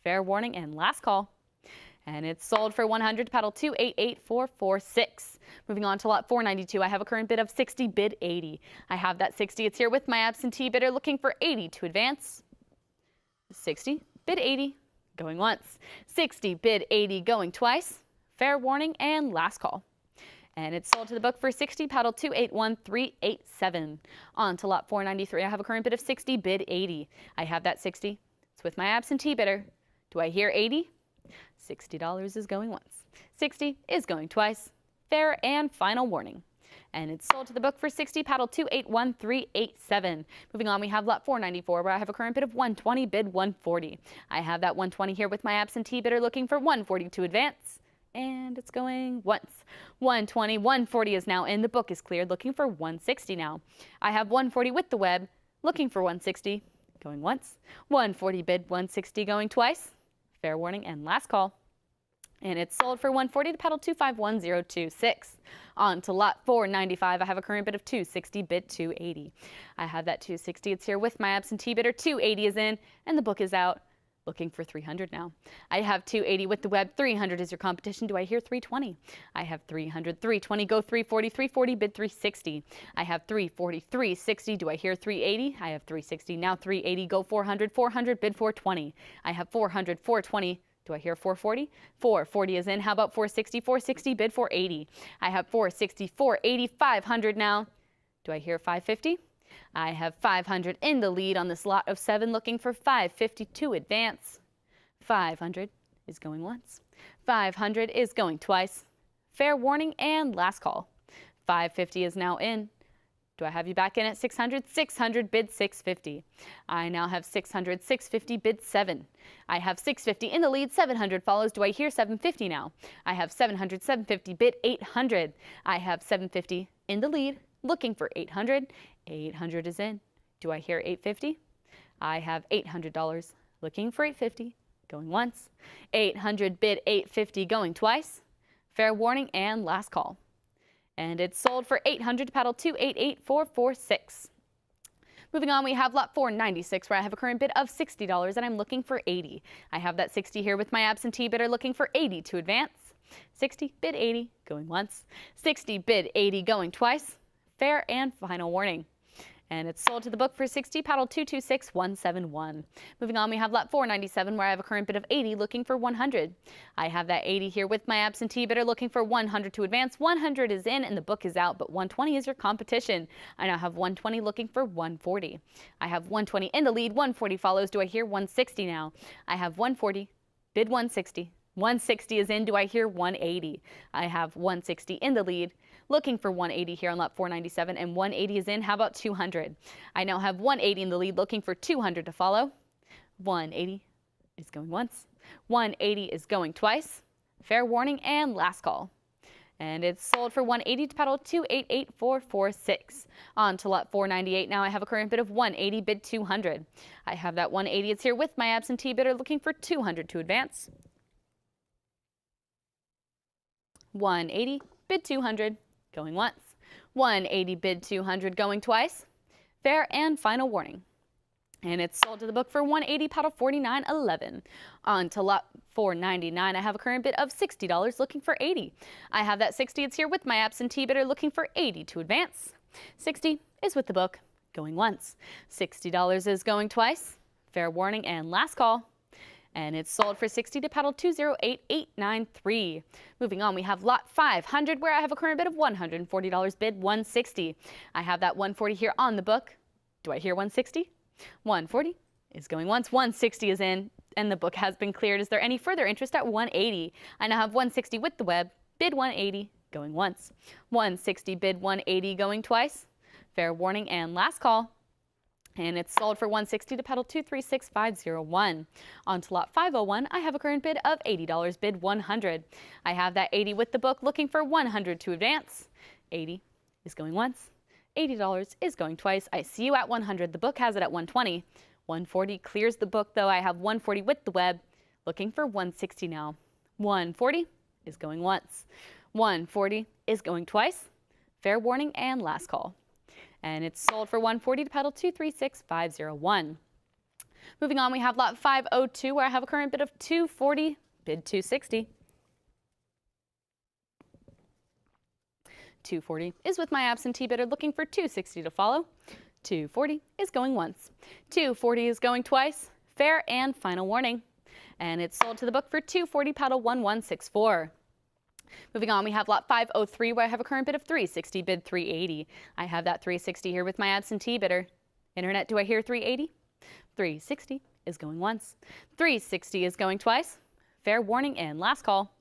Fair warning and last call. And it's sold for 100 to paddle 288446. Moving on to lot 492, I have a current bid of 60, bid 80. I have that 60. It's here with my absentee bidder, looking for 80 to advance. 60, bid 80, going once. 60, bid 80, going twice. Fair warning and last call. And it's sold to the book for 60, paddle 281387. On to lot 493, I have a current bid of 60, bid 80. I have that 60. It's with my absentee bidder. Do I hear 80? $60 is going once. 60 is going twice. Fair and final warning. And it's sold to the book for 60, paddle 281387. Moving on, we have lot 494, where I have a current bid of 120, bid 140. I have that 120 here with my absentee bidder, looking for 140 to advance. And it's going once. 120, 140 is now in. The book is cleared, looking for 160 now. I have 140 with the web, looking for 160. Going once. 140 bid 160, going twice. Fair warning and last call. And it's sold for 140 to paddle 251026. On to lot 495, I have a current bid of 260, bid 280. I have that 260. It's here with my absentee bidder. 280 is in, and the book is out. Looking for 300 now. I have 280 with the web. 300 is your competition. Do I hear 320? I have 300, 320, go 340, 340, bid 360. I have 340, 360. Do I hear 380? I have 360, now 380, go 400, 400, bid 420. I have 400, 420. Do I hear 440? 440 is in. How about 460? 460, bid 480. I have 460, 480, 500 now. Do I hear 550? I have 500 in the lead on this lot of 7, looking for 550 to advance. 500 is going once. 500 is going twice. Fair warning and last call. 550 is now in. Do I have you back in at 600? 600, bid 650. I now have 600, 650, bid 7. I have 650 in the lead, 700 follows. Do I hear 750 now? I have 700, 750, bid 800. I have 750 in the lead, looking for 800. 800 is in. Do I hear 850? I have $800, looking for 850, going once. 800, bid 850, going twice. Fair warning and last call. And it's sold for 800 to paddle 288446. Moving on, we have lot 496 where I have a current bid of $60 and I'm looking for 80. I have that 60 here with my absentee bidder looking for 80 to advance. 60, bid 80, going once. 60, bid 80, going twice. Fair and final warning. And it's sold to the book for 60, paddle 226171. Moving on, we have lot 497 where I have a current bid of 80 looking for 100. I have that 80 here with my absentee bidder looking for 100 to advance. 100 is in and the book is out, but 120 is your competition. I now have 120 looking for 140. I have 120 in the lead, 140 follows. Do I hear 160 now? I have 140, bid 160. 160 is in. Do I hear 180? I have 160 in the lead, looking for 180 here on lot 497, and 180 is in. How about 200? I now have 180 in the lead, looking for 200 to follow. 180 is going once. 180 is going twice. Fair warning and last call. And it's sold for 180 to paddle 288446. On to lot 498. Now I have a current bid of 180, bid 200. I have that 180. It's here with my absentee bidder looking for 200 to advance. 180, bid 200, going once. 180, bid 200, going twice. Fair and final warning. And it's sold to the book for 180, paddle 4911. On to lot 499, I have a current bid of $60, looking for 80. I have that 60, it's here with my absentee bidder looking for 80 to advance. 60 is with the book, going once. $60 is going twice. Fair warning and last call. And it's sold for 60 to paddle 208893. Moving on, we have lot 500 where I have a current bid of $140, bid 160. I have that 140 here on the book. Do I hear 160? 140 is going once. 160 is in and the book has been cleared. Is there any further interest at 180? I now have 160 with the web, bid 180, going once. 160, bid 180, going twice. Fair warning and last call. And it's sold for 160 to paddle 236501. On to lot 501, I have a current bid of $80, bid 100. I have that 80 with the book looking for 100 to advance. 80 is going once. $80 is going twice. I see you at 100. The book has it at 120. 140 clears the book though. I have 140 with the web looking for 160 now. 140 is going once. 140 is going twice. Fair warning and last call. And it's sold for 140 to paddle 236501. Moving on, we have lot 502 where I have a current bid of 240, bid 260. 240 is with my absentee bidder looking for 260 to follow. 240 is going once. 240 is going twice. Fair and final warning. And it's sold to the book for 240, paddle 1164. Moving on, we have lot 503 where I have a current bid of 360, bid 380. I have that 360 here with my absentee bidder. Internet, do I hear 380? 360 is going once. 360 is going twice. Fair warning and last call.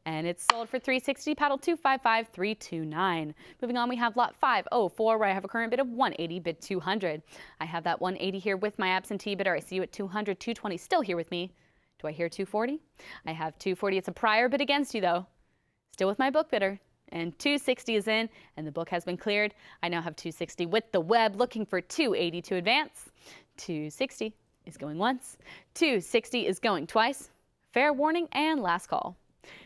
And it's sold for 360, paddle 255329. Moving on, we have lot 504 where I have a current bid of 180, bid 200. I have that 180 here with my absentee bidder. I see you at 200, 220 still here with me. Do I hear 240? I have 240. It's a prior bid against you though. Still with my book bidder, and 260 is in, and the book has been cleared. I now have 260 with the web, looking for 280 to advance. 260 is going once. 260 is going twice. Fair warning and last call.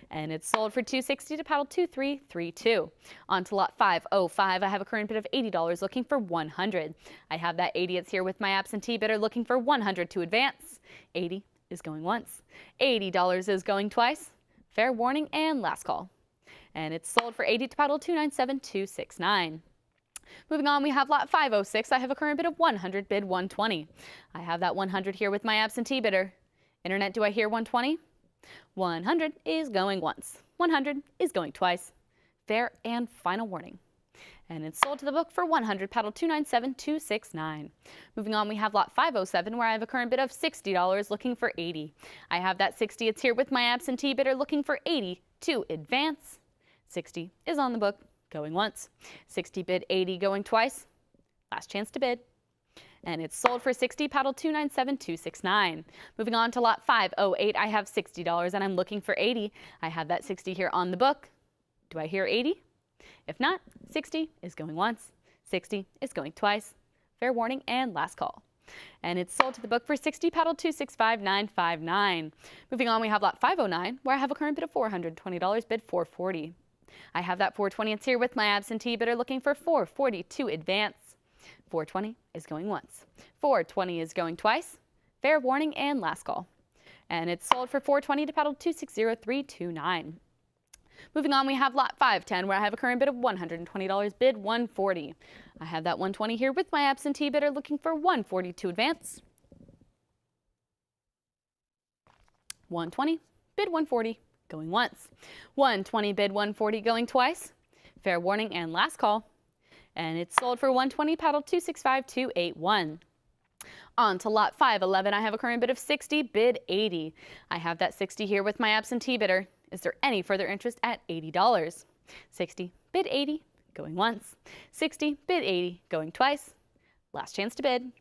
And it's sold for 260 to paddle 2332. On to lot 505, I have a current bid of $80, looking for 100. I have that 80, it's here with my absentee bidder, looking for 100 to advance. 80 is going once. $80 is going twice. Fair warning and last call. And it's sold for 80 to paddle 297269. Moving on, we have lot 506. I have a current bid of 100, bid 120. I have that 100 here with my absentee bidder. Internet, do I hear 120? 100 is going once. 100 is going twice. Fair and final warning. And it's sold to the book for 100, paddle 297269. Moving on, we have lot 507 where I have a current bid of $60, looking for 80. I have that 60, it's here with my absentee bidder looking for 80 to advance. 60 is on the book, going once. 60 bid 80 going twice. Last chance to bid. And it's sold for 60, paddle 297269. Moving on to lot 508, I have $60 and I'm looking for 80. I have that 60 here on the book. Do I hear 80? If not, 60 is going once, 60 is going twice. Fair warning and last call. And it's sold to the book for 60, paddle 265959. Moving on, we have lot 509, where I have a current bid of $420, bid 440. I have that 420, it's here with my absentee bidder looking for 440 to advance. 420 is going once. 420 is going twice. Fair warning and last call. And it's sold for 420 to paddle 260329. Moving on, we have lot 510 where I have a current bid of $120, bid 140. I have that 120 here with my absentee bidder looking for 140 to advance. 120, bid 140, going once. 120, bid 140, going twice. Fair warning and last call. And it's sold for 120, paddle 265281. On to lot 511, I have a current bid of 60, bid 80. I have that 60 here with my absentee bidder. Is there any further interest at $80? 60, bid 80, going once. 60, bid 80, going twice. Last chance to bid.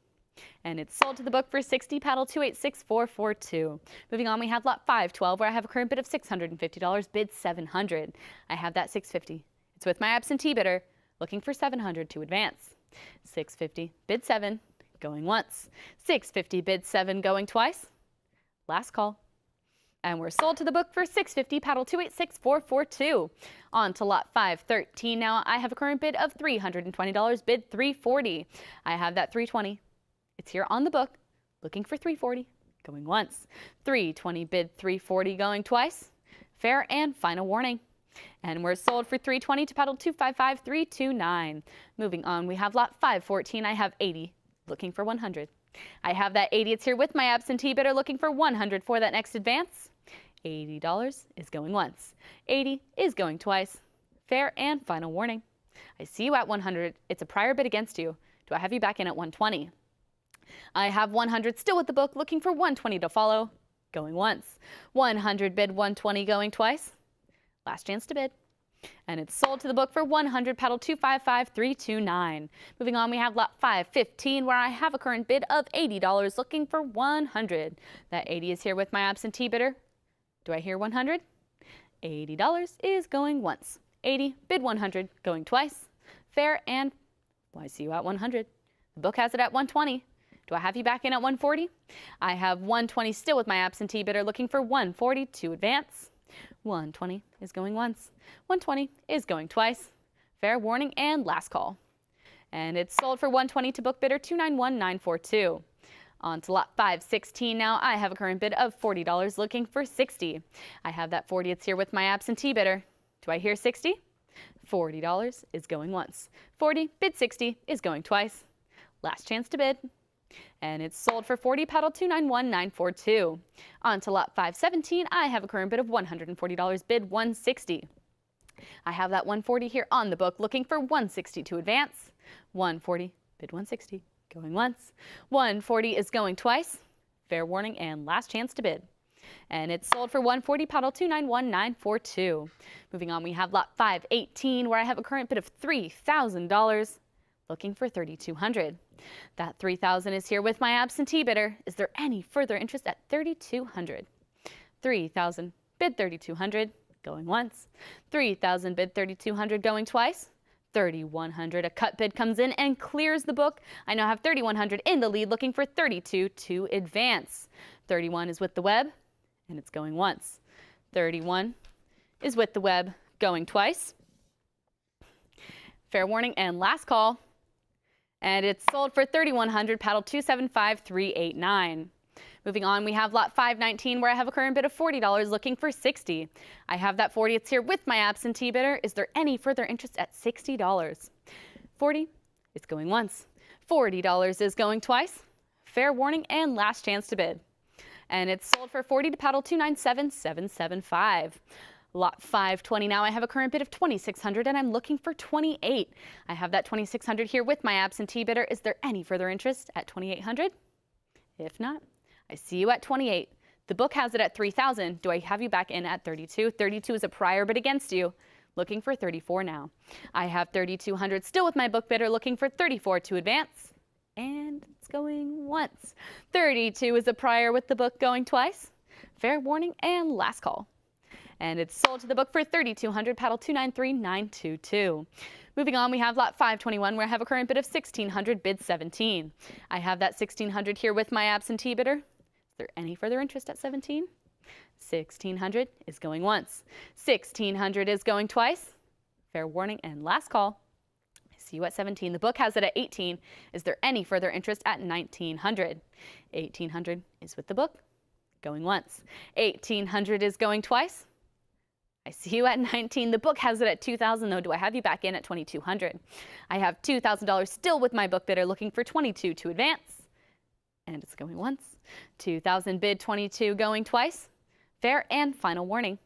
And it's sold to the book for 60, paddle 286442. Moving on, we have lot 512 where I have a current bid of $650, bid 700. I have that 650. It's with my absentee bidder looking for 700 to advance. 650, bid 7, going once. 650, bid 7, going twice. Last call. And we're sold to the book for 650, paddle 286442. On to lot 513 now. I have a current bid of $320, bid 340. I have that 320. It's here on the book, looking for 340, going once. 320, bid 340, going twice. Fair and final warning. And we're sold for 320 to paddle 255329. Moving on, we have lot 514. I have 80, looking for 100. I have that 80. It's here with my absentee bidder looking for 100 for that next advance. $80 is going once. 80 is going twice. Fair and final warning. I see you at 100. It's a prior bid against you. Do I have you back in at 120? I have 100 still with the book looking for 120 to follow. Going once. 100 bid 120 going twice. Last chance to bid. And it's sold to the book for 100, paddle 255329. Moving on, we have lot 515 where I have a current bid of $80 looking for 100. That 80 is here with my absentee bidder. Do I hear 100? $80 is going once. 80, bid 100, going twice. Fair and, well, I see you at 100. The book has it at 120. Do I have you back in at 140? I have 120 still with my absentee bidder looking for 140 to advance. 120 is going once. 120 is going twice. Fair warning and last call. And it's sold for 120 to book bidder 291942. On to lot 516 now. I have a current bid of $40 looking for 60. I have that 40. It's here with my absentee bidder. Do I hear 60? $40 is going once. 40, bid 60 is going twice. Last chance to bid. And it's sold for 40, paddle 291942. On to lot 517, I have a current bid of $140, bid 160. I have that 140 here on the book looking for 160 to advance. 140, bid 160, going once. 140 is going twice. Fair warning and last chance to bid. And it's sold for 140, paddle 291942. Moving on, we have lot 518 where I have a current bid of $3,000 looking for 3,200. That 3,000 is here with my absentee bidder. Is there any further interest at 3,200? 3,000, bid 3,200, going once. 3,000, bid 3,200, going twice. 3,100, a cut bid comes in and clears the book. I now have 3,100 in the lead, looking for 32 to advance. 31 is with the web, and it's going once. 31 is with the web, going twice. Fair warning and last call. And it's sold for 3,100, paddle 275389. Moving on, we have lot 519 where I have a current bid of $40 looking for 60. I have that 40. It's here with my absentee bidder. Is there any further interest at $60? 40 is going once. $40 is going twice. Fair warning and last chance to bid. And it's sold for 40 to paddle 297775. Lot 520 now. I have a current bid of $2,600 and I'm looking for 28. I have that 2,600 here with my absentee bidder. Is there any further interest at 2,800? If not, I see you at 28. The book has it at 3,000. Do I have you back in at 32? 32 is a prior bid against you. looking for 34 now. I have 3,200 still with my book bidder looking for 34 to advance. And it's going once. 32 is a prior with the book going twice. Fair warning and last call. And it's sold to the book for 3,200, paddle 293922. Moving on, we have lot 521 where I have a current bid of 1,600, bid 17. I have that 1,600 here with my absentee bidder. Is there any further interest at 17? 1,600 is going once. 1,600 is going twice. Fair warning and last call. I see you at 17. The book has it at 18. Is there any further interest at 1,900? 1,800 is with the book. Going once. 1,800 is going twice. I see you at 19. The book has it at 2,000 though. Do I have you back in at 2,200? I have $2,000 still with my book bidder looking for 22 to advance. And it's going once. 2,000 bid 22 going twice. Fair and final warning.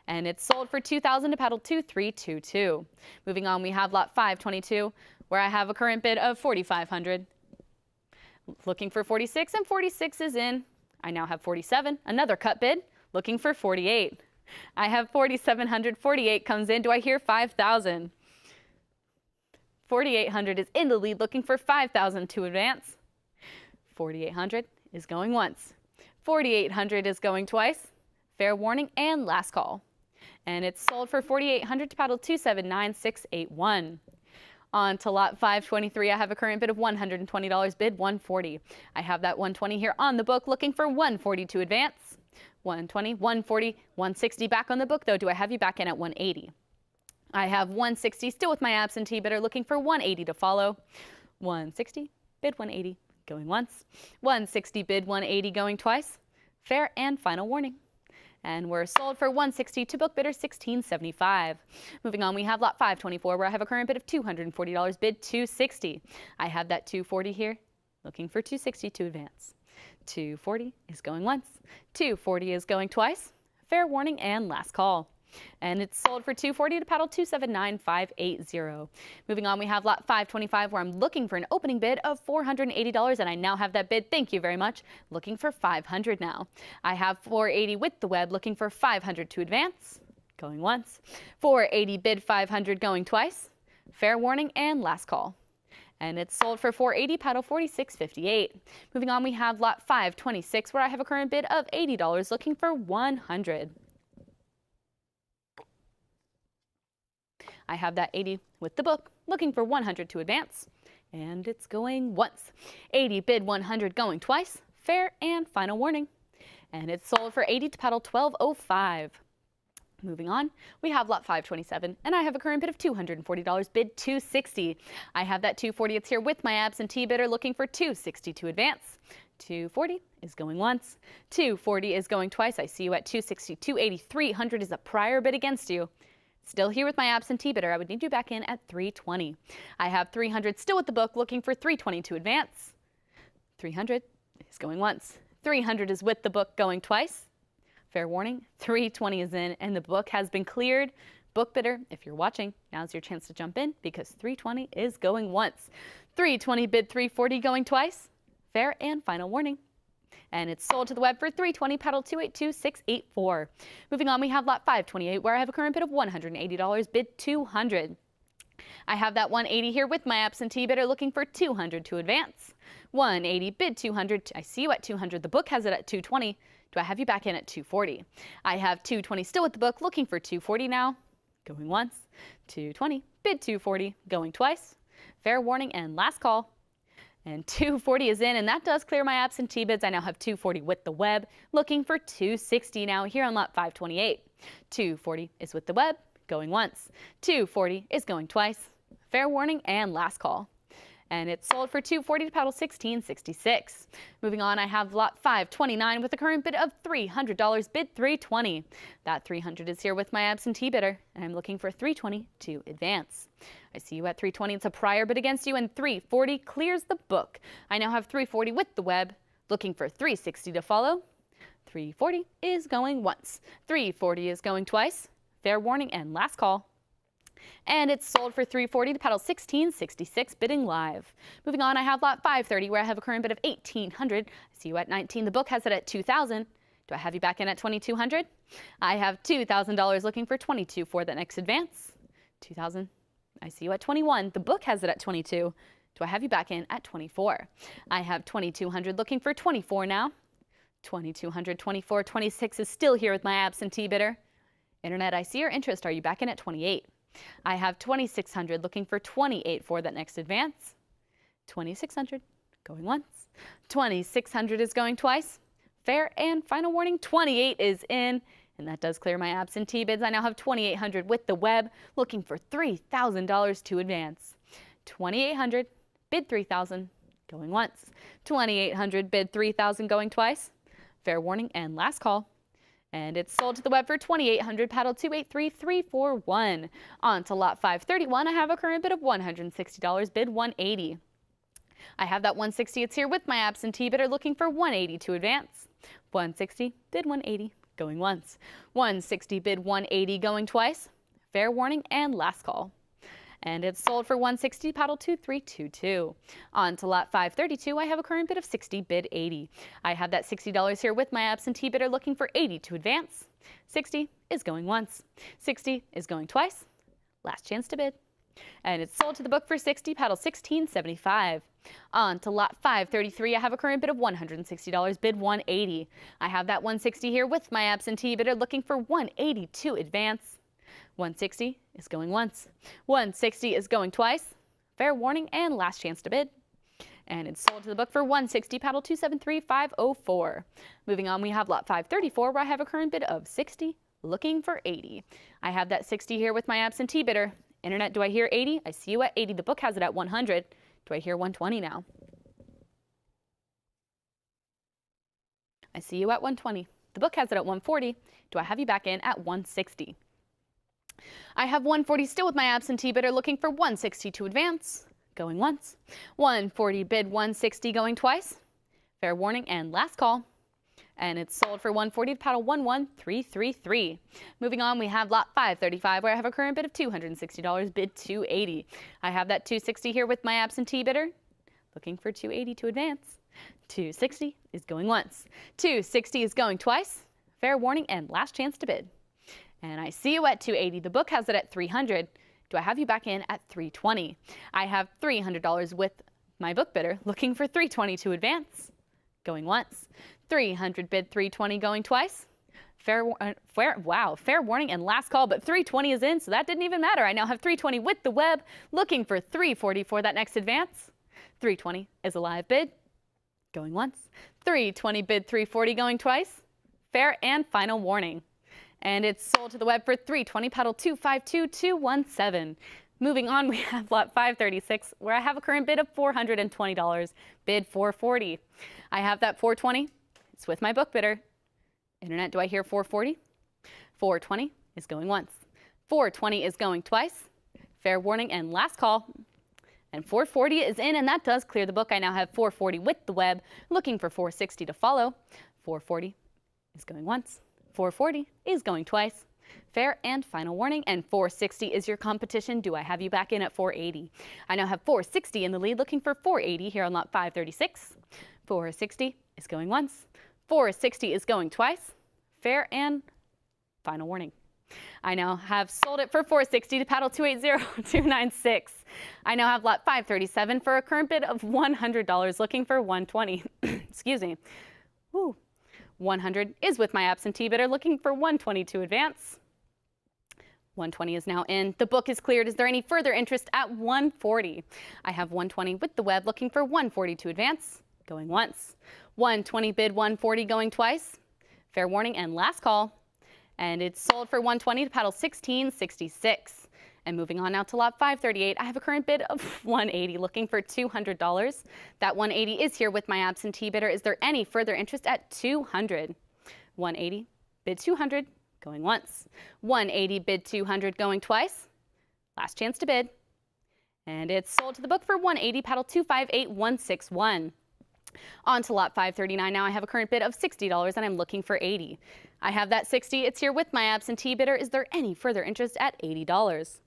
And it's sold for 2,000 to paddle 2322. Moving on, we have lot 522 where I have a current bid of 4,500. Looking for 46 and 46 is in. I now have 47, another cut bid, looking for 48. I have 4,700, 48 comes in. Do I hear 5,000? 4,800 is in the lead, looking for 5,000 to advance. 4,800 is going once. 4,800 is going twice. Fair warning and last call. And it's sold for 4,800 to paddle 279681. On to lot 523, I have a current bid of $120, bid 140. I have that 120 here on the book, looking for 140 to advance. 120, 140, 160 back on the book though. Do I have you back in at 180? I have 160 still with my absentee bidder looking for 180 to follow. 160, bid 180, going once. 160, bid 180, going twice. Fair and final warning. And we're sold for 160 to book bidder 1675. Moving on, we have lot 524 where I have a current bid of $240, bid 260. I have that 240 here, looking for 260 to advance. 240 is going once. 240 is going twice. Fair warning and last call. And it's sold for 240 to paddle 279580. Moving on, we have lot 525 where I'm looking for an opening bid of $480 and I now have that bid. Thank you very much. Looking for 500 now. I have 480 with the web looking for 500 to advance. Going once. 480 bid 500 going twice. Fair warning and last call. And it's sold for 480, paddle 4658. Moving on, we have lot 526 where I have a current bid of $80 looking for 100. I have that 80 with the book, looking for 100 to advance, and it's going once. 80 bid 100 going twice, fair and final warning. And it's sold for 80 to paddle 1205. Moving on, we have lot 527, and I have a current bid of $240, bid 260. I have that 240, it's here with my absentee bidder looking for 260 to advance. 240 is going once. 240 is going twice. I see you at 260, 280, 300 is a prior bid against you. Still here with my absentee bidder. I would need you back in at 320. I have 300 still with the book looking for 320 to advance. 300 is going once. 300 is with the book going twice. Fair warning, 320 is in and the book has been cleared. Book bidder, if you're watching, now's your chance to jump in because 320 is going once. 320 bid 340 going twice. Fair and final warning. And it's sold to the web for 320, paddle 282684. Moving on, we have lot 528 where I have a current bid of $180, bid 200. I have that 180 here with my absentee bidder looking for 200 to advance. 180 bid 200. I see you at 200. The book has it at 220. Do I have you back in at 240? I have 220 still with the book looking for 240 now. Going once. 220 bid 240 going twice. Fair warning and last call. And 240 is in, and that does clear my absentee bids. I now have 240 with the web, looking for 260 now here on lot 528. 240 is with the web, going once. 240 is going twice. Fair warning and last call. And it's sold for 240 to paddle 1666. Moving on, I have lot 529 with a current bid of $300, bid 320. That 300 is here with my absentee bidder, and I'm looking for 320 to advance. I see you at 320. It's a prior bid against you, and 340 clears the book. I now have 340 with the web, looking for 360 to follow. 340 is going once. 340 is going twice. Fair warning and last call. And it's sold for 340 to paddle 1666, bidding live. Moving on, I have lot 530 where I have a current bid of 1,800. I see you at 19. The book has it at 2,000. Do I have you back in at 2,200? I have $2,000 looking for 22 for that next advance. 2,000. I see you at 21. The book has it at 22. Do I have you back in at 24? I have 2,200 looking for 24 now. 2,200, 24, 26 is still here with my absentee bidder. Internet, I see your interest. Are you back in at 28? I have 2,600 looking for 28 for that next advance. 2,600 going once. 2,600 is going twice. Fair and final warning, 28 is in. And that does clear my absentee bids. I now have 2,800 with the web looking for $3,000 to advance. 2,800, bid 3,000, going once. 2,800, bid 3,000, going twice. Fair warning and last call. And it's sold to the web for 2,800, paddle 283341. On to lot 531, I have a current bid of $160, bid 180. I have that 160, it's here with my absentee bidder looking for 180 to advance. 160, bid 180, going once. 160, bid 180, going twice. Fair warning and last call. And it's sold for 160, paddle 2322. On to lot 532, I have a current bid of 60, bid 80. I have that $60 here with my absentee bidder looking for 80 to advance. 60 is going once. 60 is going twice. Last chance to bid. And it's sold to the book for 60, paddle 1675. On to lot 533, I have a current bid of $160, bid 180. I have that 160 here with my absentee bidder looking for 180 to advance. 160 is going once. 160 is going twice. Fair warning and last chance to bid. And it's sold to the book for 160, paddle 273504. Moving on, we have lot 534 where I have a current bid of 60, looking for 80. I have that 60 here with my absentee bidder. Internet, do I hear 80? I see you at 80. The book has it at 100. Do I hear 120 now? I see you at 120. The book has it at 140. Do I have you back in at 160? I have 140 still with my absentee bidder looking for 160 to advance. Going once. 140, bid 160, going twice. Fair warning and last call. And it's sold for 140 to paddle 11333. Moving on, we have lot 535 where I have a current bid of $260, bid 280. I have that 260 here with my absentee bidder looking for 280 to advance. 260 is going once. 260 is going twice. Fair warning and last chance to bid. And I see you at 280. The book has it at 300. Do I have you back in at 320? I have $300 with my book bidder looking for 320 to advance. Going once. 300, bid 320, going twice. Fair warning and last call, but 320 is in, so that didn't even matter. I now have 320 with the web looking for 340 for that next advance. 320 is a live bid. Going once. 320, bid 340, going twice. Fair and final warning. And it's sold to the web for 320, paddle 252217. Moving on, we have lot 536, where I have a current bid of $420, bid 440. I have that 420. It's with my book bidder. Internet, do I hear 440? 420 is going once. 420 is going twice. Fair warning and last call. And 440 is in, and that does clear the book. I now have 440 with the web, looking for 460 to follow. 440 is going once. 440 is going twice. Fair and final warning, and 460 is your competition. Do I have you back in at 480? I now have 460 in the lead, looking for 480 here on lot 536. 460 is going once. 460 is going twice. Fair and final warning. I now have sold it for 460 to paddle 280296. I now have lot 537 for a current bid of $100, looking for 120. Excuse me. Woo. 100 is with my absentee bidder looking for 120 to advance. 120 is now in. The book is cleared. Is there any further interest at 140? I have 120 with the web looking for 140 to advance. Going once. 120, bid 140, going twice. Fair warning and last call. And it's sold for 120 to paddle 1666. And moving on now to lot 538, I have a current bid of 180, looking for $200. That 180 is here with my absentee bidder. Is there any further interest at 200? 180, bid 200, going once. 180, bid 200, going twice. Last chance to bid. And it's sold to the book for 180, paddle 258161. On to lot 539 now. I have a current bid of $60 and I'm looking for 80. I have that 60. It's here with my absentee bidder. Is there any further interest at $80?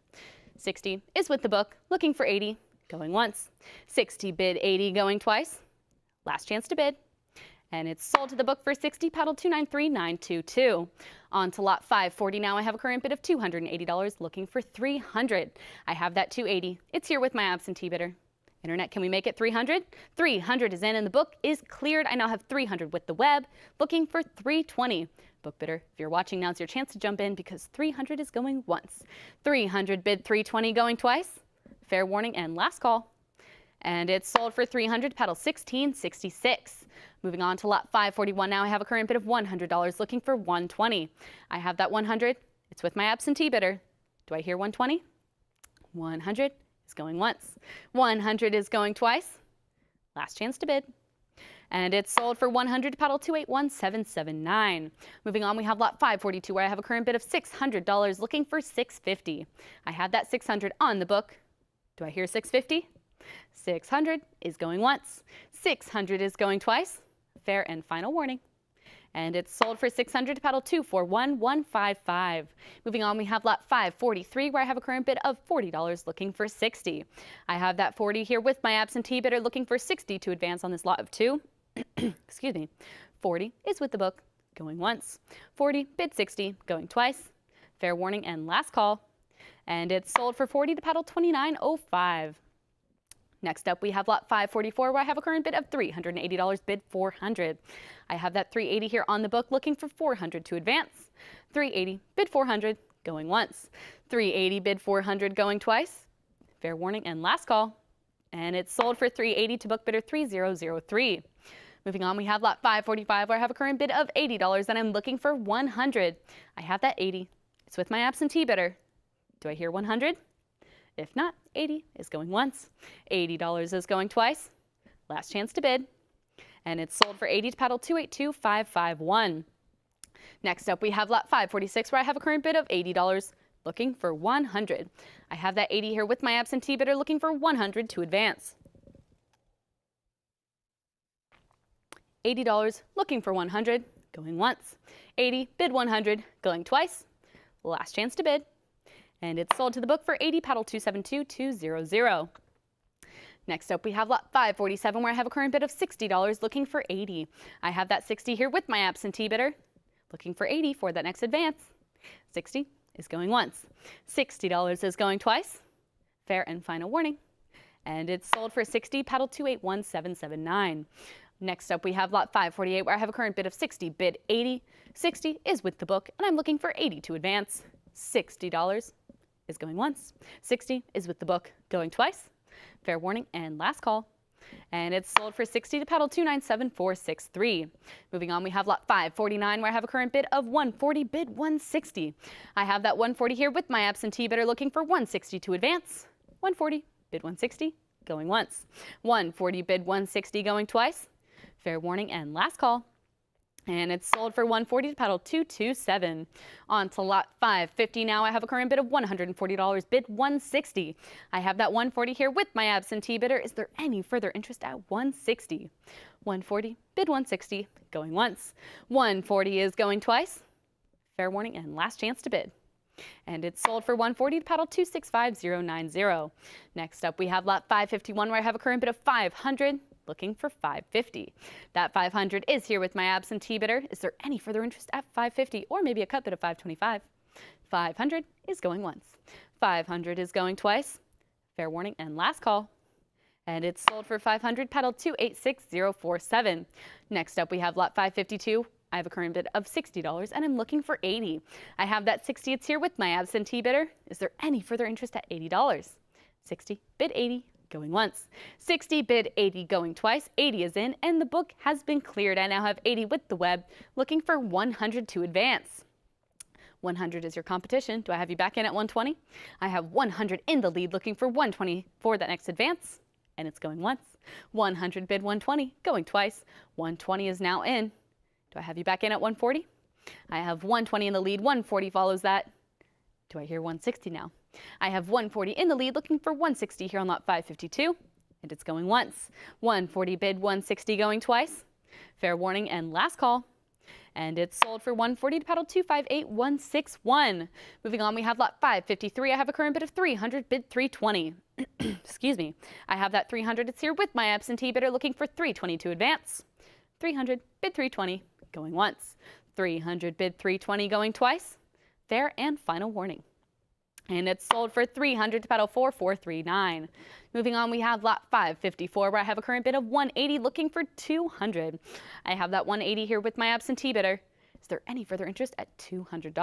60 is with the book, looking for 80, going once. 60, bid 80, going twice. Last chance to bid. And it's sold to the book for 60, paddle 293922. On to lot 540 now. I have a current bid of $280, looking for 300. I have that 280. It's here with my absentee bidder. Internet, can we make it 300? 300 is in and the book is cleared. I now have 300 with the web, looking for 320. Book bidder, if you're watching, now's your chance to jump in because 300 is going once. 300 bid 320 going twice. Fair warning and last call. And it's sold for 300, paddle 1666. Moving on to lot 541 now. I have a current bid of $100, looking for 120. I have that 100. It's with my absentee bidder. Do I hear 120? 100 is going once. 100 is going twice. Last chance to bid. And it's sold for 100, paddle 281779. Moving on, we have lot 542 where I have a current bid of $600, looking for 650. I have that 600 on the book. Do I hear 650? 600 is going once. 600 is going twice. Fair and final warning. And it's sold for 600, paddle 241155. Moving on, we have lot 543 where I have a current bid of $40, looking for 60. I have that 40 here with my absentee bidder, looking for 60 to advance on this lot of 2. Excuse me. 40 is with the book, going once. 40 bid 60, going twice. Fair warning and last call. And it's sold for 40 to paddle 2905. Next up, we have lot 544 where I have a current bid of $380, bid 400. I have that 380 here on the book, looking for 400 to advance. 380 bid 400, going once. 380 bid 400, going twice. Fair warning and last call. And it's sold for 380 to book bidder 3003. Moving on, we have lot 545 where I have a current bid of $80 and I'm looking for 100. I have that 80. It's with my absentee bidder. Do I hear 100? If not, 80 is going once. $80 is going twice. Last chance to bid. And it's sold for 80 to paddle 282551. Next up, we have lot 546 where I have a current bid of $80, looking for 100. I have that 80 here with my absentee bidder, looking for 100 to advance. $80, looking for 100, going once. 80, bid 100, going twice. Last chance to bid. And it's sold to the book for 80, paddle 272200. Next up, we have lot 547 where I have a current bid of $60, looking for 80. I have that 60 here with my absentee bidder, looking for 80 for that next advance. 60 is going once. $60 is going twice. Fair and final warning. And it's sold for 60, paddle 281779. Next up, we have lot 548 where I have a current bid of 60, bid 80. 60 is with the book, and I'm looking for 80 to advance. $60 is going once. 60 is with the book, going twice. Fair warning and last call. And it's sold for 60 to paddle 297463. Moving on, we have lot 549 where I have a current bid of 140, bid 160. I have that 140 here with my absentee bidder, looking for 160 to advance. 140, bid 160, going once. 140, bid 160, going twice. Fair warning and last call. And it's sold for 140 to paddle 227. On to lot 550 now. I have a current bid of $140, bid 160. I have that 140 here with my absentee bidder. Is there any further interest at 160? 140, bid 160, going once. 140 is going twice. Fair warning and last chance to bid. And it's sold for 140 to paddle 265090. Next up, we have lot 551 where I have a current bid of 500. Looking for 550. That 500 is here with my absentee bidder. Is there any further interest at 550 or maybe a cut bid of 525? 500 is going once. 500 is going twice. Fair warning and last call. And it's sold for 500, paddle 286047. Next up, we have lot 552. I have a current bid of $60 and I'm looking for 80. I have that 60. It's here with my absentee bidder. Is there any further interest at $80? 60, bid 80. Going once. 60, bid 80, going twice. 80 is in and the book has been cleared. I now have 80 with the web, looking for 100 to advance. 100 is your competition. Do I have you back in at 120? I have 100 in the lead, looking for 120 for that next advance. And it's going once. 100, bid 120, going twice. 120 is now in. Do I have you back in at 140? I have 120 in the lead. 140 follows that. Do I hear 160 now? I have 140 in the lead, looking for 160 here on lot 552, and it's going once. 140, bid 160, going twice. Fair warning and last call. And it's sold for 140 to paddle 258161. Moving on, we have lot 553. I have a current bid of 300, bid 320. Excuse me. I have that 300. It's here with my absentee bidder, looking for 320 to advance. 300, bid 320, going once. 300, bid 320, going twice. Fair and final warning. And it's sold for 300 to paddle 4439. Moving on, we have lot 554, where I have a current bid of 180, looking for 200. I have that 180 here with my absentee bidder. Is there any further interest at $200?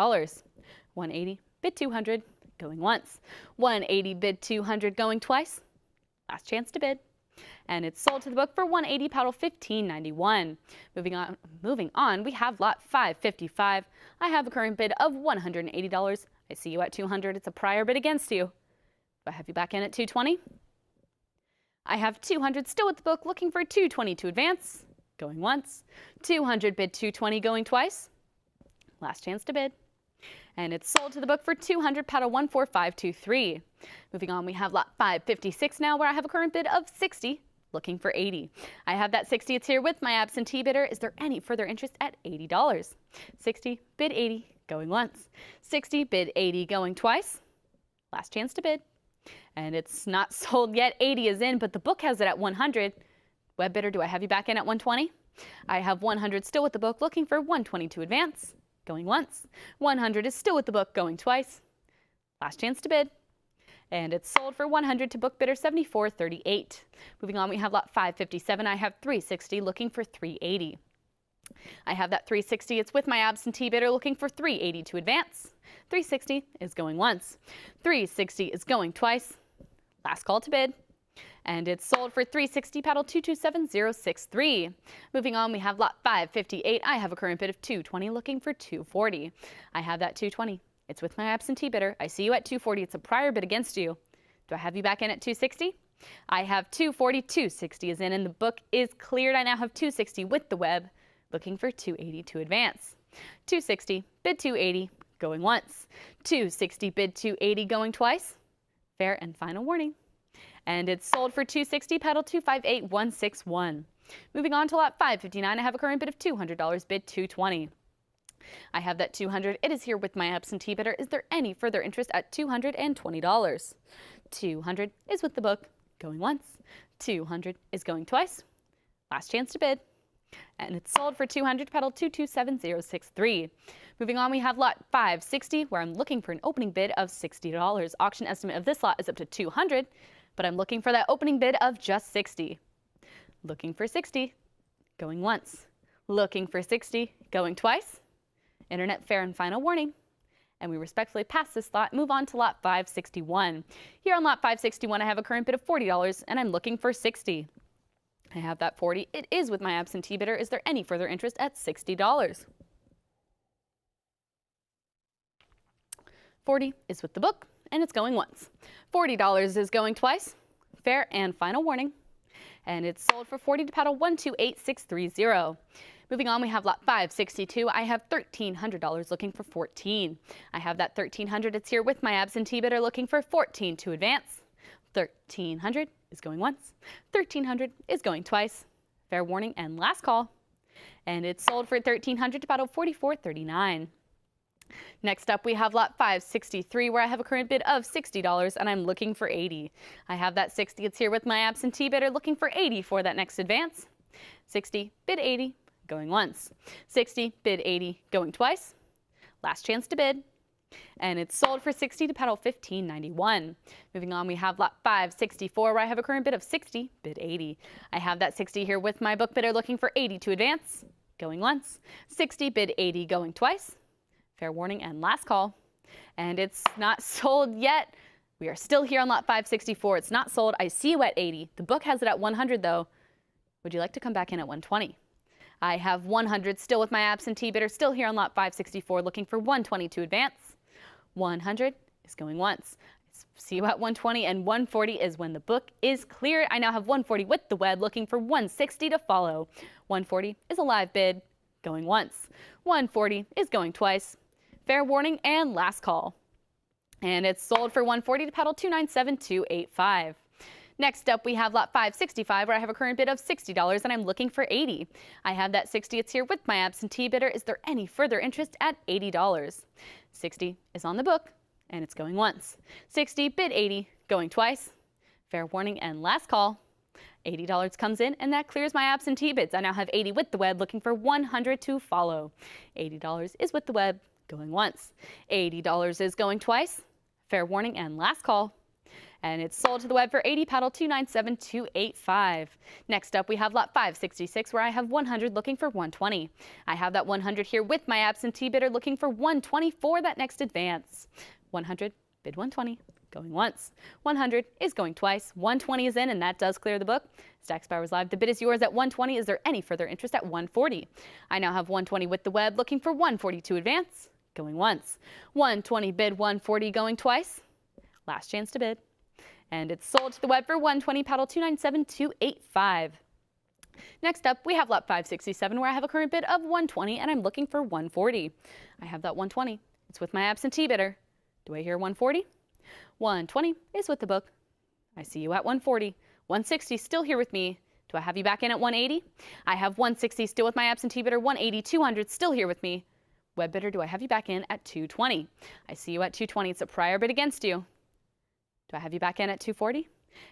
180, bid 200, going once. 180, bid 200, going twice. Last chance to bid. And it's sold to the book for 180, paddle 1591. Moving on, we have lot 555. I have a current bid of $180. I see you at 200. It's a prior bid against you. Do I have you back in at 220? I have 200 still with the book, looking for 220 to advance. Going once. 200, bid 220, going twice. Last chance to bid. And it's sold to the book for 200, paddle 14523. Moving on, we have lot 556 now, where I have a current bid of 60, looking for 80. I have that 60. It's here with my absentee bidder. Is there any further interest at $80? 60, bid 80, going once. 60, bid 80, going twice. Last chance to bid. And it's not sold yet. 80 is in, but the book has it at 100. Web bidder, do I have you back in at 120? I have 100 still with the book, looking for 120 to advance. Going once. 100 is still with the book, going twice. Last chance to bid. And it's sold for 100 to book bidder 7438. Moving on, we have lot 557. I have 360, looking for 380. I have that 360. It's with my absentee bidder, looking for 380 to advance. 360 is going once. 360 is going twice. Last call to bid. And it's sold for 360, paddle 227063. Moving on, we have lot 558. I have a current bid of 220, looking for 240. I have that 220. It's with my absentee bidder. I see you at 240. It's a prior bid against you. Do I have you back in at 260? I have 240. 260 is in, and the book is cleared. I now have 260 with the web, looking for 280 to advance. 260, bid 280, going once. 260, bid 280, going twice. Fair and final warning. And it's sold for 260, paddle 258161. Moving on to lot 559, I have a current bid of $200, bid 220. I have that 200. It is here with my absentee bidder. Is there any further interest at $220? 200 is with the book, going once. 200 is going twice. Last chance to bid. And it's sold for 200, paddle 227063. Moving on, we have lot 560, where I'm looking for an opening bid of $60. Auction estimate of this lot is up to 200, but I'm looking for that opening bid of just 60. Looking for 60, going once. Looking for 60, going twice. Internet fair and final warning. And we respectfully pass this lot, move on to lot 561. Here on lot 561, I have a current bid of $40, and I'm looking for 60. I have that 40. It is with my absentee bidder. Is there any further interest at $60? 40 is with the book, and it's going once. $40 is going twice. Fair and final warning. And it's sold for 40 to paddle 128630. Moving on, we have lot 562. I have $1,300, looking for 14. I have that 1,300. It's here with my absentee bidder, looking for 14 to advance. 1,300 is going once. 1,300 is going twice. Fair warning and last call. And it's sold for 1,300 to paddle 4439. Next up, we have lot 563, where I have a current bid of $60, and I'm looking for 80. I have that 60. It's here with my absentee bidder, looking for 80 for that next advance. 60, bid 80, going once. 60, bid 80, going twice. Last chance to bid. And it's sold for 60 to paddle 1591. Moving on, we have lot 564, where I have a current bid of 60, bid 80. I have that 60 here with my book bidder, looking for 80 to advance, going once. 60, bid 80, going twice. Fair warning and last call. And it's not sold yet. We are still here on lot 564. It's not sold. I see you at 80. The book has it at 100 though. Would you like to come back in at 120? I have 100 still with my absentee bidder, still here on lot 564, looking for 120 to advance. 100 is going once. See you at 120, and 140 is when the book is cleared. I now have 140 with the web, looking for 160 to follow. 140 is a live bid, going once. 140 is going twice. Fair warning and last call. And it's sold for 140 to paddle 297285. Next up, we have lot 565, where I have a current bid of $60, and I'm looking for 80. I have that 60. It's here with my absentee bidder. Is there any further interest at $80? 60 is on the book, and it's going once. 60, bid 80, going twice. Fair warning and last call. $80 comes in, and that clears my absentee bids. I now have 80 with the web, looking for 100 to follow. $80 is with the web, going once. $80 is going twice. Fair warning and last call. And it's sold to the web for 80, paddle 297285. Next up, we have lot 566, where I have 100 looking for 120. I have that 100 here with my absentee bidder looking for 120 for that next advance. 100, bid 120. Going once. 100 is going twice. 120 is in, and that does clear the book. Stacks Bowers Live, the bid is yours at 120. Is there any further interest at 140? I now have 120 with the web, looking for 140 to advance. Going once. 120, bid 140, going twice. Last chance to bid. And it's sold to the web for 120, paddle 297285. Next up, we have lot 567, where I have a current bid of 120, and I'm looking for 140. I have that 120. It's with my absentee bidder. Do I hear 140? 120 is with the book. I see you at 140. 160 still here with me. Do I have you back in at 180? I have 160 still with my absentee bidder. 180, 200 still here with me. Web bidder, do I have you back in at 220? I see you at 220. It's a prior bid against you. Do I have you back in at 240?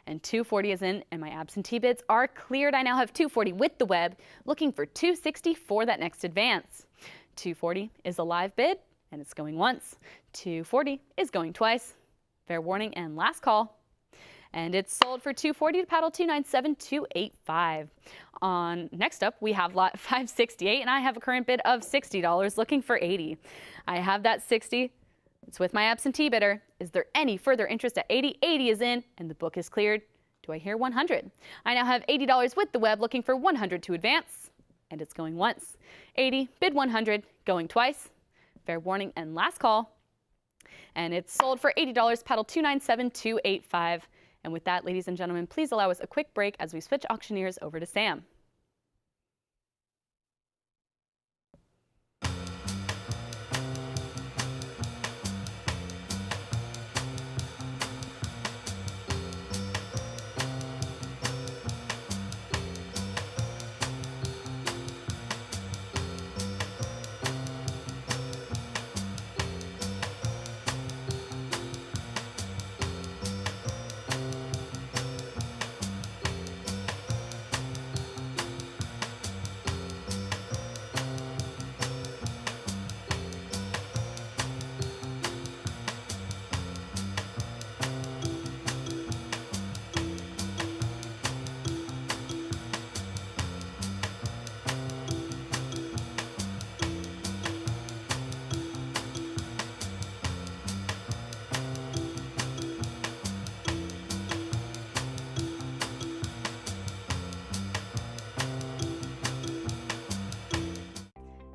And 240 is in, and my absentee bids are cleared. I now have 240 with the web, looking for 260 for that next advance. 240 is a live bid, and it's going once. 240 is going twice. Fair warning and last call. And it's sold for 240 to paddle 297285. Next up, we have lot 568, and I have a current bid of $60, looking for 80. I have that 60. It's with my absentee bidder. Is there any further interest at 80? 80 is in, and the book is cleared. Do I hear 100? I now have $80 with the web, looking for 100 to advance, and it's going once. 80, bid 100, going twice. Fair warning and last call. And it's sold for $80, paddle 297285. And with that, ladies and gentlemen, please allow us a quick break as we switch auctioneers over to Sam.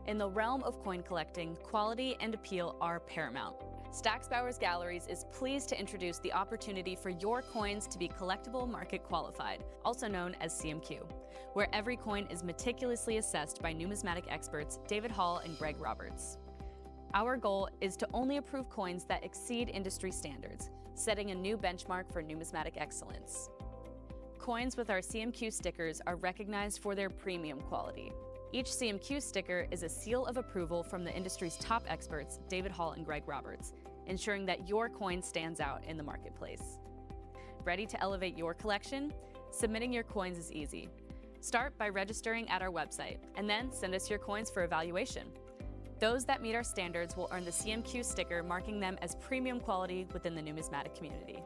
In the realm of coin collecting, quality and appeal are paramount. Stacks Bowers Galleries is pleased to introduce the opportunity for your coins to be collectible market qualified, also known as CMQ, where every coin is meticulously assessed by numismatic experts David Hall and Greg Roberts. Our goal is to only approve coins that exceed industry standards, setting a new benchmark for numismatic excellence. Coins with our CMQ stickers are recognized for their premium quality. Each CMQ sticker is a seal of approval from the industry's top experts, David Hall and Greg Roberts, ensuring that your coin stands out in the marketplace. Ready to elevate your collection? Submitting your coins is easy. Start by registering at our website, and then send us your coins for evaluation. Those that meet our standards will earn the CMQ sticker, marking them as premium quality within the numismatic community.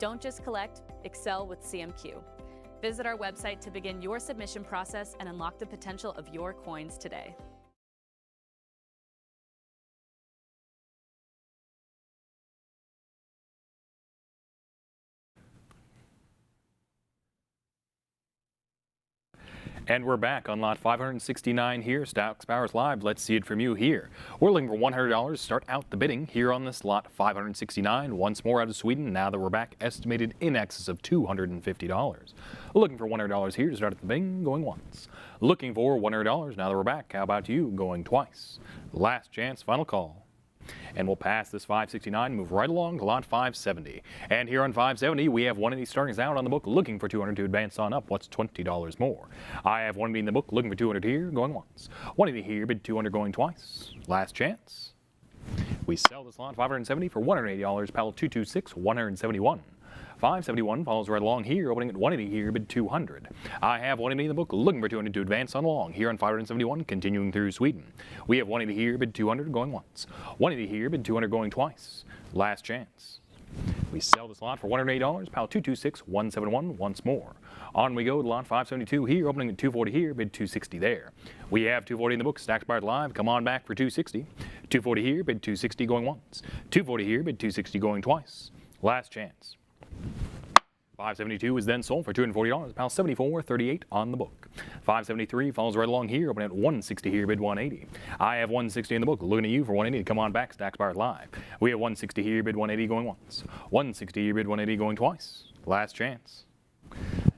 Don't just collect, excel with CMQ. Visit our website to begin your submission process and unlock the potential of your coins today. And we're back on lot 569 here, Stacks Bowers Live. Let's see it from you here. We're looking for $100. Start out the bidding here on this lot 569. Once more out of Sweden. Now that we're back, estimated in excess of $250. Looking for $100 here to start at the bidding, going once. Looking for $100. Now that we're back, how about you, going twice? Last chance, final call. And we'll pass this 569, move right along to lot 570. And here on 570, we have 180 starting us out on the book, looking for 200 to advance on up. What's $20 more? I have 180 in the book, looking for 200 here, going once. 180 here, bid 200 going twice. Last chance. We sell this lot 570 for $180, paddle 226, 171. 571 follows right along here, opening at 180 here, bid 200. I have 180 in the book, looking for 200 to advance on along here on 571, continuing through Sweden. We have 180 here, bid 200 going once. 180 here, bid 200 going twice. Last chance. We sell this lot for $180, pile 226, 171 once more. On we go to lot 572 here, opening at 240 here, bid 260 there. We have 240 in the book, stacks barred live, come on back for 260. 240 here, bid 260 going once. 240 here, bid 260 going twice. Last chance. 572 is then sold for $240, pile 74.38 on the book. 573 follows right along here, opening at 160 here, bid 180. I have 160 in the book, looking at you for 180 to come on back, stacks barred live. We have 160 here, bid 180 going once. 160 here, bid 180 going twice. Last chance.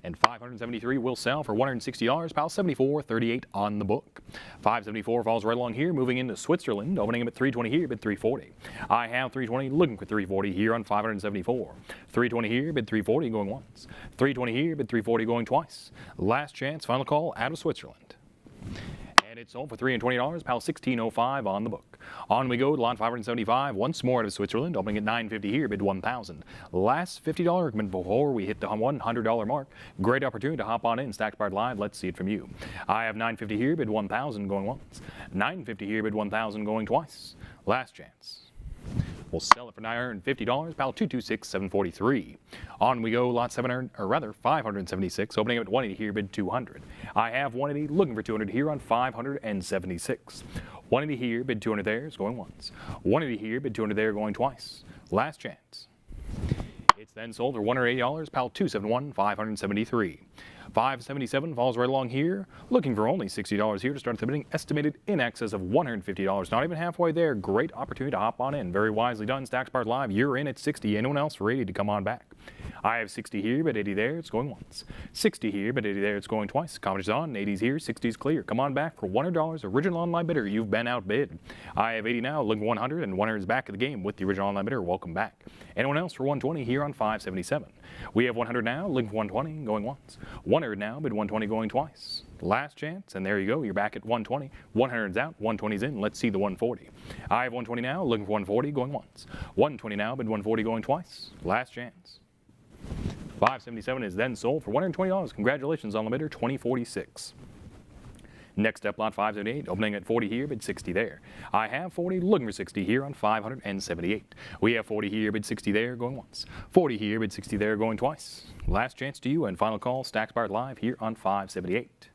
And 573 will sell for $160, pile 74.38 on the book. 574 falls right along here, moving into Switzerland, opening up at 320 here, bid 340. I have 320, looking for 340 here on 574. 320 here, bid 340 going once. 320 here, bid 340 going twice. Last chance, final call out of Switzerland. And it's sold for $320, pile 1605 on the book. On we go to lot 575, once more out of Switzerland, opening at 950 here, bid 1,000. Last $50 increment before we hit the $100 mark. Great opportunity to hop on in, stacks barred live, let's see it from you. I have 950 here, bid 1,000 going once. 950 here, bid 1,000 going twice. Last chance. We'll sell it for $950, pile 226, 743. On we go, lot 576, opening up at 180 here, bid 200. I have 180, looking for 200 here on 576. 180 here, bid 200 there, is going once. 180 here, bid 200 there, going twice. Last chance. It's then sold for $180, pile 271, 573. 577 falls right along here, looking for only $60 here to start the bidding, estimated in excess of $150. Not even halfway there. Great opportunity to hop on in. Very wisely done. Stacks barred live. You're in at 60. Anyone else ready to come on back? I have 60 here, but 80 there. It's going once. 60 here, but 80 there. It's going twice. Competition's on. 80's here. 60's clear. Come on back for $100. Original online bidder. You've been outbid. I have 80 now. Looking for 100, and 100 is back at the game with the original online bidder. Welcome back. Anyone else for 120 here on 577? We have 100 now. Looking for 120. Going once. 100 now, bid 120 going twice. Last chance, and there you go. You're back at 120. 100's out. 120's in. Let's see the 140. I have 120 now. Looking for 140. Going once. 120 now, bid 140 going twice. Last chance. 577 is then sold for $120. Congratulations on the bidder, 2046. Next up, lot 578, opening at 40 here, bid 60 there. I have 40, looking for 60 here on 578. We have 40 here, bid 60 there, going once. 40 here, bid 60 there, going twice. Last chance to you and final call, stacks barred live here on 578.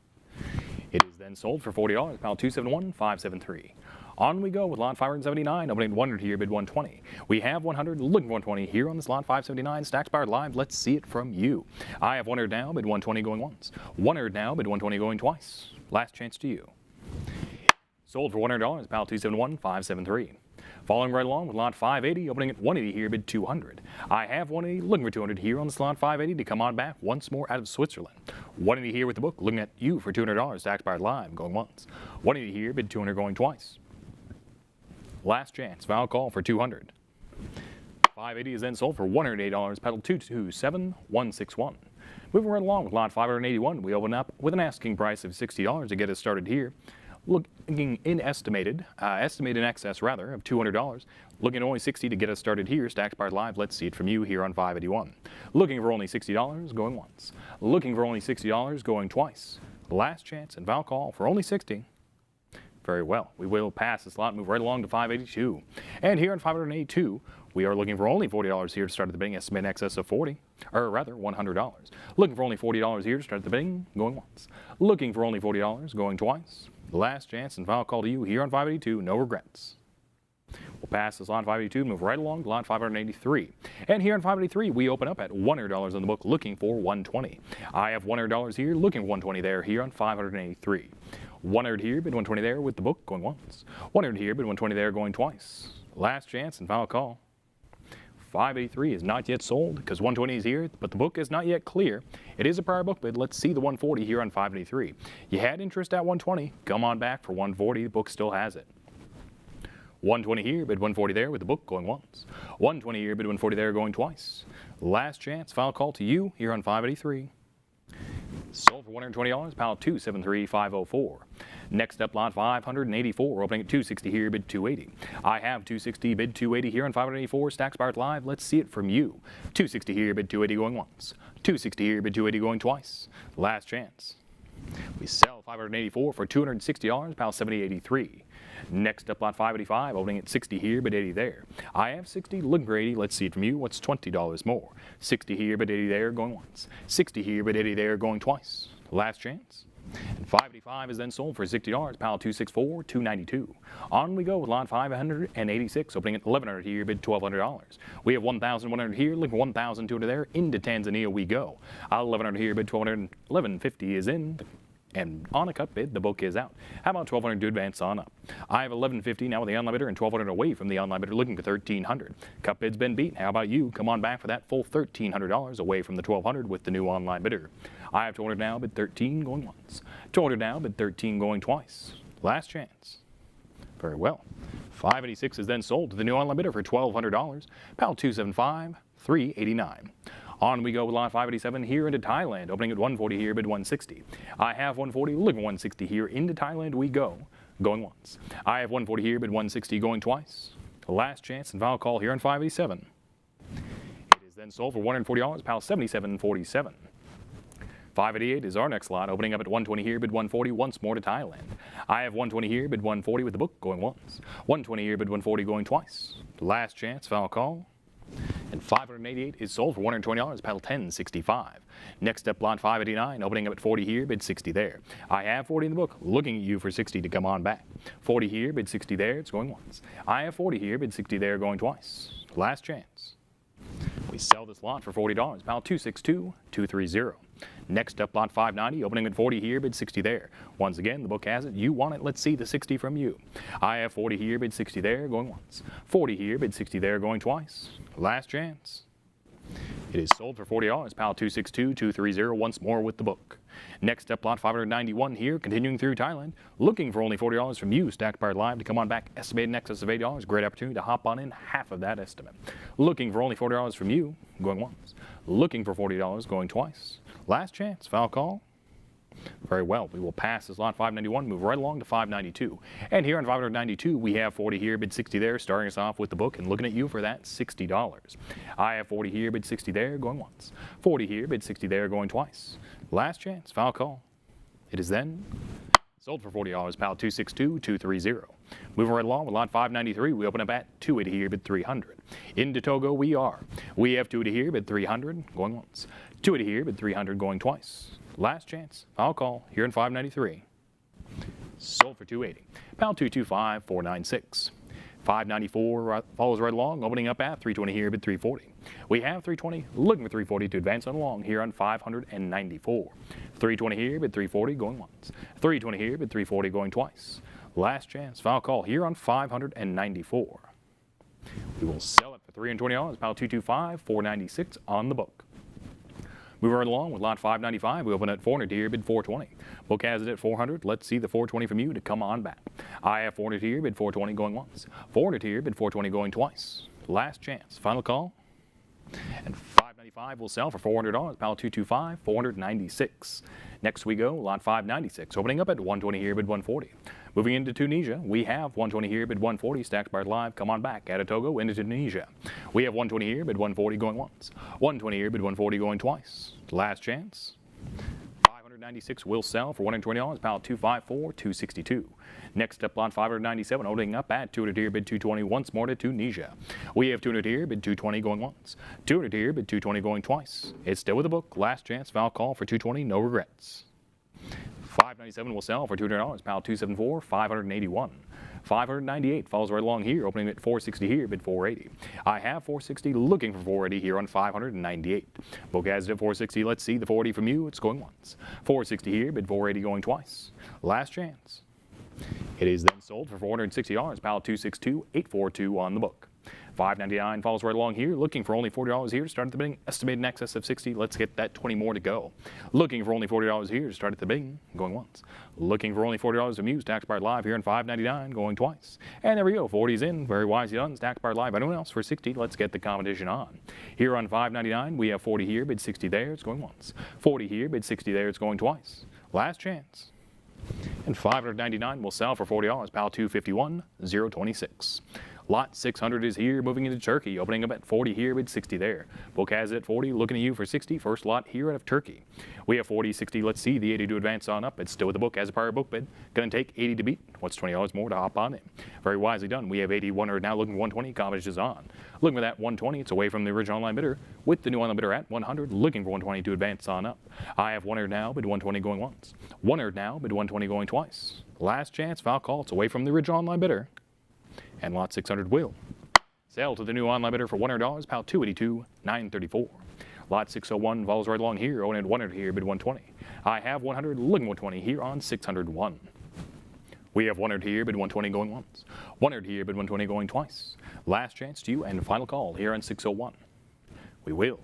It is then sold for $40, pile 271, 573. On we go with lot 579, opening 100 here, bid 120. We have 100, looking for 120 here on this lot 579, stacks barred live. Let's see it from you. I have 100 now, bid 120 going once. 100 now, bid 120 going twice. Last chance to you. Sold for $100, pile 271, 573. Following right along with lot 580, opening at 180 here, bid 200. I have 180, looking for 200 here on this lot 580 to come on back once more out of Switzerland. 180 here with the book, looking at you for $200, stacks barred live, going once. 180 here, bid 200 going twice. Last chance, final call for 200. 580 is then sold for $108, pedal 227, 161. Moving right along with lot 581, we open up with an asking price of $60 to get us started here. Looking in estimated in excess rather, of $200. Looking at only 60 to get us started here, stacks barred live. Let's see it from you here on 581. Looking for only $60, going once. Looking for only $60, going twice. Last chance and final call for only 60. Very well. We will pass this lot, move right along to 582. And here on 582, we are looking for only $40 here to start at the bidding, estimate in excess of $100. Looking for only $40 here to start at the bidding, going once. Looking for only $40, going twice. The last chance and final call to you here on 582, no regrets. We'll pass this lot 582, move right along to lot 583. And here on 583, we open up at $100 on the book, looking for 120. I have $100 here, looking for 120 there, here on 583. 100 here, bid 120 there with the book, going once. 100 here, bid 120 there, going twice. Last chance and final call. 583 is not yet sold because 120 is here, but the book is not yet clear. It is a prior book bid. Let's see the 140 here on 583. You had interest at 120. Come on back for 140. The book still has it. 120 here, bid 140 there with the book, going once. 120 here, bid 140 there, going twice. Last chance, final call to you here on 583. Sold for $120, pile 273504. Next up, lot 584, opening at 260 here, bid 280. I have 260, bid 280 here on 584, Stacks Bowers Live. Let's see it from you. 260 here, bid 280 going once. 260 here, bid 280 going twice. Last chance. We sell 584 for $260, pile 7083. Next up, lot 585, opening at 60 here, bid 80 there. I have 60, looking for 80. Let's see it from you. What's $20 more? 60 here, bid 80 there, going once. 60 here, bid 80 there, going twice. Last chance. And 585 is then sold for $60, pile 264, 292. On we go with lot 586, opening at 1100 here, bid $1,200. We have 1,100 here, looking for 1,200 there. Into Tanzania we go. 1,100 here, bid 1,200, 1,150 is in. And on a cut bid, the book is out. How about 1,200 to advance on up? I have 1,150 now with the online bidder and 1,200 away from the online bidder looking for 1,300. Cut bid's been beat. How about you? Come on back for that full $1,300 away from the 1,200 with the new online bidder. I have 200 now, bid 13 going once. 200 now, bid 13 going twice. Last chance. Very well. 586 is then sold to the new online bidder for $1,200. Pal 275, 389. On we go with lot 587 here into Thailand, opening at 140 here, bid 160. I have 140, looking for 160 here. Into Thailand we go, going once. I have 140 here, bid 160 going twice. Last chance and final call here on 587. It is then sold for $140, pal 77.47. 588 is our next lot, opening up at 120 here, bid 140 once more to Thailand. I have 120 here, bid 140 with the book going once. 120 here, bid 140 going twice. Last chance, final call. And 588 is sold for $120, paddle 1065. Next up, lot 589, opening up at 40 here, bid 60 there. I have 40 in the book, looking at you for 60 to come on back. 40 here, bid 60 there, it's going once. I have 40 here, bid 60 there, going twice. Last chance. We sell this lot for $40, paddle 262-230. Next up, lot 590, opening at 40 here, bid 60 there. Once again, the book has it. You want it. Let's see the 60 from you. I have 40 here, bid 60 there, going once. 40 here, bid 60 there, going twice. Last chance. It is sold for $40, pal 262-230 once more with the book. Next up, lot 591 here, continuing through Thailand. Looking for only $40 from you, Stacks Bowers Live, to come on back. Estimated in excess of $80. Great opportunity to hop on in, half of that estimate. Looking for only $40 from you, going once. Looking for $40, going twice. Last chance, foul call. Very well, we will pass this lot 591, move right along to 592. And here on 592, we have 40 here, bid 60 there, starting us off with the book and looking at you for that $60. I have 40 here, bid 60 there, going once. 40 here, bid 60 there, going twice. Last chance, foul call. It is then sold for $40, pal 262-230. Moving right along with lot 593, we open up at 280 here, bid 300. Into Togo we are. We have 280 here, bid 300, going once. 280 here, bid 300, going twice. Last chance, foul call here in 593. Sold for 280. Pound 225-496. 594 follows right along, opening up at 320 here, bid 340. We have 320, looking for 340 to advance on along here on 594. 320 here, bid 340, going once. 320 here, bid 340, going twice. Last chance, foul call here on 594. We will sell it for $320, pound 225-496 on the book. Moving right along with lot 595, we open at 400 here, bid 420. Book has it at 400. Let's see the 420 from you to come on back. I have 400 here, bid 420 going once. 400 here, bid 420 going twice. Last chance, final call. And 595 will sell for $400, pal 225-496. Next we go, lot 596, opening up at 120 here, bid 140. Moving into Tunisia, we have 120 here, bid 140, Stacks Bowers Live, come on back, out of Togo into Tunisia. We have 120 here, bid 140 going once. 120 here, bid 140 going twice. Last chance. 596 will sell for $120, pal 254-262. Next up, lot 597, opening up at 200 here, bid 220 once more to Tunisia. We have 200 here, bid 220 going once. 200 here, bid 220 going twice. It's still with the book. Last chance, foul call for 220, no regrets. 597 will sell for $200, pal 274-581. 598 follows right along here, opening at 460 here, bid 480. I have 460, looking for 480 here on 598. Book has it at 460. Let's see the 480 from you. It's going once. 460 here, bid 480 going twice. Last chance. It is then sold for $460, pal 262-842 on the book. $5.99 follows right along here. Looking for only $40 here. Start at the bidding. Estimated in excess of 60. Let's get that 20 more to go. Looking for only $40 here. Start at the bidding. Going once. Looking for only $40 from you. Stack expired live here on $5.99. Going twice. And there we go. 40's in. Very wisely done. Stack expired live. Anyone else for 60? Let's get the competition on. Here on $5.99, we have 40 here. Bid 60 there. It's going once. 40 here. Bid 60 there. It's going twice. Last chance. And $599 will sell for $40. Pal 251, 026. Lot 600 is here, moving into Turkey, opening up at 40 here, bid 60 there. Book has it at 40, looking at you for 60. First lot here out of Turkey. We have 40, 60, let's see, the 80 to advance on up. It's still with the book as a prior book bid. Going to take 80 to beat. What's $20 more to hop on in? Very wisely done. We have 80, 100 now, looking for 120, competition is on. Looking for that 120, it's away from the original online bidder, with the new online bidder at 100, looking for 120 to advance on up. I have 100 now, bid 120 going once. 100 now, bid 120 going twice. Last chance, foul call, it's away from the original online bidder. And lot 600 will sell to the new online bidder for $100, pal 282, 934. Lot 601 follows right along here, owning 100 here, bid 120. I have 100, looking 120 here on 601. We have 100 here, bid 120 going once. 100 here, bid 120 going twice. Last chance to you and final call here on 601. We will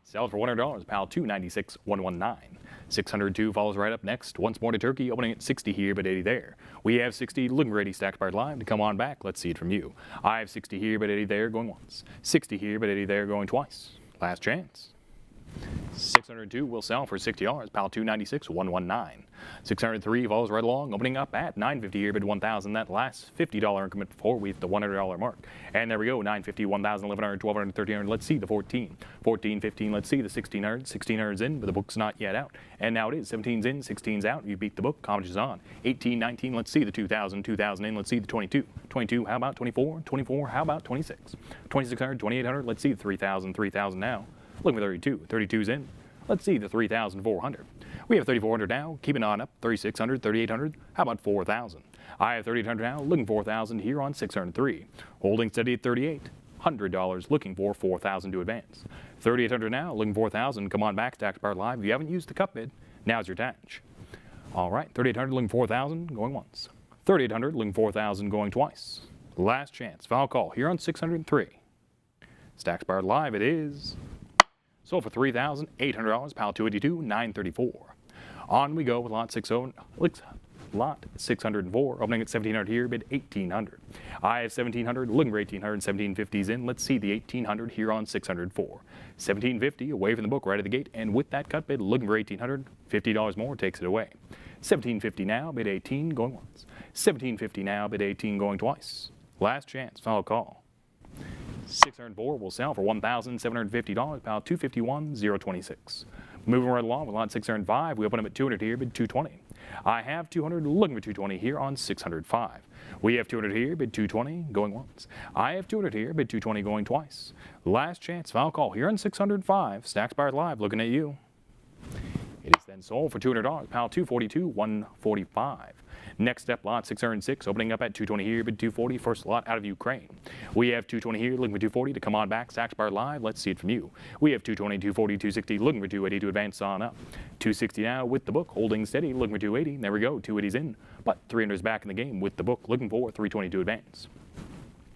sell for $100, pal 296, 119. 602 follows right up next. Once more to Turkey, opening at 60 here, but 80 there. We have 60, looking for 80, stacked expired live. To come on back, let's see it from you. I have 60 here, but 80 there, going once. 60 here, but 80 there, going twice. Last chance. 602 will sell for $60, pal 296, 119. 603 follows right along, opening up at 950 here, bid 1,000. That last $50 increment before we hit the $100 mark. And there we go, 950, 1,000, 1,100, 1,200, 1,300. Let's see the 14. 14, 15, let's see the 1,600. 1,600's in, but the book's not yet out. And now it is, 17's in, 16's out. You beat the book, competition's on. 18, 19, let's see the 2,000, 2,000 in, let's see the 22. 22, how about 24? 24, how about 26? 2,600, 2,800, let's see the 3,000, 3,000 now. Looking for 32. 32's in. Let's see the 3,400. We have 3,400 now. Keeping on up. 3,600, 3,800. How about 4,000? I have 3,800 now. Looking for 4,000 here on 603. Holding steady at 38. $100. Looking for 4,000 to advance. 3,800 now. Looking for 4,000. Come on back. Stack expired live. If you haven't used the cup bid, now's your touch. All right. 3,800 looking for 4,000. Going once. 3,800 looking for 4,000. Going twice. Last chance. Foul call here on 603. Stack expired live. It is. Sold for $3,800, pal 282, 934. On we go with lot lot 604, opening at 1,700 here, bid 1,800. I have 1,700, looking for 1,800, 1,750's in. Let's see the 1,800 here on 604. 1,750 away from the book right at the gate, and with that cut bid, looking for 1,800, $50 more takes it away. 1,750 now, bid 18, going once. 1,750 now, bid 18, going twice. Last chance, foul call. 604 will sell for $1,750, pal 251, 026. Moving right along with lot 605, we open up at 200 here, bid 220. I have 200, looking for 220 here on 605. We have 200 here, bid 220, going once. I have 200 here, bid 220, going twice. Last chance, foul call here on 605, stack expired live, looking at you. It is then sold for $200, pal 242, 145. Next step, lot 606, opening up at 220 here, bid 240, first lot out of Ukraine. We have 220 here, looking for 240 to come on back, stack expired live, let's see it from you. We have 220, 240, 260, looking for 280 to advance on up. 260 now with the book, holding steady, looking for 280, there we go, 280's in, but 300 is back in the game with the book, looking for 320 to advance.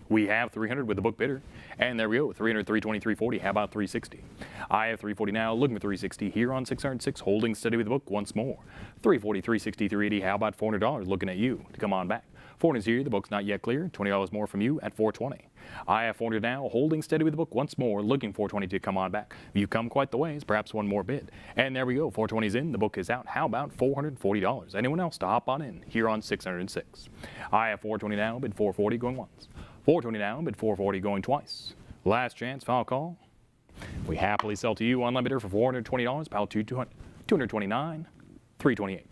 We have 300 with the book bidder, and there we go, 300, 320, 340, how about 360? I have 340 now, looking for 360 here on 606, holding steady with the book once more. 340, 360, 380, how about $400, looking at you to come on back. 400's here, the book's not yet clear, $20 more from you at 420. I have 400 now, holding steady with the book once more, looking for 420 to come on back. You've come quite the ways, perhaps one more bid. And there we go, 420's in, the book is out, how about $440? Anyone else to hop on in here on 606? I have 420 now, bid 440 going once. 420 now, bid 440 going twice. Last chance, foul call. We happily sell to you online bidder for $420, pal 229, 328.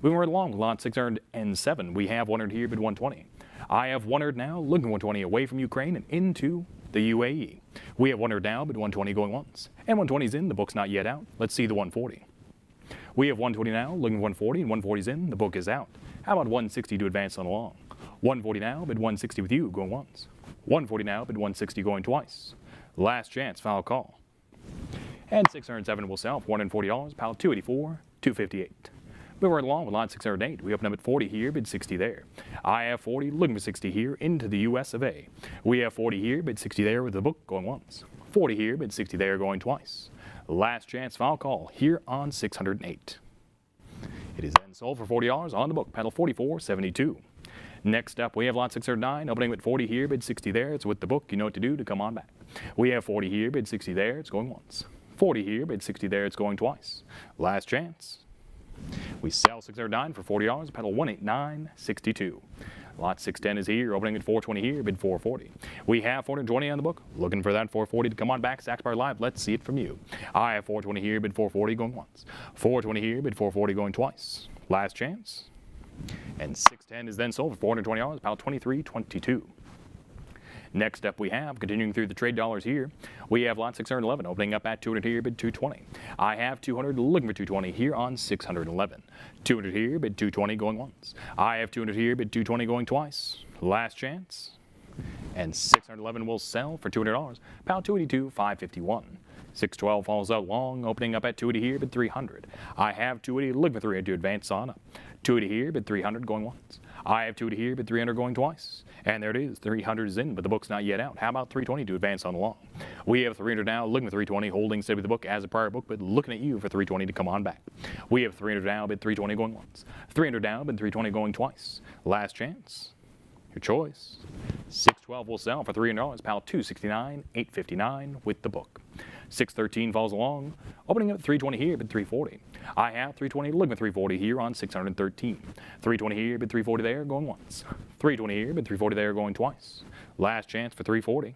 Moving right along, lot 607, we have 100 here, bid 120. I have 100 now, looking 120 away from Ukraine and into the UAE. We have 100 now, bid 120 going once. And 120's in, the book's not yet out. Let's see the 140. We have 120 now, looking 140, and 140's in, the book is out. How about 160 to advance on along? 140 now, bid 160 with you, going once. 140 now, bid 160 going twice. Last chance, foul call. And 607 will sell for $140, pal 284, 258. Moving right along with lot 608. We open up at 40 here, bid 60 there. I have 40, looking for 60 here into the US of A. We have 40 here, bid 60 there with the book going once. 40 here, bid 60 there going twice. Last chance final call here on 608. It is then sold for $40 on the book, pedal 44.72. Next up, we have lot 609, opening with 40 here, bid 60 there. It's with the book. You know what to do to come on back. We have 40 here, bid 60 there. It's going once. 40 here, bid 60 there. It's going twice. Last chance. We sell 609 for $40, pedal 189.62. Lot 610 is here, opening at 420 here, bid 440. We have 420 on the book. Looking for that 440 to come on back. Stacks Power Live, let's see it from you. I have 420 here, bid 440 going once. 420 here, bid 440 going twice. Last chance. And 610 is then sold for $420, pile 23.22. Next up we have, continuing through the trade dollars here, we have lot 611 opening up at 200 here, bid 220. I have 200 looking for 220 here on 611. 200 here, bid 220 going once. I have 200 here, bid 220 going twice. Last chance. And 611 will sell for $200, pile 282.551. 612 falls out long, opening up at 280 here, bid 300. I have 280 looking for 300 to advance on up. 280 here, bid 300 going once. I have 280 here, bid 300 going twice. And there it is, 300 is in, but the book's not yet out. How about 320 to advance on along? We have 300 now, looking for 320, holding steady with the book as a prior book, but looking at you for 320 to come on back. We have 300 now, bid 320 going once. 300 down, bid 320 going twice. Last chance. Your choice. 612 will sell for $300, pal 269.859 with the book. 613 falls along, opening up at 320 here, bid 340. I have 320, looking at 340 here on 613. 320 here, bid 340 there, going once. 320 here, bid 340 there, going twice. Last chance for 340.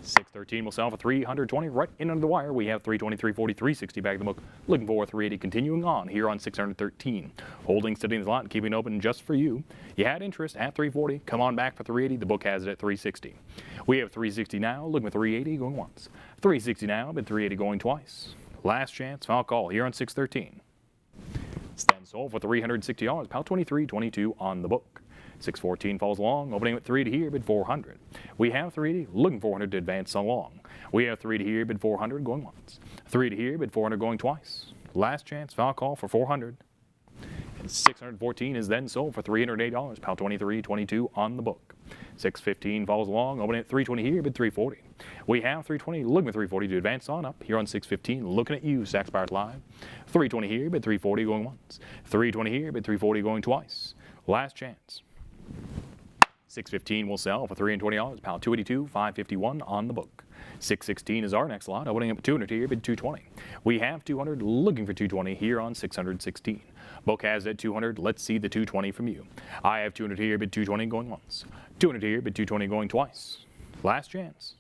613 will sell for 320 right in under the wire. We have 320, 340, 360 back of the book. Looking for 380 continuing on here on 613. Holding steady in the lot and keeping it open just for you. You had interest at 340. Come on back for 380. The book has it at 360. We have 360 now. Looking for 380 going once. 360 now, but 380 going twice. Last chance. Final call here on 613. It's then sold for $360. Pal 23.22 on the book. 614 falls along, opening with 380 here, bid 400. We have 380, looking 400 to advance along. We have 380 here, bid 400, going once. 380 here, bid 400, going twice. Last chance, final call for 400. And 614 is then sold for $308, pal 23.22 on the book. 615 falls along, opening at 320 here, bid 340. We have 320, looking at 340 to advance on up here on 615, looking at you, Stacks Power Live. 320 here, bid 340 going once. 320 here, bid 340 going twice. Last chance. 615 will sell for $320, pal 282.551 on the book. 616 is our next lot, opening up at 200 here, bid 220. We have 200, looking for 220 here on 616. Book has it at 200, let's see the 220 from you. I have 200 here, bid 220 going once. 200 here, bid 220 going twice. Last chance.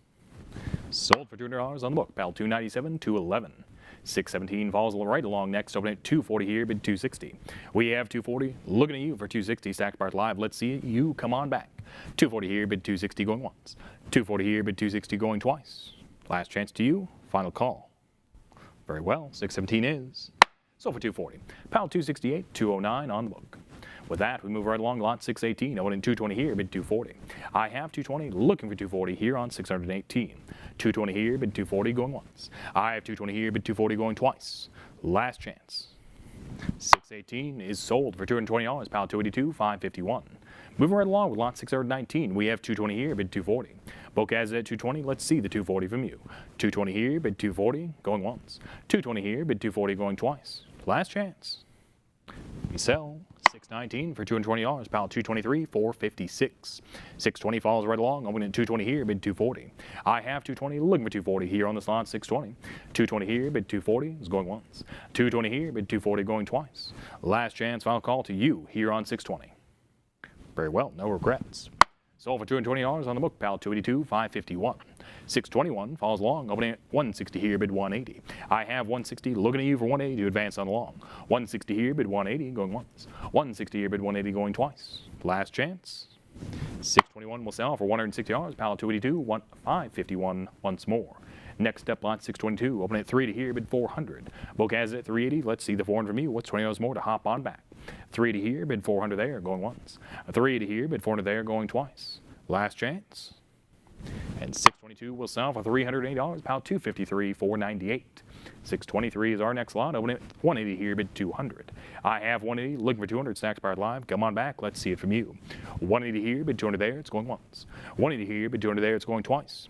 Sold for $200 on the book, pal 297, 211. 617 falls right along next, opening at 240 here, bid 260. We have 240, looking at you for 260, Stacks Power Live. Let's see it. You come on back. 240 here, bid 260 going once. 240 here, bid 260 going twice. Last chance to you, final call. Very well, 617 is sold for 240. Pal 268, 209 on the book. With that, we move right along lot 618, opening 220 here, bid 240. I have 220, looking for 240 here on 618. 220 here, bid 240 going once. I have 220 here, bid 240 going twice. Last chance. 618 is sold for $220, pal 282.551. Moving right along with lot 619, we have 220 here, bid 240. Book has it at 220, let's see the 240 from you. 220 here, bid 240, going once. 220 here, bid 240 going twice. Last chance. We sell 619 for $220, pal 223.456. 620 falls right along, opening at 220 here, bid 240. I have 220, looking for 240 here on the slot 620. 220 here, bid 240 is going once. 220 here, bid 240 going twice. Last chance, final call to you here on 620. Very well, no regrets. Sold for $220 on the book, pal 282.551. 621 falls along, opening at 160 here, bid 180. I have 160, looking at you for 180 to advance on along. 160 here, bid 180, going once. 160 here, bid 180, going twice. Last chance. 621 will sell for $160, pal 282.551 once more. Next up, lot 622, opening at 380 here, bid 400. Book has it at 380. Let's see the 400 from you. What's $20 more to hop on back? 380 here, bid 400 there, going once. 380 here, bid 400 there, going twice. Last chance. And 622 will sell for $380, pile 253, 498. 623 is our next lot, opening at 180 here, bid 200. I have 180, looking for 200, stacks powered live. Come on back, let's see it from you. 180 here, bid 200 there, it's going once. 180 here, bid 200 there, it's going twice.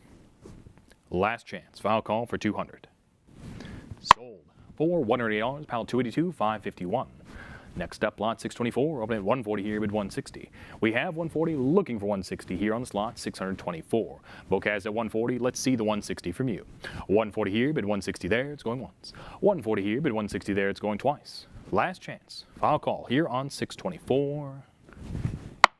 Last chance, final call for 200. Sold for $180, pile 282, 551. Next up, lot 624, opening at 140 here, bid 160. We have 140, looking for 160 here on the slot, 624. Book has at 140, let's see the 160 from you. 140 here, bid 160 there, it's going once. 140 here, bid 160 there, it's going twice. Last chance, final call here on 624.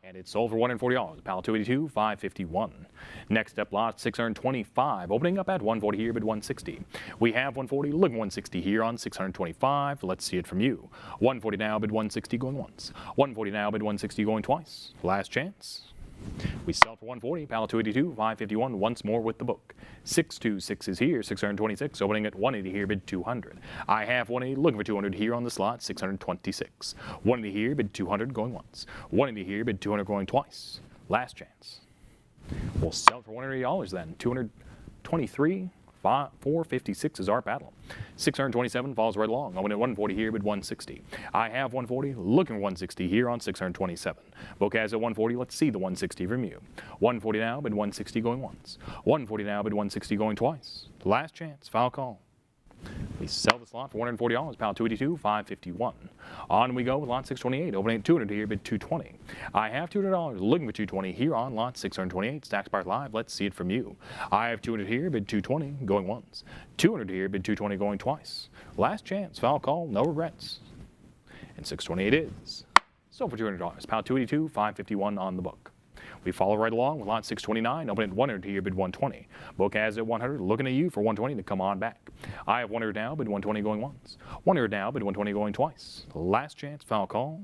And it's sold for $140, pile 282, 551. Next up, lot 625, opening up at 140 here, bid 160. We have 140, looking 160 here on 625. Let's see it from you. 140 now, bid 160 going once. 140 now, bid 160 going twice. Last chance. We sell for 140, pile 282, 551, once more with the book. 626 is here, 626, opening at 180 here, bid 200. I have 180, looking for 200 here on the slot, 626. 180 here, bid 200, going once. 180 here, bid 200, going twice. Last chance. We'll sell for $180 then. 223, 456 is our paddle. 627 falls right along. Open at 140 here, bid 160. I have 140, looking for 160 here on 627. Book has at 140, let's see the 160 from you. 140 now, bid 160 going once. 140 now, bid 160 going twice. Last chance, foul call. We sell this lot for $140, pile 282, 551. On we go with lot 628, opening at 200 here, bid 220. I have $200, looking for 220 here on lot 628, stacks powered live. Let's see it from you. I have 200 here, bid 220, going once. 200 here, bid 220, going twice. Last chance, foul call, no regrets. And 628 is. Sold for $200, pile 282, 551 on the book. We follow right along with lot 629, opening at 100 here, bid 120. Book has at 100, looking at you for 120 to come on back. I have 100 now, bid 120 going once. 100 now, bid 120 going twice. Last chance, foul call.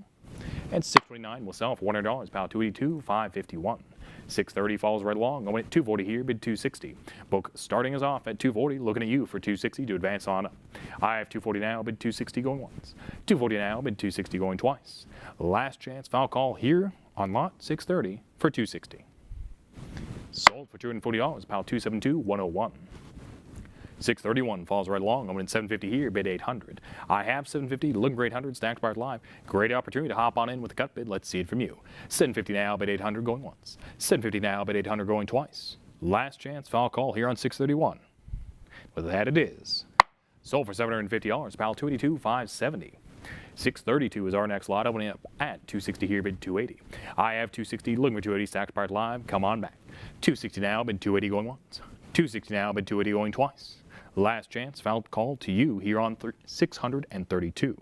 And 629 will sell for $100, pile 282, 551. 630 follows right along, opening at 240 here, bid 260. Book starting us off at 240, looking at you for 260 to advance on up. I have 240 now, bid 260 going once. 240 now, bid 260 going twice. Last chance, foul call here on lot 630 for 260. Sold for $240, pile 272, 101. 631 falls right along. I'm in 750 here, bid 800. I have 750, looking for 800, stacked bar live. Great opportunity to hop on in with the cut bid. Let's see it from you. 750 now, bid 800 going once. 750 now, bid 800 going twice. Last chance, foul call here on 631. With that it is. Sold for $750, pile 282, 570. 632 is our next lot, opening up at 260 here, bid 280. I have 260, looking for 280, stacked part live. Come on back. 260 now, bid 280 going once. 260 now, bid 280 going twice. Last chance, foul call to you here on 632.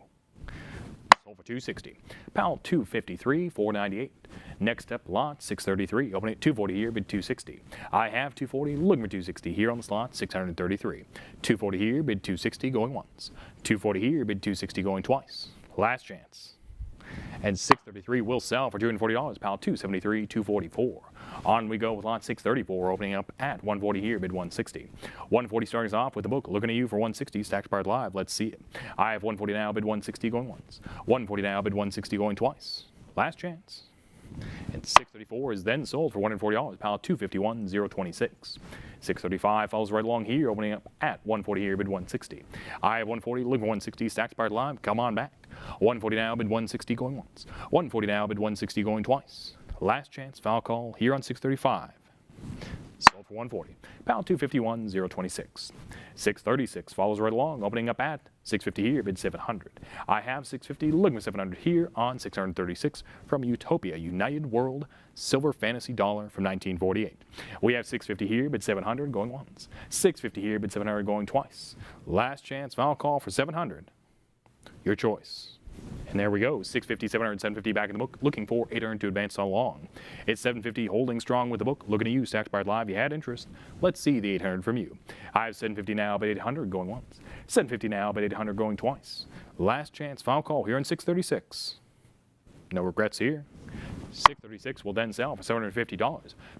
Sold for 260. Pal 253, 498. Next up, lot 633, opening at 240 here, bid 260. I have 240, looking for 260 here on the slot, 633. 240 here, bid 260 going once. 240 here, bid 260 going twice. Last chance. And 633 will sell for $240, pal 273, 244. On we go with lot 634, opening up at 140 here, bid 160. 140 starting us off with the book, looking at you for 160, stacked part live. Let's see it. I have 140 now, bid 160 going once. 140 now, bid 160 going twice. Last chance. And 634 is then sold for $140, pal 251, 026. 635 follows right along here, opening up at 140 here, bid 160. I have 140, looking for 160, stacked part live. Come on back. 140 now, bid 160 going once. 140 now, bid 160 going twice. Last chance, foul call here on 635. Sold for 140. Pound 251, 026. 636 follows right along, opening up at 650 here, bid 700. I have 650, looking for 700 here on 636 from Utopia United World Silver Fantasy Dollar from 1948. We have 650 here, bid 700 going once. 650 here, bid 700 going twice. Last chance, foul call for 700. Your choice. And there we go, 650, 700, 750 back in the book, looking for 800 to advance along. It's 750, holding strong with the book, looking at you, stacked part live, you had interest. Let's see the 800 from you. I have 750 now, but 800 going once. 750 now, but 800 going twice. Last chance, final call here on 636. No regrets here. 636 will then sell for $750.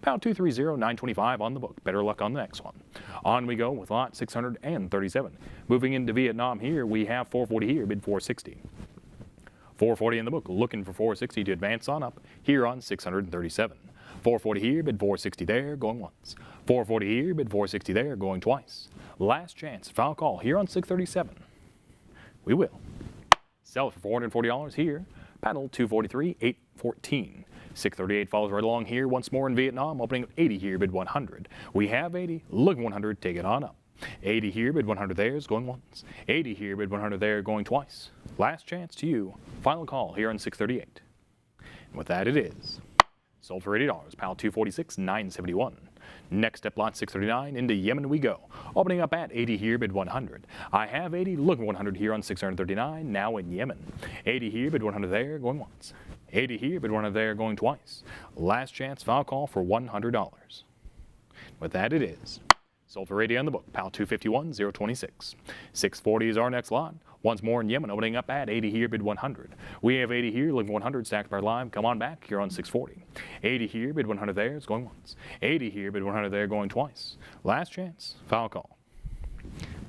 Pound 230, 925 on the book. Better luck on the next one. On we go with lot 637. Moving into Vietnam here, we have 440 here, bid 460. 440 in the book, looking for 460 to advance on up here on 637. 440 here, bid 460 there, going once. 440 here, bid 460 there, going twice. Last chance, final call here on 637. We will. Sell it for $440 here. Paddle 243, 814. 638 follows right along here once more in Vietnam, opening at 80 here, bid 100. We have 80, looking 100, take it on up. 80 here, bid 100 there is going once. 80 here, bid 100 there, going twice. Last chance to you. Final call here on 638. And with that it is. Sold for $80, pal 246, 971. Next up, lot 639, into Yemen we go. Opening up at 80 here, bid 100. I have 80, looking 100 here on 639, now in Yemen. 80 here, bid 100 there, going once. 80 here, bid 100 there, going twice. Last chance, final call for $100. With that it is. Sold for 80 on the book, pal 251, 026. 640 is our next lot. Once more in Yemen, opening up at 80 here, bid 100. We have 80 here, looking 100, stacked by live. Come on back here on 640. 80 here, bid 100 there, it's going once. 80 here, bid 100 there, going twice. Last chance, final call.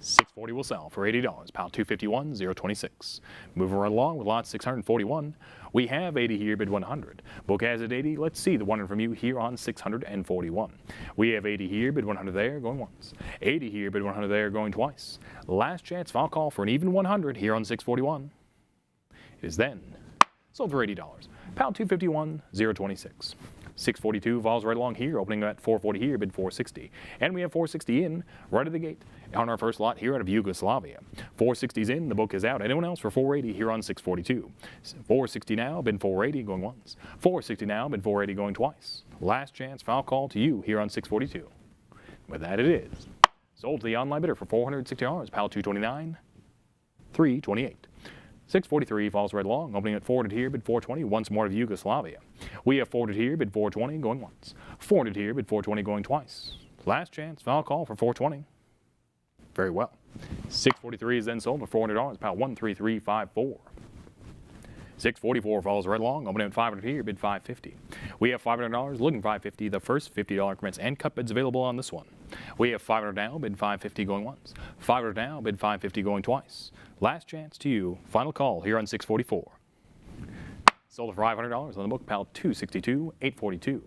640 will sell for $80, pal 251, 026. Moving right along with lot 641. We have 80 here, bid 100. Book has it 80. Let's see the 100 from you here on 641. We have 80 here, bid 100 there, going once. 80 here, bid 100 there, going twice. Last chance, final call for an even 100 here on 641. It is then sold for $80. Pound 251, 026. 642 falls right along here, opening at 440 here, bid 460. And we have 460 in right at the gate on our first lot here out of Yugoslavia. 460's in, the book is out. Anyone else for 480 here on 642? 460 now, bid 480 going once. 460 now, bid 480 going twice. Last chance, final call to you here on 642. With that it is. Sold to the online bidder for $460, pal 229, 328. 643 falls right along, opening at 400 here, bid 420, once more of Yugoslavia. We have 400 here, bid 420, going once. 400 here, bid 420, going twice. Last chance, final call for 420. Very well. 643 is then sold for $400, pal 13354. 644 falls right along, opening at 500 here, bid 550. We have $500, looking 550, the first $50 increments and cut bids available on this one. We have 500 now, bid 550 going once. 500 now, bid 550 going twice. Last chance to you, final call here on 644. Sold for $500 on the book, pal 262, 842.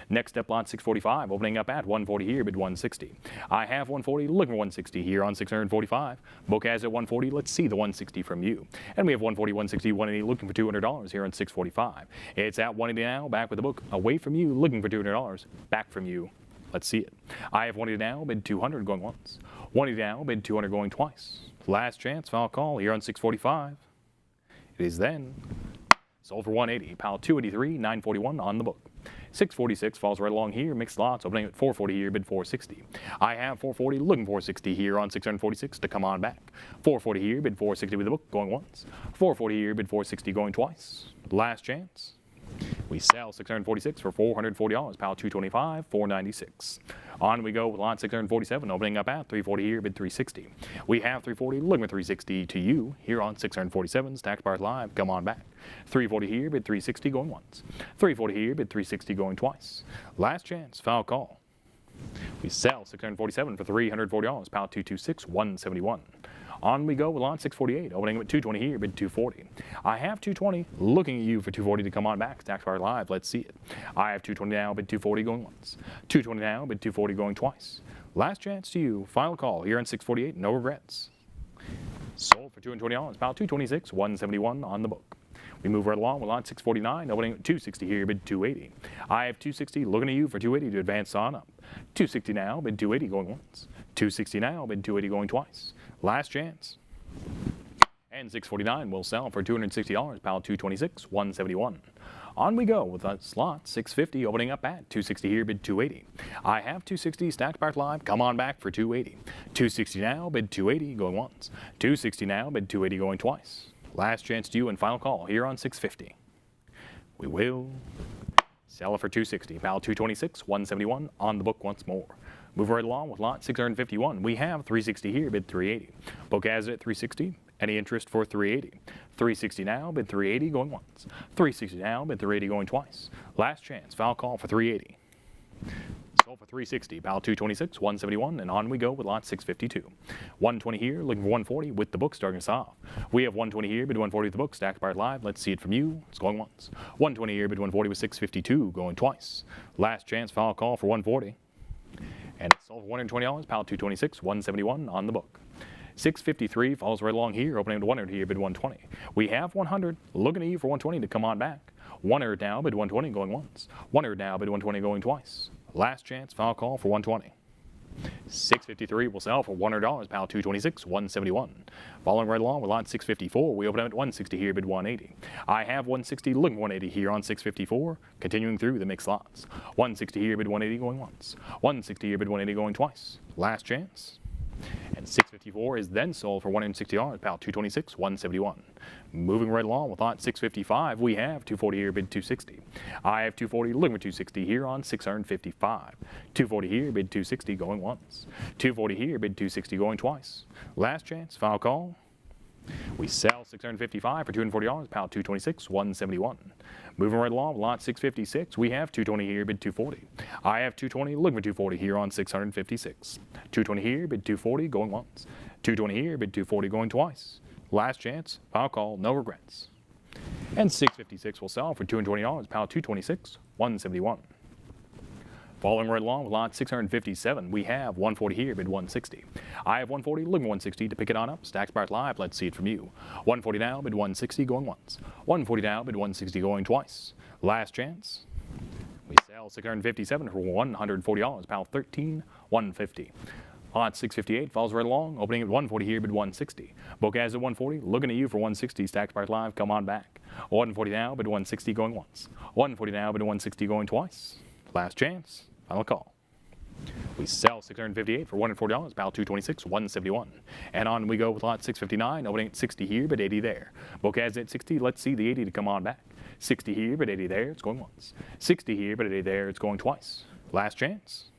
Next up, lot 645, opening up at 140 here, bid 160. I have 140, looking for 160 here on 645. Book has it 140, let's see the 160 from you. And we have 140, 160, 180, looking for $200 here on 645. It's at 180 now, back with the book, away from you, looking for $200, back from you. Let's see it. I have 180 now, bid 200 going once. 180 now, bid 200 going twice. Last chance, final call here on 645. It is then sold for 180, pal 283, 941 on the book. 646 falls right along here, mixed lots, opening at 440 here, bid 460. I have 440, looking 460 here on 646 to come on back. 440 here, bid 460 with the book, going once. 440 here, bid 460 going twice. Last chance. We sell 646 for $440, pal 225, 496. On we go with lot 647, opening up at 340 here, bid 360. We have 340, looking at 360 to you here on 647, stacked bars live, come on back. 340 here, bid 360 going once. 340 here, bid 360 going twice. Last chance, foul call. We sell 647 for $340, pal 226, 171. On we go with lot 648, opening at 220 here, bid 240. I have 220, looking at you for 240 to come on back. Stacked bar live, let's see it. I have 220 now, bid 240 going once. 220 now, bid 240 going twice. Last chance to you, final call here on 648, no regrets. Sold for $220, about 226, 171 on the book. We move right along with lot 649, opening at 260 here, bid 280. I have 260, looking at you for 280 to advance on up. 260 now, bid 280 going once. 260 now, bid 280 going twice. Last chance. And 649 will sell for $260, pal 226, 171. On we go with a slot 650 opening up at 260 here, bid 280. I have 260 stacked back live, come on back for 280. 260 now, bid 280 going once. 260 now, bid 280 going twice. Last chance to you and final call here on 650. We will sell it for 260, pal 226, 171 on the book once more. Move right along with lot 651. We have 360 here, bid 380. Book has it at 360. Any interest for 380? 360 now, bid 380 going once. 360 now, bid 380 going twice. Last chance, foul call for 380. Sold for 360, pile 226, 171, and on we go with lot 652. 120 here, looking for 140 with the book starting us off. We have 120 here, bid 140 with the book, stacked by live. Let's see it from you. It's going once. 120 here, bid 140 with 652, going twice. Last chance, final call for 140. And it's sold for $120, pile 226, 171 on the book. 653 follows right along here, opening to 100 here, bid 120. We have 100, looking at you for 120 to come on back. 100 now, bid 120 going once. 100 now, bid 120 going twice. Last chance, final call for 120. 653 will sell for $100, pile 226, 171. Following right along with lot 654, we open up at 160 here, bid 180. I have 160, looking 180 here on 654, continuing through the mixed lots. 160 here, bid 180 going once. 160 here, bid 180 going twice. Last chance. And 654 is then sold for $160, pile 226, 171. Moving right along with lot 655, we have 240 here, bid 260. I have 240, looking for 260 here on 655. 240 here, bid 260 going once. 240 here, bid 260 going twice. Last chance, final call. We sell 655 for $240, pile 226, 171. Moving right along with lot 656, we have 220 here, bid 240. I have 220, looking for 240 here on 656. 220 here, bid 240, going once. 220 here, bid 240, going twice. Last chance, final call, no regrets. And 656 will sell for $220, pile 226, 171. Following right along with lot 657, we have 140 here, bid 160. I have 140, looking for 160 to pick it on up. Stacks Bart live, let's see it from you. 140 now, bid 160 going once. 140 now, bid 160 going twice. Last chance. We sell 657 for $140, pile 13, 150. Lot 658 falls right along, opening at 140 here, bid 160. Book has at 140, looking at you for 160. Stacks Bart live, come on back. 140 now, bid 160 going once. 140 now, bid 160 going twice. Last chance, final call. We sell 658 for $140, pile 226, 171. And on we go with lot 659, opening at 60 here, but 80 there. Book has at 60, let's see the 80 to come on back. 60 here, but 80 there, it's going once. 60 here, but 80 there, it's going twice. Last chance.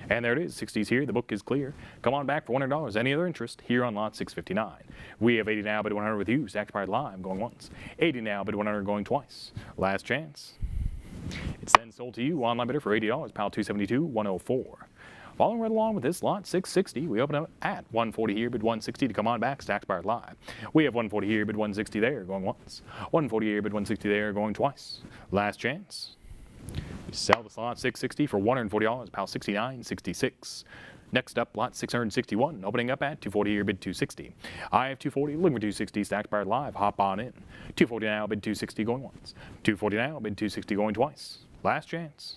And there it is, 60s here, the book is clear. Come on back for $100. Any other interest here on lot 659. We have 80 now, bid 100 with you. Stacks Bart live, going once. 80 now, bid 100 going twice. Last chance. It's then sold to you, online bidder for $80, pile 272, 104. Following right along with this lot 660, we open up at 140 here, bid 160 to come on back. Stacks Bart live. We have 140 here, bid 160 there, going once. 140 here, bid 160 there, going twice. Last chance. We sell this lot 660 for $140, pile 69.66. Next up, lot 661, opening up at 240 here, bid 260. I have 240, looking for 260, Stacks Bart live, hop on in. 240 now, bid 260 going once. 240 now, bid 260 going twice. Last chance.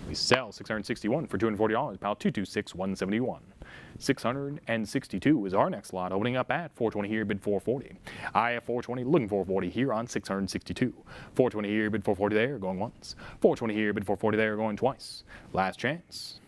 We sell 661 for $240, pile 226, 171. 662 is our next lot, opening up at 420 here, bid 440. I have 420, looking for 440 here on 662. 420 here, bid 440 there, going once. 420 here, bid 440 there, going twice. Last chance.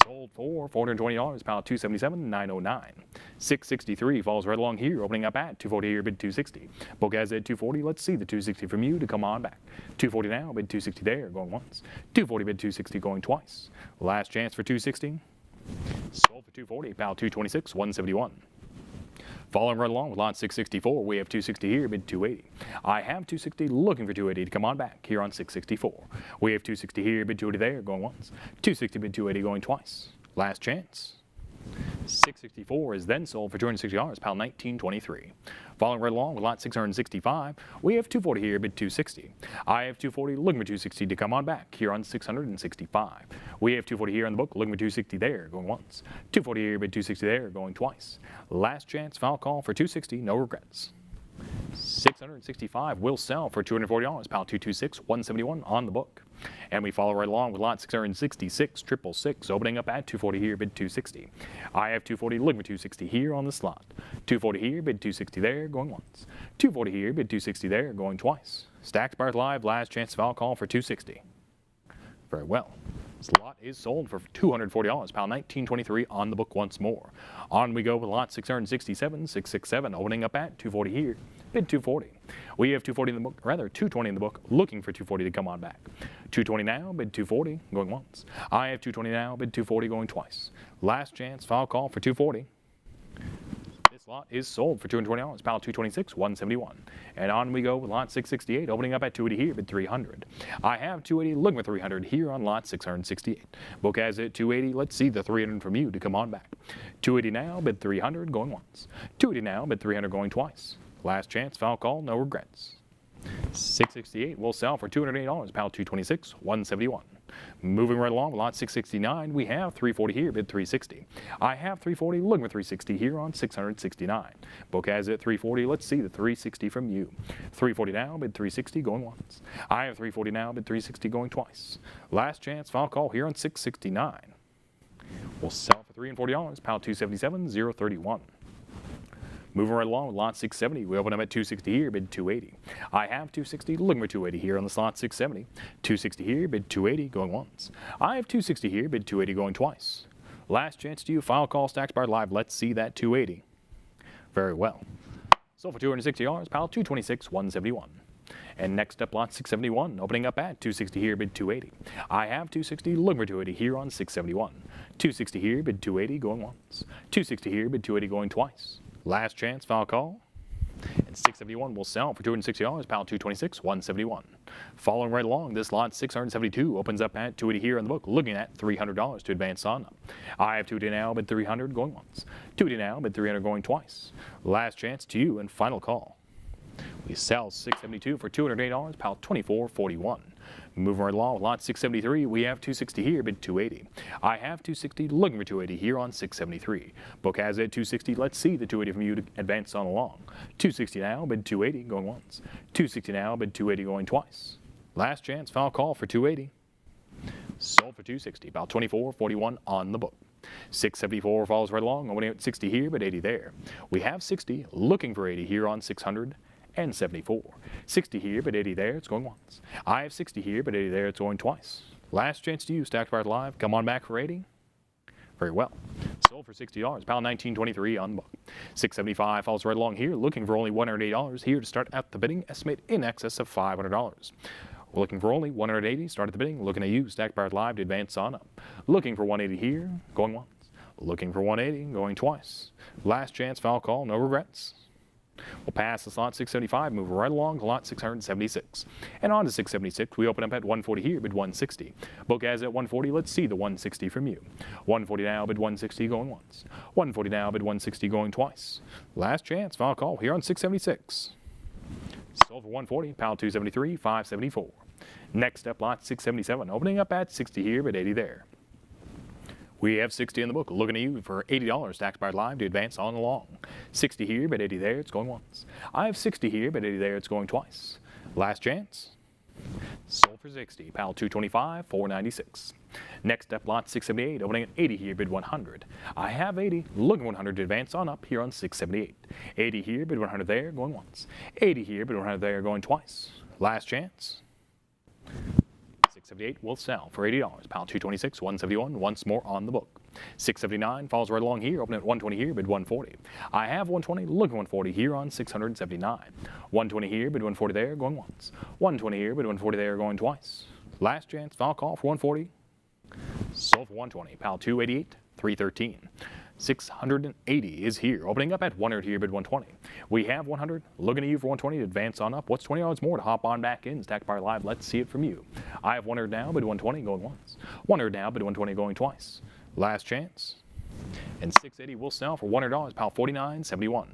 Sold for $420, pile 277, 909. 663 falls right along here, opening up at 240 here, bid 260. Book has at 240, let's see the 260 from you to come on back. 240 now, bid 260 there, going once. 240, bid 260 going twice. Last chance for 260. Sold for 240, pile 226, 171. Following right along with lot 664, we have 260 here, bid 280. I have 260, looking for 280 to come on back here on 664. We have 260 here, bid 280 there, going once. 260, bid 280 going twice. Last chance. 664 is then sold for $260, pile 1923. Following right along with lot 665, we have 240 here, bid 260. I have 240, looking for 260 to come on back here on 665. We have 240 here on the book, looking for 260 there, going once. 240 here, bid 260 there, going twice. Last chance, final call for 260, no regrets. 665 will sell for $240, pile 226, 171 on the book. And we follow right along with lot 666, 666, opening up at 240 here, bid 260. I have 240, looking for 260 here on the slot. 240 here, bid 260 there, going once. 240 here, bid 260 there, going twice. Stacks Bart live, last chance foul call for 260. Very well. This lot is sold for $240, pile 1923 on the book once more. On we go with lot 667, 667, opening up at 240 here, bid 240. We have 240 in the book, rather 220 in the book, looking for 240 to come on back. 220 now, bid 240, going once. I have 220 now, bid 240, going twice. Last chance, foul call for 240. This Next lot is sold for $220, pile 226, 171. And on we go with lot 668, opening up at 280 here, bid 300. I have 280, looking for 300 here on lot 668. Book has it 280, let's see the 300 from you to come on back. 280 now, bid 300, going once. 280 now, bid 300, going twice. Last chance, foul call, no regrets. 668 will sell for $208, pile 226, 171. Moving right along, lot 669, we have 340 here, bid 360. I have 340, looking for 360 here on 669. Book has it 340, let's see the 360 from you. 340 now, bid 360, going once. I have 340 now, bid 360, going twice. Last chance, foul call here on 669. We'll sell for $340, pile 277, 031. Moving right along with lot 670, we open up at 260 here, bid 280. I have 260, looking for 280 here on the slot 670. 260 here, bid 280, going once. I have 260 here, bid 280, going twice. Last chance to you, final call, Stacks Bar Live. Let's see that 280. Very well. Sold for $260, pile 226, 171. And next up, lot 671, opening up at 260 here, bid 280. I have 260, looking for 280 here on 671. 260 here, bid 280, going once. 260 here, bid 280, going twice. Last chance, foul call. And 671 will sell for $260, pile 226, 171. Following right along, this lot 672 opens up at 280 here on the book, looking at $300 to advance on up. I have 280 now, bid 300, going once. 280 now, bid 300, going twice. Last chance to you and final call. We sell 672 for $208, pile 2441. Moving right along with lot 673, we have 260 here, bid 280. I have 260, looking for 280 here on 673. Book has it 260, let's see the 280 from you to advance on along. 260 now, bid 280, going once. 260 now, bid 280, going twice. Last chance, final call for 280. Sold for 260, about 24.41 on the book. 674 follows right along, opening at 60 here, but 80 there. We have 60, looking for 80 here on 600. And 74. 60 here, but 80 there, it's going once. I have 60 here, but 80 there, it's going twice. Last chance to you, Stacked Bar Live. Come on back for 80. Very well. Sold for $60, pile 1923 on the book. 675 falls right along here, looking for only $108 here to start at the bidding, estimate in excess of $500. We're looking for only 180, start at the bidding, looking at you, Stacked Bar Live to advance on up. Looking for 180 here, going once. Looking for 180, going twice. Last chance, foul call, no regrets. We'll pass the slot 675, move right along to lot 676. And on to 676, we open up at 140 here, bid 160. Book has at 140, let's see the 160 from you. 140 now, bid 160, going once. 140 now, bid 160, going twice. Last chance, final call here on 676. Sold for 140, pile 273, 574. Next up, lot 677, opening up at 60 here, bid 80 there. We have 60 in the book, looking at you for $80, Stacks Bar Live to advance on along. 60 here, but 80 there, it's going once. I have 60 here, but 80 there, it's going twice. Last chance. Sold for 60, pile 225, 496. Next up, lot 678, opening at 80 here, bid 100. I have 80, looking 100 to advance on up here on 678. 80 here, bid 100 there, going once. 80 here, bid 100 there, going twice. Last chance. 678 will sell for $80, pile 226, 171, once more on the book. 679 falls right along here, open at 120 here, bid 140. I have 120, looking 140 here on 679. 120 here, bid 140 there, going once. 120 here, bid 140 there, going twice. Last chance, final call for 140. Sold for 120, pile 288, 313. 680 is here, opening up at 100 here, bid 120. We have 100, looking at you for 120 to advance on up. What's $20 more to hop on back in? Stacked Bar Live, let's see it from you. I have 100 now, bid 120, going once. 100 now, bid 120, going twice. Last chance. And 680 will sell for $100, pile 49.71.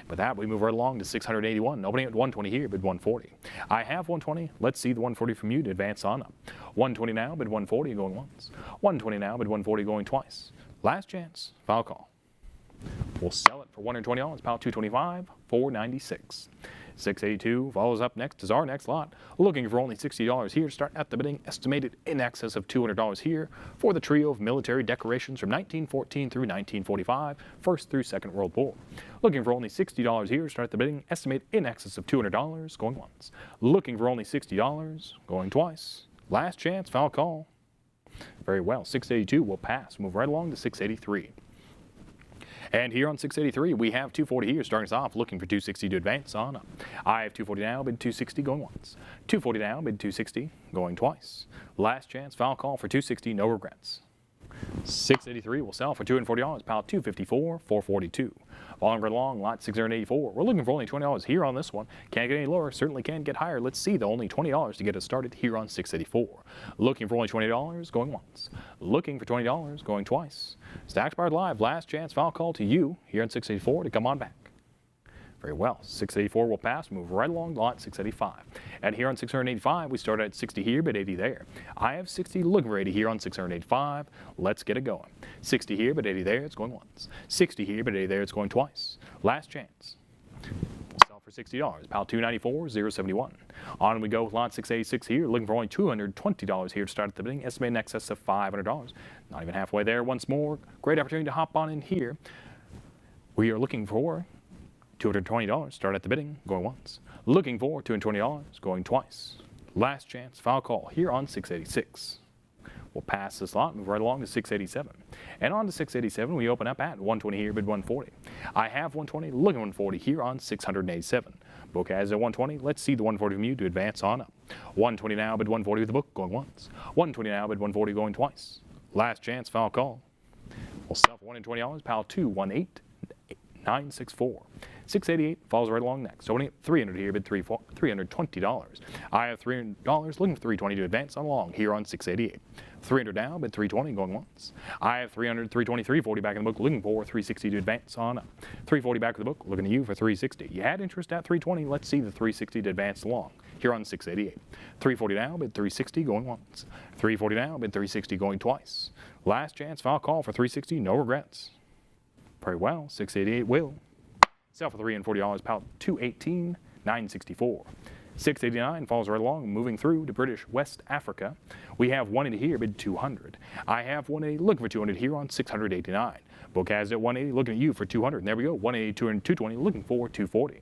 With that, we move right along to 681, opening at 120 here, bid 140. I have 120, let's see the 140 from you to advance on up. 120 now, bid 140, going once. 120 now, bid 140, going twice. Last chance, foul call. We'll sell it for $120, pile 225, 496. 682 follows up next is our next lot. Looking for only $60 here to start at the bidding, estimated in excess of $200 here for the trio of military decorations from 1914 through 1945, First through Second World War. Looking for only $60 here to start the bidding, estimate in excess of $200, going once. Looking for only $60, going twice. Last chance, foul call. Very well, 682 will pass. Move right along to 683. And here on 683, we have 240 here, starting us off, looking for 260 to advance on up. I have 240 now, bid 260, going once. 240 now, bid 260, going twice. Last chance, foul call for 260, no regrets. 683 will sell for $240. Pile 254, 442. Falling right along, lot 684. We're looking for only $20 here on this one. Can't get any lower, certainly can get higher. Let's see, though, only $20 to get us started here on 684. Looking for only $20, going once. Looking for $20, going twice. Stacks Powered Live, last chance foul call to you here on 684 to come on back. Very well, 684 will pass, move right along lot 685. And here on 685, we start at 60 here, but 80 there. I have 60, looking for 80 here on 685. Let's get it going. 60 here, but 80 there, it's going once. 60 here, but 80 there, it's going twice. Last chance. We'll sell for $60. Pile 294, 071. On we go with lot 686 here, looking for only $220 here to start at the bidding, estimated in excess of $500. Not even halfway there once more. Great opportunity to hop on in here. We are looking for $220, start at the bidding, going once. Looking for $220, going twice. Last chance, foul call here on 686. We'll pass this lot, move right along to 687. And on to 687, we open up at 120 here, bid 140. I have 120, looking 140 here on 687. Book has at 120, let's see the 140 from you to advance on up. 120 now, bid 140 with the book, going once. 120 now, bid 140, going twice. Last chance, foul call. We'll sell for $120, pile 218, 964. 688 falls right along next. Opening at 300 here, bid $320. I have $300, looking for 320 to advance on along here on 688. 300 now, bid 320 going once. I have 300, 320, 340 back in the book, looking for 360 to advance on up. 340 back in the book, looking at you for 360. You had interest at 320, let's see the 360 to advance along here on 688. 340 now, bid 360 going once. 340 now, bid 360 going twice. Last chance, foul call for 360, no regrets. Very well, 688 will. Sell for $340, pile 218, 964. 689 falls right along, moving through to British West Africa. We have 180 here, bid 200. I have 180, looking for 200 here on 689. Book has it at 180, looking at you for 200. And there we go, 180, 200, 220, looking for 240.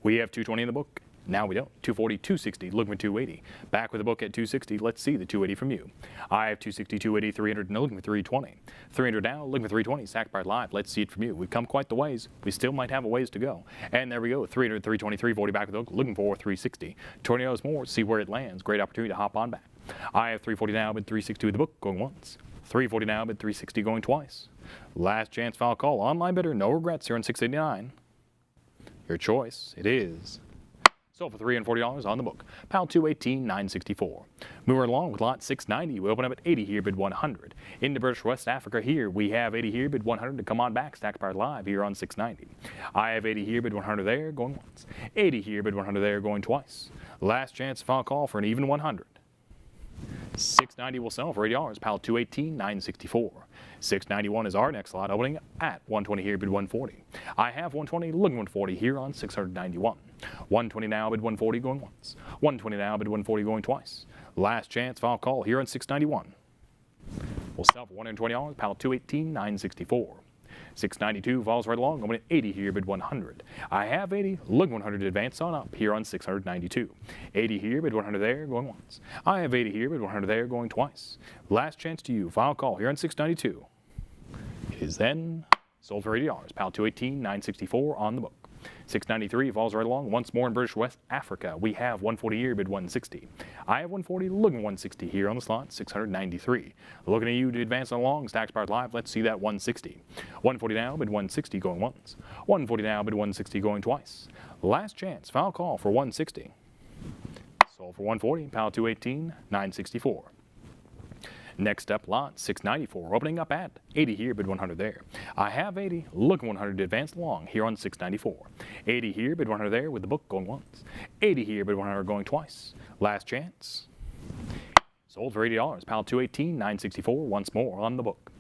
We have 220 in the book. Now we don't. 240, 260, looking for 280. Back with the book at 260, let's see the 280 from you. I have 260, 280, 300, and looking for 320. 300 now, looking for 320, Stacks Powered Live, let's see it from you. We've come quite the ways. We still might have a ways to go. And there we go, 300, 320, 340 back with the book, looking for 360. $20 more, see where it lands. Great opportunity to hop on back. I have 340 now, bid 360 with the book, going once. 340 now, bid 360 going twice. Last chance foul call, online bidder, no regrets here on 689. Your choice, it is. Sold for $340 on the book. Pile 218, 964. Moving along with lot 690, we open up at 80 here, bid 100. Into British West Africa here, we have 80 here, bid 100 to come on back. Stacks Powered Live here on 690. I have 80 here, bid 100 there, going once. 80 here, bid 100 there, going twice. Last chance foul call for an even 100. 690 will sell for $80. Pile 218, 964. 691 is our next lot, opening at 120 here, bid 140. I have 120, looking 140 here on 691. 120 now, bid 140 going once. 120 now, bid 140 going twice. Last chance foul call here on 691. We'll sell for $120. Pile 218, 964. 692 falls right along, opening at 80 here, bid 100. I have 80, looking 100 to advance on up here on 692. 80 here, bid 100 there, going once. I have 80 here, bid 100 there, going twice. Last chance to you, final call here on 692. It is then sold for $80. Pile 218, 964 on the book. 693 falls right along once more in British West Africa. We have 140 here, bid 160. I have 140, looking 160 here on the slot, 693. Looking at you to advance along, Stacks Powered Live, let's see that 160. 140 now, bid 160 going once. 140 now, bid 160 going twice. Last chance, foul call for 160. Sold for 140, pile 218, 964. Next up, lot 694, opening up at 80 here, bid 100 there. I have 80, looking 100 to advance along here on 694. 80 here, bid 100 there with the book going once. 80 here, bid 100 going twice. Last chance. Sold for $80, pile 218, 964, once more on the book.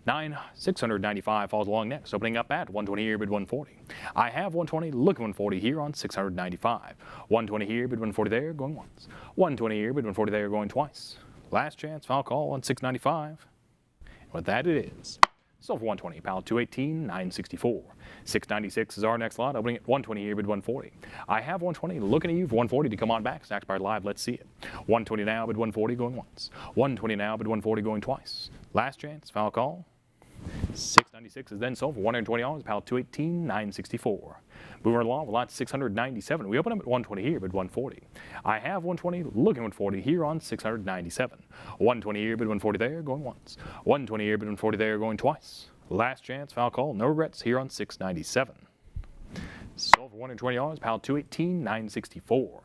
695 falls along next, opening up at 120 here, bid 140. I have 120, looking 140 here on 695. 120 here, bid 140 there, going once. 120 here, bid 140 there, going twice. Last chance, foul call on 695. With that it is. Sold for 120, pile 218, 964. 696 is our next lot, opening at 120 here, bid 140. I have 120, looking at you for 140 to come on back. Stacks Powered Live, let's see it. 120 now, bid 140 going once. 120 now, bid 140 going twice. Last chance, foul call. 696 is then sold for $120, pile 218, 964. Moving along with lot 697. We open up at 120 here, bid 140. I have 120, looking 140 here on 697. 120 here, bid 140 there, going once. 120 here, bid 140 there, going twice. Last chance, foul call, no regrets here on 697. Sold for $120, pile 218, 964.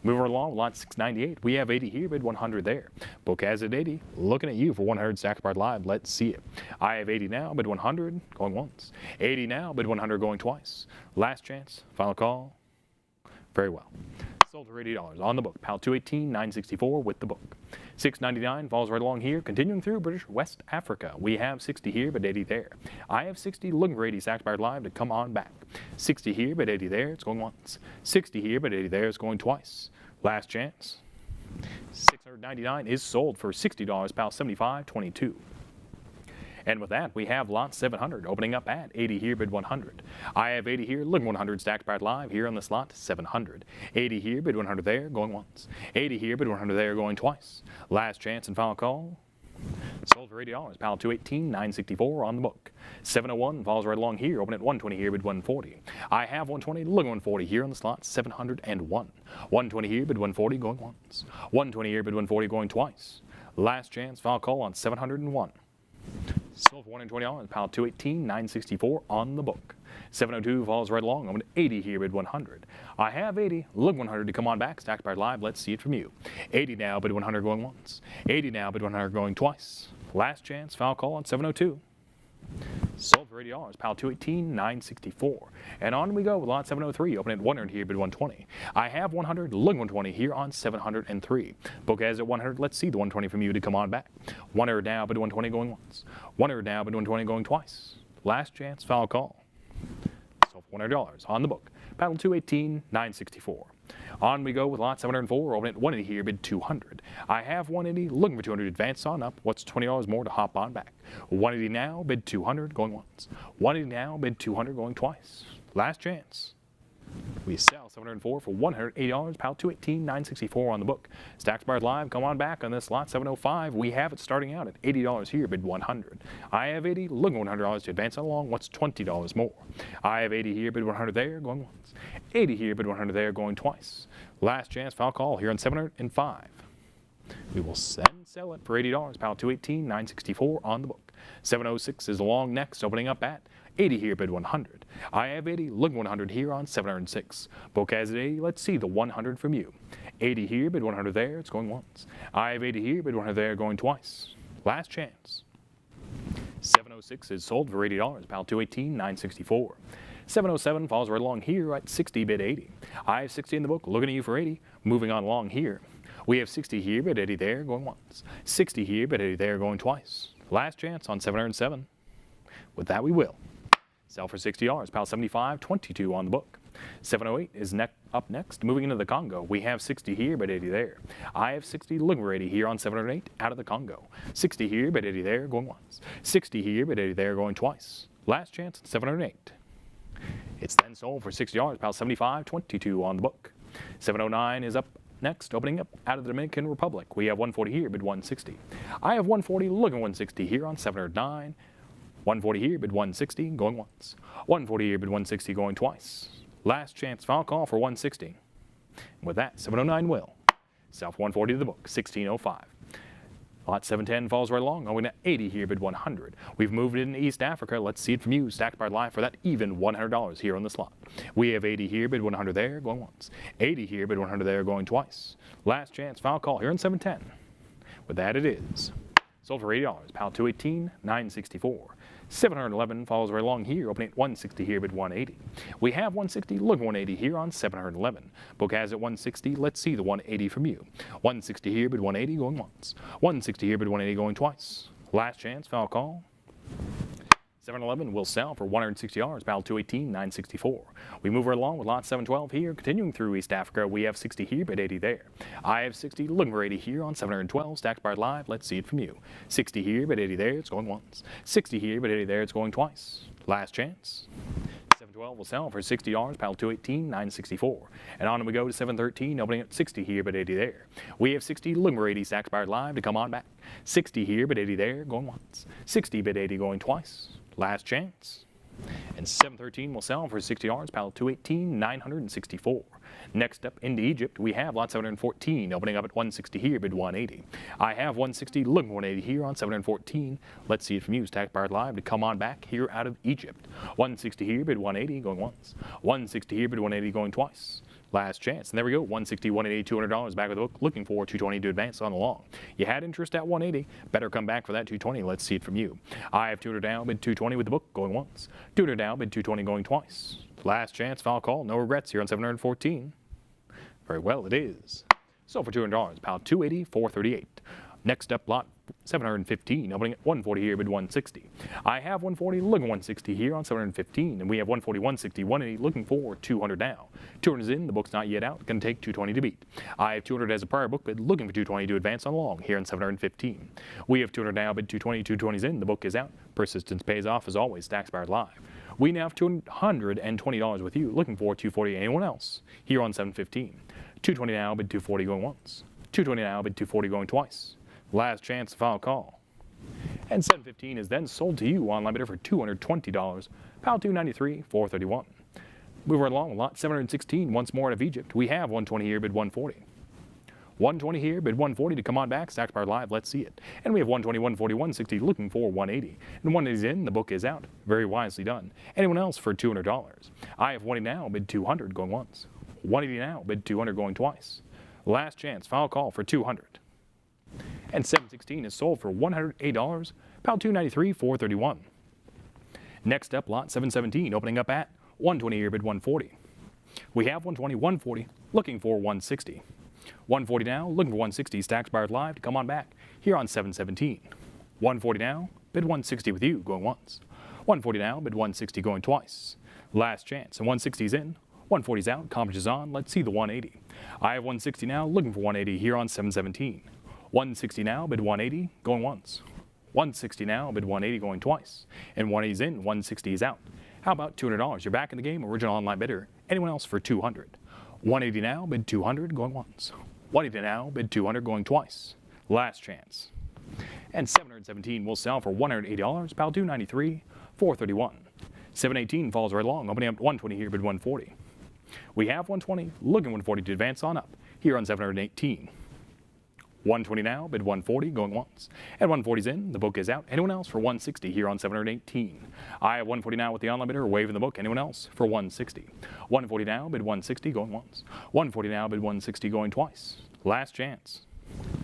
Moving along with lot 698, we have 80 here, bid 100 there. Book has it 80, looking at you for 100 Stacks Powered Live, let's see it. I have 80 now, bid 100, going once. 80 now, bid 100, going twice. Last chance, final call. Very well. Sold for $80 on the book, pile 218, 964 with the book. 699 falls right along here, continuing through British West Africa. We have 60 here, but 80 there. I have 60, looking for 80 Stacks Powered Live to come on back. 60 here, but 80 there, it's going once. 60 here, but 80 there, it's going twice. Last chance. 699 is sold for $60, pile 75.22. And with that, we have lot 700 opening up at 80 here, bid 100. I have 80 here, looking 100 Stacks Powered Live here on the slot 700. 80 here, bid 100 there, going once. 80 here, bid 100 there, going twice. Last chance and final call. Sold for $80, pile 218, 964 on the book. 701 falls right along here, open at 120 here, bid 140. I have 120, looking 140 here on the slot 701. 120 here, bid 140, going once. 120 here, bid 140, going twice. Last chance, final call on 701. Sold for $120, pile 218, 964 on the book. 702 falls right along, open at 80 here, bid 100. I have 80, look 100 to come on back, Stacks Powered Live, let's see it from you. 80 now, bid 100 going once. 80 now, bid 100 going twice. Last chance, foul call on 702. Sold for $80, pile 218, 964. And on we go with lot 703, open at 100 here, bid 120. I have 100, look 120 here on 703. Book has at 100, let's see the 120 from you to come on back. 100 now, bid 120 going once. 100 now, bid 120 going twice. Last chance, foul call. Sold for $100 on the book. Paddle 218, 964. On we go with lot 704, open at 180 here, bid 200. I have 180, looking for 200, advance on up. What's $20 more to hop on back? 180 now, bid 200, going once. 180 now, bid 200, going twice. Last chance. We sell 704 for $180, pile 218, 964 on the book. Stacks Powered Live, come on back on this lot 705. We have it starting out at $80 here, bid 100. I have 80, looking $100 to advance along. What's $20 more? I have 80 here, bid 100 there, going once. 80 here, bid 100 there, going twice. Last chance, foul call here on 705. We will sell it for $80, pile 218, 964 on the book. 706 is along next, opening up at 80 here, bid 100. I have 80, looking 100 here on 706. Book has it 80, let's see the 100 from you. 80 here, bid 100 there, it's going once. I have 80 here, bid 100 there, going twice. Last chance. 706 is sold for $80, pile 218, 964. 707 falls right along here at 60, bid 80. I have 60 in the book, looking at you for 80. Moving on along here. We have 60 here, bid 80 there, going once. 60 here, bid 80 there, going twice. Last chance on 707. With that, we will. Sell for $60, pile 75.22 on the book. 708 is up next. Moving into the Congo, we have 60 here, but 80 there. I have 60, looking for 80 here on 708 out of the Congo. 60 here, but 80 there, going once. 60 here, but 80 there, going twice. Last chance at 708. It's then sold for $60, pile 75.22 on the book. 709 is up next, opening up out of the Dominican Republic. We have 140 here, bid 160. I have 140, looking 160 here on 709. 140 here, bid 160, going once. 140 here, bid 160, going twice. Last chance, final call for 160. With that, 709 will. Sell for 140 to the book, 1605. Lot 710 falls right along, going to 80 here, bid 100. We've moved into East Africa. Let's see it from you, Stacks Powered Live, for that even $100 here on the slot. We have 80 here, bid 100 there, going once. 80 here, bid 100 there, going twice. Last chance, final call here on 710. With that, it is. Sold for $80, pile 218, 964. 711 follows right along here, opening at 160 here, bid 180. We have 160, look 180 here on 711. Book has it 160, let's see the 180 from you. 160 here, bid 180, going once. 160 here, bid 180, going twice. Last chance, foul call. 711 will sell for $160, pile 218, 964. We move right along with lot 712 here, continuing through East Africa. We have 60 here, but 80 there. I have 60, looking for 80 here on 712, Stacks Powered Live. Let's see it from you. 60 here, but 80 there, it's going once. 60 here, but 80 there, it's going twice. Last chance. 712 will sell for $60, pile 218, 964. And on we go to 713, opening at 60 here, but 80 there. We have 60, looking for 80, Stacks Powered Live to come on back. 60 here, but 80 there, going once. 60, but 80 going twice. Last chance. And 713 will sell for $60, pile 218, 964. Next up into Egypt, we have lot 714, opening up at 160 here, bid 180. I have 160, looking for 180 here on 714. Let's see it from you, Stack Bar Live, to come on back here out of Egypt. 160 here, bid 180, going once. 160 here, bid 180, going twice. Last chance. And there we go, 160, 180, $200 back of the book, looking for 220 to advance on the long. You had interest at 180, better come back for that 220. Let's see it from you. I have 200 down, bid 220 with the book, going once. 200 down, bid 220, going twice. Last chance, foul call, no regrets here on 714. Very well, it is. So for $200, pile 280, 438. Next up, lot 715, opening at 140 here, bid 160. I have 140, looking 160 here on 715, and we have 140, 160, 180, looking for 200 now. 200 is in, the book's not yet out, going to take 220 to beat. I have 200 as a prior book bid, looking for 220 to advance on long here on 715. We have 200 now, bid 220, 220 is in, the book is out. Persistence pays off as always, Stacks Bar Live. We now have $220 with you, looking for 240. Anyone else here on 715? 220 now, bid 240 going once. 220 now, bid 240 going twice. Last chance, final call. And 715 is then sold to you online bidder for $220. Pile 293, 431. Move right along, lot 716, once more out of Egypt. We have 120 here, bid 140. 120 here, bid 140 to come on back. Stacks Bar Live, let's see it. And we have 120, 140, 160, looking for 180. And 180 is in, the book is out. Very wisely done. Anyone else for $200? I have 180 now, bid 200, going once. 180 now, bid 200, going twice. Last chance, final call for 200. And 716 is sold for $108. Pile 293, 431. Next up, lot 717, opening up at 120 here, bid 140. We have 120, 140, looking for 160. 140 now, looking for 160. Stacks Bar Live to come on back here on 717. 140 now, bid 160 with you, going once. 140 now, bid 160 going twice. Last chance, and 160's in. 140's out, competition is on. Let's see the 180. I have 160 now, looking for 180 here on 717. 160 now, bid 180, going once. 160 now, bid 180, going twice. And 180's in, 160 is out. How about $200? You're back in the game, original online bidder. Anyone else for 200? 180 now, bid 200, going once. 180 now, bid 200, going twice. Last chance. And 717 will sell for $180. Pile 293, 431. 718 falls right along, opening up 120 here, bid 140. We have 120, looking 140 to advance on up here on 718. 120 now, bid 140, going once. And 140's in, the book is out. Anyone else for 160 here on 718? I have 140 now with the online bidder, waving the book. Anyone else for 160? 140 now, bid 160, going once. 140 now, bid 160, going twice. Last chance.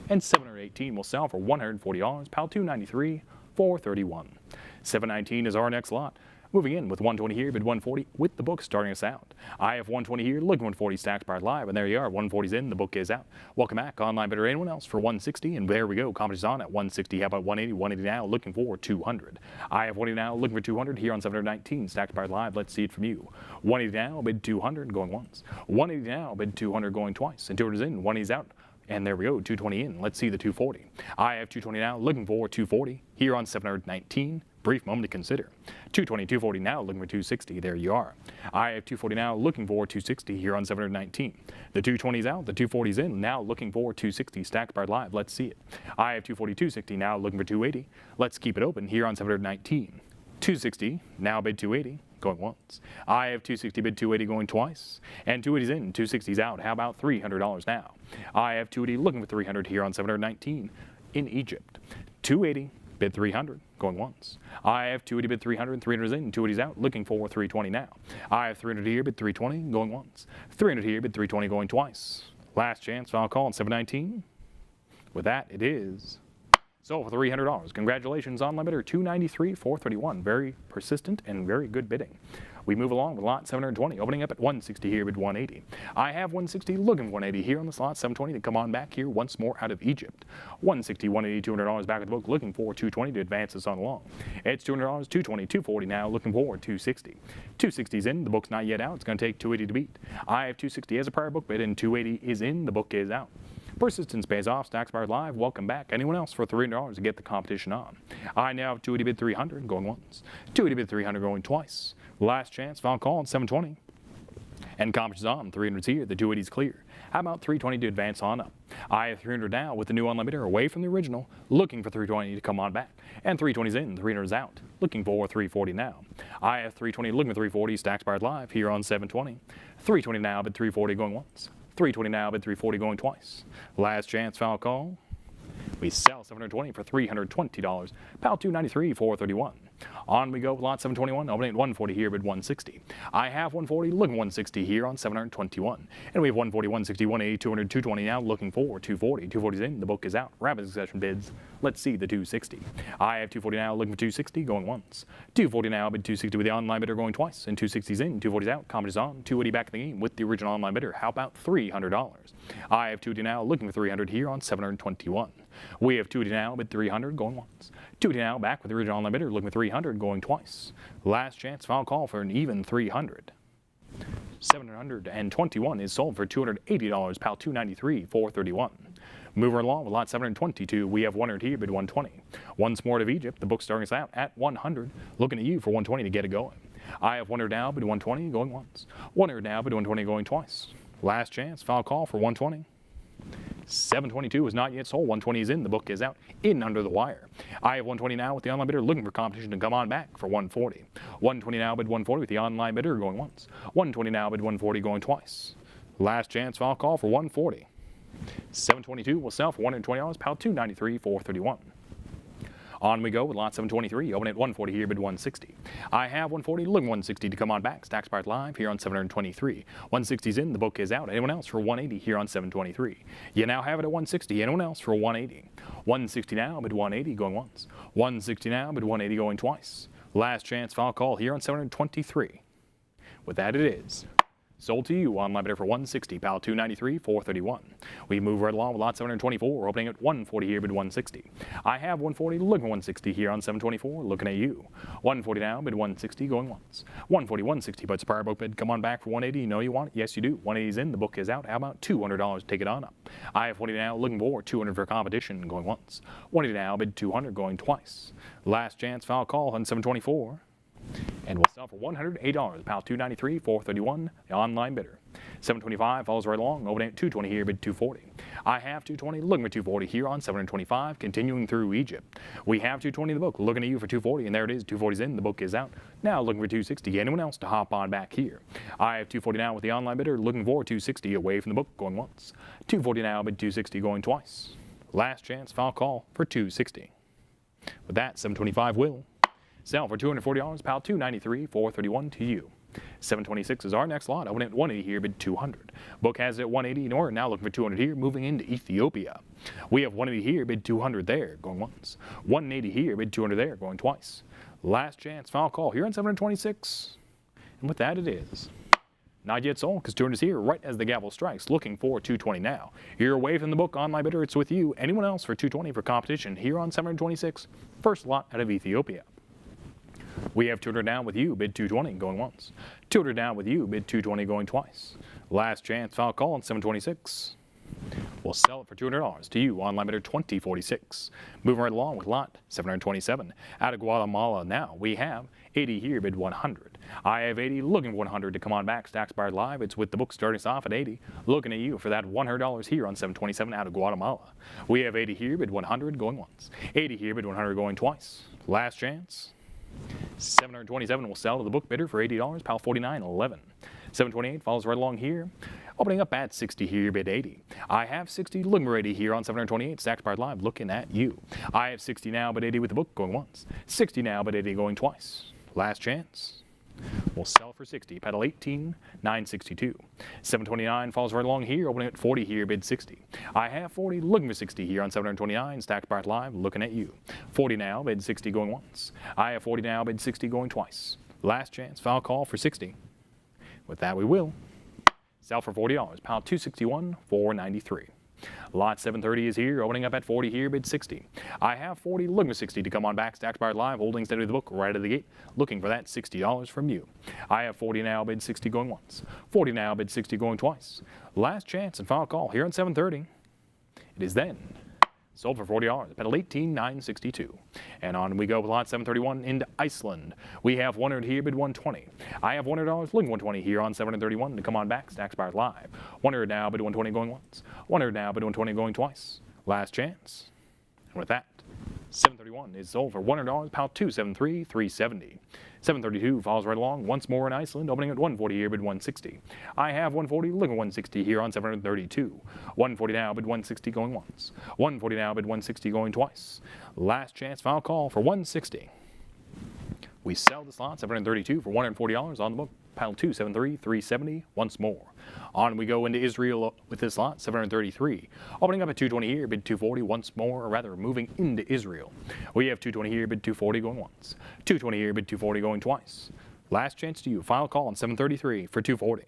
And 718 will sell for $140. Pile 293, 431. 719 is our next lot. Moving in with 120 here, bid 140 with the book starting us out. I have 120 here, looking 140, Stacks Bar Live, and there you are, 140's in, the book is out. Welcome back, online bidder, anyone else for 160, and there we go, competition's on at 160. How about 180? 180 now, looking for 200. I have 180 now, looking for 200 here on 719, Stacks Bar Live, let's see it from you. 180 now, bid 200, going once. 180 now, bid 200, going twice, and 200's in, 180's out. And there we go, 220 in. Let's see the 240. I have 220 now, looking for 240 here on 719. Brief moment to consider. 220, 240 now, looking for 260. There you are. I have 240 now, looking for 260 here on 719. The 220's out, the 240's in, now looking for 260. Stacks Bar Live, let's see it. I have 240, 260 now, looking for 280. Let's keep it open here on 719. 260, now bid 280. Going once. I have 260, bid 280, going twice. And 280's in, 260's out. How about $300 now? I have 280, looking for 300 here on 719 in Egypt. 280, bid 300, going once. I have 280, bid 300, 300's in, 280's out, looking for 320 now. I have 300 here, bid 320, going once. 300 here, bid 320, going twice. Last chance, final call on 719. With that, it is. So for $300, congratulations, online bidder, 293, 431. Very persistent and very good bidding. We move along with lot 720, opening up at 160 here, bid 180. I have 160, looking for 180 here on the slot 720 to come on back here once more out of Egypt. 160, 180, $200 back at the book, looking for 220 to advance this on along. It's $200, 220, 240 now, looking for 260. 260's in, the book's not yet out, it's going to take 280 to beat. I have 260 as a prior book bid, and 280 is in, the book is out. Persistence pays off. Stacks Bar Live, welcome back. Anyone else for $300 to get the competition on? I now have 280 bid 300 going once. 280 bid 300 going twice. Last chance, final call on 720. And competition's on. 300's here. The 280's clear. How about 320 to advance on up? I have 300 now with the new online bidder away from the original, looking for 320 to come on back. And 320's in, 300's out, looking for 340 now. I have 320 looking for 340, Stacks Buyers Live here on 720. 320 now, bid 340 going once. 320 now, bid 340 going twice. Last chance, foul call. We sell 720 for $320. Pal 293, 431. On we go with lot 721, opening at 140 here, bid 160. I have 140, looking 160 here on 721. And we have 140, 160, 180, 200, 220 now, looking for 240. 240's in, the book is out. Rapid succession bids. Let's see the 260. I have 240 now, looking for 260, going once. 240 now, bid 260 with the online bidder going twice. And 260's in, 240's out, competition's on. 280 back in the game with the original online bidder. How about $300? I have 280 now, looking for 300 here on 721. We have 280 now, bid 300, going once. 280 now, back with the original online bidder, looking for 300, going twice. Last chance, final call for an even 300. 721 is sold for $280, pal 293, 431. Moving along with lot 722, we have 100 here, bid 120. Once more to Egypt, the book starting us out at 100, looking at you for 120 to get it going. I have 100 now, bid 120, going once. 100 now, bid 120, going twice. Last chance, final call for 120. 722 is not yet sold. 120 is in. The book is out. In under the wire. I have 120 now with the online bidder looking for competition to come on back for 140. 120 now, bid 140 with the online bidder going once. 120 now, bid 140 going twice. Last chance, final call for 140. 722 will sell for $120. Pal 293, 431. On we go with lot 723, open at 140 here, bid 160. I have 140, looking 160 to come on back. Stacks Buyers Live here on 723. 160's in, the book is out. Anyone else for 180 here on 723? You now have it at 160. Anyone else for 180? 160 now, bid 180 going once. 160 now, bid 180 going twice. Last chance, final call here on 723. With that, it is sold to you online bidder for 160, pal 293, 431. We move right along with lot 724, opening at 140 here, bid 160. I have 140, looking 160 here on 724, looking at you. 140 now, bid 160, going once. 140, 160, but prior book bid, come on back for 180. You know you want it? Yes, you do. 180's in, the book is out. How about $200? Take it on up. I have 40 now, looking for 200 for competition, going once. 180 now, bid 200, going twice. Last chance, foul call on 724. And we'll sell for $108, pal 293, 431, the online bidder. 725 follows right along, opening at 220 here, bid 240. I have 220, looking for 240 here on 725, continuing through Egypt. We have 220 in the book, looking at you for 240, and there it is, 240's in, the book is out. Now looking for 260, anyone else to hop on back here? I have 240 now with the online bidder, looking for 260 away from the book, going once. 240 now, bid 260 going twice. Last chance, foul call for 260. With that, 725 will sell for $240, pal 293, 431 to you. 726 is our next lot. Open at 180 here, bid 200. Book has it at 180, Norton now looking for 200 here, moving into Ethiopia. We have 180 here, bid 200 there, going once. 180 here, bid 200 there, going twice. Last chance, final call here on 726. And with that, it is not yet sold, because 200 is here right as the gavel strikes, looking for 220 now. You're away from the book, online bidder, it's with you. Anyone else for 220 for competition here on 726, first lot out of Ethiopia. We have 200 down with you, bid 220, going once. 200 down with you, bid 220, going twice. Last chance, foul call on 726. We'll sell it for $200 to you, online bidder 2046. Moving right along with lot 727. Out of Guatemala now, we have 80 here, bid 100. I have 80, looking for 100 to come on back. Stacks Buyers Live, it's with the book starting us off at 80. Looking at you for that $100 here on 727 out of Guatemala. We have 80 here, bid 100, going once. 80 here, bid 100, going twice. Last chance. 727 will sell to the book bidder for $80, pal 49.11. 728 follows right along here, opening up at 60 here, bid 80. I have 60, looking for 80 here on 728, Stacks Buyers Live, looking at you. I have 60 now, bid 80 with the book, going once. 60 now, bid 80 going twice. Last chance. We'll sell for 60, pedal 18, 962. 729 falls right along here, opening at 40 here, bid 60. I have 40, looking for 60 here on 729, Stacks Buyers Live, looking at you. 40 now, bid 60 going once. I have 40 now, bid 60 going twice. Last chance, foul call for 60. With that, we will sell for $40, pal 261, 493. Lot 730 is here, opening up at 40 here, bid 60. I have 40, looking for 60 to come on back. Stacks Buyers Live, holding steady to the book right out of the gate, looking for that $60 from you. I have 40 now, bid 60 going once. 40 now, bid 60 going twice. Last chance and final call here on 730. It is then Sold for $40, pedal 18,962. And on we go with lot 731 into Iceland. We have 100 here, bid 120. I have $100, looking 120 here on 731 to come on back, Stacks Buyers Live. 100 now, bid 120 going once. 100 now, bid 120 going twice. Last chance. And with that, 731 is sold for $100, pound 273, 370. 732 follows right along once more in Iceland, opening at 140 here, bid 160. I have 140, looking 160 here on 732. 140 now, bid 160 going once. 140 now, bid 160 going twice. Last chance final call for 160. We sell this lot 732 for $140 on the book. Pile 273, 370 once more. On we go into Israel with this lot 733. Opening up at 220 here, bid 240 once more, or rather moving into Israel. We have 220 here, bid 240 going once. 220 here, bid 240 going twice. Last chance to you. Final call on 733 for 240.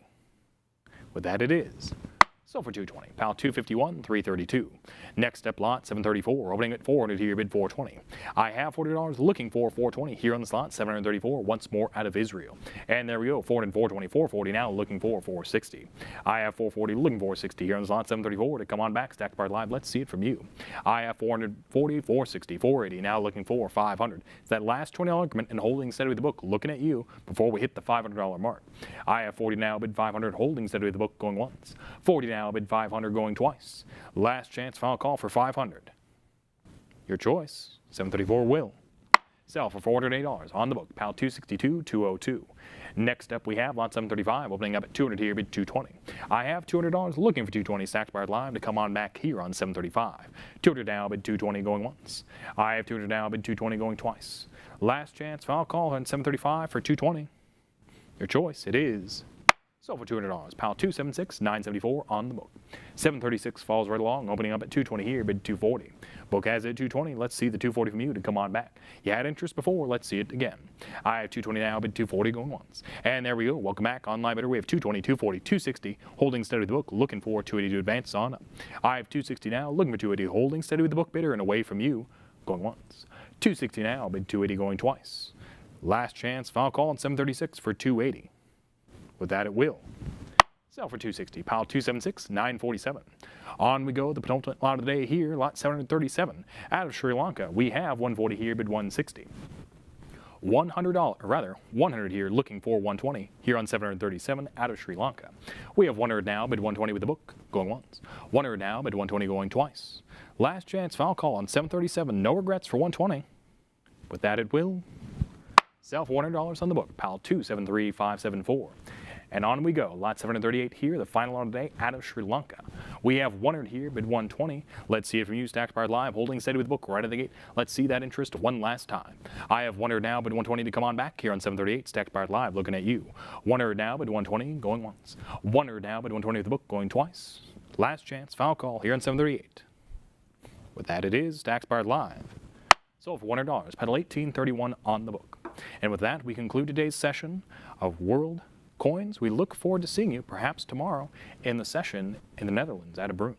With that it is. Sold for 220. Pile 251, 332. Next up lot 734, opening at 400 here, bid 420. I have $40, looking for 420 here on the slot 734, once more out of Israel. And there we go, 400, 420, 440 now, looking for 460. I have 440, looking for 460 here on the slot 734 to come on back, Stacked Buyers Live. Let's see it from you. I have 440, 460, 480 now, looking for 500. It's that last $20 increment and holding steady with the book, looking at you before we hit the $500 mark. I have 40 now, bid 500, holding steady with the book, going once. 40 now, bid 500 going twice. Last chance final call for 500. Your choice. 734 will sell for $408 on the book. Pile 262, 202. Next up we have lot 735 opening up at 200 here, bid 220. I have $200 looking for 220 Stacked Buyers Live to come on back here on 735. 200 now, bid 220 going once. I have 200 now, bid 220 going twice. Last chance final call on 735 for 220. Your choice. It is. Sold for $200. Pile 276, 974 on the book. 736 falls right along, opening up at 220 here, bid 240. Book has it at 220. Let's see the 240 from you to come on back. You had interest before. Let's see it again. I have 220 now, bid 240 going once. And there we go. Welcome back. Online bidder. We have 220, 240, 260. Holding steady with the book, looking for 280 to advance on up. I have 260 now, looking for 280. Holding steady with the book bidder and away from you, going once. 260 now, bid 280 going twice. Last chance. Final call on 736 for 280. With that, it will sell for 260. Pile 276, 947. On we go, the penultimate lot of the day here, lot 737. Out of Sri Lanka, we have 140 here, bid 160. $100, or rather, 100 here, looking for 120 here on 737 out of Sri Lanka. We have 100 now, bid 120 with the book, going once. 100 now, bid 120 going twice. Last chance, final call on 737. No regrets for 120. With that, it will sell for $100 on the book. Pile 273, 574. And on we go. Lot 738 here, the final lot of the day out of Sri Lanka. We have 100 here, bid 120. Let's see it from you, Stacked Buyers Live, holding steady with the book right at the gate. Let's see that interest one last time. I have 100 now, bid 120 to come on back here on 738, Stacked Buyers Live, looking at you. 100 now, bid 120, going once. 100 now, bid 120 with the book, going twice. Last chance, final call here on 738. With that, it is Stacked Buyers Live. Sold for $100, pedal 1831 on the book. And with that, we conclude today's session of World Coins. We look forward to seeing you perhaps tomorrow in the session in the Netherlands at a Broen.